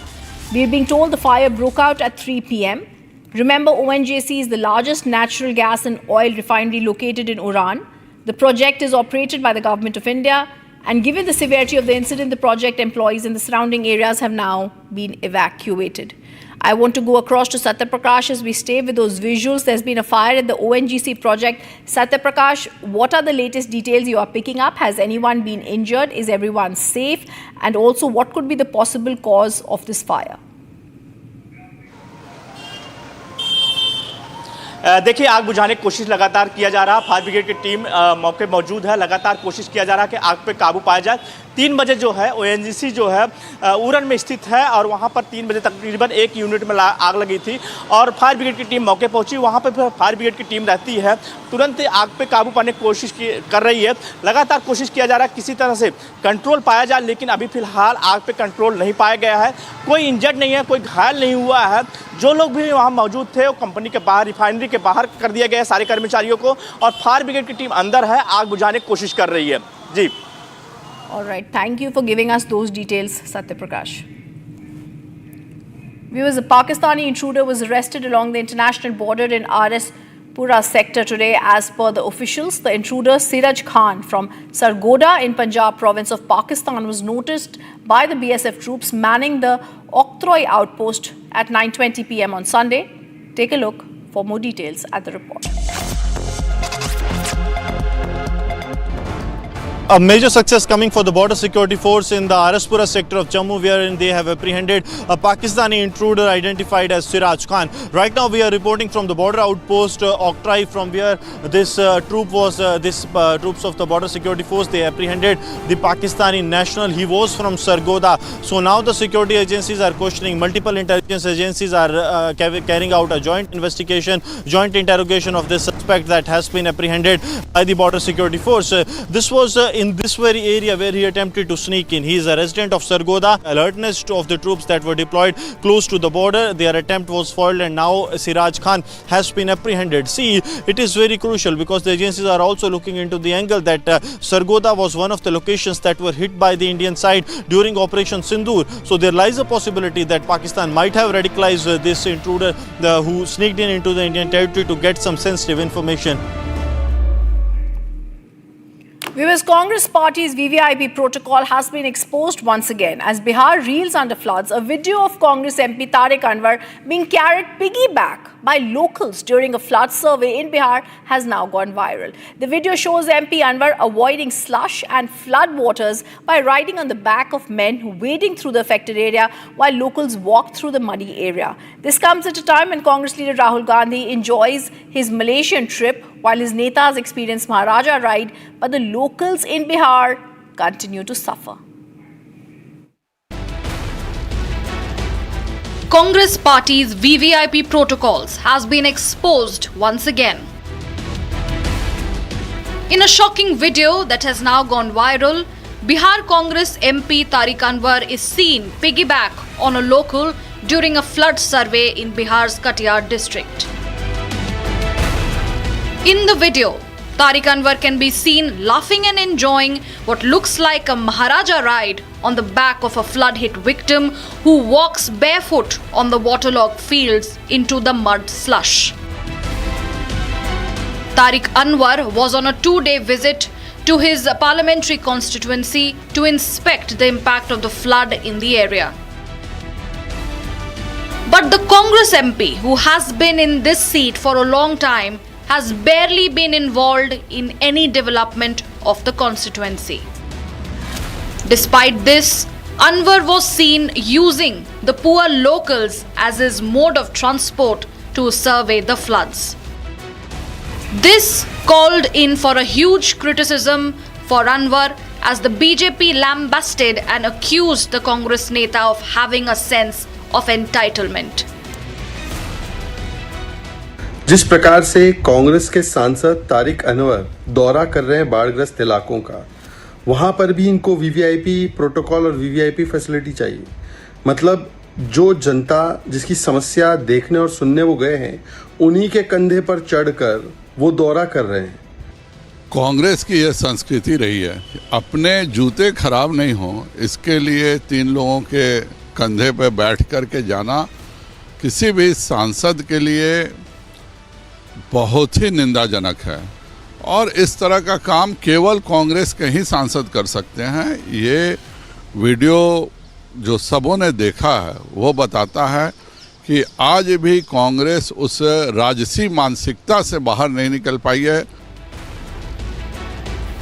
We're being told the fire broke out at 3 p.m. Remember, ONGC is the largest natural gas and oil refinery located in Uran. The project is operated by the Government of India, and given the severity of the incident, the project employees in the surrounding areas have now been evacuated. I want to go across to Satyaprakash as we stay with those visuals. There's been a fire at the ONGC project. Satyaprakash, what are the latest details you are picking up? Has anyone been injured? Is everyone safe? And also, what could be the possible cause of this fire? देखिए, आग बुझाने की कोशिश लगातार किया जा रहा है। फायर ब्रिगेड की टीम मौके मौजूद है। लगातार कोशिश किया जा रहा है कि आग पे काबू पाया जाए। 3 बजे जो है ONGC जो है उरन में स्थित है और वहाँ पर 3 बजे तकरीबन 1 यूनिट में आग लगी थी और फायर ब्रिगेड की टीम मौके पहुँची। वहाँ पर फायर ब्रिगेड की टीम रहती है, तुरंत आग पे काबू पाने की कोशिश कर रही है। लगातार कोशिश किया जा रहा है किसी तरह से कंट्रोल पाया जाए, लेकिन अभी फिलहाल आग पे कंट्रोल नहीं पाया गया है। कोई इंजर्ड नहीं है, कोई घायल नहीं हुआ है। जो लोग भी वहाँ मौजूद थे वो कंपनी के बाहर, रिफाइनरी के बाहर कर दिया गया है सारे कर्मचारियों को, और फायर ब्रिगेड की टीम अंदर है, आग बुझाने की कोशिश कर रही है। जी। All right, thank you for giving us those details, Satyaprakash. Viewers, a Pakistani intruder was arrested along the international border in RS Pura sector today. As per the officials, the intruder Siraj Khan from Sargodha in Punjab province of Pakistan was noticed by the BSF troops manning the Oktroi outpost at 9:20 p.m. on Sunday. Take a look for more details at the report. A major success coming for the border security force in the Araspura sector of Jammu, wherein they have apprehended a Pakistani intruder identified as Siraj Khan. Right now we are reporting from the border outpost Oktrai, from where this troops of the border security force, they apprehended the Pakistani national. He was from Sargodha. So now the security agencies are questioning, multiple intelligence agencies are carrying out a joint investigation, joint interrogation of this suspect that has been apprehended by the border security force. This was in this very area where he attempted to sneak in. He is a resident of Sargodha. Alertness of the troops that were deployed close to the border, their attempt was foiled, and now Siraj Khan has been apprehended. See, it is very crucial because the agencies are also looking into the angle that Sargodha was one of the locations that were hit by the Indian side during Operation Sindoor. So there lies a possibility that Pakistan might have radicalized this intruder who sneaked in into the Indian territory to get some sensitive information. Viewers, Congress Party's VVIP protocol has been exposed once again. As Bihar reels under floods, a video of Congress MP Tariq Anwar being carried piggyback by locals during a flood survey in Bihar has now gone viral. The video shows MP Anwar avoiding slush and flood waters by riding on the back of men wading through the affected area while locals walk through the muddy area. This comes at a time when Congress leader Rahul Gandhi enjoys his Malaysian trip while his netas experience Maharaja ride, but the locals in Bihar continue to suffer. Congress Party's VVIP protocols has been exposed once again. In a shocking video that has now gone viral, Bihar Congress MP Tariq Anwar is seen piggyback on a local during a flood survey in Bihar's Katiyar district. In the video, Tariq Anwar can be seen laughing and enjoying what looks like a Maharaja ride on the back of a flood-hit victim who walks barefoot on the waterlogged fields into the mud slush. Tariq Anwar was on a 2-day visit to his parliamentary constituency to inspect the impact of the flood in the area. But the Congress MP, who has been in this seat for a long time, has barely been involved in any development of the constituency. Despite this, Anwar was seen using the poor locals as his mode of transport to survey the floods. This called in for a huge criticism for Anwar as the BJP lambasted and accused the Congress Neta of having a sense of entitlement. जिस प्रकार से कांग्रेस के सांसद तारिक अनवर दौरा कर रहे हैं बाढ़ग्रस्त इलाकों का, वहां पर भी इनको वीवीआईपी प्रोटोकॉल और वीवीआईपी फैसिलिटी चाहिए। मतलब जो जनता जिसकी समस्या देखने और सुनने वो गए हैं, उन्हीं के कंधे पर चढ़कर वो दौरा कर रहे हैं। कांग्रेस की यह संस्कृति रही है, अपने जूते खराब नहीं हो इसके लिए 3 लोगों के कंधे पर बैठ कर के जाना किसी भी सांसद के लिए बहुत ही निंदाजनक है। और इस तरह का काम केवल कांग्रेस के ही सांसद कर सकते हैं। ये वीडियो जो सबों ने देखा है वो बताता है कि आज भी कांग्रेस उस राजसी मानसिकता से बाहर नहीं निकल पाई है।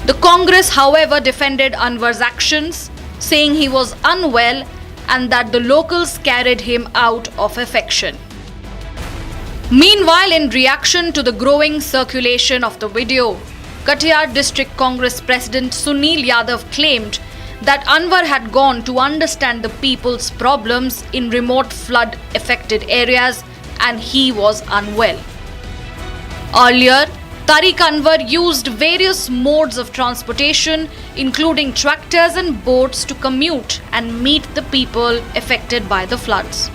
The Congress, however, defended Anwar's actions, saying he was unwell and that the locals carried him out of affection. Meanwhile, in reaction to the growing circulation of the video, Katiyar District Congress President Sunil Yadav claimed that Anwar had gone to understand the people's problems in remote flood-affected areas and he was unwell. Earlier, Tariq Anwar used various modes of transportation, including tractors and boats, to commute and meet the people affected by the floods.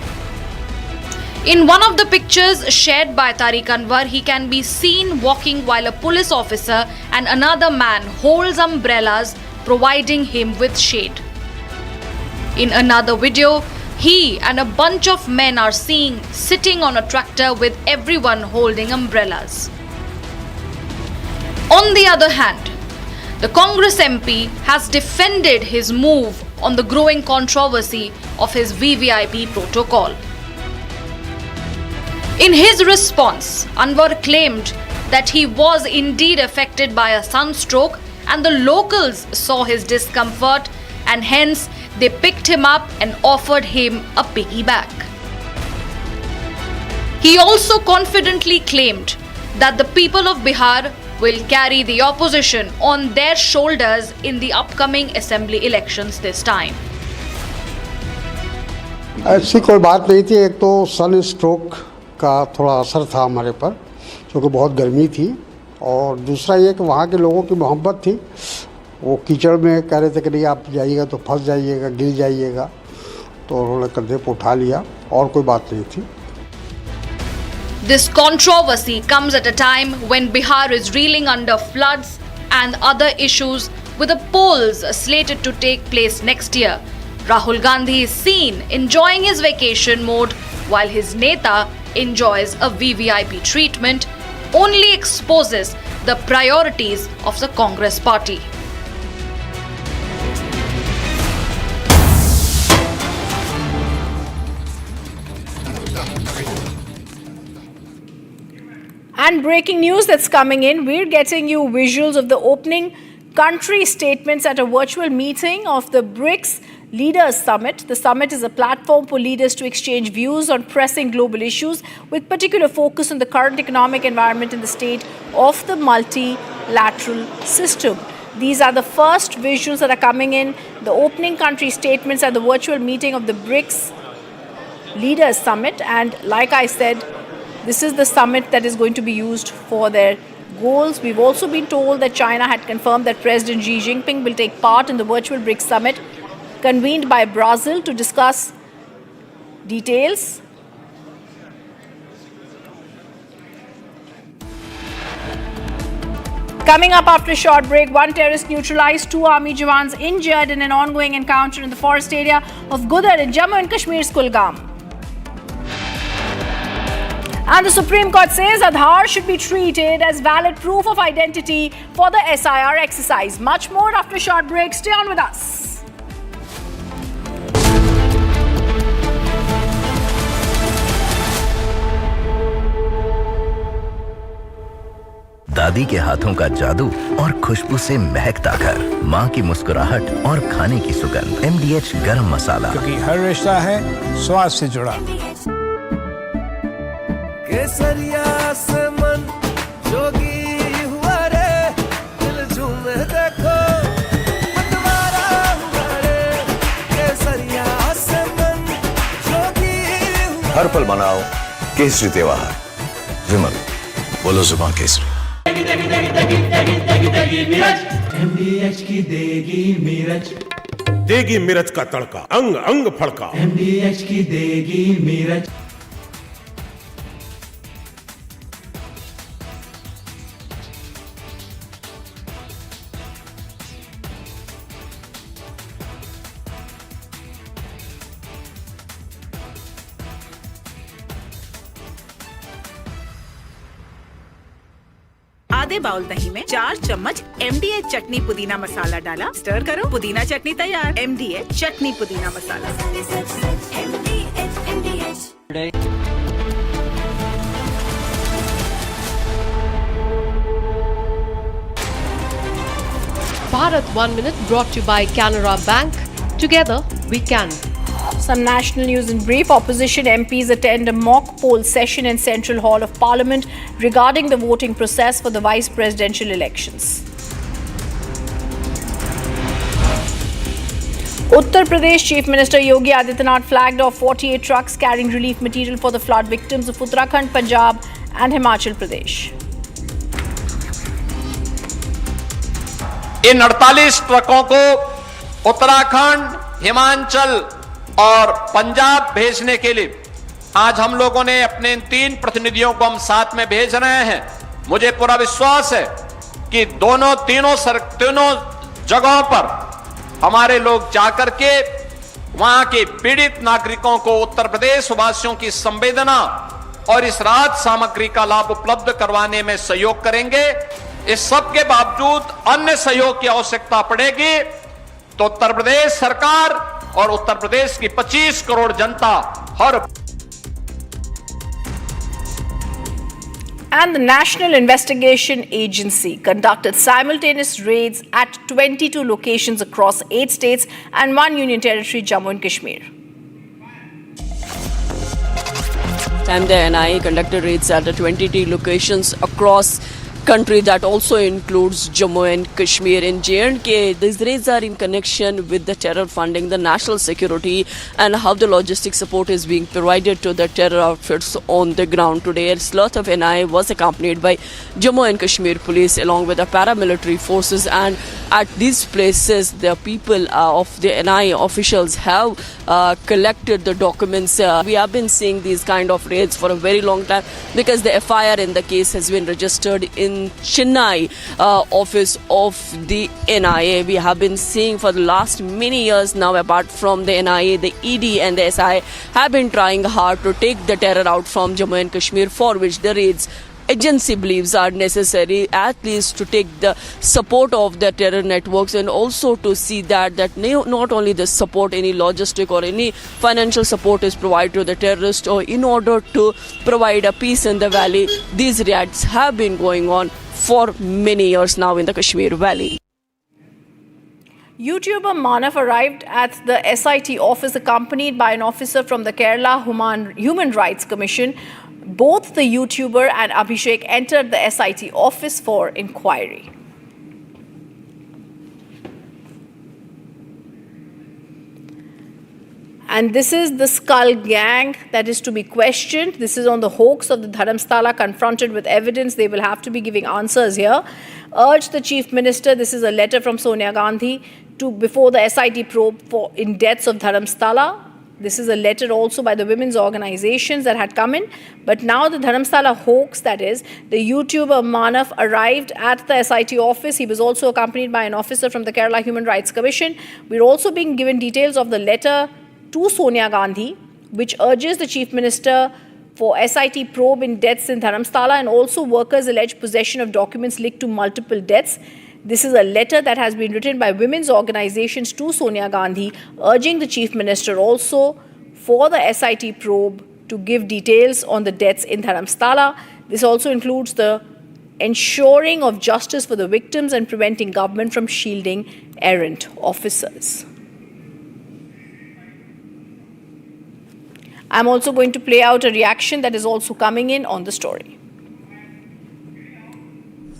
In one of the pictures shared by Tariq Anwar, he can be seen walking while a police officer and another man holds umbrellas, providing him with shade. In another video, he and a bunch of men are seen sitting on a tractor with everyone holding umbrellas. On the other hand, the Congress MP has defended his move on the growing controversy of his VVIP protocol. In his response, Anwar claimed that he was indeed affected by a sunstroke and the locals saw his discomfort and hence they picked him up and offered him a piggyback. He also confidently claimed that the people of Bihar will carry the opposition on their shoulders in the upcoming assembly elections this time. ऐसी कोई बात नहीं थी। एक तो सन stroke का थोड़ा असर था हमारे पर, क्योंकि बहुत गर्मी थी, और दूसरा ये कि वहाँ के लोगों की मोहब्बत थी। वो कीचड़ में कह रहे थे कि नहीं आप जाइएगा तो फंस जाइएगा, गिर जाइएगा, तो उन्होंने कंधे पर उठा लिया, और कोई बात नहीं थी। This controversy comes at a time when Bihar is reeling under floods and other issues, with the polls slated to take place next year. Rahul Gandhi is seen enjoying his vacation mode while his Neta enjoys a VVIP treatment, only exposes the priorities of the Congress party. And breaking news that's coming in, we're getting you visuals of the opening country statements at a virtual meeting of the BRICS Leaders Summit. The summit is a platform for leaders to exchange views on pressing global issues, with particular focus on the current economic environment in the state of the multilateral system. These are the first visuals that are coming in, the opening country statements at the virtual meeting of the BRICS Leaders Summit. And like I said, this is the summit that is going to be used for their goals. We've also been told that China had confirmed that President Xi Jinping will take part in the virtual BRICS summit convened by Brazil to discuss details. Coming up after a short break, one terrorist neutralized, 2 army jawans injured in an ongoing encounter in the forest area of Gudar in Jammu and Kashmir's Kulgam. And the Supreme Court says Aadhaar should be treated as valid proof of identity for the SIR exercise. Much more after a short break. Stay on with us. दादी के हाथों का जादू और खुशबू से महकता घर, माँ की मुस्कुराहट और खाने की सुगंध, MDH गरम मसाला, क्योंकि हर रिश्ता है स्वाद से जुड़ा। केसरिया से मन जोगी हुआ रे, दिल झूमे देखो मतवारा हुआ रे। केसरिया से मन जोगी हुआ। हर पल मनाओ केसरी त्योहार, विमल बोलो जुबान केसरी। MDH की देगी मिर्च, देगी मिर्च का तड़का, अंग अंग फड़का। MDH की देगी मिर्च। आधे बाउल दही में 4 चम्मच MDH चटनी पुदीना मसाला डाला, स्टर करो, पुदीना चटनी तैयार। MDH चटनी पुदीना मसाला। Bharat 1 Minute brought to you by Canara Bank. Together we can. Some national news in brief. Opposition MPs attend a mock poll session in Central Hall of Parliament regarding the voting process for the vice presidential elections. Uttar Pradesh Chief Minister Yogi Adityanath flagged off 48 trucks carrying relief material for the flood victims of Uttarakhand, Punjab and Himachal Pradesh. इन 48 ट्रकों को उत्तराखंड, हिमाचल और पंजाब भेजने के लिए आज हम लोगों ने अपने इन 3 प्रतिनिधियों को हम साथ में भेज रहे हैं। मुझे पूरा विश्वास है कि तीनों जगहों पर हमारे लोग जाकर के वहां के पीड़ित नागरिकों को उत्तर प्रदेश वासियों की संवेदना और इस राहत सामग्री का लाभ उपलब्ध करवाने में सहयोग करेंगे। इस सब के बावजूद अन्य सहयोग की आवश्यकता पड़ेगी तो उत्तर प्रदेश सरकार और उत्तर प्रदेश की 25 करोड़ जनता हर। And the National Investigation Agency conducted simultaneous raids at 22 locations across 8 states and 1 union territory, Jammu and Kashmir. Time the NIA conducted raids at 22 locations across country that also includes Jammu and Kashmir. In J&K, these raids are in connection with the terror funding, the national security and how the logistic support is being provided to the terror outfits on the ground. Today, a slot of NIA was accompanied by Jammu and Kashmir police along with the paramilitary forces, and at these places the people of the NIA officials have collected the documents. We have been seeing these kind of raids for a very long time because the FIR in the case has been registered in Chennai office of the NIA. We have been seeing for the last many years now, apart from the NIA, the ED and the SI have been trying hard to take the terror out from Jammu and Kashmir, for which the raids agency believes are necessary, at least to take the support of the terror networks and also to see that not only the support, any logistic or any financial support is provided to the terrorists, or in order to provide a peace in the valley. These raids have been going on for many years now in the Kashmir Valley. YouTuber Manav arrived at the SIT office accompanied by an officer from the Kerala Human Rights Commission. Both the YouTuber and Abhishek entered the SIT office for inquiry. And this is the Skull gang that is to be questioned. This is on the hoax of the Dharamstala. Confronted with evidence, they will have to be giving answers here. Urged the Chief Minister, this is a letter from Sonia Gandhi, to before the SIT probe in deaths of Dharamstala. This is a letter also by the women's organizations that had come in. But now the Dharamsala hoax, that is, the YouTuber Manav arrived at the SIT office. He was also accompanied by an officer from the Kerala Human Rights Commission. We're also being given details of the letter to Sonia Gandhi, which urges the Chief Minister for SIT probe in deaths in Dharamsala, and also workers allege possession of documents linked to multiple deaths. This is a letter that has been written by women's organizations to Sonia Gandhi, urging the Chief Minister also for the SIT probe to give details on the deaths in Dharamsala. This also includes the ensuring of justice for the victims and preventing government from shielding errant officers. I'm also going to play out a reaction that is also coming in on the story.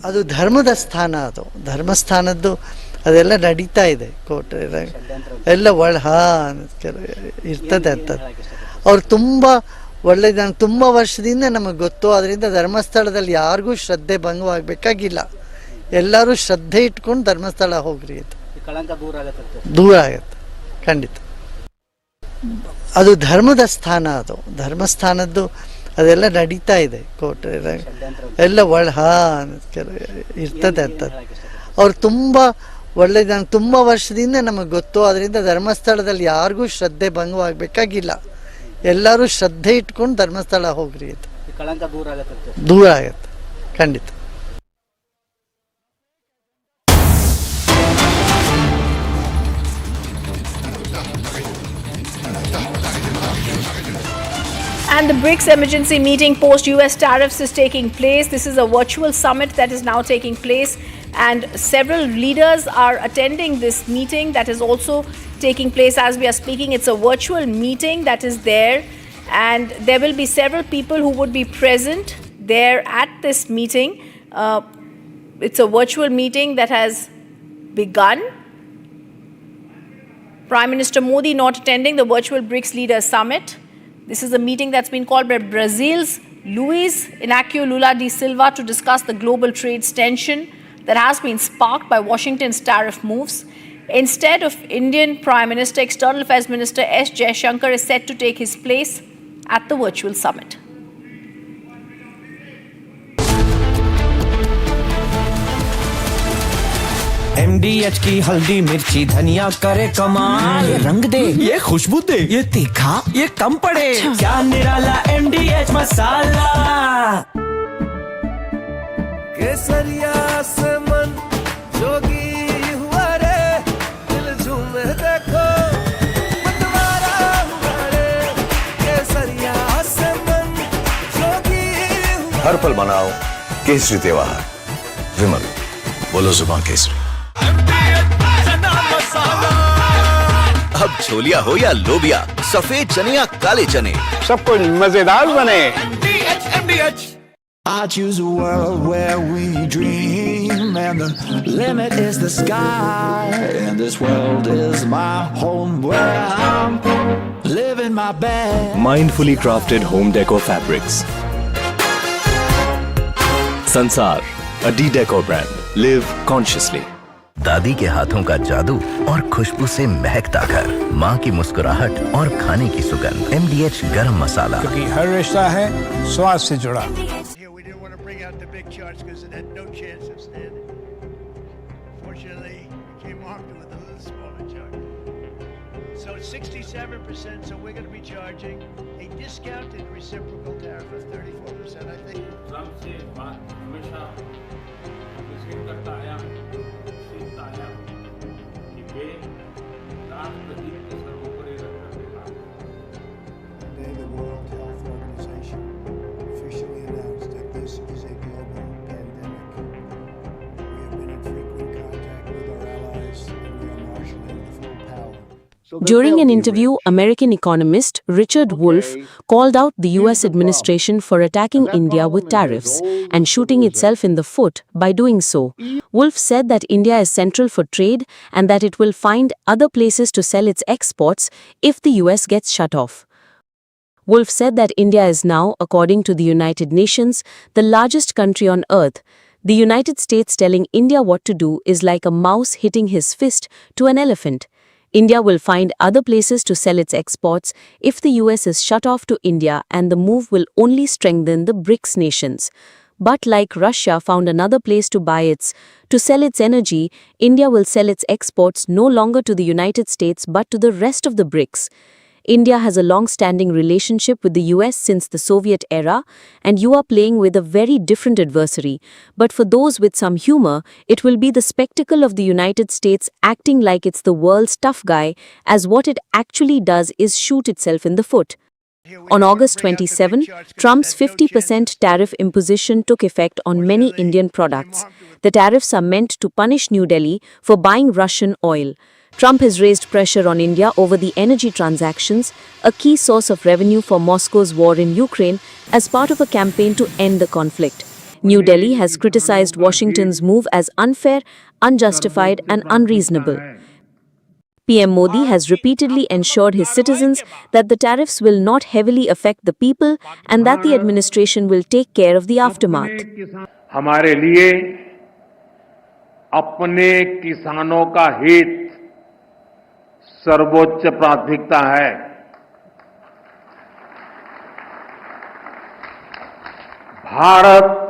ಅದು ಧರ್ಮದ ಸ್ಥಾನ, ಅದು ಧರ್ಮಸ್ಥಾನದ್ದು ಅದೆಲ್ಲ ನಡೀತಾ ಇದೆ court ಎಲ್ಲ ಇರ್ತದೆ ಅಂತ. ಅವ್ರು ತುಂಬ ಒಳ್ಳೆದು, ನಾನು ತುಂಬ ವರ್ಷದಿಂದ ನಮಗೆ ಗೊತ್ತು. ಅದರಿಂದ ಧರ್ಮಸ್ಥಳದಲ್ಲಿ ಯಾರಿಗೂ ಶ್ರದ್ಧೆ ಭಂಗವಾಗಬೇಕಾಗಿಲ್ಲ. ಎಲ್ಲರೂ ಶ್ರದ್ಧೆ ಇಟ್ಕೊಂಡು ಧರ್ಮಸ್ಥಳ ಹೋಗ್ರಿ, ಅದು ದೂರ ಆಗತ್ತೆ ಖಂಡಿತ. ಅದು ಧರ್ಮದ ಸ್ಥಾನ, ಅದು ಧರ್ಮಸ್ಥಾನದ್ದು ಅದೆಲ್ಲ ನಡೀತಾ ಇದೆ ಕೋರ್ಟ್ ಎಲ್ಲ ಇರ್ತದೆ ಅಂತ. ಅವ್ರು ತುಂಬ ಒಳ್ಳೆದು, ನಾನು ತುಂಬ ವರ್ಷದಿಂದ ನಮಗೆ ಗೊತ್ತು. ಅದರಿಂದ ಧರ್ಮಸ್ಥಳದಲ್ಲಿ ಯಾರಿಗೂ ಶ್ರದ್ಧೆ ಭಂಗವಾಗಬೇಕಾಗಿಲ್ಲ. ಎಲ್ಲರೂ ಶ್ರದ್ಧೆ ಇಟ್ಕೊಂಡು ಧರ್ಮಸ್ಥಳ ಹೋಗ್ರಿ, ಅದು ದೂರ ಆಗತ್ತೆ ಖಂಡಿತ. And the BRICS emergency meeting post-US tariffs is taking place. This is a virtual summit that is now taking place, and several leaders are attending this meeting that is also taking place as we are speaking. It's a virtual meeting that is there, and there will be several people who would be present there at this meeting. It's a virtual meeting that has begun. Prime Minister Modi not attending the virtual BRICS Leaders Summit. This is a meeting that's been called by Brazil's Luiz Inácio Lula da Silva to discuss the global trade tension that has been sparked by Washington's tariff moves. Instead of Indian Prime Minister, External Affairs Minister S. Jaishankar is set to take his place at the virtual summit. MDH की हल्दी मिर्ची धनिया करे कमाल, ये रंग दे, ये खुशबू दे, ये तीखा, ये कम पड़े, क्या निराला MDH मसाला। केसरिया से मन जोगी हुआ रे, दिल झूमे देखो मतवारा हुआ रे, केसरिया से मन जोगी हुआ। हर पल मनाओ केसरी त्योहार, विमल बोलो जुबान केसरी। अब छोलिया हो या लोबिया, सफेद चने या काले चने, सब कुछ मजेदार बने। I choose a world where we dream and the limit is the sky, and this world is my home where I'm living my best. Mindfully crafted home decor fabrics. Sansar, a D-Decor brand. Live consciously. दादी के हाथों का जादू और खुशबू से महकता घर, माँ की मुस्कुराहट और खाने की सुगंध, MDH गरम मसाला। क्योंकि हर रिश्ता है स्वाद से जुड़ा। So it's 67%, so we're going to be charging a discounted reciprocal tariff of 34%, I think. Today, the World Health Organization officially announced that this is a global pandemic. We have been in frequent contact with our allies, and we are marshaling the full power. During an interview, American economist Richard Wolff called out the US administration for attacking India with tariffs and shooting itself in the foot by doing so. Wolff said that India is central for trade and that it will find other places to sell its exports if the US gets shut off. Wolff said that India is now, according to the United Nations, the largest country on earth. The United States telling India what to do is like a mouse hitting his fist to an elephant. India will find other places to sell its exports if the US is shut off to India, and the move will only strengthen the BRICS nations. But like Russia found another place to sell its energy, India will sell its exports no longer to the United States but to the rest of the BRICS. India has a long-standing relationship with the US since the Soviet era, and you are playing with a very different adversary. But for those with some humor, it will be the spectacle of the United States acting like it's the world's tough guy, as what it actually does is shoot itself in the foot. On August 27, Trump's 50% tariff imposition took effect on many Indian products. The tariffs are meant to punish New Delhi for buying Russian oil. Trump has raised pressure on India over the energy transactions, a key source of revenue for Moscow's war in Ukraine, as part of a campaign to end the conflict. New Delhi has criticized Washington's move as unfair, unjustified, and unreasonable. PM Modi has repeatedly ensured his citizens that the tariffs will not heavily affect the people and that the administration will take care of the aftermath. हमारे लिए अपने किसानों का हित सर्वोच्च प्राथमिकता है। भारत